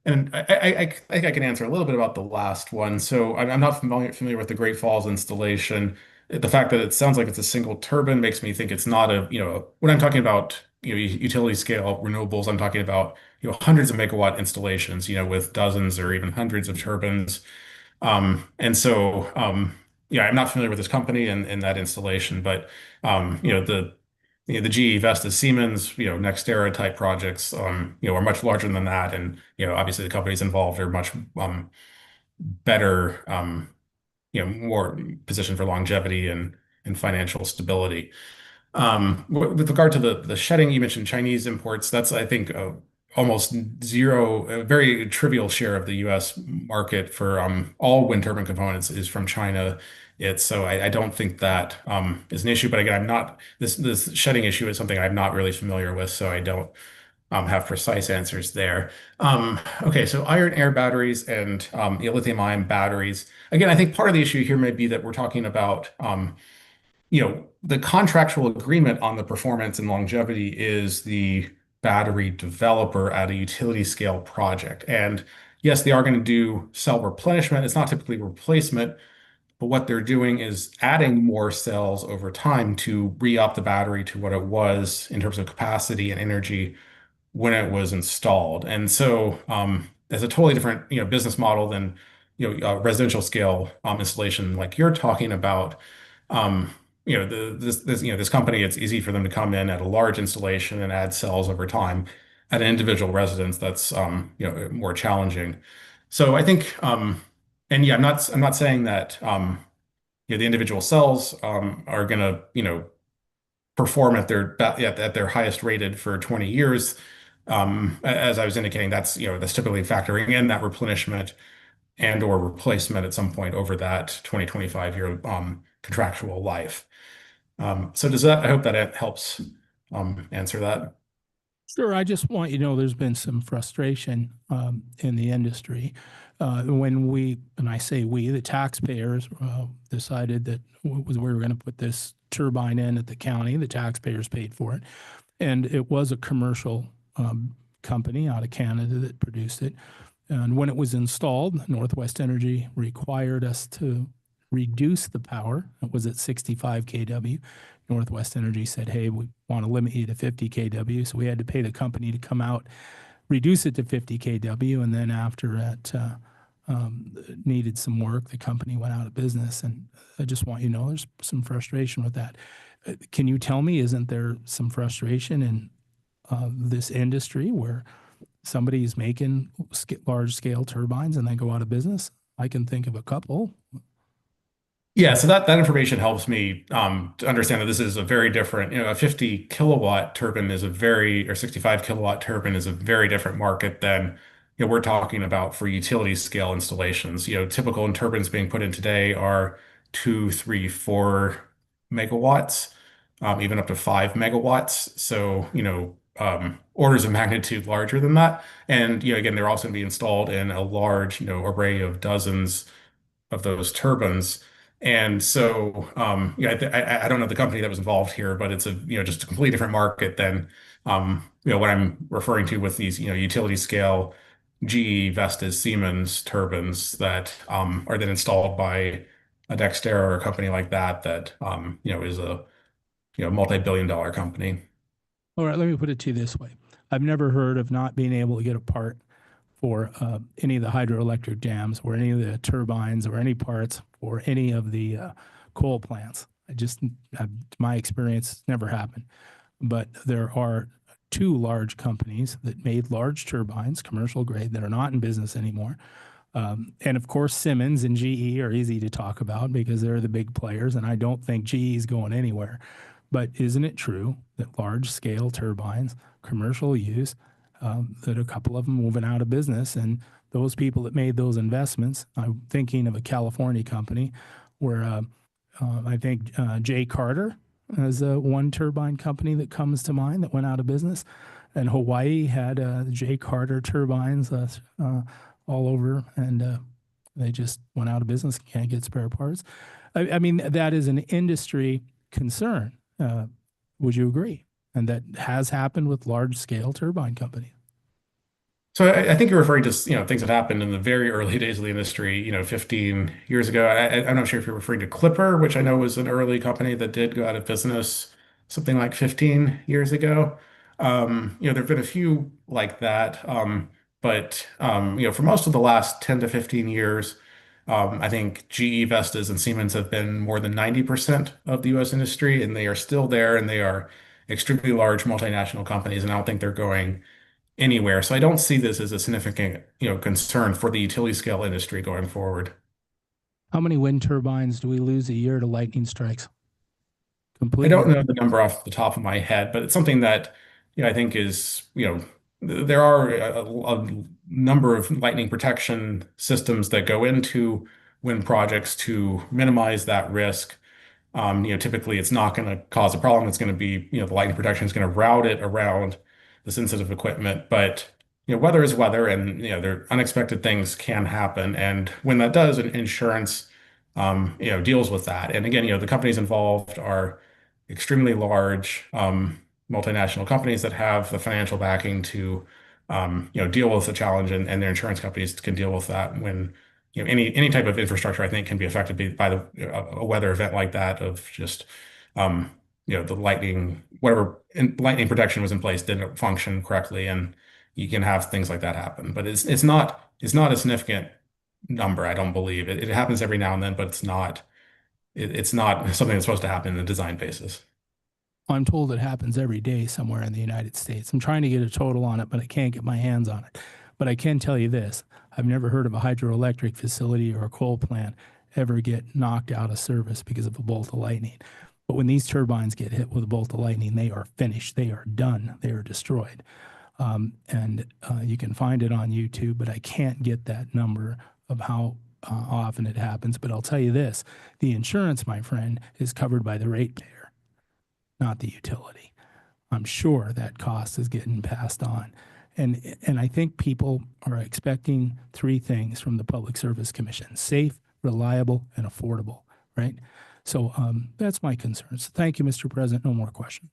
And I think I can answer a little bit about the last one. So I'm not familiar with the Great Falls installation. The fact that it sounds like it's a single turbine makes me think it's not when I'm talking about, utility scale renewables, I'm talking about, hundreds of megawatt installations, with dozens or even hundreds of turbines. And so, yeah, I'm not familiar with this company and that installation, but, the GE Vestas Siemens, NextEra type projects, are much larger than that. And, obviously the companies involved are much better, more positioned for longevity and financial stability. With regard to the shedding, you mentioned Chinese imports. That's, I think, almost zero, a very trivial share of the U.S. market for all wind turbine components is from China. So I don't think that is an issue. But again, this shedding issue is something I'm not really familiar with, so I don't have precise answers there. Okay, so iron air batteries and lithium ion batteries. Again, I think part of the issue here may be that we're talking about the contractual agreement on the performance and longevity is the battery developer at a utility scale project. And yes, they are going to do cell replenishment. It's not typically replacement, but what they're doing is adding more cells over time to re-up the battery to what it was in terms of capacity and energy when it was installed. And so there's a totally different business model than residential scale installation like you're talking about. This company, it's easy for them to come in at a large installation and add cells over time. At an individual residence, that's more challenging. So I think, and yeah, I'm not saying that the individual cells are going to perform at their highest rated for 20 years. As I was indicating, that's typically factoring in that replenishment. and or replacement at some point over that 2025 year contractual life. So does that, I hope that helps answer that. Sure. I just want you to know there's been some frustration in the industry when we, and I say we, the taxpayers decided that we were going to put this turbine in at the county. The taxpayers paid for it. And it was a commercial company out of Canada that produced it. And when it was installed, Northwest Energy required us to reduce the power. It was at 65 kW. Northwest Energy said, hey, we want to limit you to 50 kW. So we had to pay the company to come out, reduce it to 50 kW. And then after that needed some work, the company went out of business. And I just want you to know there's some frustration with that. Can you tell me, isn't there some frustration in this industry where somebody is making large scale turbines and they go out of business? I can think of a couple. Yeah, so that information helps me to understand that this is a very different, a 50 kilowatt turbine is or 65 kilowatt turbine is a very different market than, we're talking about for utility scale installations. Typical turbines being put in today are 2, 3, 4 megawatts, even up to 5 megawatts. So, orders of magnitude larger than that. And, again, they're also going to be installed in a large, array of dozens of those turbines. And so, I don't know the company that was involved here, but it's just a completely different market than, what I'm referring to with these, utility scale GE, Vestas, Siemens turbines that are then installed by a Dexterra or a company like that is a, multi-billion-dollar company. All right, let me put it to you this way. I've never heard of not being able to get a part for any of the hydroelectric dams or any of the turbines or any parts for any of the coal plants. My experience, it's never happened. But there are two large companies that made large turbines, commercial grade, that are not in business anymore. And of course, Siemens and GE are easy to talk about because they're the big players, and I don't think GE is going anywhere. But isn't it true that large scale turbines, commercial use, that a couple of them moving out of business, and those people that made those investments, I'm thinking of a California company where I think Jay Carter is one turbine company that comes to mind that went out of business, and Hawaii had the Jay Carter turbines all over, and they just went out of business, can't get spare parts. I mean, that is an industry concern. Would you agree? And that has happened with large scale turbine companies. So I think you're referring to, things that happened in the very early days of the industry, 15 years ago. I'm not sure if you're referring to Clipper, which I know was an early company that did go out of business something like 15 years ago. There've been a few like that. But for most of the last 10 to 15 years, I think GE, Vestas, and Siemens have been more than 90% of the US industry, and they are still there, and they are extremely large multinational companies, and I don't think they're going anywhere. So I don't see this as a significant, concern for the utility scale industry going forward. How many wind turbines do we lose a year to lightning strikes? I don't know the number off the top of my head, but it's something that, I think is, there are a number of lightning protection systems that go into wind projects to minimize that risk. Typically it's not going to cause a problem. It's going to be, the lightning protection is going to route it around the sensitive equipment. But, weather is weather, and, there unexpected things can happen. And when that does, insurance, deals with that. And again, the companies involved are extremely large, multinational companies that have the financial backing to, deal with the challenge, and their insurance companies can deal with that when, any type of infrastructure, I think, can be affected by a weather event like that, of just, the lightning, whatever lightning protection was in place didn't function correctly, and you can have things like that happen. But it's not a significant number, I don't believe. It happens every now and then, but it's not something that's supposed to happen in the design basis. I'm told it happens every day somewhere in the United States. I'm trying to get a total on it, but I can't get my hands on it. But I can tell you this, I've never heard of a hydroelectric facility or a coal plant ever get knocked out of service because of a bolt of lightning. But when these turbines get hit with a bolt of lightning, they are finished. They are done. They are destroyed. And you can find it on YouTube, but I can't get that number of how often it happens, but I'll tell you this, the insurance, my friend, is covered by the ratepayer, not the utility. I'm sure that cost is getting passed on. And I think people are expecting three things from the Public Service Commission: safe, reliable, and affordable, right? So that's my concerns. Thank you, Mr. President. No more questions.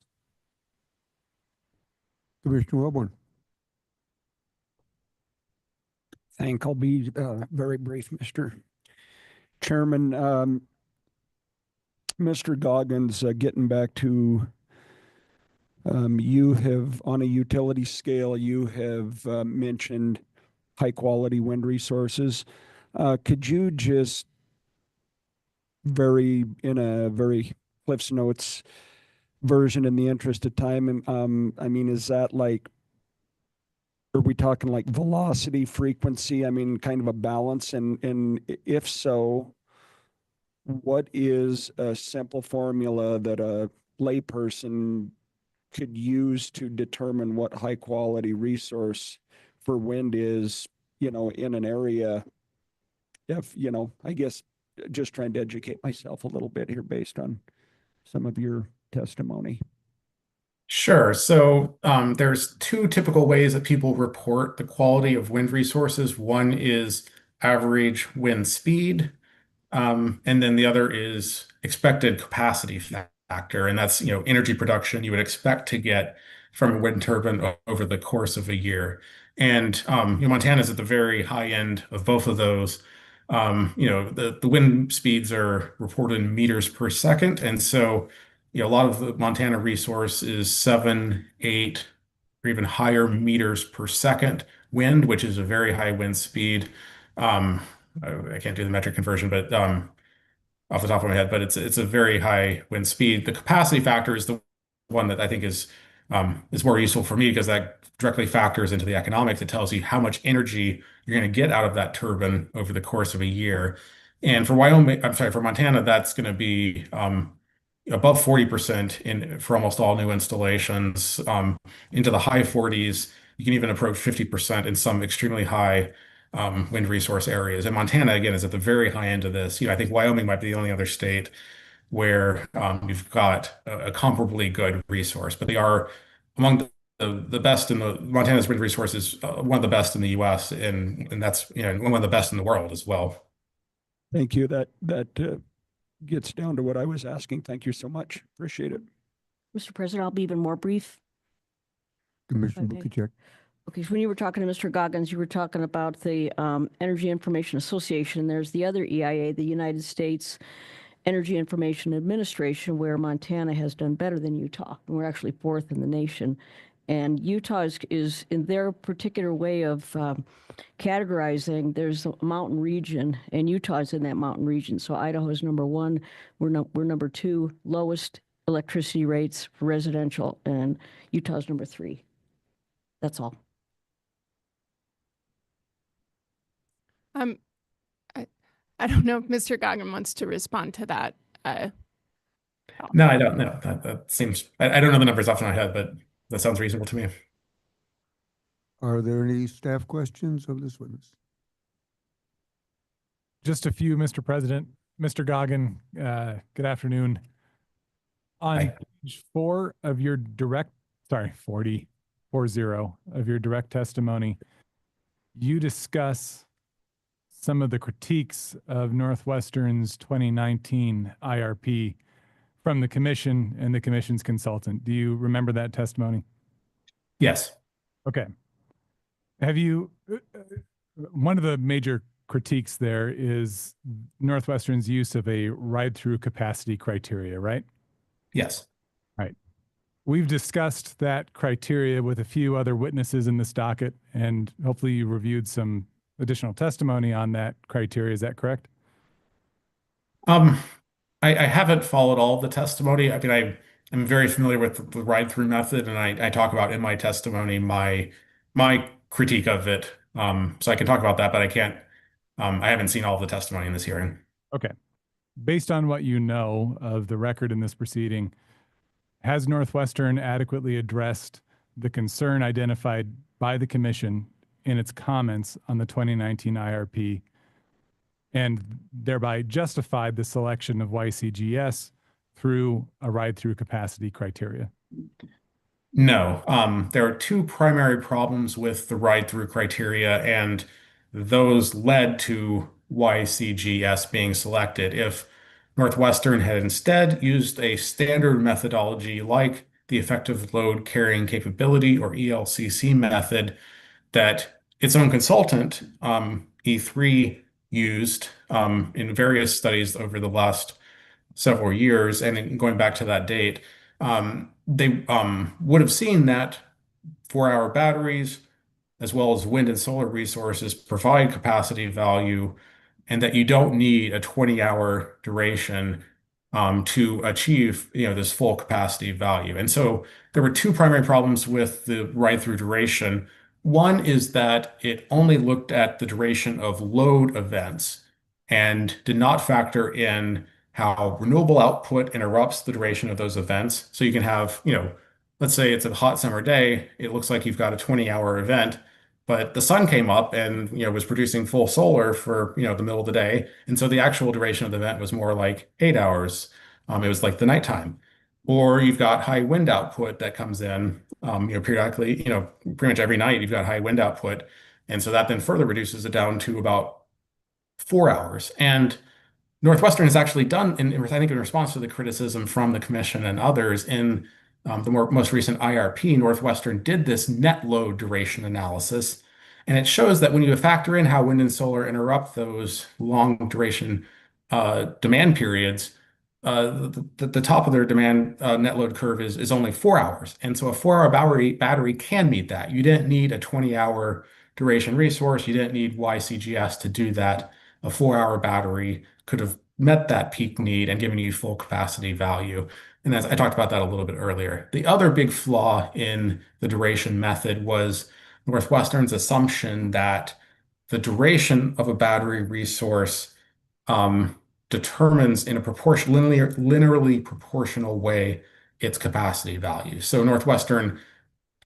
Commissioner Wilborn. I'll be very brief, Mr. Chairman. Mr. Goggins, getting back to you have, on a utility scale, you have mentioned high quality wind resources. Could you just in a very Cliff's Notes version, in the interest of time, I mean, is that like, are we talking like velocity, frequency? I mean, kind of a balance, and if so, what is a simple formula that a layperson could use to determine what high quality resource for wind is, in an area? If, I guess just trying to educate myself a little bit here based on some of your testimony. Sure. So there's two typical ways that people report the quality of wind resources. One is average wind speed, and then the other is expected capacity factor, and that's energy production you would expect to get from a wind turbine over the course of a year. And Montana is at the very high end of both of those. The wind speeds are reported in meters per second, and so a lot of the Montana resource is 7, 8, or even higher meters per second wind, which is a very high wind speed. I can't do the metric conversion, but off the top of my head, but it's a very high wind speed. The capacity factor is the one that I think is more useful for me because that directly factors into the economics. It tells you how much energy you're going to get out of that turbine over the course of a year. And for Montana, that's going to be above 40% for almost all new installations, into the high 40s. You can even approach 50% in some extremely high wind resource areas. And Montana, again, is at the very high end of this. I think Wyoming might be the only other state where you've got a comparably good resource, but they are among the best in Montana's wind resource is one of the best in the U.S. and that's one of the best in the world as well. Thank you. That gets down to what I was asking. Thank you so much. Appreciate it. Mr. President, I'll be even more brief. Commissioner Bukacek. Okay, so when you were talking to Mr. Goggins, you were talking about the Energy Information Association. There's the other EIA, the United States Energy Information Administration, where Montana has done better than Utah. And we're actually fourth in the nation. And Utah is in their particular way of categorizing, there's a mountain region, and Utah is in that mountain region. So Idaho is number one. We're number two, lowest electricity rates for residential, and Utah's number 3. That's all. I don't know if Mr. Goggin wants to respond to that. No, I don't know. That seems, I don't know the numbers off my head, but that sounds reasonable to me. Are there any staff questions of this witness? Just a few, Mr. President. Mr. Goggin, good afternoon. On page 40 of your direct testimony, you discuss some of the critiques of Northwestern's 2019 IRP from the commission and the commission's consultant. Do you remember that testimony? Yes. Okay. Have you, one of the major critiques there is Northwestern's use of a ride-through capacity criteria, right? Yes. Right. We've discussed that criteria with a few other witnesses in this docket, and hopefully you reviewed some additional testimony on that criteria. Is that correct? I haven't followed all of the testimony. I mean, I'm very familiar with the ride-through method, and I talk about in my testimony my critique of it. So I can talk about that, but I can't. I haven't seen all of the testimony in this hearing. Okay. Based on what you know of the record in this proceeding, has Northwestern adequately addressed the concern identified by the commission in its comments on the 2019 IRP and thereby justified the selection of YCGS through a ride-through capacity criteria? No, there are two primary problems with the ride-through criteria, and those led to YCGS being selected. If Northwestern had instead used a standard methodology like the effective load carrying capability or ELCC method that its own consultant, E3, used in various studies over the last several years, and going back to that date, they would have seen that 4-hour batteries, as well as wind and solar resources, provide capacity value, and that you don't need a 20-hour duration to achieve, this full capacity value. And so there were two primary problems with the ride-through duration. One is that it only looked at the duration of load events and did not factor in how renewable output interrupts the duration of those events. So you can have, let's say it's a hot summer day, it looks like you've got a 20-hour event, but the sun came up and, was producing full solar for, the middle of the day. And so the actual duration of the event was more like 8 hours. It was like the nighttime. Or you've got high wind output that comes in, periodically, pretty much every night you've got high wind output. And so that then further reduces it down to about 4 hours. And Northwestern has actually done, I think in response to the criticism from the commission and others in the most recent IRP, Northwestern did this net load duration analysis. And it shows that when you factor in how wind and solar interrupt those long duration demand periods, the top of their demand net load curve is only 4 hours. And so a 4-hour battery can meet that. You didn't need a 20-hour duration resource. You didn't need YCGS to do that. A 4-hour battery could have met that peak need and given you full capacity value. And as I talked about that a little bit earlier. The other big flaw in the duration method was Northwestern's assumption that the duration of a battery resource determines in a linearly proportional way its capacity value. So Northwestern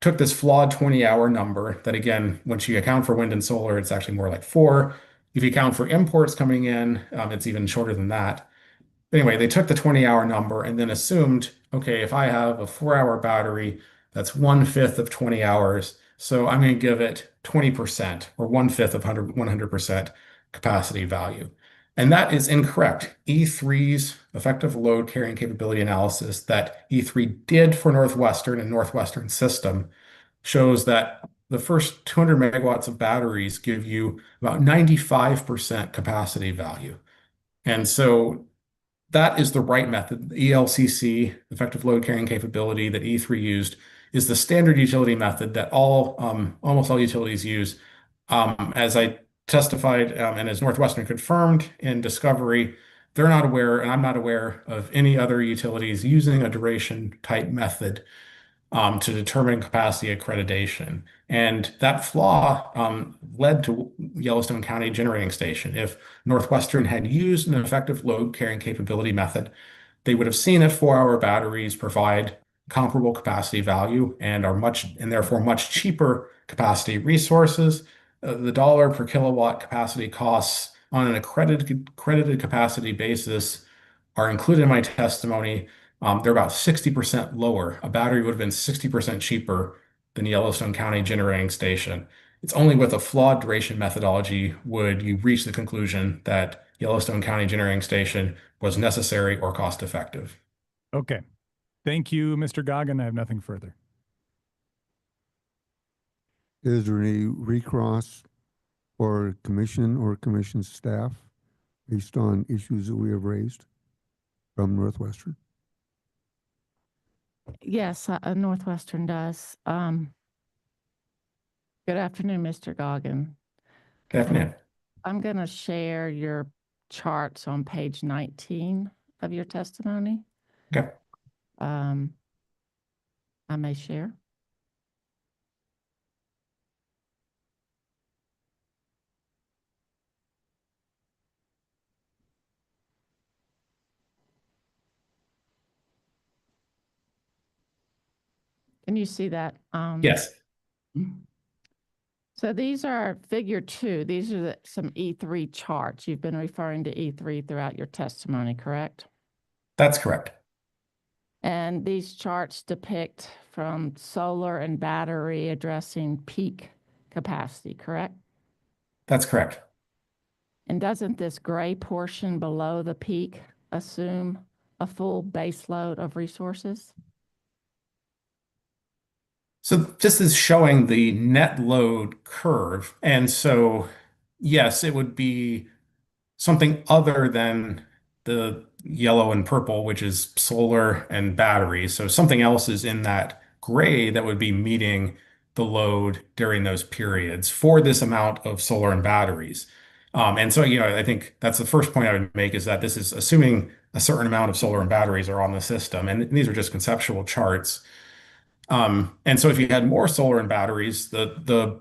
took this flawed 20-hour number that, again, once you account for wind and solar, it's actually more like 4. If you account for imports coming in, it's even shorter than that. Anyway, they took the 20-hour number and then assumed, okay, if I have a 4-hour battery, that's 1/5 of 20 hours. So I'm going to give it 20% or 1/5 of 100% capacity value. And that is incorrect. E3's effective load carrying capability analysis that E3 did for Northwestern and Northwestern system shows that the first 200 megawatts of batteries give you about 95% capacity value. And so that is the right method. The ELCC, effective load carrying capability that E3 used, is the standard utility method that almost all utilities use. As I testified, and as Northwestern confirmed in discovery, they're not aware, and I'm not aware of any other utilities using a duration type method to determine capacity accreditation. And that flaw led to Yellowstone County Generating Station. If Northwestern had used an effective load carrying capability method, they would have seen that 4-hour batteries provide comparable capacity value and therefore much cheaper capacity resources. The dollar per kilowatt capacity costs on an accredited capacity basis are included in my testimony. They're about 60% lower. A battery would have been 60% cheaper than Yellowstone County Generating Station. It's only with a flawed duration methodology would you reach the conclusion that Yellowstone County Generating Station was necessary or cost effective. Okay. Thank you, Mr. Goggin. I have nothing further. Is there any recross for commission or commission staff based on issues that we have raised from Northwestern? Yes, Northwestern does. Good afternoon, Mr. Goggin. Good afternoon. I'm going to share your charts on page 19 of your testimony. Okay. I may share. Can you see that? Yes. So these are figure 2. These are some E3 charts. You've been referring to E3 throughout your testimony, correct? That's correct. And these charts depict from solar and battery addressing peak capacity, correct? That's correct. And doesn't this gray portion below the peak assume a full base load of resources? So this is showing the net load curve. And so, yes, it would be something other than the yellow and purple, which is solar and batteries. So something else is in that gray that would be meeting the load during those periods for this amount of solar and batteries. And so, I think that's the first point I would make is that this is assuming a certain amount of solar and batteries are on the system. And these are just conceptual charts. And so if you had more solar and batteries, the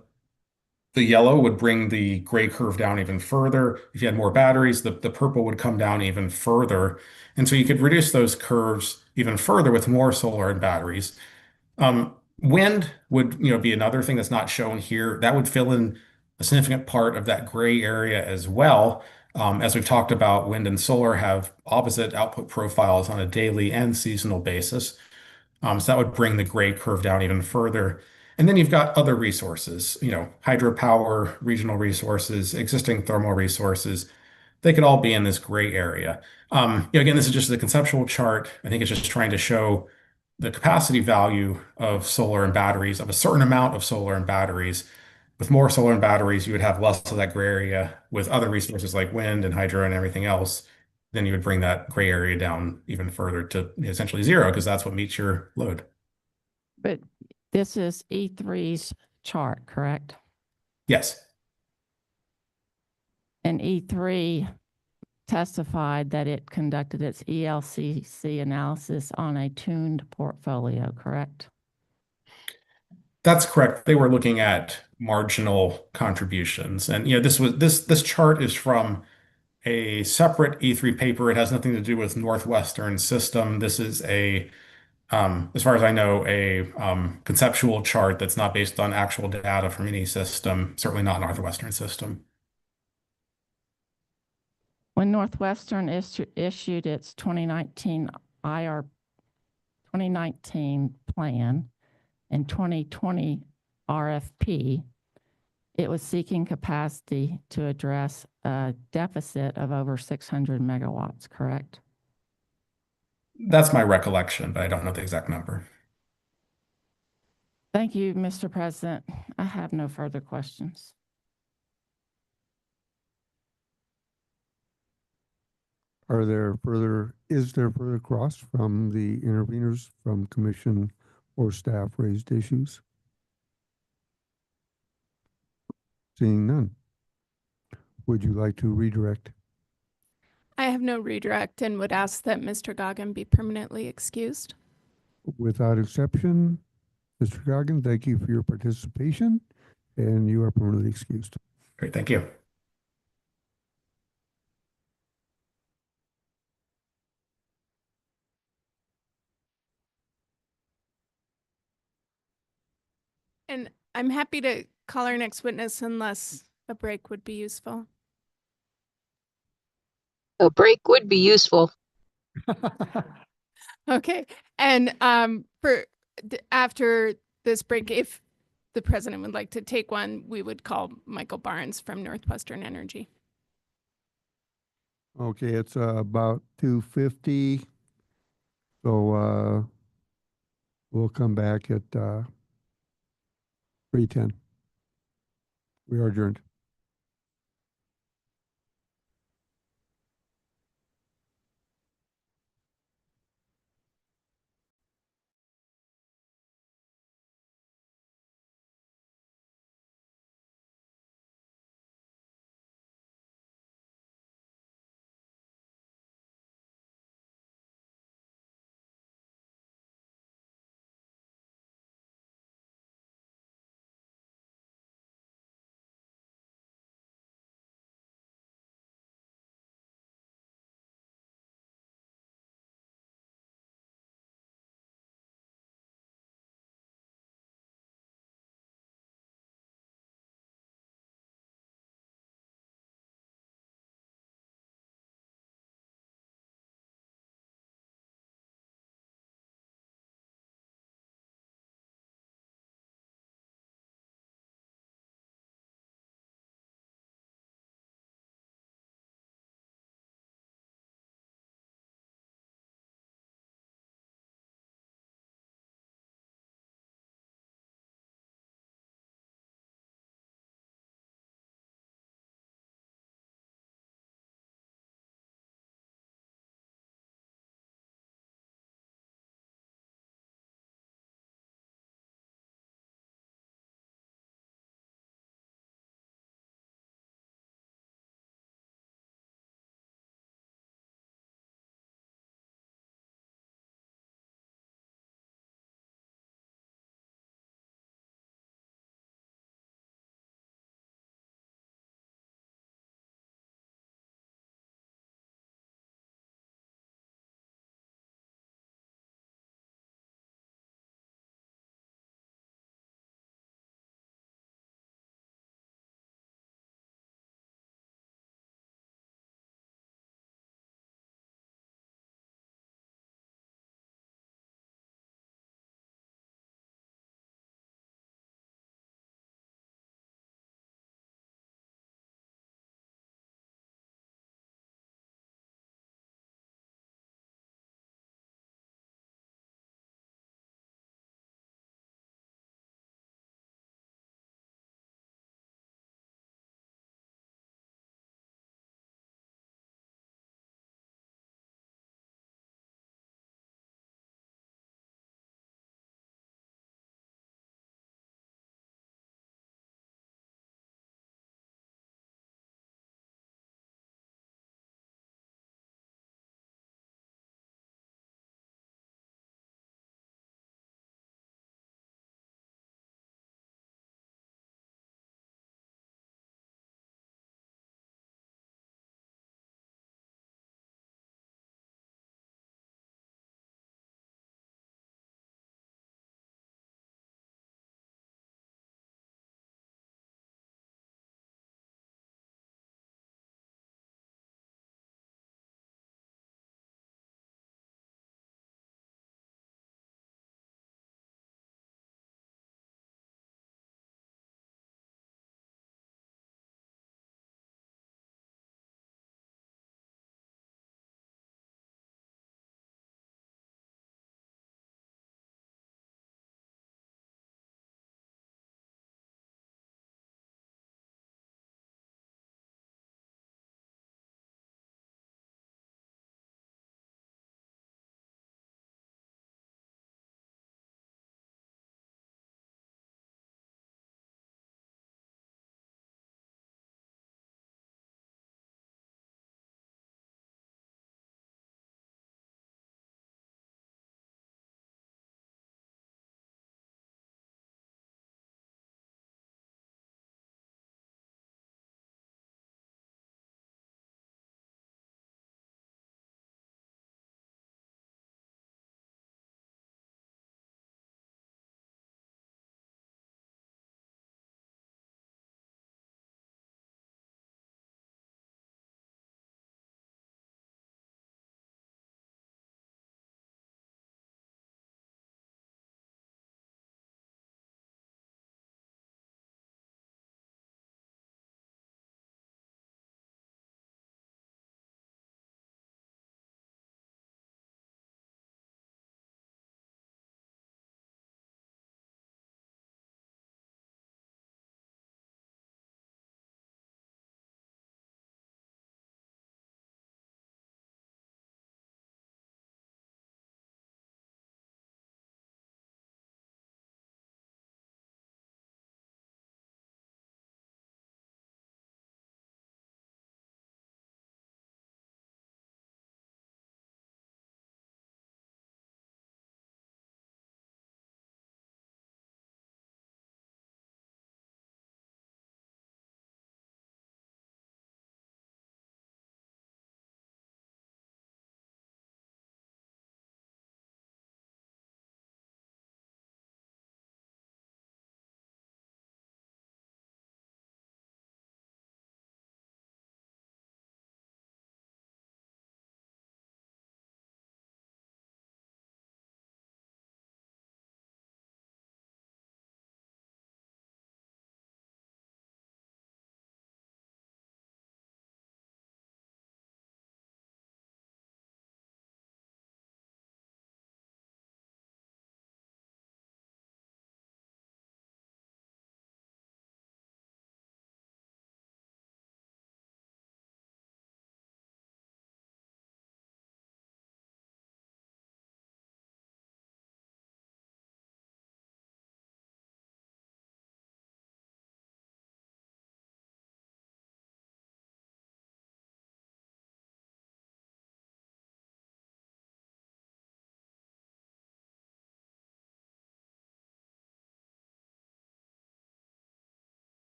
yellow would bring the gray curve down even further. If you had more batteries, the purple would come down even further. And so you could reduce those curves even further with more solar and batteries. Wind would, be another thing that's not shown here. That would fill in a significant part of that gray area as well. As we've talked about, wind and solar have opposite output profiles on a daily and seasonal basis. So that would bring the gray curve down even further. And then you've got other resources, hydropower, regional resources, existing thermal resources. They could all be in this gray area. Again, this is just a conceptual chart. I think it's just trying to show the capacity value of solar and batteries, of a certain amount of solar and batteries. With more solar and batteries, you would have less of that gray area. With other resources like wind and hydro and everything else, then you would bring that gray area down even further to essentially zero, because that's what meets your load. But this is E3's chart, correct? Yes. And E3 testified that it conducted its ELCC analysis on a tuned portfolio, correct? That's correct. They were looking at marginal contributions. And this chart is from a separate E3 paper. It has nothing to do with Northwestern system. This is as far as I know, a conceptual chart that's not based on actual data from any system, certainly not Northwestern system. When Northwestern issued its 2019 plan and 2020 RFP, it was seeking capacity to address a deficit of over 600 megawatts, correct? That's my recollection, but I don't know the exact number. Thank you, Mr. President. I have no further questions. Is there further cross from the interveners from commission or staff raised issues? Seeing none. Would you like to redirect? I have no redirect and would ask that Mr. Goggin be permanently excused. Without exception, Mr. Goggin, thank you for your participation, and you are permanently excused. Great, thank you. And I'm happy to call our next witness unless a break would be useful. A break would be useful. Okay. And after this break, if the president would like to take one, we would call Michael Barnes from Northwestern Energy. Okay, it's about 2:50. So we'll come back at 3:10. We are adjourned.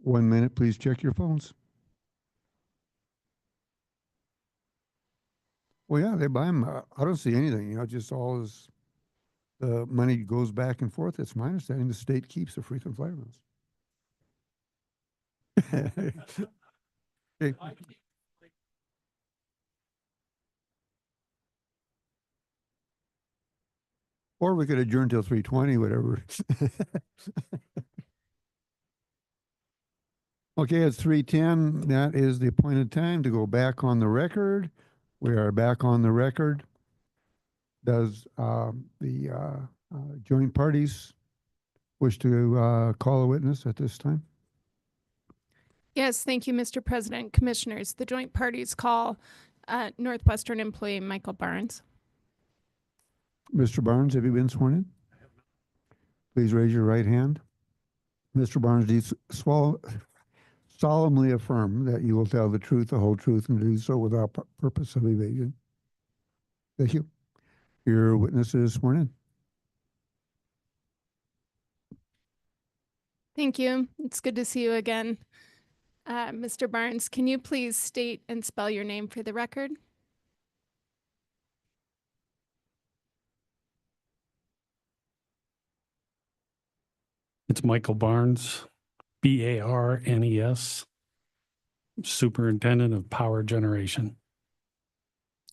1 minute, please check your phones. Well, yeah, they buy them. I don't see anything, just all this, the money goes back and forth. It's my understanding the state keeps the frequent flyer miles. Okay. Or we could adjourn till 3:20, whatever. Okay, it's 3:10. That is the appointed time to go back on the record. We are back on the record. Does the joint parties wish to call a witness at this time? Yes, thank you, Mr. President. Commissioners, the joint parties call Northwestern employee Michael Barnes. Mr. Barnes, have you been sworn in? Please raise your right hand. Mr. Barnes, do you solemnly affirm that you will tell the truth, the whole truth, and do so without purpose of evasion? Thank you. Your witness is sworn in. Thank you. It's good to see you again. Mr. Barnes, can you please state and spell your name for the record? It's Michael Barnes, Barnes, Superintendent of Power Generation.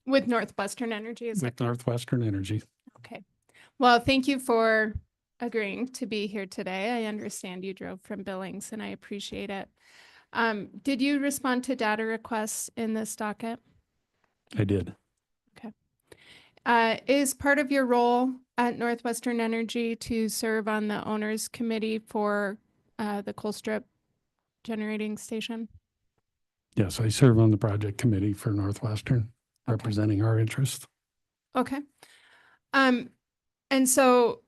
With Northwestern Energy, is With that correct? Northwestern Energy. Okay. Well, thank you for agreeing to be here today. I understand you drove from Billings and I appreciate it. Did you respond to data requests in this docket? I did. Is part of your role at Northwestern Energy to serve on the owners committee for the Colstrip generating station? Yes, I serve on the project committee for Northwestern, representing our interest. Okay. And so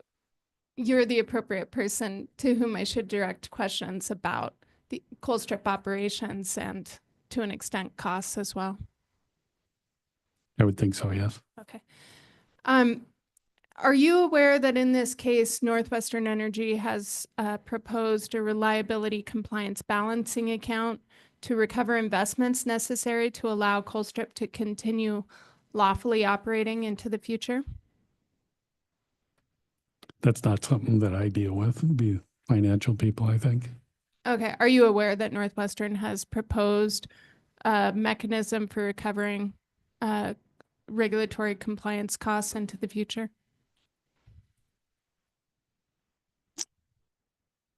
you're the appropriate person to whom I should direct questions about the Colstrip operations and to an extent costs as well. I would think so, yes. Okay. Are you aware that in this case, Northwestern Energy has proposed a reliability compliance balancing account to recover investments necessary to allow Colstrip to continue lawfully operating into the future? That's not something that I deal with. It'd be financial people, I think. Okay. Are you aware that Northwestern has proposed a mechanism for recovering regulatory compliance costs into the future?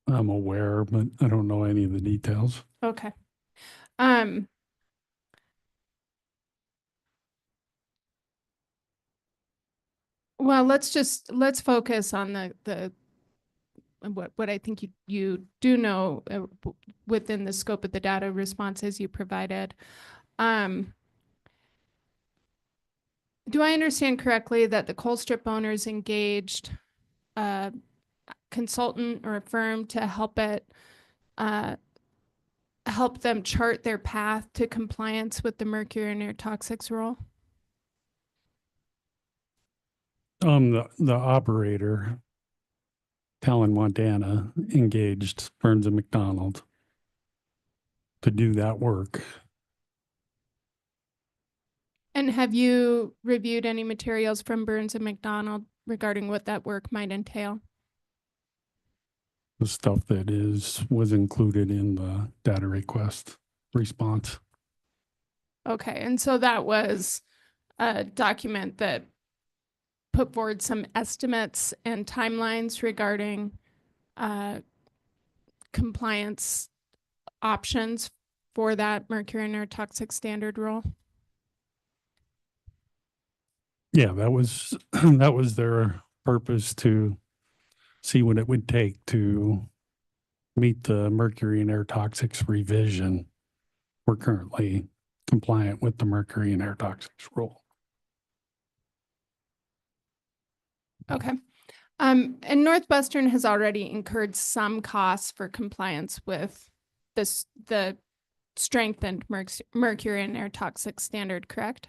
I'm aware, but I don't know any of the details. Okay. Well, let's focus on the what I think you do know within the scope of the data responses you provided. Do I understand correctly that the Colstrip owners engaged a consultant or a firm to help them chart their path to compliance with the mercury and air toxics rule? The operator, Talon, Montana, engaged Burns and McDonald to do that work. And have you reviewed any materials from Burns and McDonald regarding what that work might entail? The stuff that was included in the data request response. Okay, and so that was a document that put forward some estimates and timelines regarding compliance options for that mercury and air toxic standard rule? Yeah, that was that was their purpose, to see what it would take to meet the mercury and air toxics revision. We're currently compliant with the mercury and air toxics rule. Okay. And Northwestern has already incurred some costs for compliance with the strengthened mercury and air toxic standard, correct?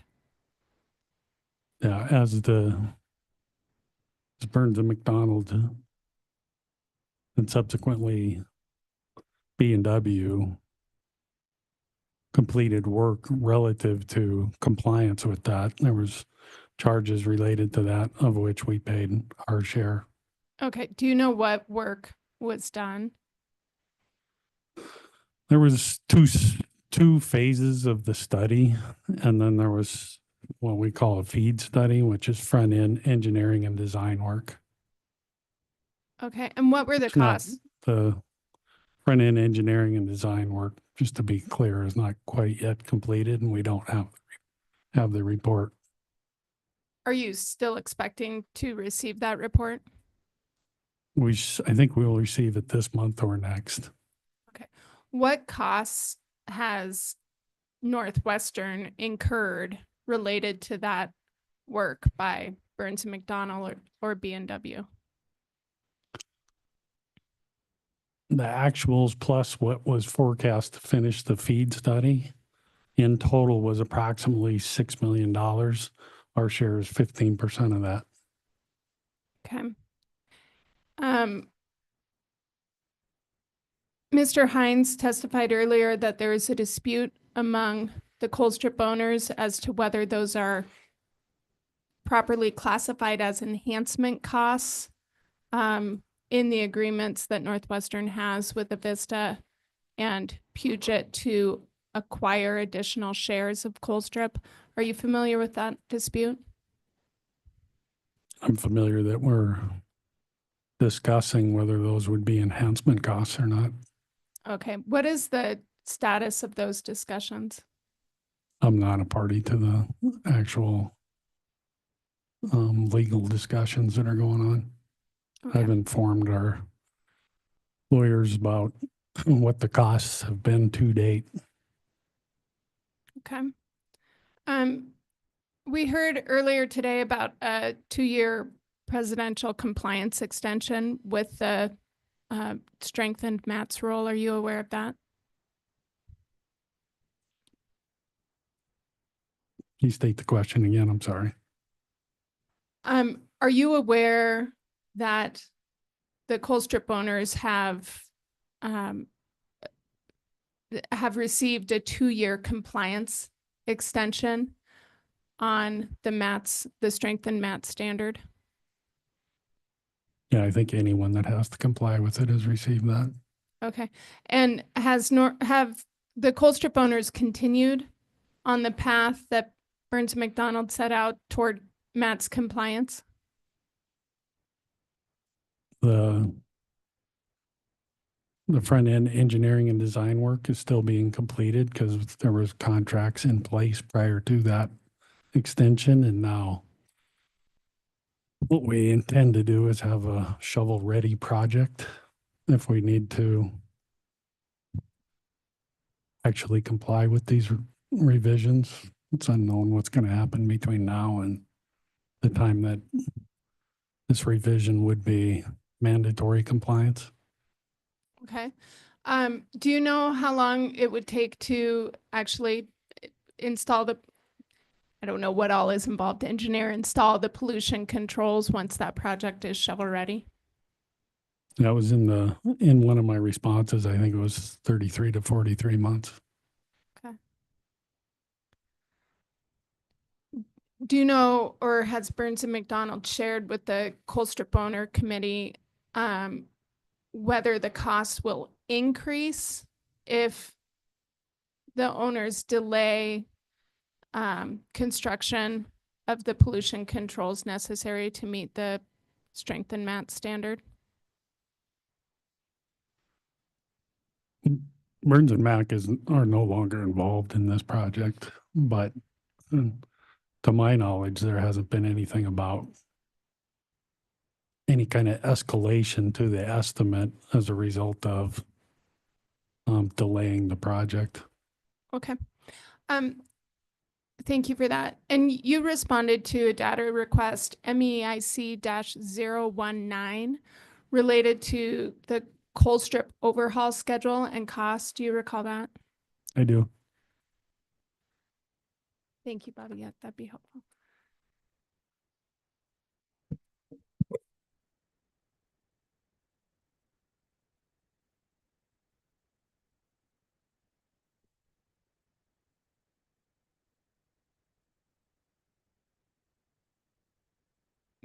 Yeah, as Burns and McDonald and subsequently B&W completed work relative to compliance with that. There was charges related to that, of which we paid our share. Okay. Do you know what work was done? There was two phases of the study, and then there was what we call a feed study, which is front end engineering and design work. Okay. And what were the It's not costs? the front end engineering and design work, just to be clear, is not quite yet completed, and we don't have the report. Are you still expecting to receive that report? I think we will receive it this month or next. Okay. What costs has Northwestern incurred related to that work by Burns and McDonnell or B&W? The actuals plus what was forecast to finish the feed study in total was approximately $6 million. Our share is 15% of that. Okay. Mr. Hines testified earlier that there is a dispute among the coal strip owners as to whether those are properly classified as enhancement costs in the agreements that Northwestern has with Avista and Puget to acquire additional shares of coal strip. Are you familiar with that dispute? I'm familiar that we're discussing whether those would be enhancement costs or not. Okay. What is the status of those discussions? I'm not a party to the actual legal discussions that are going on. Okay. I've informed our lawyers about what the costs have been to date. Okay. We heard earlier today about a 2-year presidential compliance extension with the strengthened Matt's role. Are you aware of that? Can you state the question again? I'm sorry. Are you aware that the coal strip owners have received a 2-year compliance extension on the strengthened MAT standard? Yeah, I think anyone that has to comply with it has received that. Okay. And have the coal strip owners continued on the path that Burns McDonnell set out toward MAT's compliance? The front end engineering and design work is still being completed because there was contracts in place prior to that extension, and now what we intend to do is have a shovel ready project if we need to actually comply with these revisions. It's unknown what's going to happen between now and the time that this revision would be mandatory compliance. Okay. Do you know how long it would take to actually install I don't know what all is involved, install the pollution controls once that project is shovel ready? That was in one of my responses. I think it was 33 to 43 months. Okay. Do you know, or has Burns and McDonnell shared with the coal strip owner committee whether the costs will increase if the owners delay construction of the pollution controls necessary to meet the strengthened MAT standard? Burns and Mac are no longer involved in this project, but to my knowledge, there hasn't been anything about any kind of escalation to the estimate as a result of delaying the project. Okay. Thank you for that. And you responded to a data request MEIC-019 related to the coal strip overhaul schedule and cost. Do you recall that? I do. Thank you, Bobby. Yeah, that'd be helpful.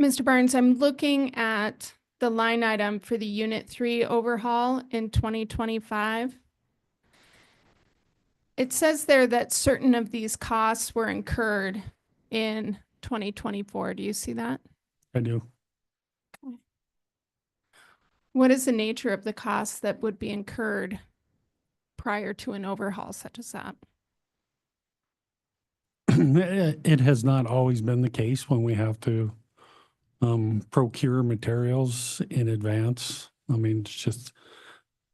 Mr. Barnes, I'm looking at the line item for the Unit 3 overhaul in 2025. It says there that certain of these costs were incurred in 2024. Do you see that? I do. What is the nature of the costs that would be incurred prior to an overhaul such as that? It has not always been the case when we have to procure materials in advance. I mean, it's just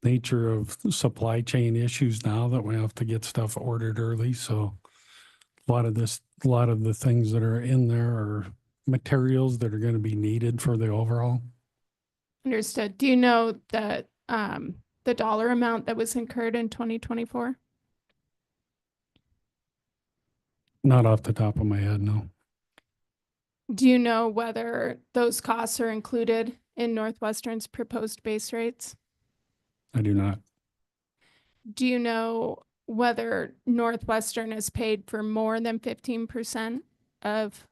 nature of supply chain issues now that we have to get stuff ordered early. So a lot of the things that are in there are materials that are going to be needed for the overhaul. Understood. Do you know the dollar amount that was incurred in 2024? Not off the top of my head, no. Do you know whether those costs are included in Northwestern's proposed base rates? I do not. Do you know whether Northwestern has paid for more than 15% of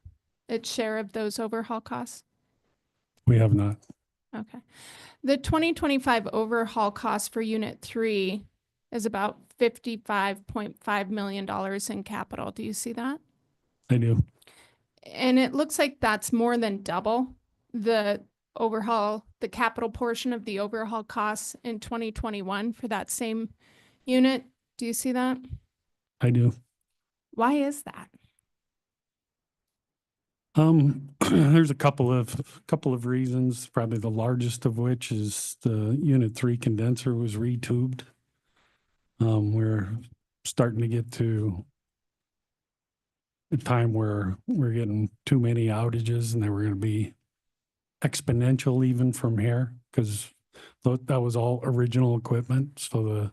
its share of those overhaul costs? We have not. Okay. The 2025 overhaul cost for Unit 3 is about $55.5 million in capital. Do you see that? I do. And it looks like that's more than double the capital portion of the overhaul costs in 2021 for that same unit. Do you see that? I do. Why is that? There's a couple of reasons, probably the largest of which is the Unit 3 condenser was retubed. We're starting to get to a time where we're getting too many outages and they were going to be exponential even from here because that was all original equipment. So the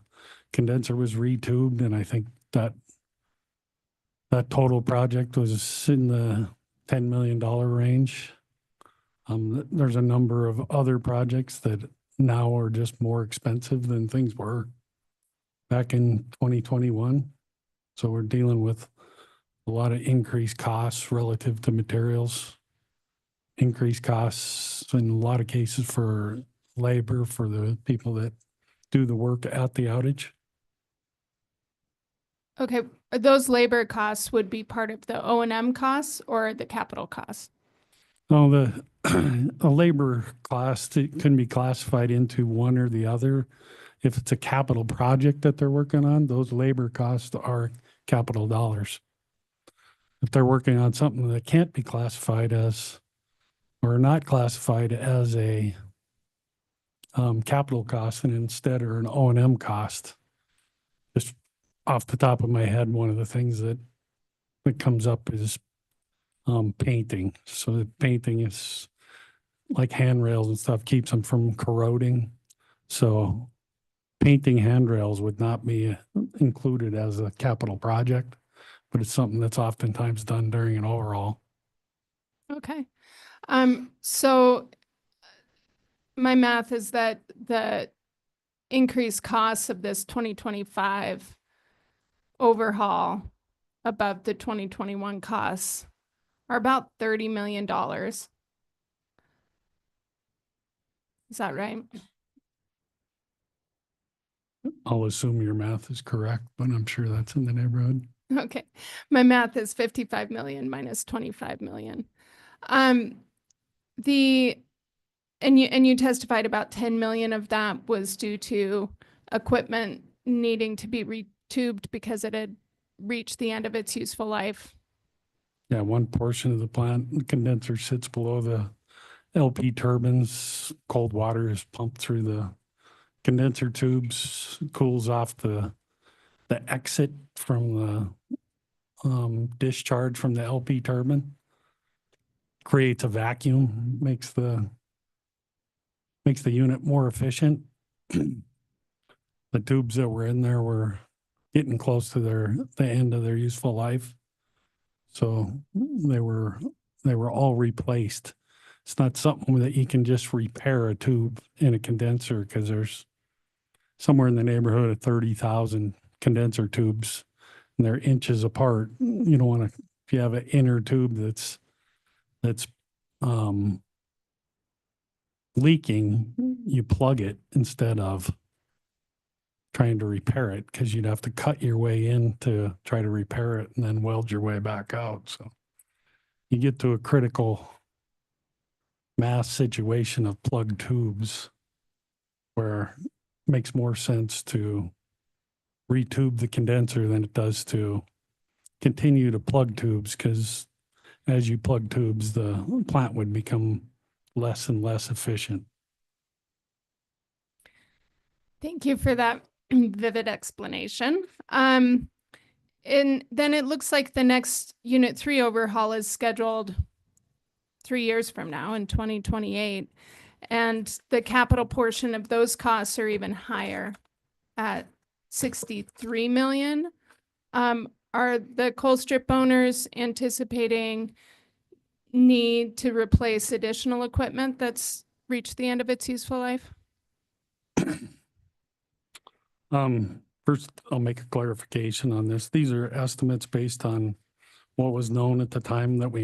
condenser was retubed, and I think that total project was in the $10 million range. There's a number of other projects that now are just more expensive than things were back in 2021. So we're dealing with a lot of increased costs relative to materials, increased costs in a lot of cases for labor for the people that do the work at the outage. Okay, those labor costs would be part of the O&M costs or the capital costs? Oh, the labor cost, it can be classified into one or the other. If it's a capital project that they're working on, those labor costs are capital dollars. If they're working on something that can't be classified as, or not classified as a capital cost and instead are an O&M cost, just off the top of my head, one of the things that comes up is painting. So the painting is like handrails and stuff, keeps them from corroding. So painting handrails would not be included as a capital project, but it's something that's oftentimes done during an overhaul. Okay. So my math is that the increased costs of this 2025 overhaul above the 2021 costs are about $30 million. Is that right? I'll assume your math is correct, but I'm sure that's in the neighborhood. Okay. My math is 55 million minus 25 million. You testified about 10 million of that was due to equipment needing to be retubed because it had reached the end of its useful life. Yeah, one portion of the plant, the condenser sits below the LP turbines. Cold water is pumped through the condenser tubes, cools off the exit from the discharge from the LP turbine, creates a vacuum, makes the unit more efficient. The tubes that were in there were getting close to the end of their useful life. So they were all replaced. It's not something that you can just repair a tube in a condenser because there's somewhere in the neighborhood of 30,000 condenser tubes and they're inches apart. You don't want to, if you have an inner tube that's leaking, you plug it instead of trying to repair it, because you'd have to cut your way in to try to repair it and then weld your way back out. So you get to a critical mass situation of plugged tubes where it makes more sense to retube the condenser than it does to continue to plug tubes, because as you plug tubes, the plant would become less and less efficient. Thank you for that vivid explanation. And then it looks like the next Unit 3 overhaul is scheduled 3 years from now in 2028. And the capital portion of those costs are even higher at 63 million. Are the coal strip owners anticipating need to replace additional equipment that's reached the end of its useful life? First, I'll make a clarification on this. These are estimates based on what was known at the time that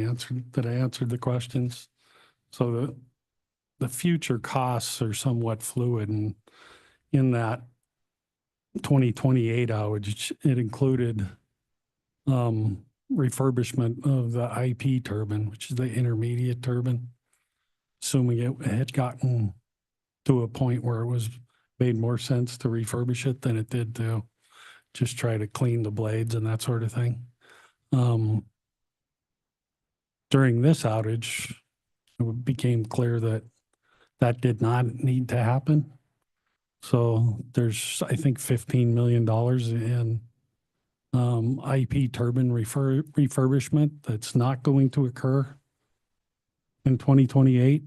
I answered the questions. So the future costs are somewhat fluid, and in that 2028 outage, it included refurbishment of the IP turbine, which is the intermediate turbine, assuming it had gotten to a point where it was made more sense to refurbish it than it did to just try to clean the blades and that sort of thing. During this outage, it became clear that that did not need to happen. So there's, I think, $15 million in IP turbine refurbishment that's not going to occur in 2028,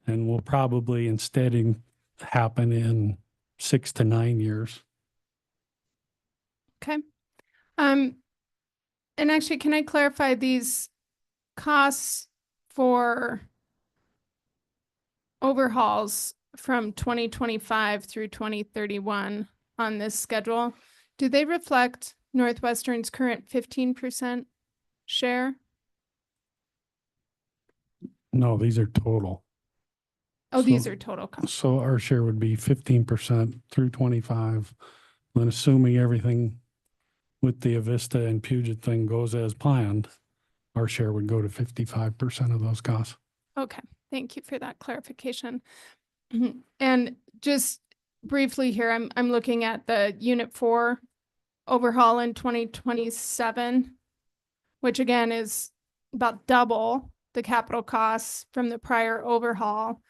and will probably instead happen in 6 to 9 years. Okay. And actually, can I clarify these costs for overhauls from 2025 through 2031 on this schedule? Do they reflect Northwestern's current 15% share? No, these are total. Oh, these are total costs. So our share would be 15% through 25. Then assuming everything with the Avista and Puget thing goes as planned, our share would go to 55% of those costs. Okay, thank you for that clarification. And just briefly here, I'm looking at the Unit 4 overhaul in 2027, which again is about double the capital costs from the prior overhaul,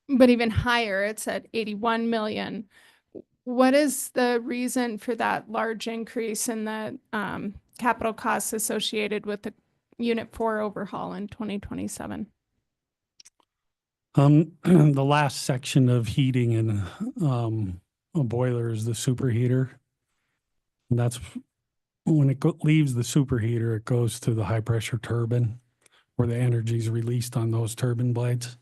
but even higher, it's at 81 million. What is the reason for that large increase in the capital costs associated with the Unit 4 overhaul in 2027? The last section of heating in a boiler is the superheater. And that's when it leaves the superheater, it goes to the high pressure turbine where the energy is released on those turbine blades.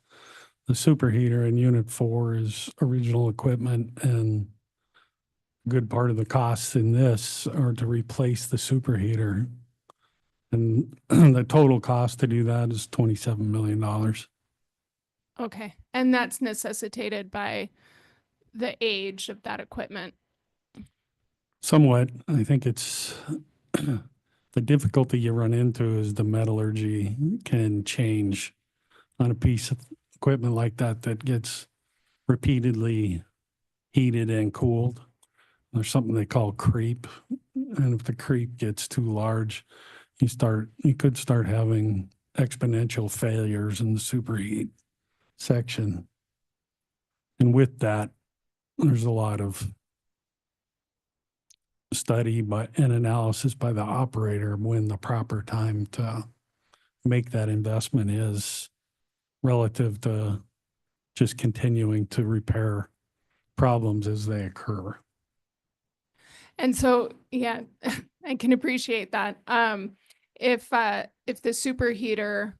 The superheater in Unit 4 is original equipment, and a good part of the costs in this are to replace the superheater. And the total cost to do that is $27 million. Okay, and that's necessitated by the age of that equipment. Somewhat. I think it's the difficulty you run into is the metallurgy can change on a piece of equipment like that that gets repeatedly heated and cooled. There's something they call creep. And if the creep gets too large, you could start having exponential failures in the superheat section. And with that, there's a lot of study and analysis by the operator when the proper time to make that investment is relative to just continuing to repair problems as they occur. And so, yeah, I can appreciate that. If the superheater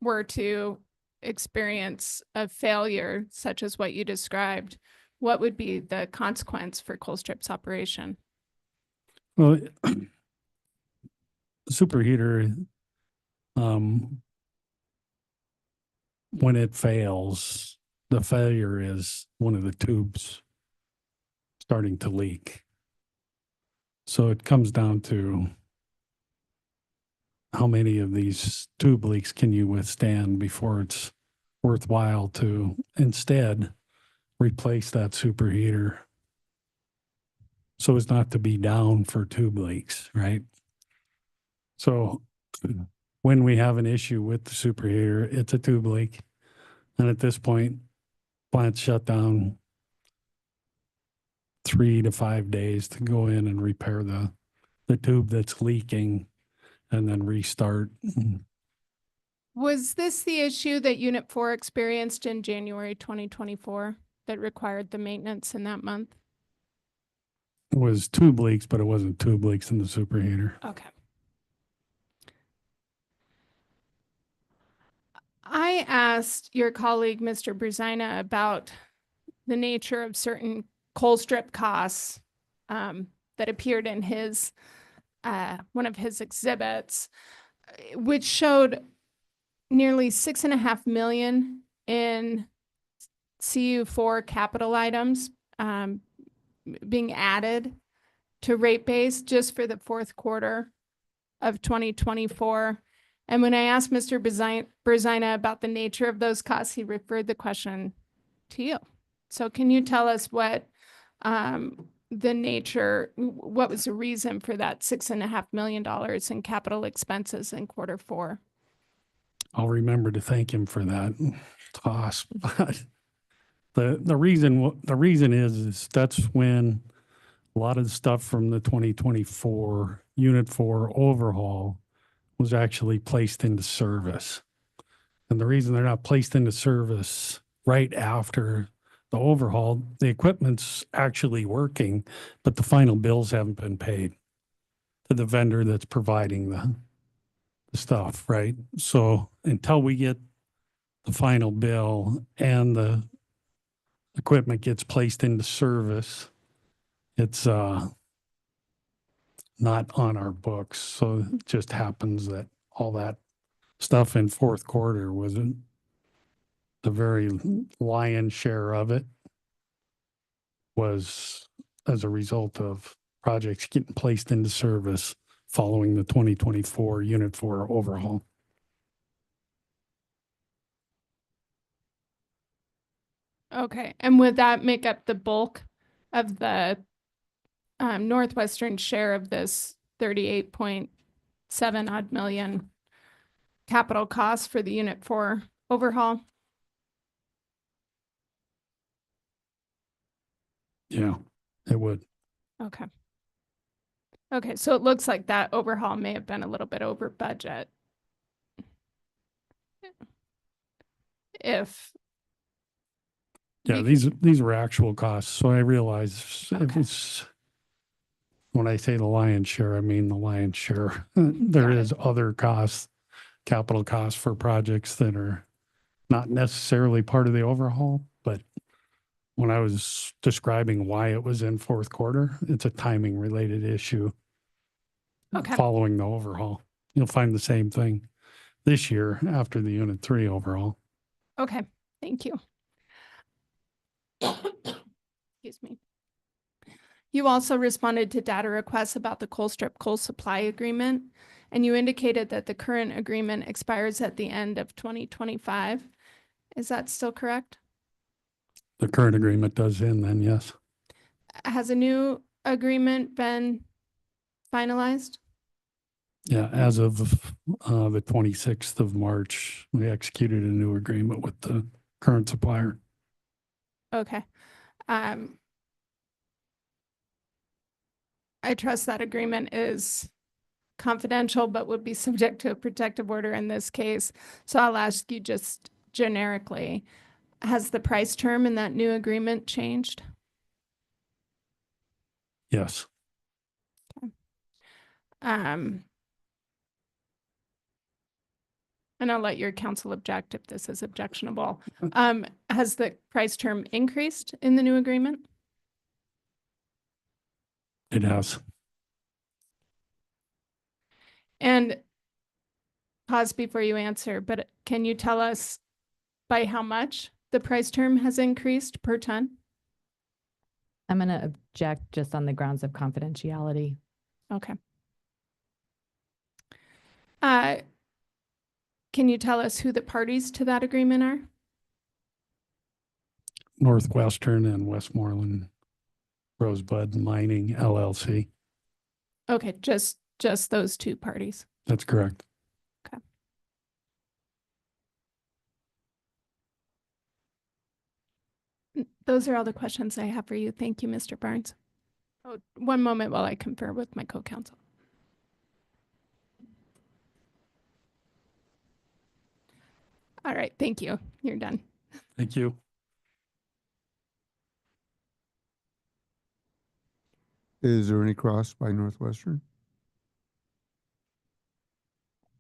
were to experience a failure such as what you described, what would be the consequence for Colstrip's operation? Well, superheater when it fails, the failure is one of the tubes starting to leak. So it comes down to how many of these tube leaks can you withstand before it's worthwhile to instead replace that superheater so as not to be down for tube leaks, right? So when we have an issue with the superheater, it's a tube leak. And at this point, plant's shut down 3 to 5 days to go in and repair the tube that's leaking and then restart. Was this the issue that Unit 4 experienced in January 2024 that required the maintenance in that month? It was tube leaks, but it wasn't tube leaks in the superheater. Okay. I asked your colleague, Mr. Brezina, about the nature of certain coal strip costs that appeared in his one of his exhibits, which showed nearly $6.5 million in CU4 capital items being added to rate base just for the fourth quarter of 2024. And when I asked Mr. Brezina about the nature of those costs, he referred the question to you. So can you tell us what what was the reason for that $6.5 million in capital expenses in quarter 4? I'll remember to thank him for that toss. But the reason is that's when a lot of the stuff from the 2024 Unit 4 overhaul was actually placed into service. And the reason they're not placed into service right after the overhaul, the equipment's actually working, but the final bills haven't been paid to the vendor that's providing the stuff, right? So until we get the final bill and the equipment gets placed into service, it's not on our books. So it just happens that all that stuff in fourth quarter wasn't the very lion's share of it was as a result of projects getting placed into service following the 2024 Unit 4 overhaul. Okay, and would that make up the bulk of the Northwestern share of this 38.7 odd million capital costs for the Unit 4 overhaul? Yeah, it would. Okay. Okay, so it looks like that overhaul may have been a little bit over budget. If Yeah, these were actual costs. So I realize if it's when I say the lion's share, I mean the lion's share. There is other costs, capital costs for projects that are not necessarily part of the overhaul, but when I was describing why it was in fourth quarter, it's a timing related issue following the overhaul. You'll find the same thing this year after the Unit 3 overhaul. Okay, thank you. Excuse me. You also responded to data requests about the coal strip coal supply agreement, and you indicated that the current agreement expires at the end of 2025. Is that still correct? The current agreement does end then, yes. Has a new agreement been finalized? Yeah, as of the 26th of March, we executed a new agreement with the current supplier. Okay. I trust that agreement is confidential, but would be subject to a protective order in this case. So I'll ask you just generically, has the price term in that new agreement changed? Yes. Okay. And I'll let your counsel object if this is objectionable. Has the price term increased in the new agreement? It has. And pause before you answer, but can you tell us by how much the price term has increased per ton? I'm going to object just on the grounds of confidentiality. Okay. Can you tell us who the parties to that agreement are? Northwestern and Westmoreland Rosebud Mining LLC. Okay, just those two parties. That's correct. Okay. Those are all the questions I have for you. Thank you, Mr. Barnes. Oh, one moment while I confer with my co-counsel. All right, thank you. You're done. Thank you. Is there any cross by Northwestern?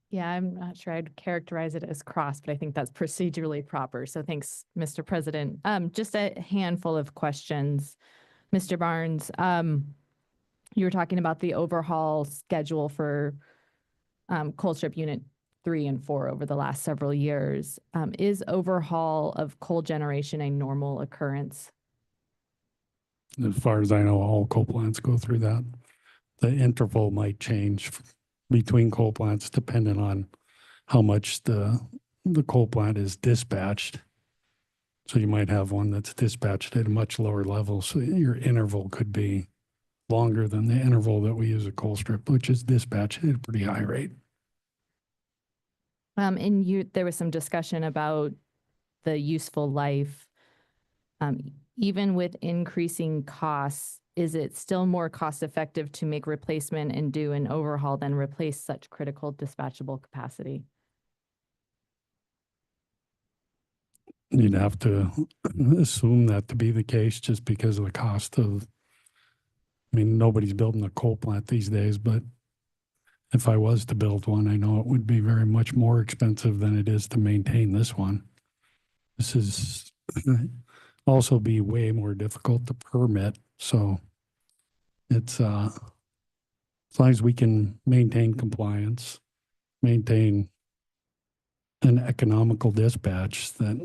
Yeah, I'm not sure I'd characterize it as cross, but I think that's procedurally proper. So thanks, Mr. President. Just a handful of questions. Mr. Barnes, you were talking about the overhaul schedule for coal strip unit 3 and 4 over the last several years. Is overhaul of coal generation a normal occurrence? As far as I know, all coal plants go through that. The interval might change between coal plants depending on how much the coal plant is dispatched. So you might have one that's dispatched at a much lower level. So your interval could be longer than the interval that we use a coal strip, which is dispatched at a pretty high rate. There was some discussion about the useful life. Even with increasing costs, is it still more cost effective to make replacement and do an overhaul than replace such critical dispatchable capacity? You'd have to assume that to be the case just because of the cost of, I mean, nobody's building a coal plant these days, but if I was to build one, I know it would be very much more expensive than it is to maintain this one. This is also be way more difficult to permit. So it's, as long as we can maintain compliance, maintain an economical dispatch, that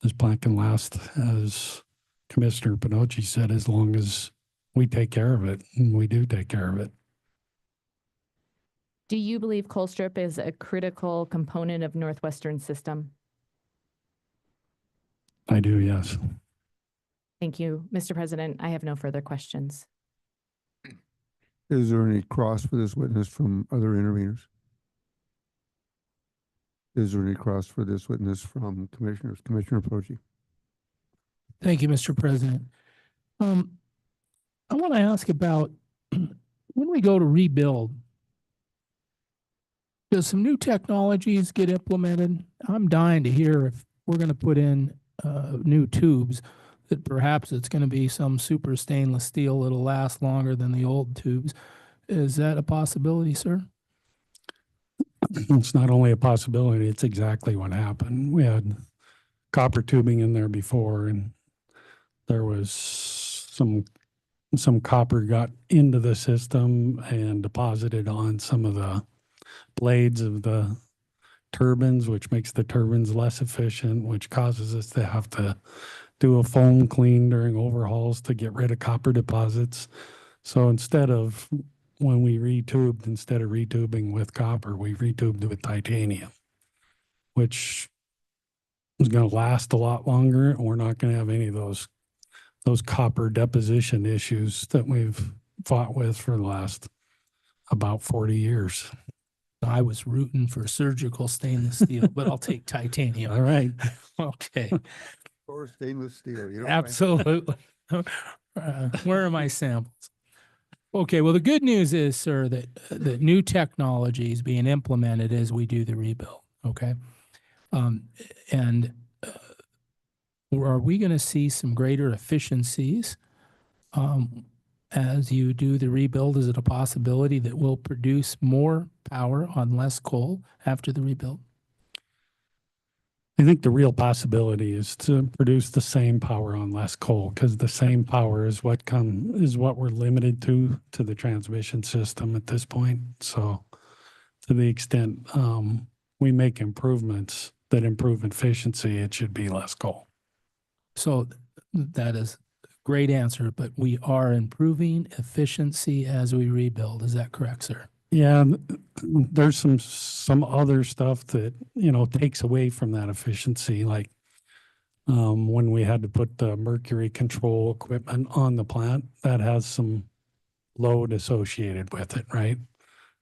this plant can last, as Commissioner Pinocci said, as long as we take care of it, and we do take care of it. Do you believe coal strip is a critical component of Northwestern system? I do, yes. Thank you, Mr. President. I have no further questions. Is there any cross for this witness from other interveners? Is there any cross for this witness from commissioners? Commissioner Pochi? Thank you, Mr. President. I want to ask about when we go to rebuild, does some new technologies get implemented? I'm dying to hear if we're going to put in new tubes, that perhaps it's going to be some super stainless steel that'll last longer than the old tubes. Is that a possibility, sir? It's not only a possibility, it's exactly what happened. We had copper tubing in there before, and there was some copper got into the system and deposited on some of the blades of the turbines, which makes the turbines less efficient, which causes us to have to do a foam clean during overhauls to get rid of copper deposits. So instead of retubing with copper, we retubed with titanium, which is going to last a lot longer. And we're not going to have any of those copper deposition issues that we've fought with for the last about 40 years. I was rooting for surgical stainless steel, but I'll take titanium. All right. Okay. Or stainless steel. You don't Absolutely. Where are my samples? Okay. Well, the good news is, sir, that new technology is being implemented as we do the rebuild. Okay. And are we going to see some greater efficiencies as you do the rebuild? Is it a possibility that we'll produce more power on less coal after the rebuild? I think the real possibility is to produce the same power on less coal, because the same power is what we're limited to the transmission system at this point. So to the extent we make improvements that improve efficiency, it should be less coal. So that is a great answer, but we are improving efficiency as we rebuild. Is that correct, sir? Yeah, there's some other stuff that, takes away from that efficiency, like when we had to put the mercury control equipment on the plant, that has some load associated with it, right?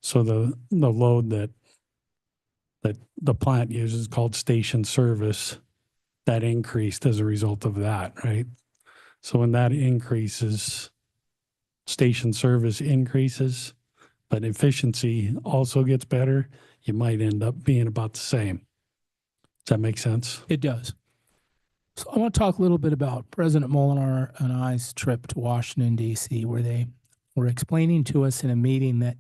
So the load that the plant uses called station service, that increased as a result of that, right? So when that increases, station service increases, but efficiency also gets better, you might end up being about the same. Does that make sense? It does. So I want to talk a little bit about President Molinar and I's trip to Washington, D.C., where they were explaining to us in a meeting that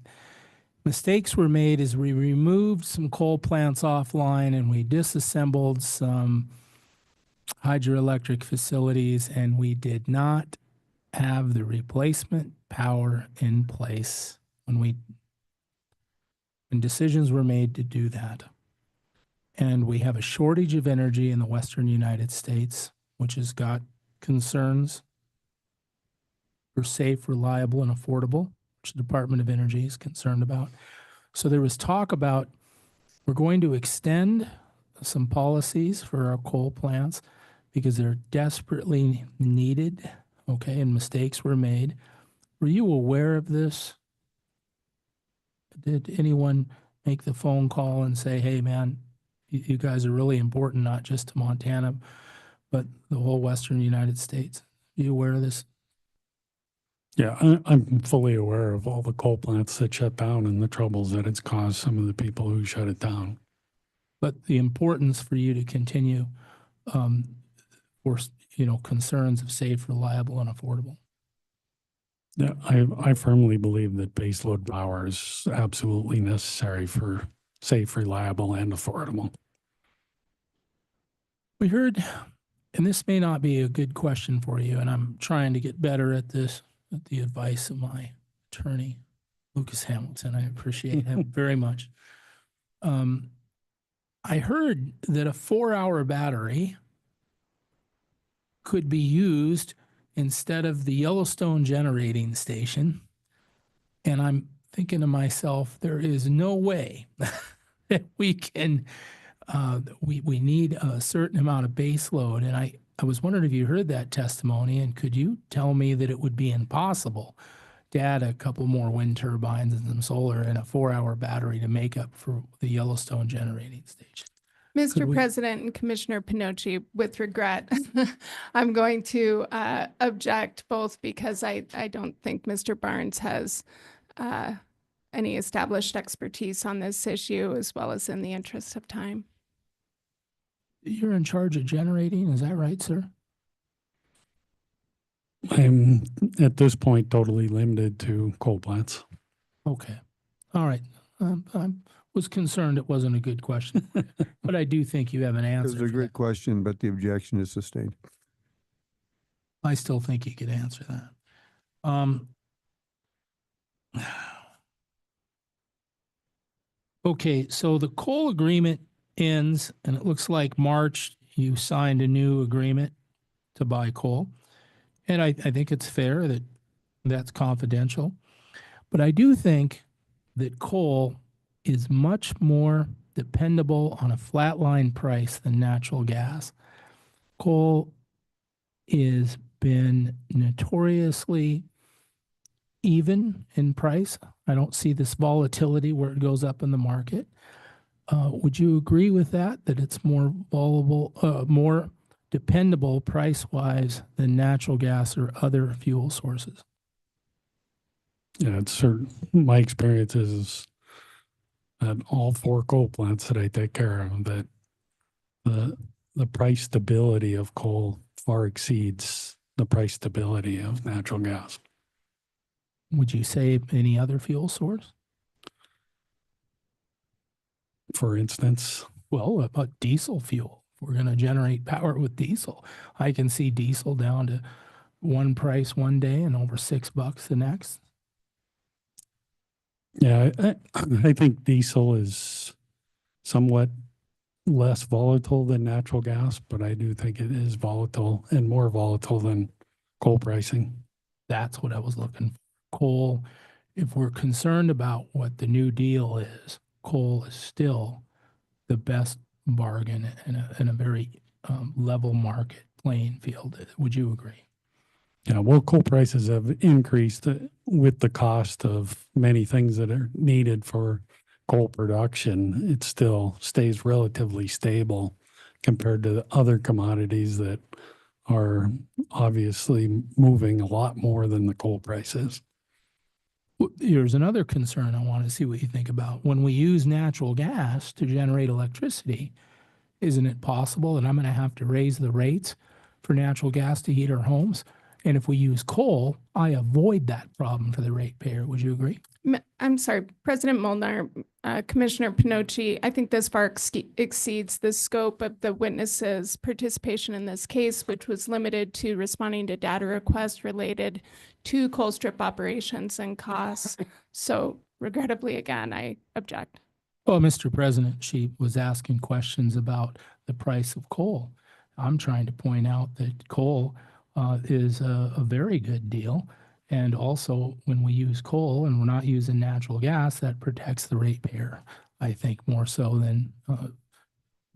mistakes were made as we removed some coal plants offline and we disassembled some hydroelectric facilities, and we did not have the replacement power in place when decisions were made to do that. And we have a shortage of energy in the Western United States, which has got concerns for safe, reliable, and affordable, which the Department of Energy is concerned about. So there was talk about we're going to extend some policies for our coal plants because they're desperately needed, okay, and mistakes were made. Were you aware of this? Did anyone make the phone call and say, hey, man, you guys are really important, not just to Montana, but the whole Western United States? Are you aware of this? Yeah, I'm fully aware of all the coal plants that shut down and the troubles that it's caused some of the people who shut it down. But the importance for you to continue for concerns of safe, reliable, and affordable. Yeah, I firmly believe that baseload power is absolutely necessary for safe, reliable, and affordable. We heard, and this may not be a good question for you, and I'm trying to get better at this at the advice of my attorney, Lucas Hamilton. I appreciate him very much. I heard that a 4-hour battery could be used instead of the Yellowstone generating station. And I'm thinking to myself, there is no way that we can, we need a certain amount of base load. And I was wondering if you heard that testimony, and could you tell me that it would be impossible to add a couple more wind turbines and some solar and a 4-hour battery to make up for the Yellowstone generating station? Mr. President and Commissioner Pinocci, with regret, I'm going to object, both because I don't think Mr. Barnes has any established expertise on this issue, as well as in the interest of time. You're in charge of generating, is that right, sir? I'm at this point totally limited to coal plants. Okay. All right. I was concerned it wasn't a good question, but I do think you have an answer. It was a great question, but the objection is sustained. I still think you could answer that. Okay, so the coal agreement ends, and it looks like March you signed a new agreement to buy coal. And I think it's fair that that's confidential. But I do think that coal is much more dependable on a flatline price than natural gas. Coal has been notoriously even in price. I don't see this volatility where it goes up in the market. Would you agree with that it's more volatile, more dependable price-wise than natural gas or other fuel sources? Yeah, it's certain. My experience is at all 4 coal plants that I take care of, that the price stability of coal far exceeds the price stability of natural gas. Would you say any other fuel source? For instance? Well, about diesel fuel. If we're going to generate power with diesel, I can see diesel down to one price one day and over $6 the next. Yeah, I think diesel is somewhat less volatile than natural gas, but I do think it is volatile and more volatile than coal pricing. That's what I was looking for. Coal, if we're concerned about what the New Deal is, coal is still the best bargain in a very level market playing field. Would you agree? Yeah, well, coal prices have increased with the cost of many things that are needed for coal production. It still stays relatively stable compared to the other commodities that are obviously moving a lot more than the coal prices. Here's another concern I want to see what you think about. When we use natural gas to generate electricity, isn't it possible that I'm going to have to raise the rates for natural gas to heat our homes? And if we use coal, I avoid that problem for the ratepayer. Would you agree? I'm sorry, President Molnar, Commissioner Pinocci, I think this far exceeds the scope of the witness's participation in this case, which was limited to responding to data requests related to coal strip operations and costs. So regrettably, again, I object. Well, Mr. President, she was asking questions about the price of coal. I'm trying to point out that coal is a very good deal. And also, when we use coal and we're not using natural gas, that protects the ratepayer, I think, more so than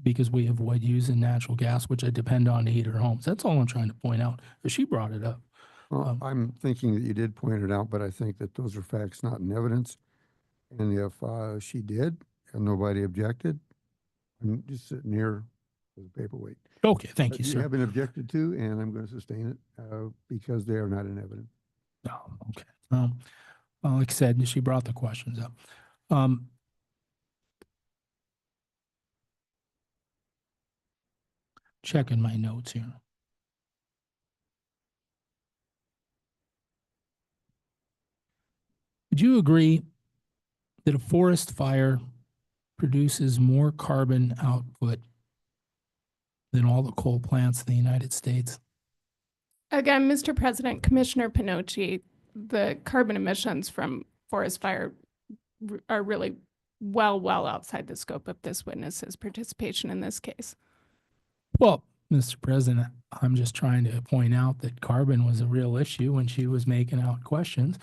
because we avoid using natural gas, which I depend on to heat our homes. That's all I'm trying to point out. But she brought it up. Well, I'm thinking that you did point it out, but I think that those are facts, not in evidence. And if she did and nobody objected, I'm just sitting here as a paperweight. Okay, thank you, You sir. have been objected to, and I'm going to sustain it because they are not in evidence. Oh, okay. Well, like I said, she brought the questions up. Checking my notes here. Would you agree that a forest fire produces more carbon output than all the coal plants in the United States? Again, Mr. President, Commissioner Pinocci, the carbon emissions from forest fire are really well outside the scope of this witness's participation in this case. Well, Mr. President, I'm just trying to point out that carbon was a real issue when she was making out questions.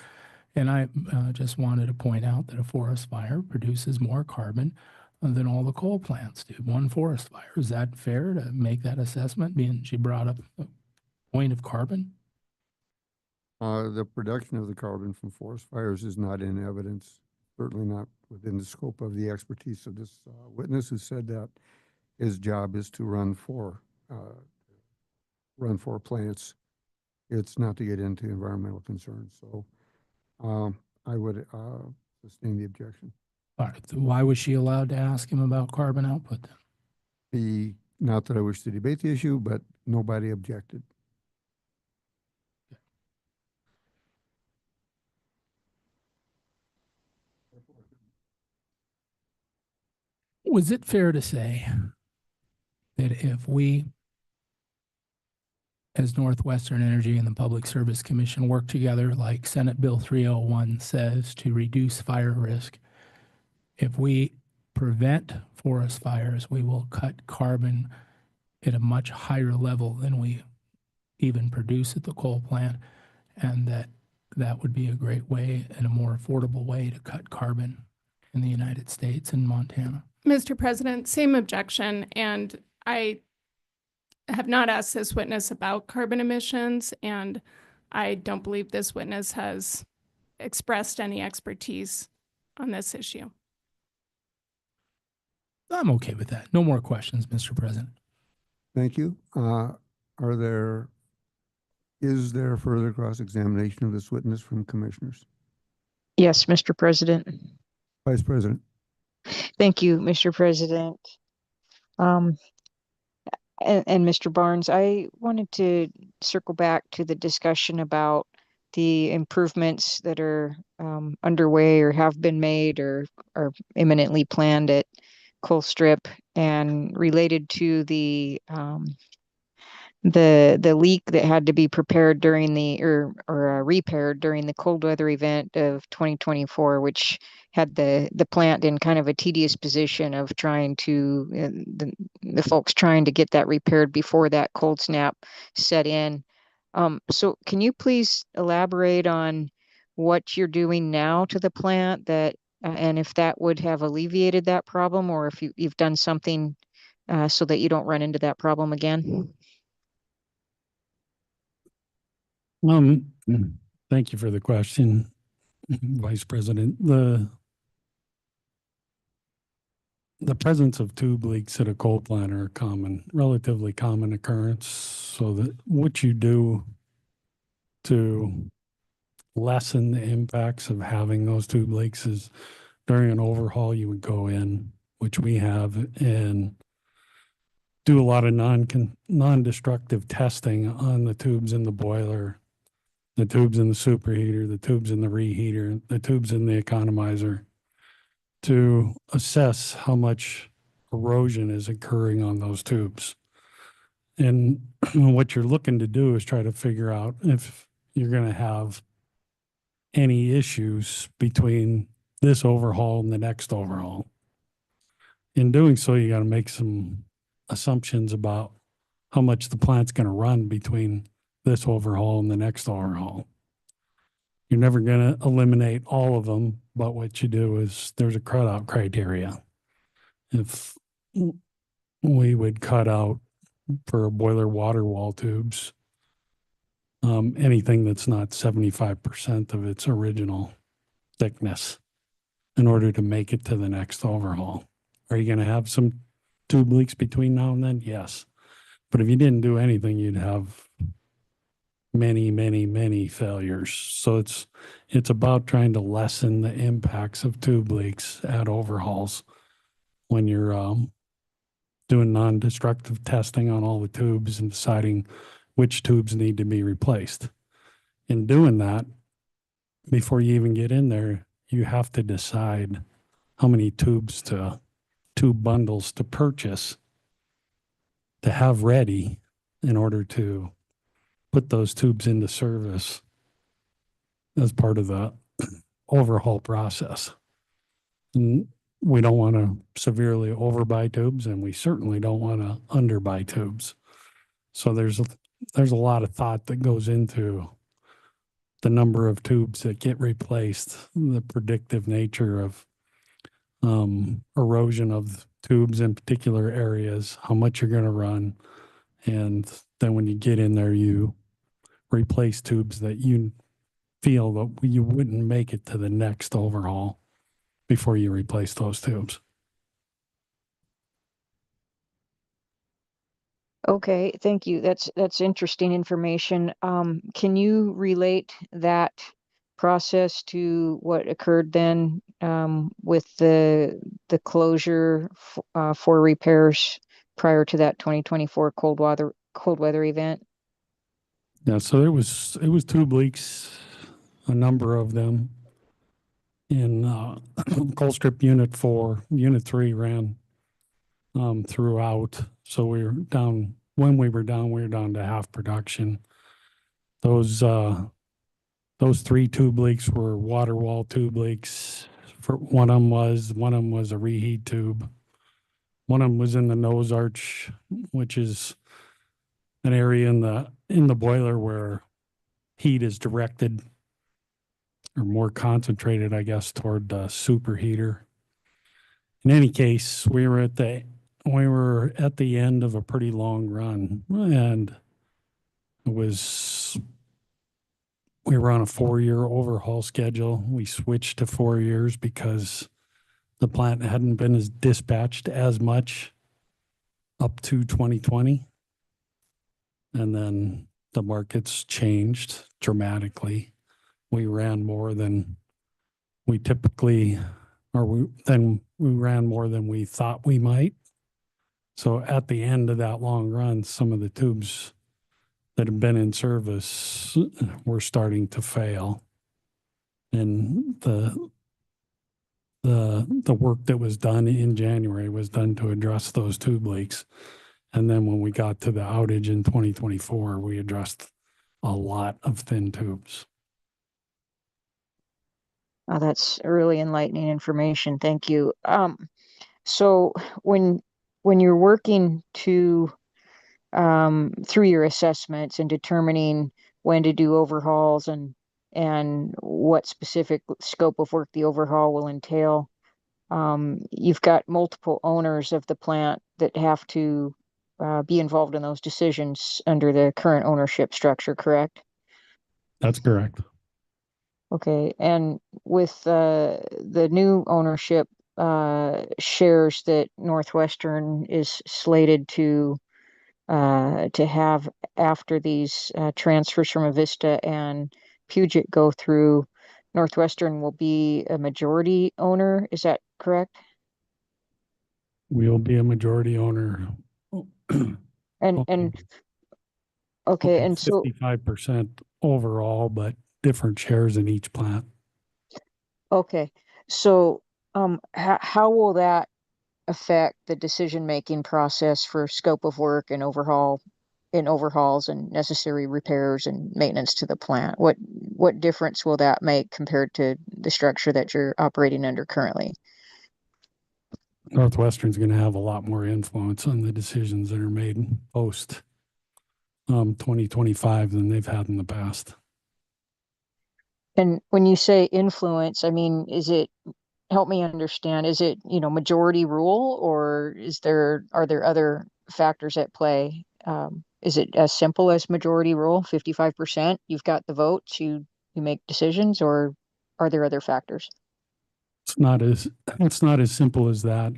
And I just wanted to point out that a forest fire produces more carbon than all the coal plants do. One forest fire. Is that fair to make that assessment, being she brought up the point of carbon? The production of the carbon from forest fires is not in evidence, certainly not within the scope of the expertise of this witness who said that his job is to run for plants. It's not to get into environmental concerns. So I would sustain the objection. All right. So why was she allowed to ask him about carbon output then? Not that I wish to debate the issue, but nobody objected. Was it fair to say that if we, as Northwestern Energy and the Public Service Commission, work together like Senate Bill 301 says to reduce fire risk, if we prevent forest fires, we will cut carbon at a much higher level than we even produce at the coal plant, and that would be a great way and a more affordable way to cut carbon in the United States and Montana? Mr. President, same objection. And I have not asked this witness about carbon emissions, and I don't believe this witness has expressed any expertise on this issue. I'm okay with that. No more questions, Mr. President. Thank you. Is there further cross-examination of this witness from commissioners? Yes, Mr. President. Vice President. Thank you, Mr. President. And Mr. Barnes, I wanted to circle back to the discussion about the improvements that are underway or have been made or are imminently planned at Coal Strip, and related to the the leak that had to be prepared during the repaired during the cold weather event of 2024, which had the plant in kind of a tedious position of trying to the folks trying to get that repaired before that cold snap set in. So can you please elaborate on what you're doing now to the plant that and if that would have alleviated that problem, or if you've done something so that you don't run into that problem again? Thank you for the question, Vice President. The presence of tube leaks at a coal plant are a relatively common occurrence. So that what you do to lessen the impacts of having those tube leaks is during an overhaul, you would go in, which we have, and do a lot of non-destructive testing on the tubes in the boiler, the tubes in the superheater, the tubes in the reheater, the tubes in the economizer, to assess how much erosion is occurring on those tubes. And what you're looking to do is try to figure out if you're going to have any issues between this overhaul and the next overhaul. In doing so, you got to make some assumptions about how much the plant's going to run between this overhaul and the next overhaul. You're never going to eliminate all of them, but what you do is there's a cutout criteria. If we would cut out for boiler water wall tubes, anything that's not 75% of its original thickness in order to make it to the next overhaul. Are you going to have some tube leaks between now and then? Yes. But if you didn't do anything, you'd have many failures. So it's about trying to lessen the impacts of tube leaks at overhauls when you're doing non-destructive testing on all the tubes and deciding which tubes need to be replaced. In doing that, before you even get in there, you have to decide how many tube bundles to purchase to have ready in order to put those tubes into service as part of the overhaul process. And we don't want to severely overbuy tubes, and we certainly don't want to underbuy tubes. So there's a lot of thought that goes into the number of tubes that get replaced, the predictive nature of erosion of tubes in particular areas, how much you're going to run. And then when you get in there, you replace tubes that you feel that you wouldn't make it to the next overhaul before you replace those tubes. Okay, thank you. That's interesting information. Can you relate that process to what occurred then with the closure for repairs prior to that 2024 cold weather event? Yeah, so it was tube leaks, a number of them in cold strip unit 4. Unit 3 ran throughout. So we were down, when we were down to half production. Those 3 tube leaks were water wall tube leaks. One of them was a reheat tube. One of them was in the nose arch, which is an area in the boiler where heat is directed or more concentrated, I guess, toward the superheater. In any case, we were at the end of a pretty long run, and we were on a 4-year overhaul schedule. We switched to 4 years because the plant hadn't been as dispatched as much up to 2020. And then the markets changed dramatically. We ran more than we typically, we ran more than we thought we might. So at the end of that long run, some of the tubes that have been in service were starting to fail. And the work that was done in January was done to address those tube leaks. And then when we got to the outage in 2024, we addressed a lot of thin tubes. That's really enlightening information. Thank you. So when you're working to through your assessments and determining when to do overhauls and what specific scope of work the overhaul will entail, you've got multiple owners of the plant that have to be involved in those decisions under the current ownership structure, correct? That's correct. Okay, and with the new ownership shares that Northwestern is slated to have after these transfers from Avista and Puget go through, Northwestern will be a majority owner. Is that correct? We'll be a majority owner. And okay, and so 55% overall, but different shares in each plant. okay, so how will that affect the decision-making process for scope of work and overhauls and necessary repairs and maintenance to the plant? What difference will that make compared to the structure that you're operating under currently? Northwestern's going to have a lot more influence on the decisions that are made post 2025 than they've had in the past. And when you say influence, I mean, help me understand, is it, majority rule, or are there other factors at play? Is it as simple as majority rule, 55%? You've got the votes, you make decisions, or are there other factors? It's not as simple as that,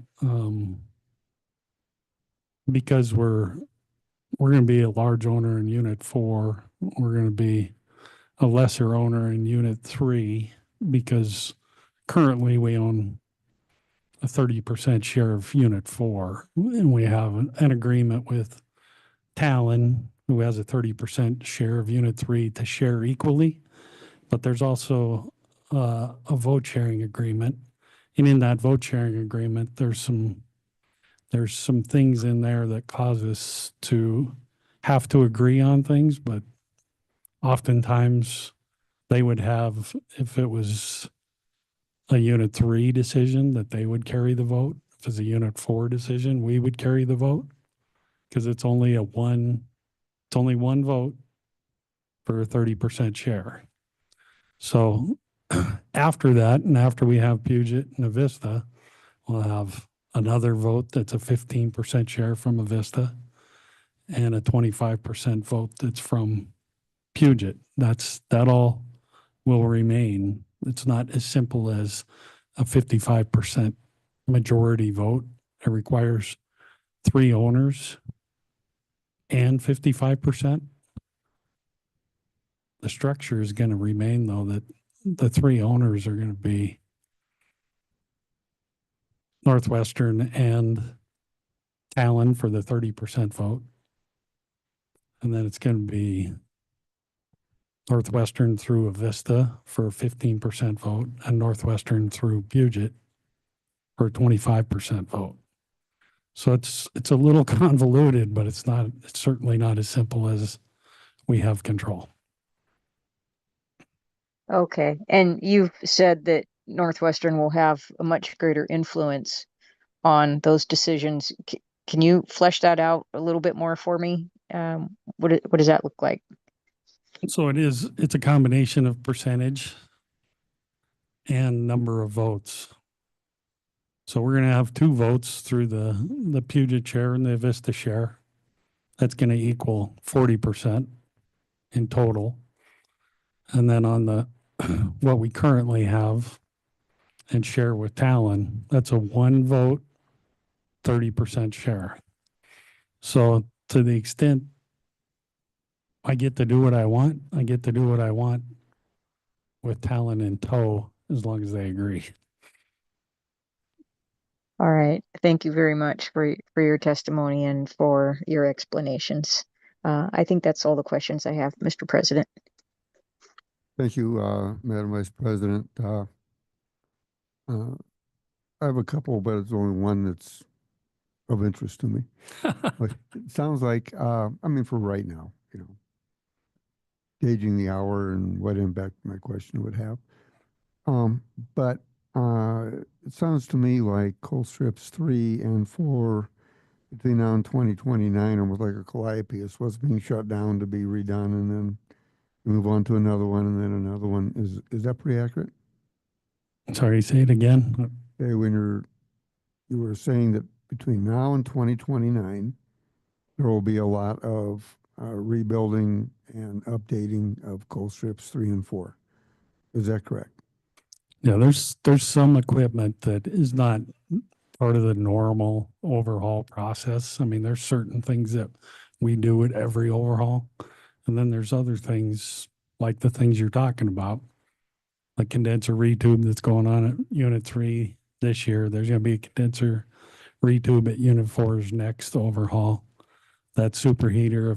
because we're going to be a large owner in Unit 4. We're going to be a lesser owner in Unit 3 because currently we own a 30% share of Unit 4, and we have an agreement with Talon, who has a 30% share of Unit 3 to share equally. But there's also a vote sharing agreement. And in that vote sharing agreement, there's some things in there that cause us to have to agree on things, but oftentimes they would have, if it was a Unit 3 decision, that they would carry the vote. If it's a Unit 4 decision, we would carry the vote because it's only one vote for a 30% share. So after that, and after we have Puget and Avista, we'll have another vote that's a 15% share from Avista and a 25% vote that's from Puget. That all will remain. It's not as simple as a 55% majority vote. It requires 3 owners and 55%. The structure is going to remain, though, that the 3 owners are going to be Northwestern and Talon for the 30% vote. And then it's going to be Northwestern through Avista for a 15% vote and Northwestern through Puget for a 25% vote. So it's a little convoluted, but it's certainly not as simple as we have control. Okay, and you've said that Northwestern will have a much greater influence on those decisions. Can you flesh that out a little bit more for me? What does that look like? So it's a combination of percentage and number of votes. So we're going to have 2 votes through the Puget share and the Avista share. That's going to equal 40% in total. And then on what we currently have and share with Talon, that's a 1 vote, 30% share. So to the extent I get to do what I want, I get to do what I want with Talon in tow, as long as they agree. All right. Thank you very much for your testimony and for your explanations. I think that's all the questions I have, Mr. President. Thank you, Madam Vice President. I have a couple, but it's only one that's of interest to me. But it sounds like, I mean, for right now, you know, gauging the hour and what impact my question would have. But it sounds to me like coal strips 3 and 4 between now and 2029 almost like a calliope. It's what's being shut down to be redone, and then move on to another one, and then another one. Is that pretty accurate? Sorry, say it again. Okay, when you were saying that between now and 2029, there will be a lot of rebuilding and updating of coal strips 3 and 4. Is that correct? Yeah, there's some equipment that is not part of the normal overhaul process. I mean, there's certain things that we do at every overhaul. And then there's other things like the things you're talking about, like condenser retube that's going on at Unit 3 this year. There's going to be a condenser retube at Unit 4's next overhaul. That superheater,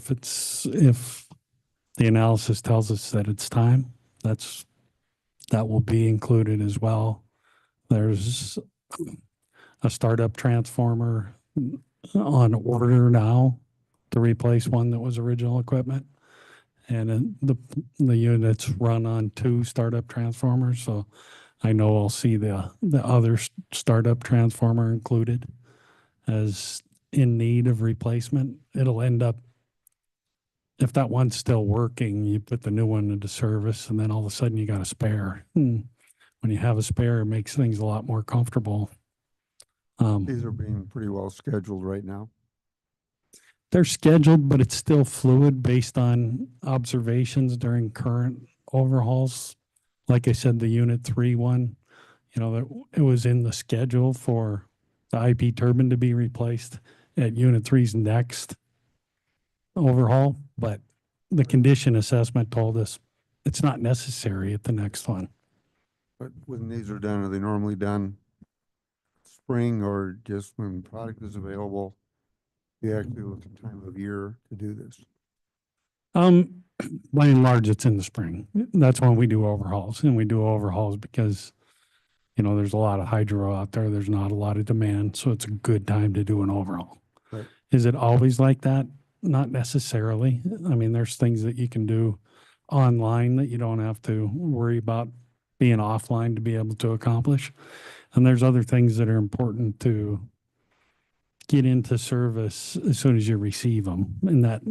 if the analysis tells us that it's time, that will be included as well. There's a startup transformer on order now to replace one that was original equipment. And the units run on 2 startup transformers. So I know I'll see the other startup transformer included as in need of replacement. It'll end up, if that one's still working, you put the new one into service, and then all of a sudden you got a spare. When you have a spare, it makes things a lot more comfortable. These are being pretty well scheduled right now. They're scheduled, but it's still fluid based on observations during current overhauls. Like I said, the Unit 3 one, you know, it was in the schedule for the IP turbine to be replaced at Unit 3's next overhaul, but the condition assessment told us it's not necessary at the next one. But when these are done, are they normally done spring or just when product is available? You actually look at time of year to do this. By and large, it's in the spring. That's when we do overhauls, and we do overhauls because, you know, there's a lot of hydro out there. There's not a lot of demand, so it's a good time to do an overhaul. Right. Is it always like that? Not necessarily. I mean, there's things that you can do online that you don't have to worry about being offline to be able to accomplish. And there's other things that are important to get into service as soon as you receive them. And that,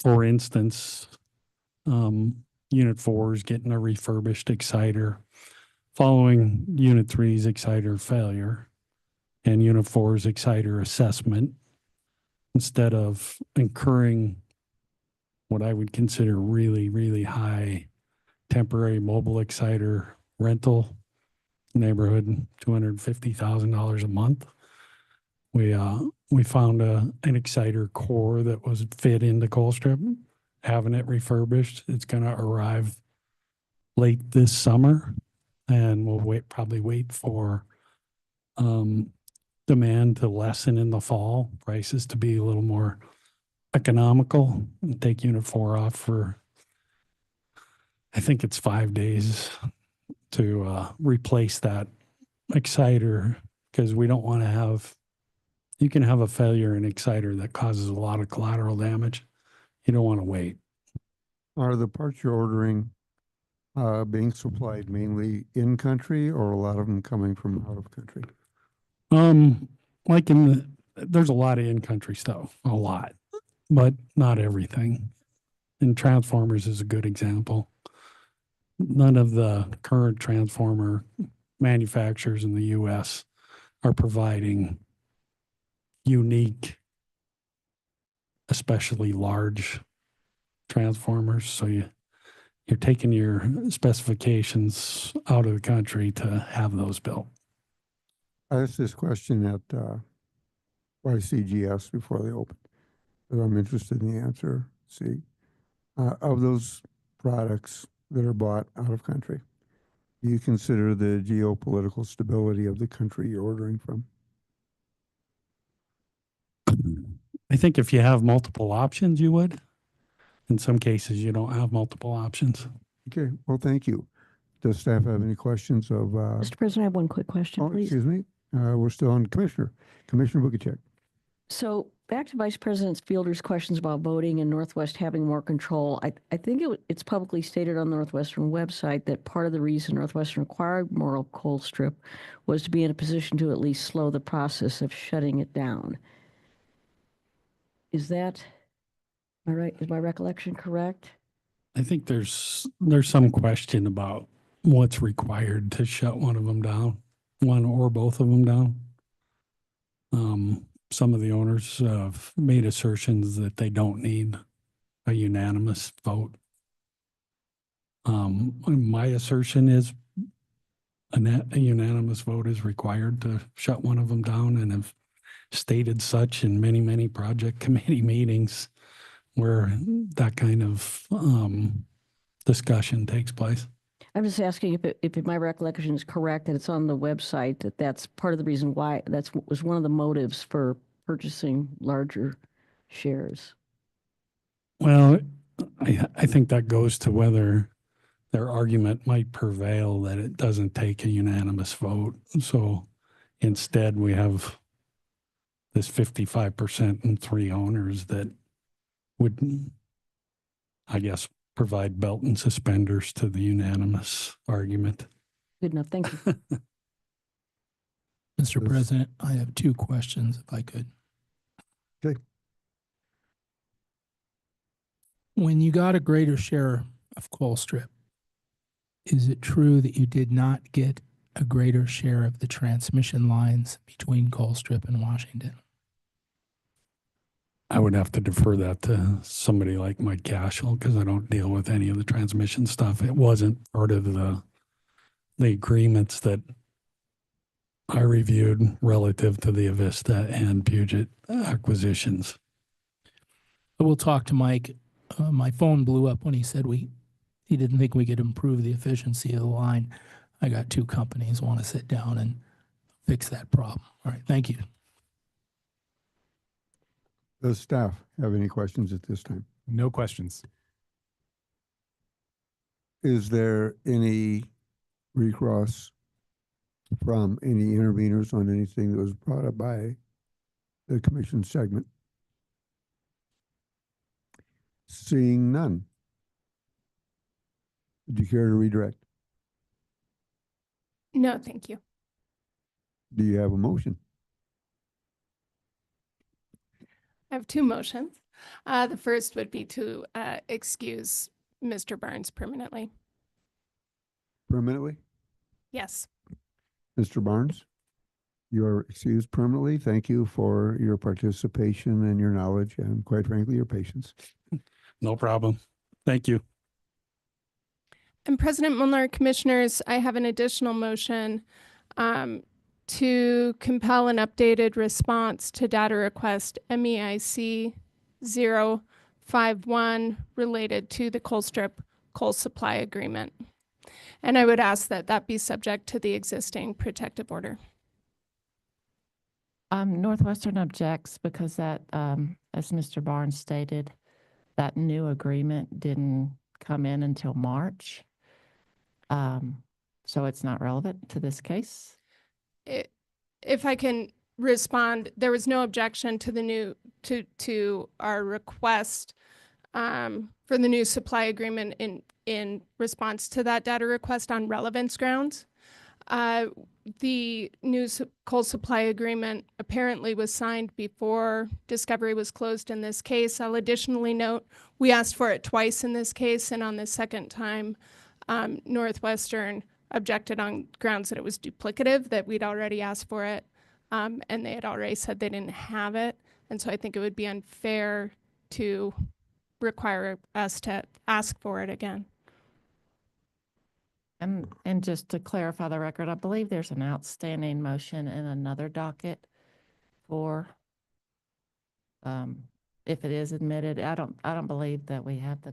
for instance, Unit 4 is getting a refurbished exciter following Unit 3's exciter failure and Unit 4's exciter assessment. Instead of incurring what I would consider really, really high temporary mobile exciter rental, neighborhood $250,000 a month, we found an exciter core that was fit into Colstrip, having it refurbished. It's going to arrive late this summer, and we'll probably wait for demand to lessen in the fall, prices to be a little more economical, and take Unit 4 off for, I think it's 5 days to replace that exciter, because we don't want to have, you can have a failure in exciter that causes a lot of collateral damage. You don't want to wait. Are the parts you're ordering being supplied mainly in country, or a lot of them coming from out of country? Like there's a lot of in-country stuff, a lot, but not everything. And transformers is a good example. None of the current transformer manufacturers in the U.S. are providing unique, especially large transformers. So you're taking your specifications out of the country to have those built. I asked this question at YCGS before they opened, because I'm interested in the answer. See, of those products that are bought out of country, do you consider the geopolitical stability of the country you're ordering from? I think if you have multiple options, you would. In some cases, you don't have multiple options. Okay, well, thank you. Does staff have any questions of? Mr. President, I have one quick question, Oh, please. excuse me. We're still on Commissioner Bukacek. So back to Vice President Fielder's questions about voting and Northwest having more control. I think it's publicly stated on the Northwestern website that part of the reason Northwestern acquired Morrill Coal Strip was to be in a position to at least slow the process of shutting it down. Is that, am I right? Is my recollection correct? I think there's some question about what's required to shut one of them down, one or both of them down. Some of the owners have made assertions that they don't need a unanimous vote. My assertion is a unanimous vote is required to shut one of them down, and have stated such in many, many project committee meetings where that kind of discussion takes place. I'm just asking if my recollection is correct, that it's on the website, that's part of the reason why, was one of the motives for purchasing larger shares. Well, I think that goes to whether their argument might prevail that it doesn't take a unanimous vote. So instead, we have this 55% and 3 owners that would, I guess, provide belt and suspenders to the unanimous argument. Good enough. Thank you. Mr. President, I have 2 questions, if I could. Okay. When you got a greater share of Colstrip, is it true that you did not get a greater share of the transmission lines between Colstrip and Washington? I would have to defer that to somebody like Mike Cashel because I don't deal with any of the transmission stuff. It wasn't part of the agreements that I reviewed relative to the Avista and Puget acquisitions. We'll talk to Mike. My phone blew up when he said he didn't think we could improve the efficiency of the line. I got 2 companies want to sit down and fix that problem. All right, thank you. Does staff have any questions at this time? No questions. Is there any recross from any interveners on anything that was brought up by the commission segment? Seeing none. Would you care to redirect? No, thank you. Do you have a motion? I have 2 motions. The first would be to excuse Mr. Barnes permanently. Permanently? Yes. Mr. Barnes, you are excused permanently. Thank you for your participation and your knowledge and, quite frankly, your patience. No problem. Thank you. And President Molnar, Commissioners, I have an additional motion to compel an updated response to data request MEIC 051 related to the Colstrip coal supply agreement. And I would ask that that be subject to the existing protective order. Northwestern objects because that, as Mr. Barnes stated, that new agreement didn't come in until March. So it's not relevant to this case. If I can respond, there was no objection to the new to our request for the new supply agreement in response to that data request on relevance grounds. The new coal supply agreement apparently was signed before discovery was closed in this case. I'll additionally note we asked for it twice in this case, and on the second time, Northwestern objected on grounds that it was duplicative, that we'd already asked for it, and they had already said they didn't have it. And so I think it would be unfair to require us to ask for it again. And just to clarify the record, I believe there's an outstanding motion in another docket for if it is admitted. I don't believe that we have the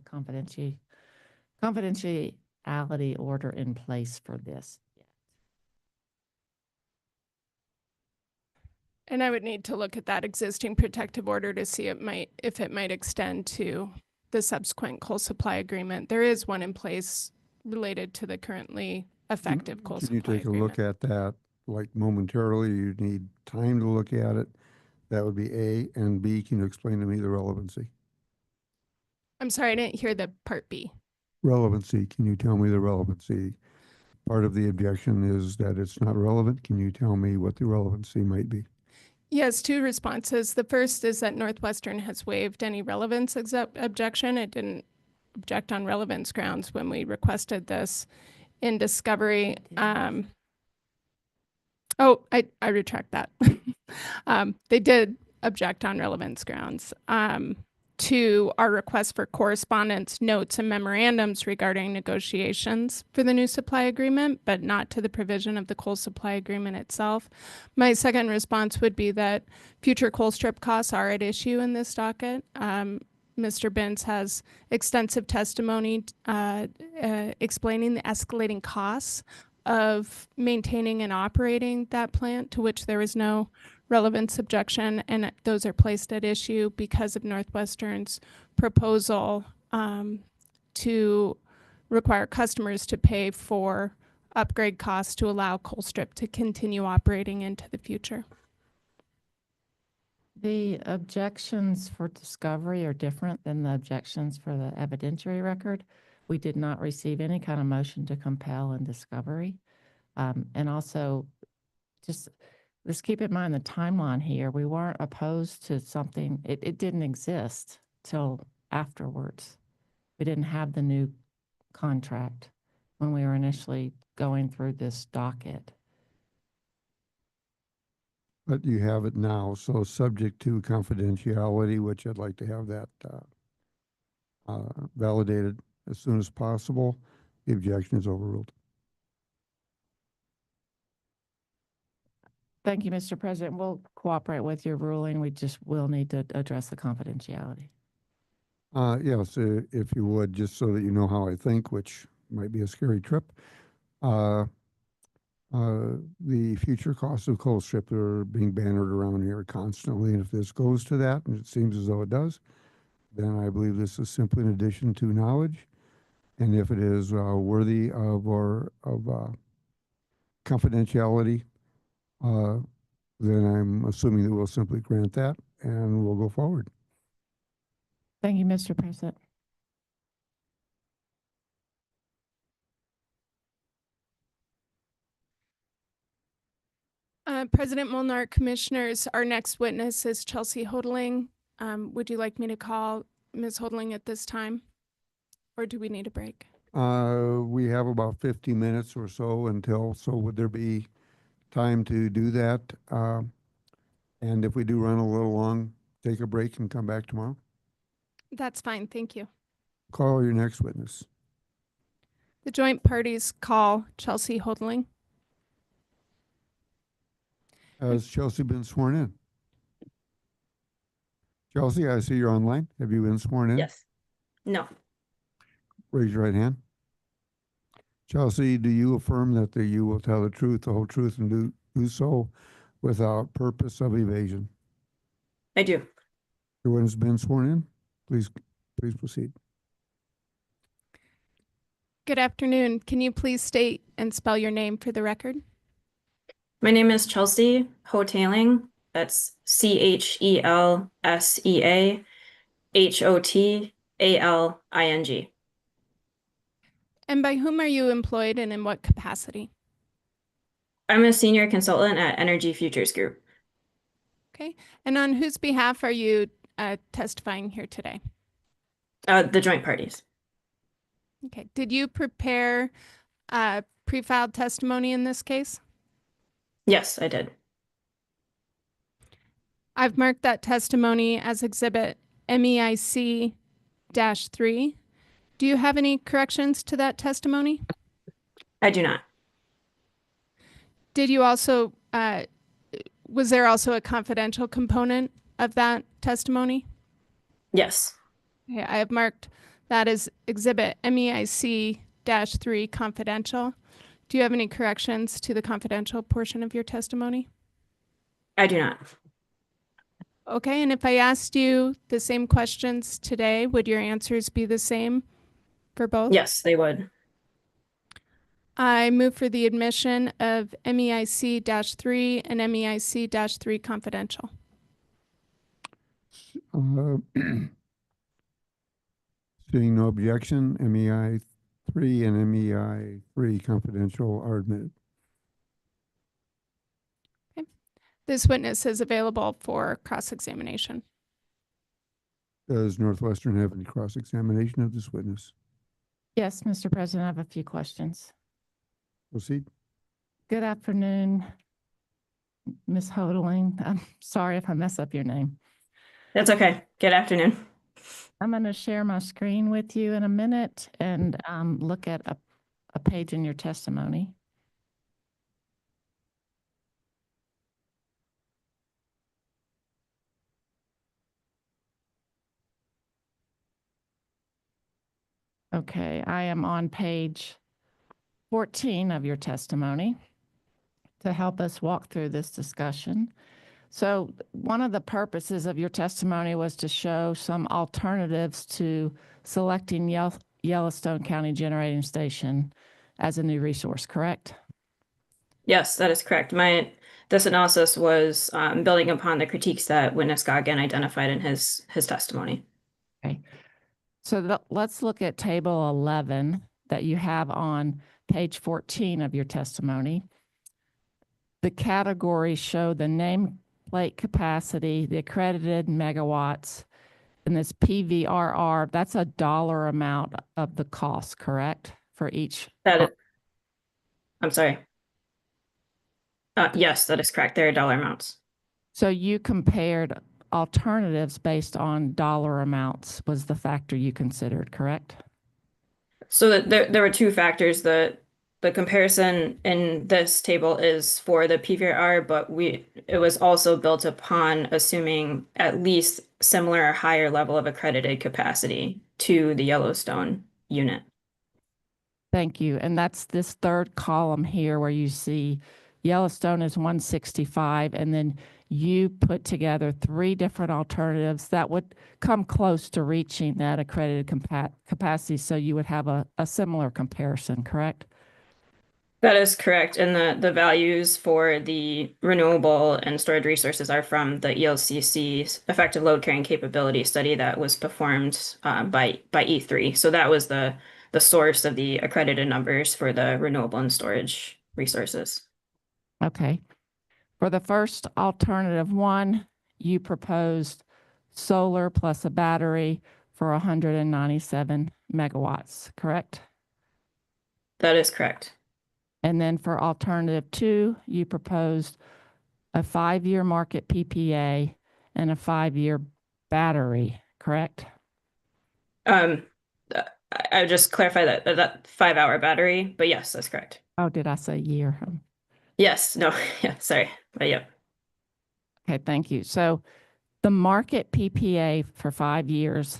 confidentiality order in place for this yet. And I would need to look at that existing protective order to see if it might extend to the subsequent coal supply agreement. There is one in place related to the currently effective coal Can supply you take agreement. a look at that like momentarily, you need time to look at it. That would be A. And B, can you explain to me the relevancy? I'm sorry, I didn't hear the part B. Relevancy, can you tell me the relevancy? Part of the objection is that it's not relevant. Can you tell me what the relevancy might be? Yes, two responses. The first is that Northwestern has waived any relevance objection. It didn't object on relevance grounds when we requested this in discovery. I retract that. They did object on relevance grounds to our request for correspondence, notes, and memorandums regarding negotiations for the new supply agreement, but not to the provision of the coal supply agreement itself. My second response would be that future coal strip costs are at issue in this docket. Mr. Benz has extensive testimony explaining the escalating costs of maintaining and operating that plant, to which there is no relevance objection, and those are placed at issue because of Northwestern's proposal to require customers to pay for upgrade costs to allow Colstrip to continue operating into the future. The objections for discovery are different than the objections for the evidentiary record. We did not receive any kind of motion to compel in discovery. And also, just let's keep in mind the timeline here. We weren't opposed to something. It didn't exist till afterwards. We didn't have the new contract when we were initially going through this docket. But you have it now, so subject to confidentiality, which I'd like to have that validated as soon as possible. The objection is overruled. Thank you, Mr. President. We'll cooperate with your ruling. We just will need to address the confidentiality. Yes, if you would, just so that you know how I think, which might be a scary trip. The future costs of Colstrip are being bannered around here constantly, and if this goes to that, and it seems as though it does, then I believe this is simply an addition to knowledge. And if it is worthy of confidentiality, then I'm assuming that we'll simply grant that and we'll go forward. Thank you, Mr. President. President Molnar, Commissioners, our next witness is Chelsea Hodling. Would you like me to call Ms. Hodling at this time? Or do we need a break? We have about 50 minutes or so until, so would there be time to do that? And if we do run a little long, take a break and come back tomorrow? That's fine, thank you. Call your next witness. The joint parties call Chelsea Hodling. Has Chelsea been sworn in? Chelsea, I see you're online. Have you been sworn in? Yes. No. Raise your right hand. Chelsea, do you affirm that you will tell the truth, the whole truth, and do so without purpose of evasion? I do. Everyone has been sworn in. Please proceed. Good afternoon. Can you please state and spell your name for the record? My name is Chelsea Hotaling. That's CHELSEA HOTALING. And by whom are you employed and in what capacity? I'm a senior consultant at Energy Futures Group. Okay. And on whose behalf are you testifying here today? The joint parties. Okay. Did you prepare pre-filed testimony in this case? Yes, I did. I've marked that testimony as Exhibit MEIC-3. Do you have any corrections to that testimony? I do not. Did you also, was there also a confidential component of that testimony? Yes. Okay, I have marked that as Exhibit MEIC-3 confidential. Do you have any corrections to the confidential portion of your testimony? I do not. Okay, and if I asked you the same questions today, would your answers be the same for both? Yes, they would. I move for the admission of MEIC-3 and MEIC-3 confidential. Uh, Seeing no objection, MEI 3 and MEI 3 confidential are admitted. This witness is available for cross-examination. Does Northwestern have any cross-examination of this witness? Yes, Mr. President, I have a few questions. Proceed. Good afternoon, Ms. Hodling. I'm sorry if I mess up your name. That's okay. Good afternoon. I'm going to share my screen with you in a minute and look at a page in your testimony. Okay, I am on page 14 of your testimony to help us walk through this discussion. So one of the purposes of your testimony was to show some alternatives to selecting Yellowstone County Generating Station as a new resource, correct? Yes, that is correct. This analysis was building upon the critiques that witness Goggin identified in his testimony. Okay. So let's look at table 11 that you have on page 14 of your testimony. The categories show the nameplate capacity, the accredited megawatts, and this PVRR, that's a dollar amount of the cost, correct? For each. I'm sorry. Yes, that is correct. There are dollar amounts. So you compared alternatives based on dollar amounts was the factor you considered, correct? So there were two factors. The comparison in this table is for the PVR, but it was also built upon assuming at least similar or higher level of accredited capacity to the Yellowstone unit. Thank you. And that's this third column here where you see Yellowstone is 165, and then you put together three different alternatives that would come close to reaching that accredited capacity. So you would have a similar comparison, correct? That is correct. And the values for the renewable and storage resources are from the ELCC's effective load carrying capability study that was performed by E3. So that was the source of the accredited numbers for the renewable and storage resources. Okay. For the first alternative one, you proposed solar plus a battery for 197 megawatts, correct? That is correct. And then for alternative two, you proposed a 5-year market PPA and a 5-year battery, correct? I would just clarify that 5-hour battery, but yes, that's correct. Oh, did I say year? Yes, no, yeah, sorry, but yep. Okay, thank you. So the market PPA for 5 years,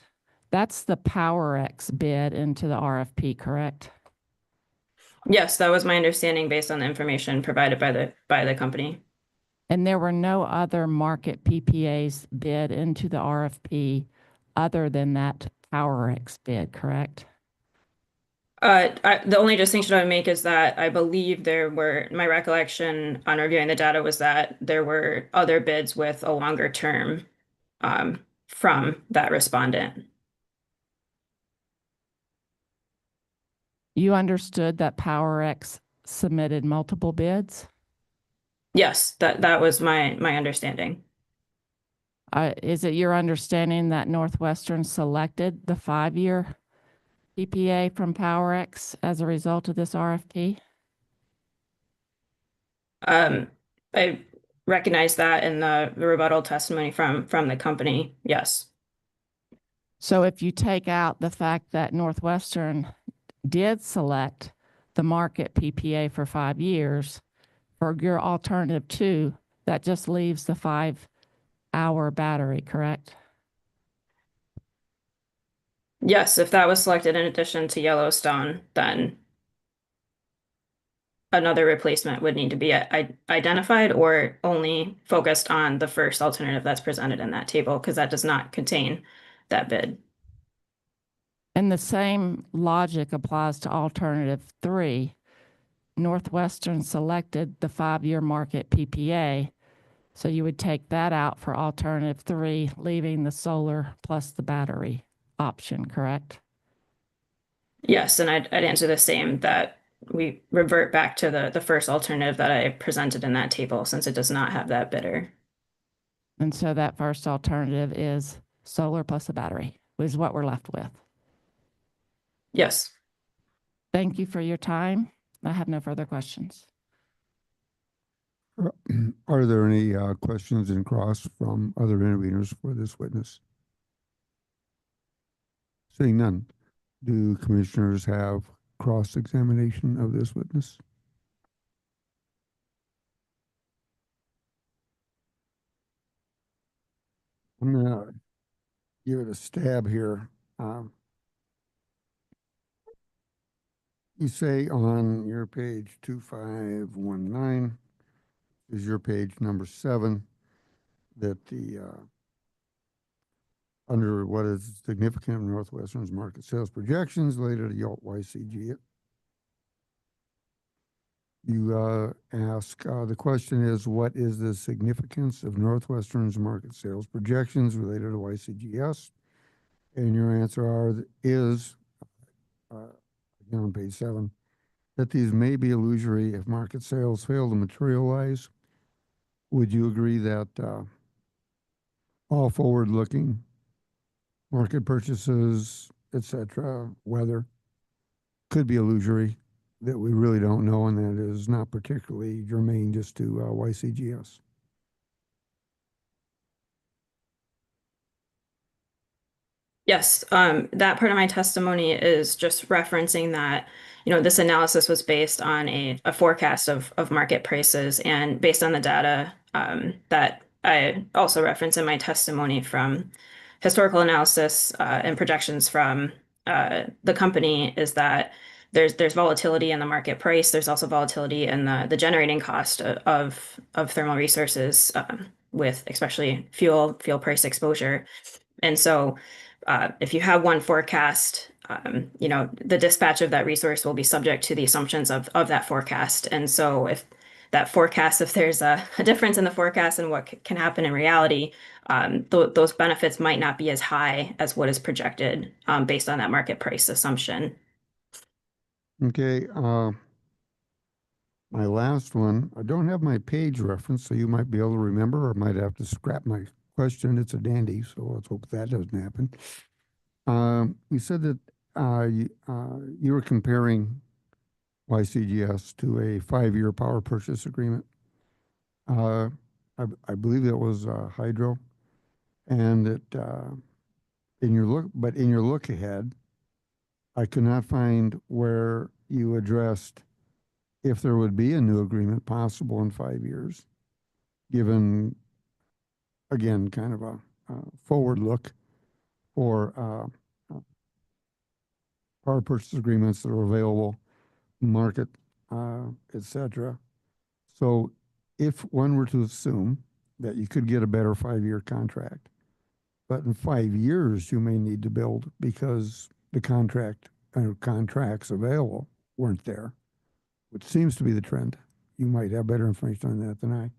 that's the PowerX bid into the RFP, correct? Yes, that was my understanding based on the information provided by the company. And there were no other market PPAs bid into the RFP other than that PowerX bid, correct? The only distinction I would make is that I believe my recollection on reviewing the data was that there were other bids with a longer term from that respondent. You understood that PowerX submitted multiple bids? Yes, that was my understanding. Is it your understanding that Northwestern selected the 5-year PPA from PowerX as a result of this RFP? I recognize that in the rebuttal testimony from the company. Yes. So if you take out the fact that Northwestern did select the market PPA for 5 years for your alternative two, that just leaves the 5-hour battery, correct? Yes, if that was selected in addition to Yellowstone, then another replacement would need to be identified or only focused on the first alternative that's presented in that table, because that does not contain that bid. And the same logic applies to alternative three. Northwestern selected the 5-year market PPA. So you would take that out for alternative 3, leaving the solar plus the battery option, correct? Yes, and I'd answer the same, that we revert back to the first alternative that I presented in that table, since it does not have that bidder. And so that first alternative is solar plus a battery, is what we're left with. Yes. Thank you for your time. I have no further questions. Are there any questions in cross from other interveners for this witness? Seeing none, do commissioners have cross-examination of this witness? I'm gonna give it a stab here. You say on your page 2519 is your page number 7 that the under what is significant in Northwestern's market sales projections related to YCG. You ask, the question is, what is the significance of Northwestern's market sales projections related to YCGS? And your answer is, again on page 7, that these may be illusory if market sales fail to materialize. Would you agree that all forward-looking market purchases, etc., weather, could be illusory, that we really don't know, and that is not particularly germane just to YCGS? Yes, that part of my testimony is just referencing that, this analysis was based on a forecast of market prices, and based on the data that I also reference in my testimony from historical analysis and projections from the company, is that there's volatility in the market price. There's also volatility in the generating cost of thermal resources, with especially fuel price exposure. And so if you have one forecast, the dispatch of that resource will be subject to the assumptions of that forecast. And so if that forecast, if there's a difference in the forecast and what can happen in reality, those benefits might not be as high as what is projected based on that market price assumption. Okay, my last one, I don't have my page reference, so you might be able to remember, or might have to scrap my question. It's a dandy, so let's hope that doesn't happen. You said that you were comparing YCGS to a 5-year power purchase agreement. I believe that was hydro, and that in your look ahead, I could not find where you addressed if there would be a new agreement possible in 5 years, given, again, kind of a forward look for power purchase agreements that are available, market, etc. So if one were to assume that you could get a better 5-year contract, but in 5 years you may need to build because the contracts available weren't there, which seems to be the trend. You might have better information on that than I.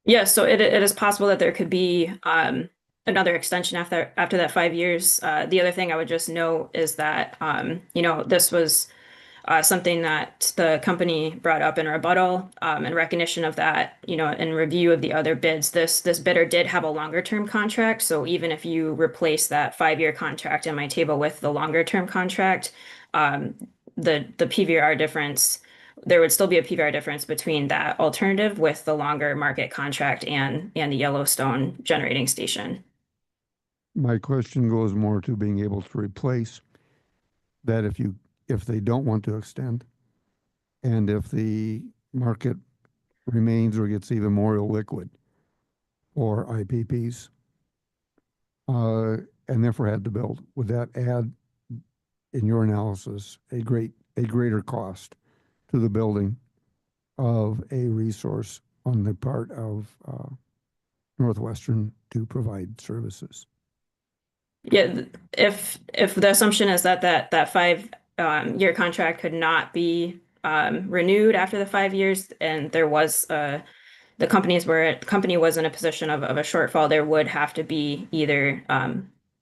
Yes, so it is possible that there could be another extension after that 5 years. The other thing I would just note is that this was something that the company brought up in rebuttal, in recognition of that, in review of the other bids, this bidder did have a longer term contract. So even if you replace that 5-year contract in my table with the longer term contract, the PVR difference, there would still be a PVR difference between that alternative with the longer market contract and the Yellowstone generating station. My question goes more to being able to replace that if they don't want to extend, and if the market remains or gets even more illiquid for IPPs, and therefore had to build, would that add, in your analysis, a greater cost to the building of a resource on the part of Northwestern to provide services? Yeah, if the assumption is that year contract could not be renewed after the 5 years, and there was the company was in a position of a shortfall, there would have to be either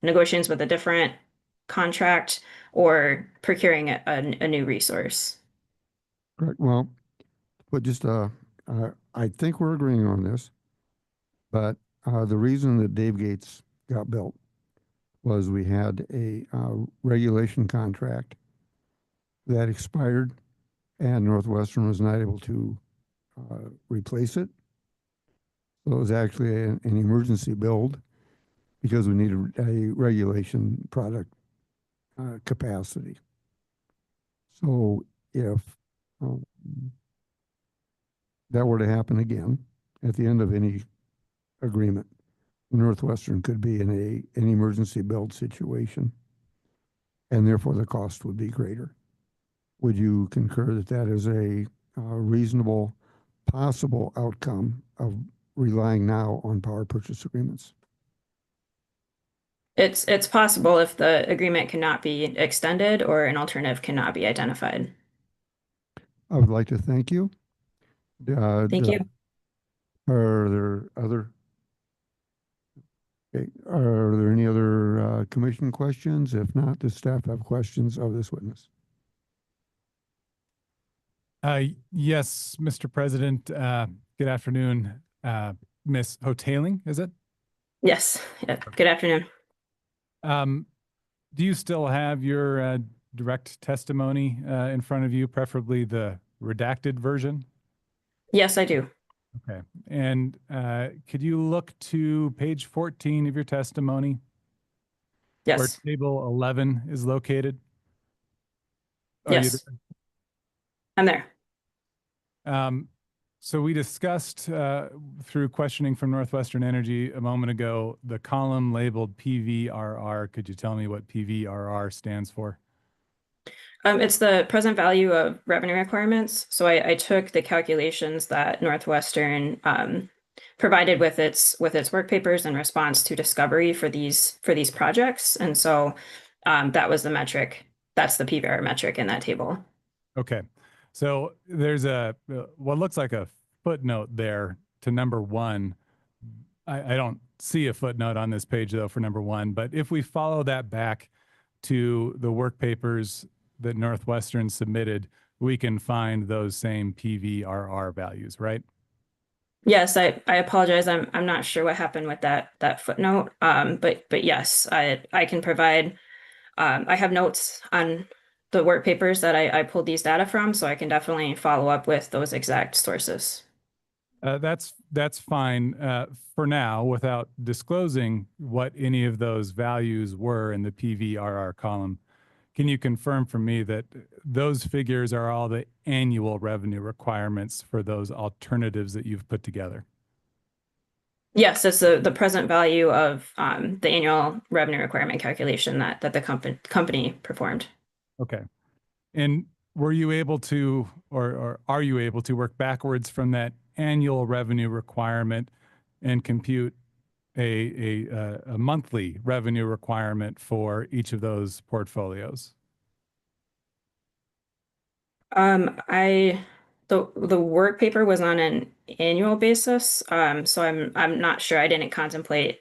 negotiations with a different contract or procuring a new resource. Correct. Well, but just, I think we're agreeing on this, but the reason that Dave Gates got built was we had a regulation contract that expired and Northwestern was not able to replace it. So it was actually an emergency build because we needed a regulation product capacity. So if that were to happen again at the end of any agreement, Northwestern could be in an emergency build situation, and therefore the cost would be greater. Would you concur that that is a reasonable possible outcome of relying now on power purchase agreements? It's possible if the agreement cannot be extended or an alternative cannot be identified. I would like to thank you. Thank you. Are there other? Okay. Are there any other commission questions? If not, does staff have questions of this witness? Yes, Mr. President. Good afternoon, Ms. Hoteling, is it? Yes. Yeah. Good afternoon. Do you still have your direct testimony in front of you, preferably the redacted version? Yes, I do. Okay. And could you look to page 14 of your testimony? Yes. Where table 11 is located? Are you Yes. I'm there. So we discussed through questioning from Northwestern Energy a moment ago, the column labeled PVRR. Could you tell me what PVRR stands for? It's the present value of revenue requirements. So I took the calculations that Northwestern provided with its work papers in response to discovery for these projects, and so that was the metric. That's the PVR metric in that table. Okay, so there's what looks like a footnote there to number 1. I don't see a footnote on this page though for number 1, but if we follow that back to the work papers that Northwestern submitted, we can find those same PVRR values, right? Yes, I apologize. I'm not sure what happened with that footnote. But yes, I can provide. I have notes on the work papers that I pulled these data from, so I can definitely follow up with those exact sources. That's fine for now, without disclosing what any of those values were in the PVRR column. Can you confirm for me that those figures are all the annual revenue requirements for those alternatives that you've put together? Yes, it's the present value of the annual revenue requirement calculation that the company performed. Okay. And were you able to, or are you able to work backwards from that annual revenue requirement and compute a monthly revenue requirement for each of those portfolios? The work paper was on an annual basis, so I'm not sure. I didn't contemplate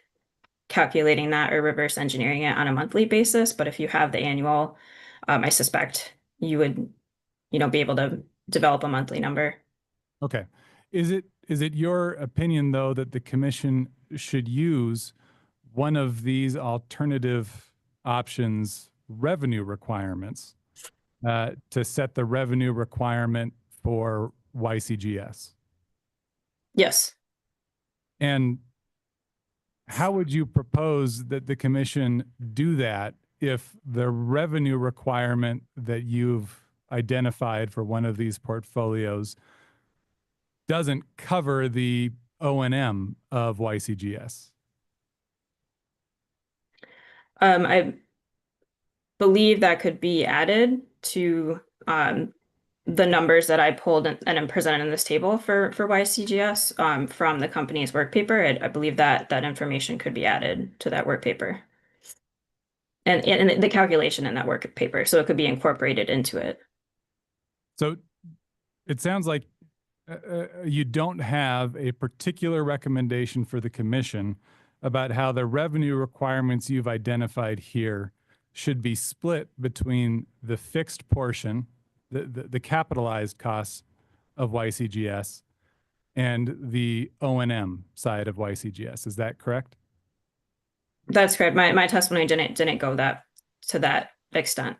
calculating that or reverse engineering it on a monthly basis. But if you have the annual, I suspect you would, be able to develop a monthly number. Okay. Is it your opinion though that the commission should use one of these alternative options revenue requirements to set the revenue requirement for YCGS? Yes. And how would you propose that the commission do that if the revenue requirement that you've identified for one of these portfolios doesn't cover the O&M of YCGS? I believe that could be added to the numbers that I pulled and am presented in this table for YCGS from the company's work paper. I believe that information could be added to that work paper. and the calculation in that work paper, so it could be incorporated into it. So it sounds like you don't have a particular recommendation for the commission about how the revenue requirements you've identified here should be split between the fixed portion, the capitalized costs of YCGS, and the O&M side of YCGS. Is that correct? That's correct. My testimony didn't go to that extent.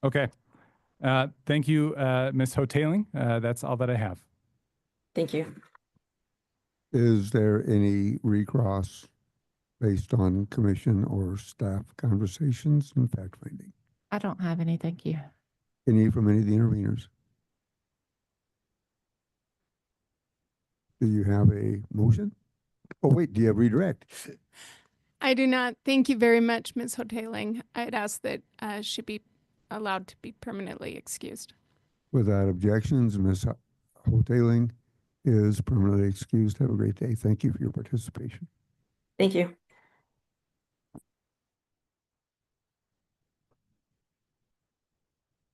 Okay. Thank you, Ms. Hoteling. That's all that I have. Thank you. Is there any recross based on commission or staff conversations and fact finding? I don't have any, thank you. Any from any of the interveners? Do you have a motion? Oh, wait, do you have redirect? I do not. Thank you very much, Ms. Hoteling. I'd ask that she be allowed to be permanently excused. Without objections, Ms. Hoteling is permanently excused. Have a great day. Thank you for your participation. Thank you.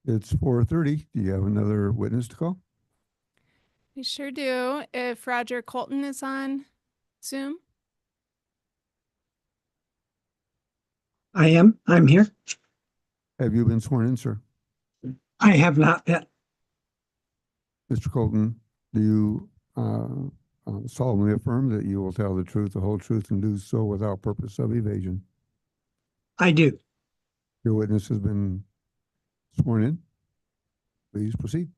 It's 4:30. Do you have another witness to call? We sure do. If Roger Colton is on Zoom. I am. I'm here. Have you been sworn in, sir? I have not yet. Mr. Colton, do you solemnly affirm that you will tell the truth, the whole truth, and do so without purpose of evasion? I do. Your witness has been sworn in. Please proceed.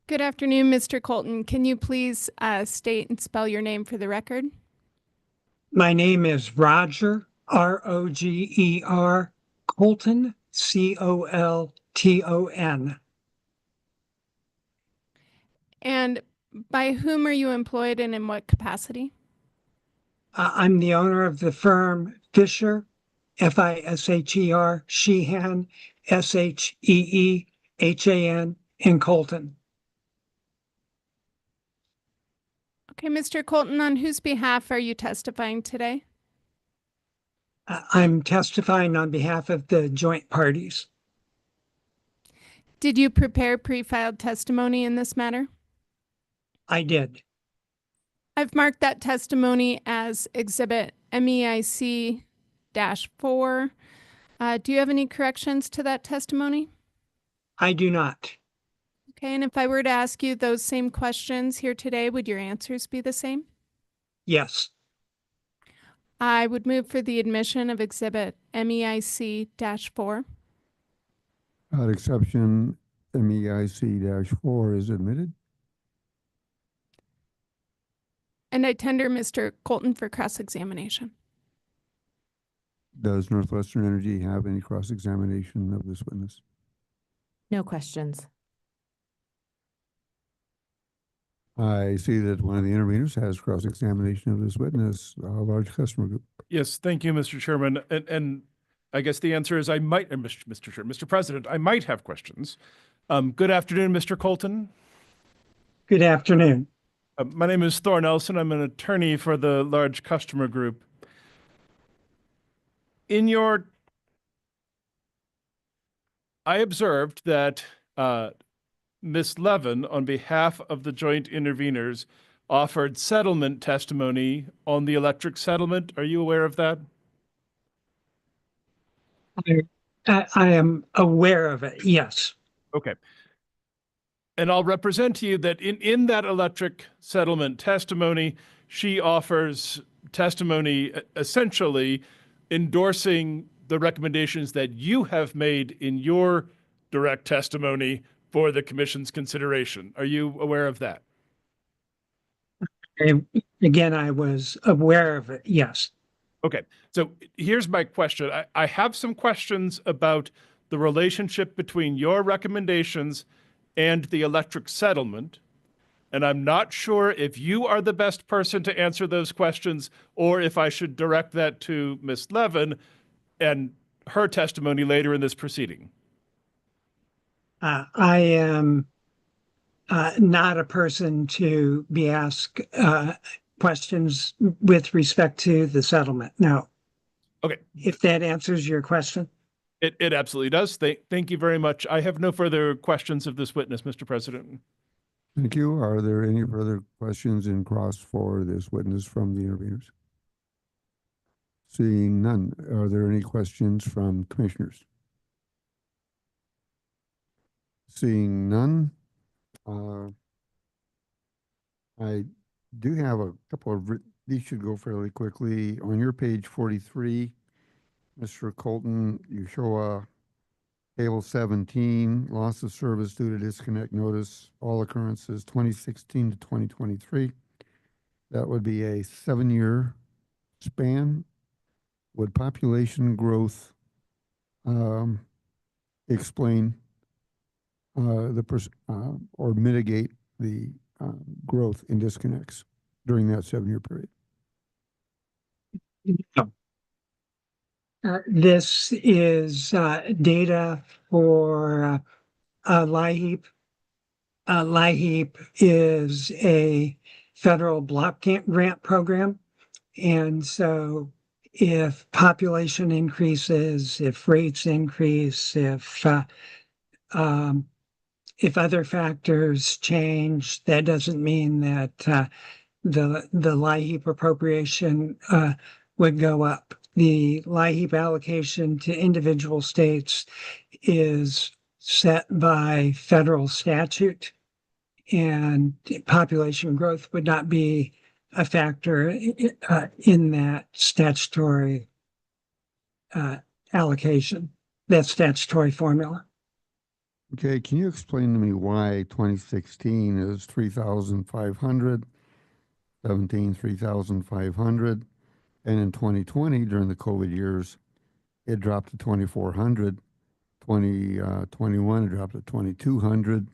Good afternoon, Mr. Colton. Can you please state and spell your name for the record? My name is Roger, Roger, Colton, Colton. And by whom are you employed and in what capacity? I'm the owner of the firm Fisher, Fisher, Sheehan, Sheehan, in Colton. Okay, Mr. Colton, on whose behalf are you testifying today? I'm testifying on behalf of the joint parties. Did you prepare pre-filed testimony in this matter? I did. I've marked that testimony as Exhibit MEIC-4. Do you have any corrections to that testimony? I do not. Okay, and if I were to ask you those same questions here today, would your answers be the same? Yes. I would move for the admission of Exhibit MEIC-4. Without exception, MEIC-4 is admitted. And I tender Mr. Colton for cross-examination. Does Northwestern Energy have any cross-examination of this witness? No questions. I see that one of the interveners has cross-examination of this witness, a large customer group. Yes, thank you, Mr. Chairman. And I guess the answer is I might, Mr. President, I might have questions. Good afternoon, Mr. Colton. Good afternoon. My name is Thor Nelson. I'm an attorney for the large customer group. I observed that Ms. Levin, on behalf of the joint interveners, offered settlement testimony on the electric settlement. Are you aware of that? I am aware of it, yes. Okay. And I'll represent to you that in that electric settlement testimony, she offers testimony essentially endorsing the recommendations that you have made in your direct testimony for the commission's consideration. Are you aware of that? Again, I was aware of it, yes. Okay, so here's my question. I have some questions about the relationship between your recommendations and the electric settlement, and I'm not sure if you are the best person to answer those questions or if I should direct that to Ms. Levin and her testimony later in this proceeding. I am not a person to be asked questions with respect to the settlement, no. Okay. if that answers your question. It absolutely does. Thank you very much. I have no further questions of this witness, Mr. President. Thank you. Are there any further questions in cross for this witness from the interveners? Seeing none, are there any questions from commissioners? Seeing none, I do have a couple of, these should go fairly quickly. On your page 43, Mr. Colton, you show a table 17, loss of service due to disconnect notice, all occurrences 2016 to 2023. That would be a 7-year span. Would population growth explain or mitigate the growth in disconnects during that 7-year period? This is data for LIHEAP. LIHEAP is a federal block grant program. And so if population increases, if rates increase, if other factors change, that doesn't mean that the LIHEAP appropriation would go up. The LIHEAP allocation to individual states is set by federal statute, and population growth would not be a factor in that statutory allocation, that statutory formula. Okay, can you explain to me why 2016 is 3,500, 17, 3,500, and in 2020, during the COVID years, it dropped to 2,400, 2021, it dropped to 2,200,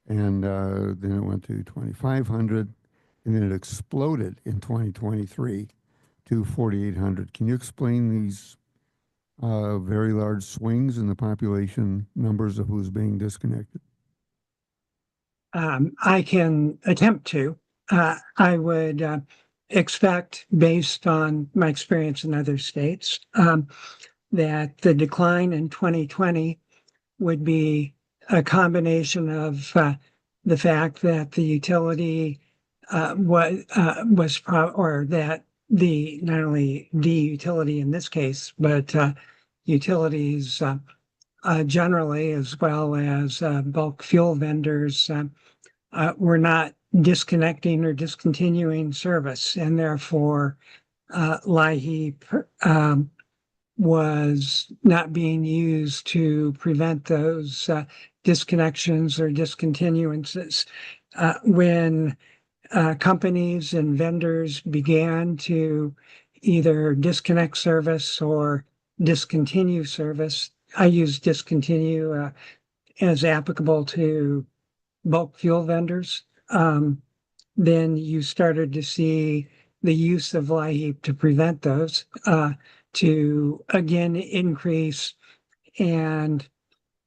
and then it went to 2,500, and then it exploded in 2023 to 4,800. Can you explain these very large swings in the population numbers of who's being disconnected? I can attempt to. I would expect, based on my experience in other states, that the decline in 2020 would be a combination of the fact that the utility or that not only the utility in this case, but utilities generally, as well as bulk fuel vendors, were not disconnecting or discontinuing service, and therefore LIHEAP was not being used to prevent those disconnections or discontinuances. When companies and vendors began to either disconnect service or discontinue service, I use discontinue as applicable to bulk fuel vendors, then you started to see the use of LIHEAP to prevent those to again increase. And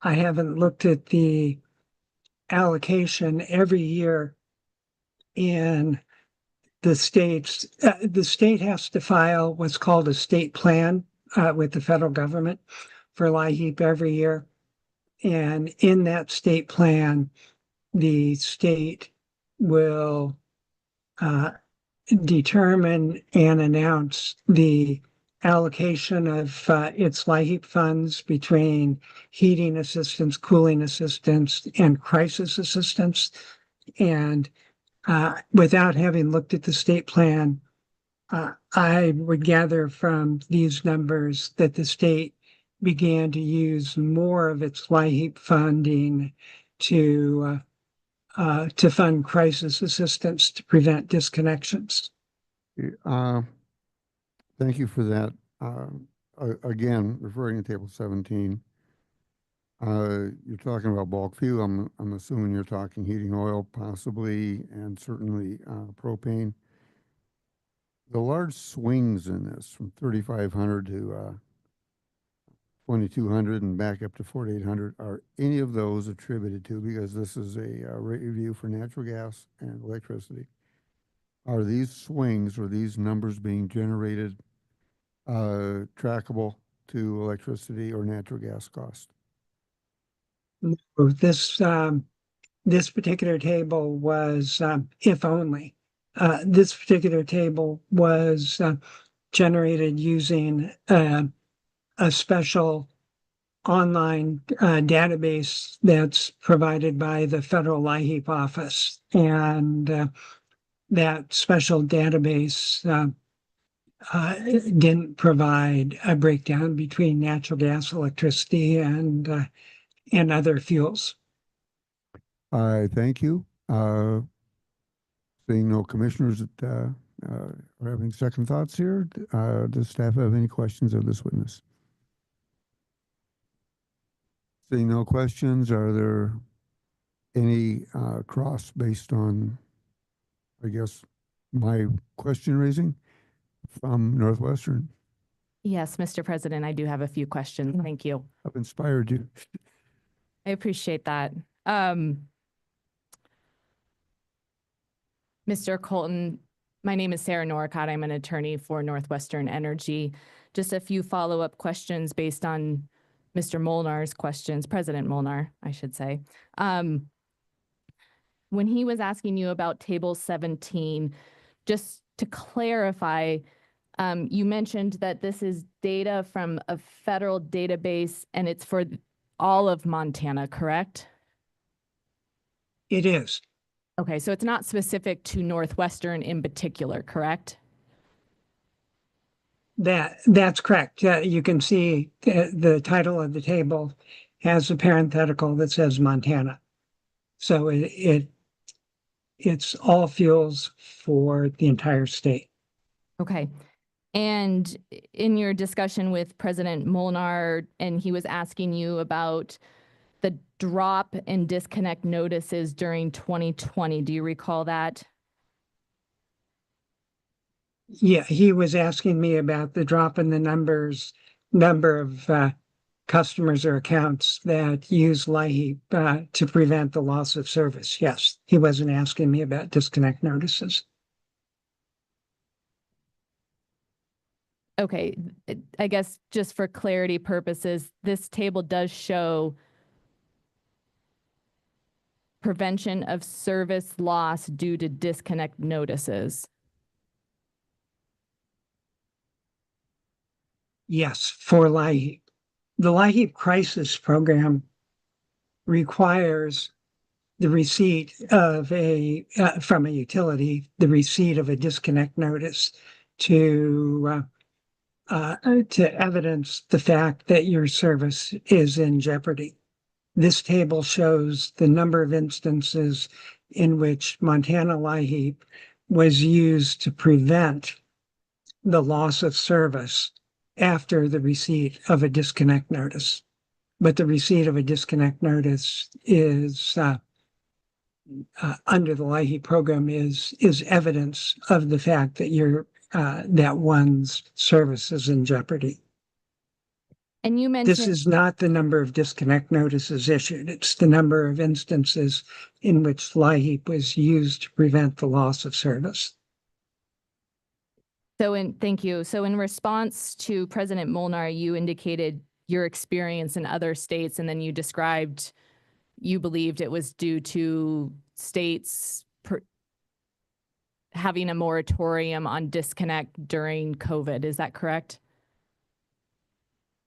I haven't looked at the allocation every year in the states. The state has to file what's called a state plan with the federal government for LIHEAP every year. And in that state plan, the state will determine and announce the allocation of its LIHEAP funds between heating assistance, cooling assistance, and crisis assistance. And without having looked at the state plan, I would gather from these numbers that the state began to use more of its LIHEAP funding to fund crisis assistance to prevent disconnections. Thank you for that. Again, referring to table 17, you're talking about bulk fuel. I'm assuming you're talking heating oil, possibly, and certainly propane. The large swings in this from 3,500 to 2,200 and back up to 4,800, are any of those attributed to, because this is a rate review for natural gas and electricity, are these swings or these numbers being generated trackable to electricity or natural gas cost? No, this particular table was, if only. This particular table was generated using a special online database that's provided by the Federal LIHEAP office. And that special database didn't provide a breakdown between natural gas, electricity, and other fuels. I thank you. Seeing no commissioners that are having second thoughts here, does staff have any questions of this witness? Seeing no questions, are there any cross based on, I guess, my question raising from Northwestern? Yes, Mr. President, I do have a few questions. Thank you. I've inspired you. I appreciate that. Mr. Colton, my name is Sarah Norcott. I'm an attorney for Northwestern Energy. Just a few follow-up questions based on Mr. Molnar's questions, President Molnar, I should say. When he was asking you about Table 17, just to clarify, you mentioned that this is data from a federal database and it's for all of Montana, correct? It is. Okay, so it's not specific to Northwestern in particular, correct? That's correct. You can see the title of the table has a parenthetical that says Montana. So it's all fuels for the entire state. Okay. And in your discussion with President Molnar, and he was asking you about the drop in disconnect notices during 2020. Do you recall that? Yeah, he was asking me about the drop in the number of customers or accounts that use LIHEAP to prevent the loss of service. Yes, he wasn't asking me about disconnect notices. Okay, I guess just for clarity purposes, this table does show prevention of service loss due to disconnect notices. Yes, for LIHEAP. The LIHEAP crisis program requires the receipt of from a utility, the receipt of a disconnect notice to evidence the fact that your service is in jeopardy. This table shows the number of instances in which Montana LIHEAP was used to prevent the loss of service after the receipt of a disconnect notice. But the receipt of a disconnect notice is under the LIHEAP program is evidence of the fact that that one's service is in jeopardy. And you mentioned this is not the number of disconnect notices issued. It's the number of instances in which LIHEAP was used to prevent the loss of service. Thank you. So in response to President Molnar, you indicated your experience in other states, and then you described you believed it was due to states having a moratorium on disconnect during COVID. Is that correct?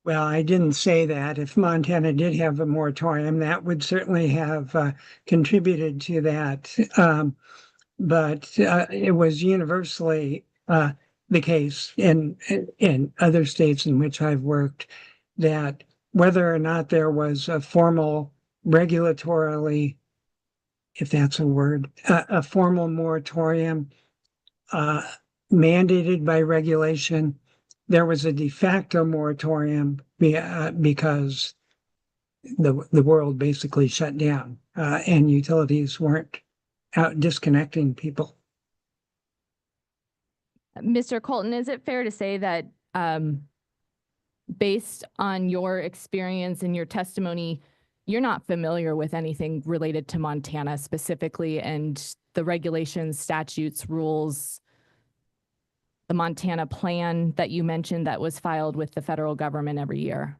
Well, I didn't say that. If Montana did have a moratorium, that would certainly have contributed to that. But it was universally the case in other states in which I've worked that whether or not there was a formal regulatorily, if that's a word, a formal moratorium mandated by regulation, there was a de facto moratorium because the world basically shut down and utilities weren't out disconnecting people. Mr. Colton, is it fair to say that based on your experience and your testimony, you're not familiar with anything related to Montana specifically and the regulations, statutes, rules the Montana plan that you mentioned that was filed with the federal government every year?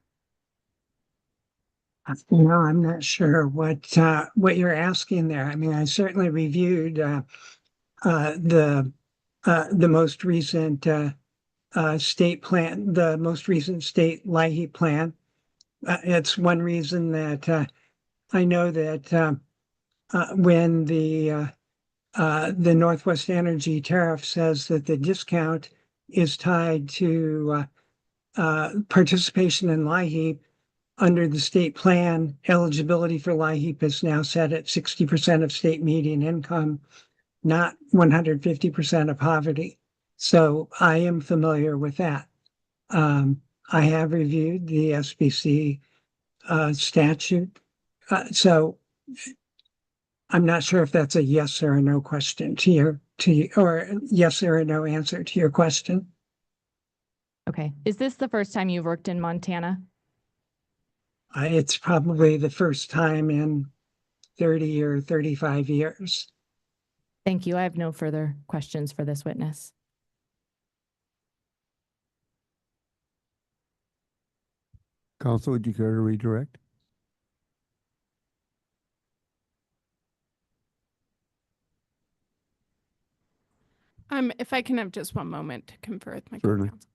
I'm not sure what you're asking there. I mean, I certainly reviewed the most recent state plan, the most recent state LIHEAP plan. It's one reason that I know that when the Northwest Energy tariff says that the discount is tied to participation in LIHEAP, under the state plan, eligibility for LIHEAP is now set at 60% of state median income, not 150% of poverty. So I am familiar with that. I have reviewed the SBC statute. So I'm not sure if that's a yes or a no question or yes or a no answer to your question. Okay. Is this the first time you've worked in Montana? It's probably the first time in 30 or 35 years. Thank you. I have no further questions for this witness. Counsel, would you care to redirect? If I can have just one moment to confer with my Certainly. counsel.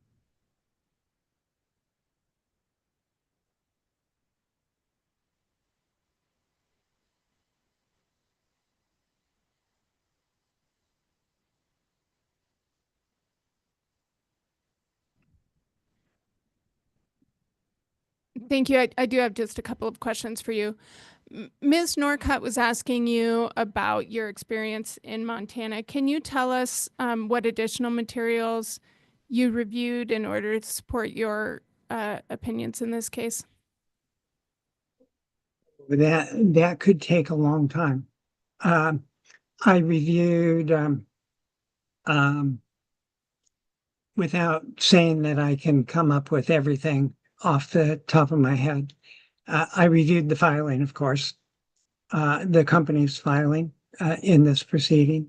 Thank you. I do have just a couple of questions for you. Ms. Norcutt was asking you about your experience in Montana. Can you tell us what additional materials you reviewed in order to support your opinions in this case? That could take a long time. I reviewed, without saying that I can come up with everything off the top of my head, I reviewed the filing, of course, the company's filing in this proceeding.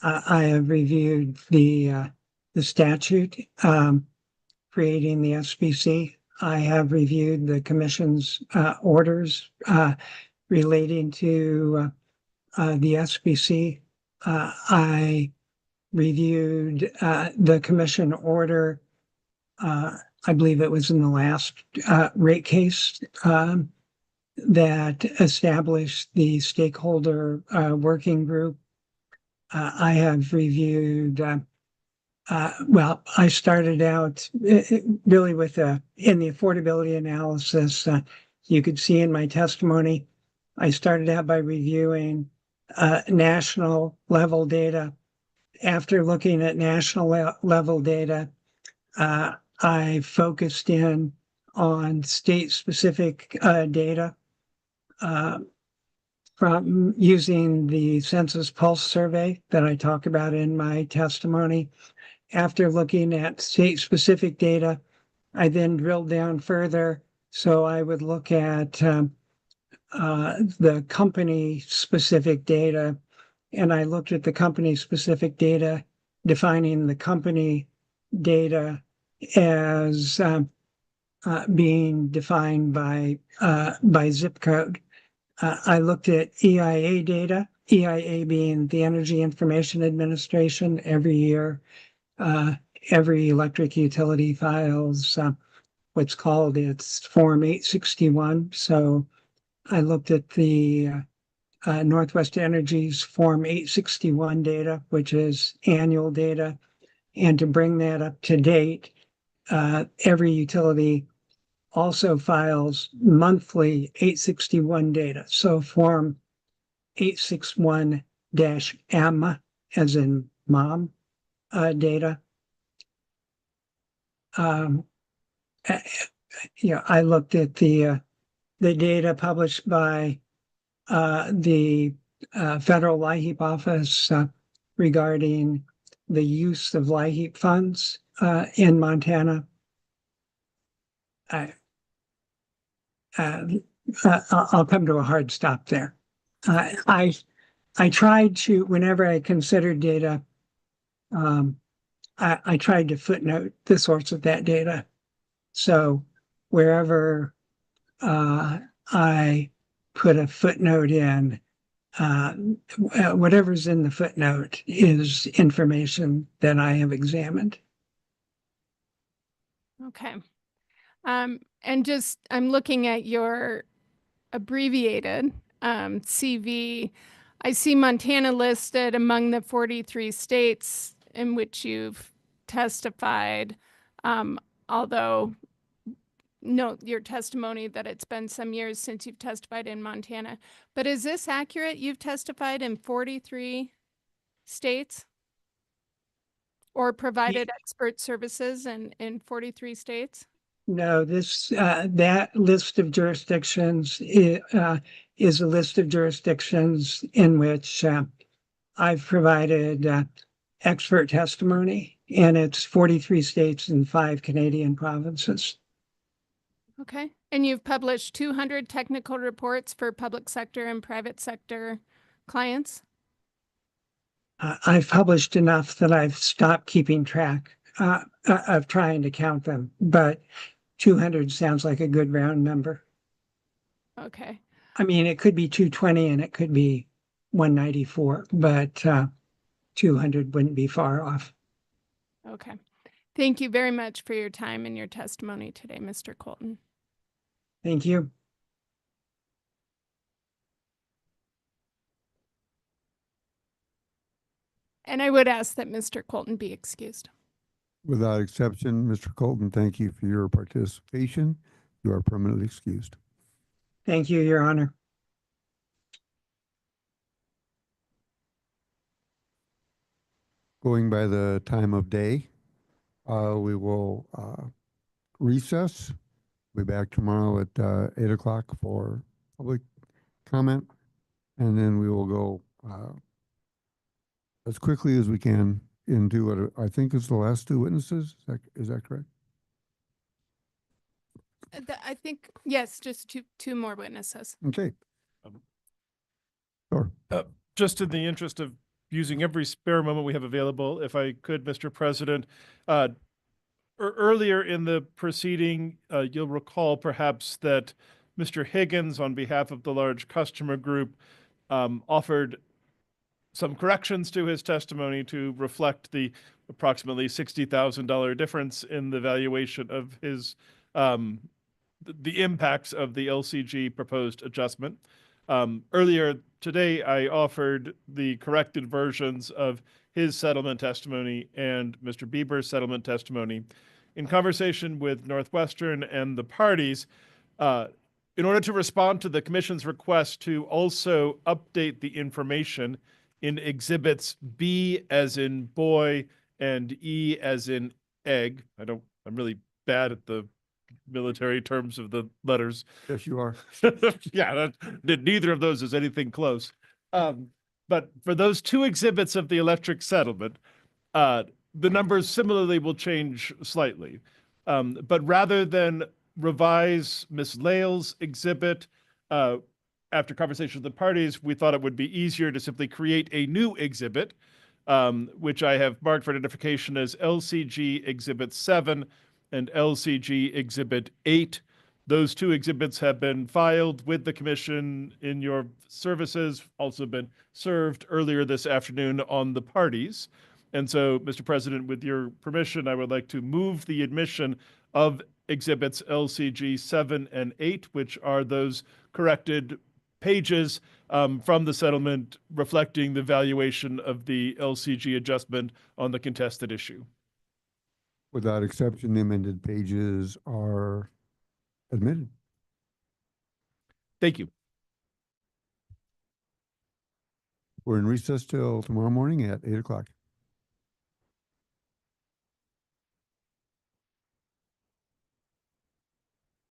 I have reviewed the statute creating the SBC. I have reviewed the commission's orders relating to the SBC. I reviewed the commission order. I believe it was in the last rate case that established the stakeholder working group. I have reviewed, well, I started out really with in the affordability analysis. You could see in my testimony, I started out by reviewing national level data. After looking at national level data, I focused in on state-specific data from using the Census Pulse Survey that I talk about in my testimony. After looking at state-specific data, I then drilled down further. So I would look at the company-specific data, and I looked at the company-specific data, defining the company data as being defined by zip code. I looked at EIA data, EIA being the Energy Information Administration. Every year, every electric utility files what's called its Form 861. So I looked at the Northwest Energy's Form 861 data, which is annual data. And to bring that up to date, every utility also files monthly 861 data. So Form 861-M, as in mom, data. I looked at the data published by the Federal LIHEAP office regarding the use of LIHEAP funds in Montana. I'll come to a hard stop there. I tried to, whenever I considered data, I tried to footnote the source of that data. So wherever I put a footnote in, whatever's in the footnote is information that I have examined. Okay. And just, I'm looking at your abbreviated CV. I see Montana listed among the 43 states in which you've testified, although note your testimony that it's been some years since you've testified in Montana. But is this accurate? You've testified in 43 states or provided expert services in 43 states? No, that list of jurisdictions is a list of jurisdictions in which I've provided expert testimony, and it's 43 states and 5 Canadian provinces. Okay. And you've published 200 technical reports for public sector and private sector clients? I've published enough that I've stopped keeping track of trying to count them, but 200 sounds like a good round number. Okay. I mean, it could be 220 and it could be 194, but 200 wouldn't be far off. Okay. Thank you very much for your time and your testimony today, Mr. Colton. Thank you. And I would ask that Mr. Colton be excused. Without exception, Mr. Colton, thank you for your participation. You are permanently excused. Thank you, Your Honor. Going by the time of day, we will recess. We'll be back tomorrow at 8 o'clock for public comment, and then we will go as quickly as we can into what I think is the last two witnesses. Is that correct? I think, yes, just two more witnesses. Okay. Sure. Just in the interest of using every spare moment we have available, if I could, Mr. President, earlier in the proceeding, you'll recall perhaps that Mr. Higgins, on behalf of the large customer group, offered some corrections to his testimony to reflect the approximately $60,000 difference in the valuation of his the impacts of the LCG proposed adjustment. Earlier today, I offered the corrected versions of his settlement testimony and Mr. Bieber's settlement testimony. In conversation with Northwestern and the parties, in order to respond to the Commission's request to also update the information in exhibits B as in boy and E as in egg. I'm really bad at the military terms of the letters. Yes, you are. Yeah, neither of those is anything close. But for those two exhibits of the electric settlement, the numbers similarly will change slightly. But rather than revise Ms. Lale's exhibit, after conversation with the parties, we thought it would be easier to simply create a new exhibit, which I have marked for identification as LCG Exhibit 7 and LCG Exhibit 8. Those two exhibits have been filed with the Commission in your services, also been served earlier this afternoon on the parties. And so, Mr. President, with your permission, I would like to move the admission of exhibits LCG 7 and 8, which are those corrected pages from the settlement reflecting the valuation of the LCG adjustment on the contested issue. Without exception, the amended pages are admitted. Thank you. We're in recess till tomorrow morning at 8 o'clock.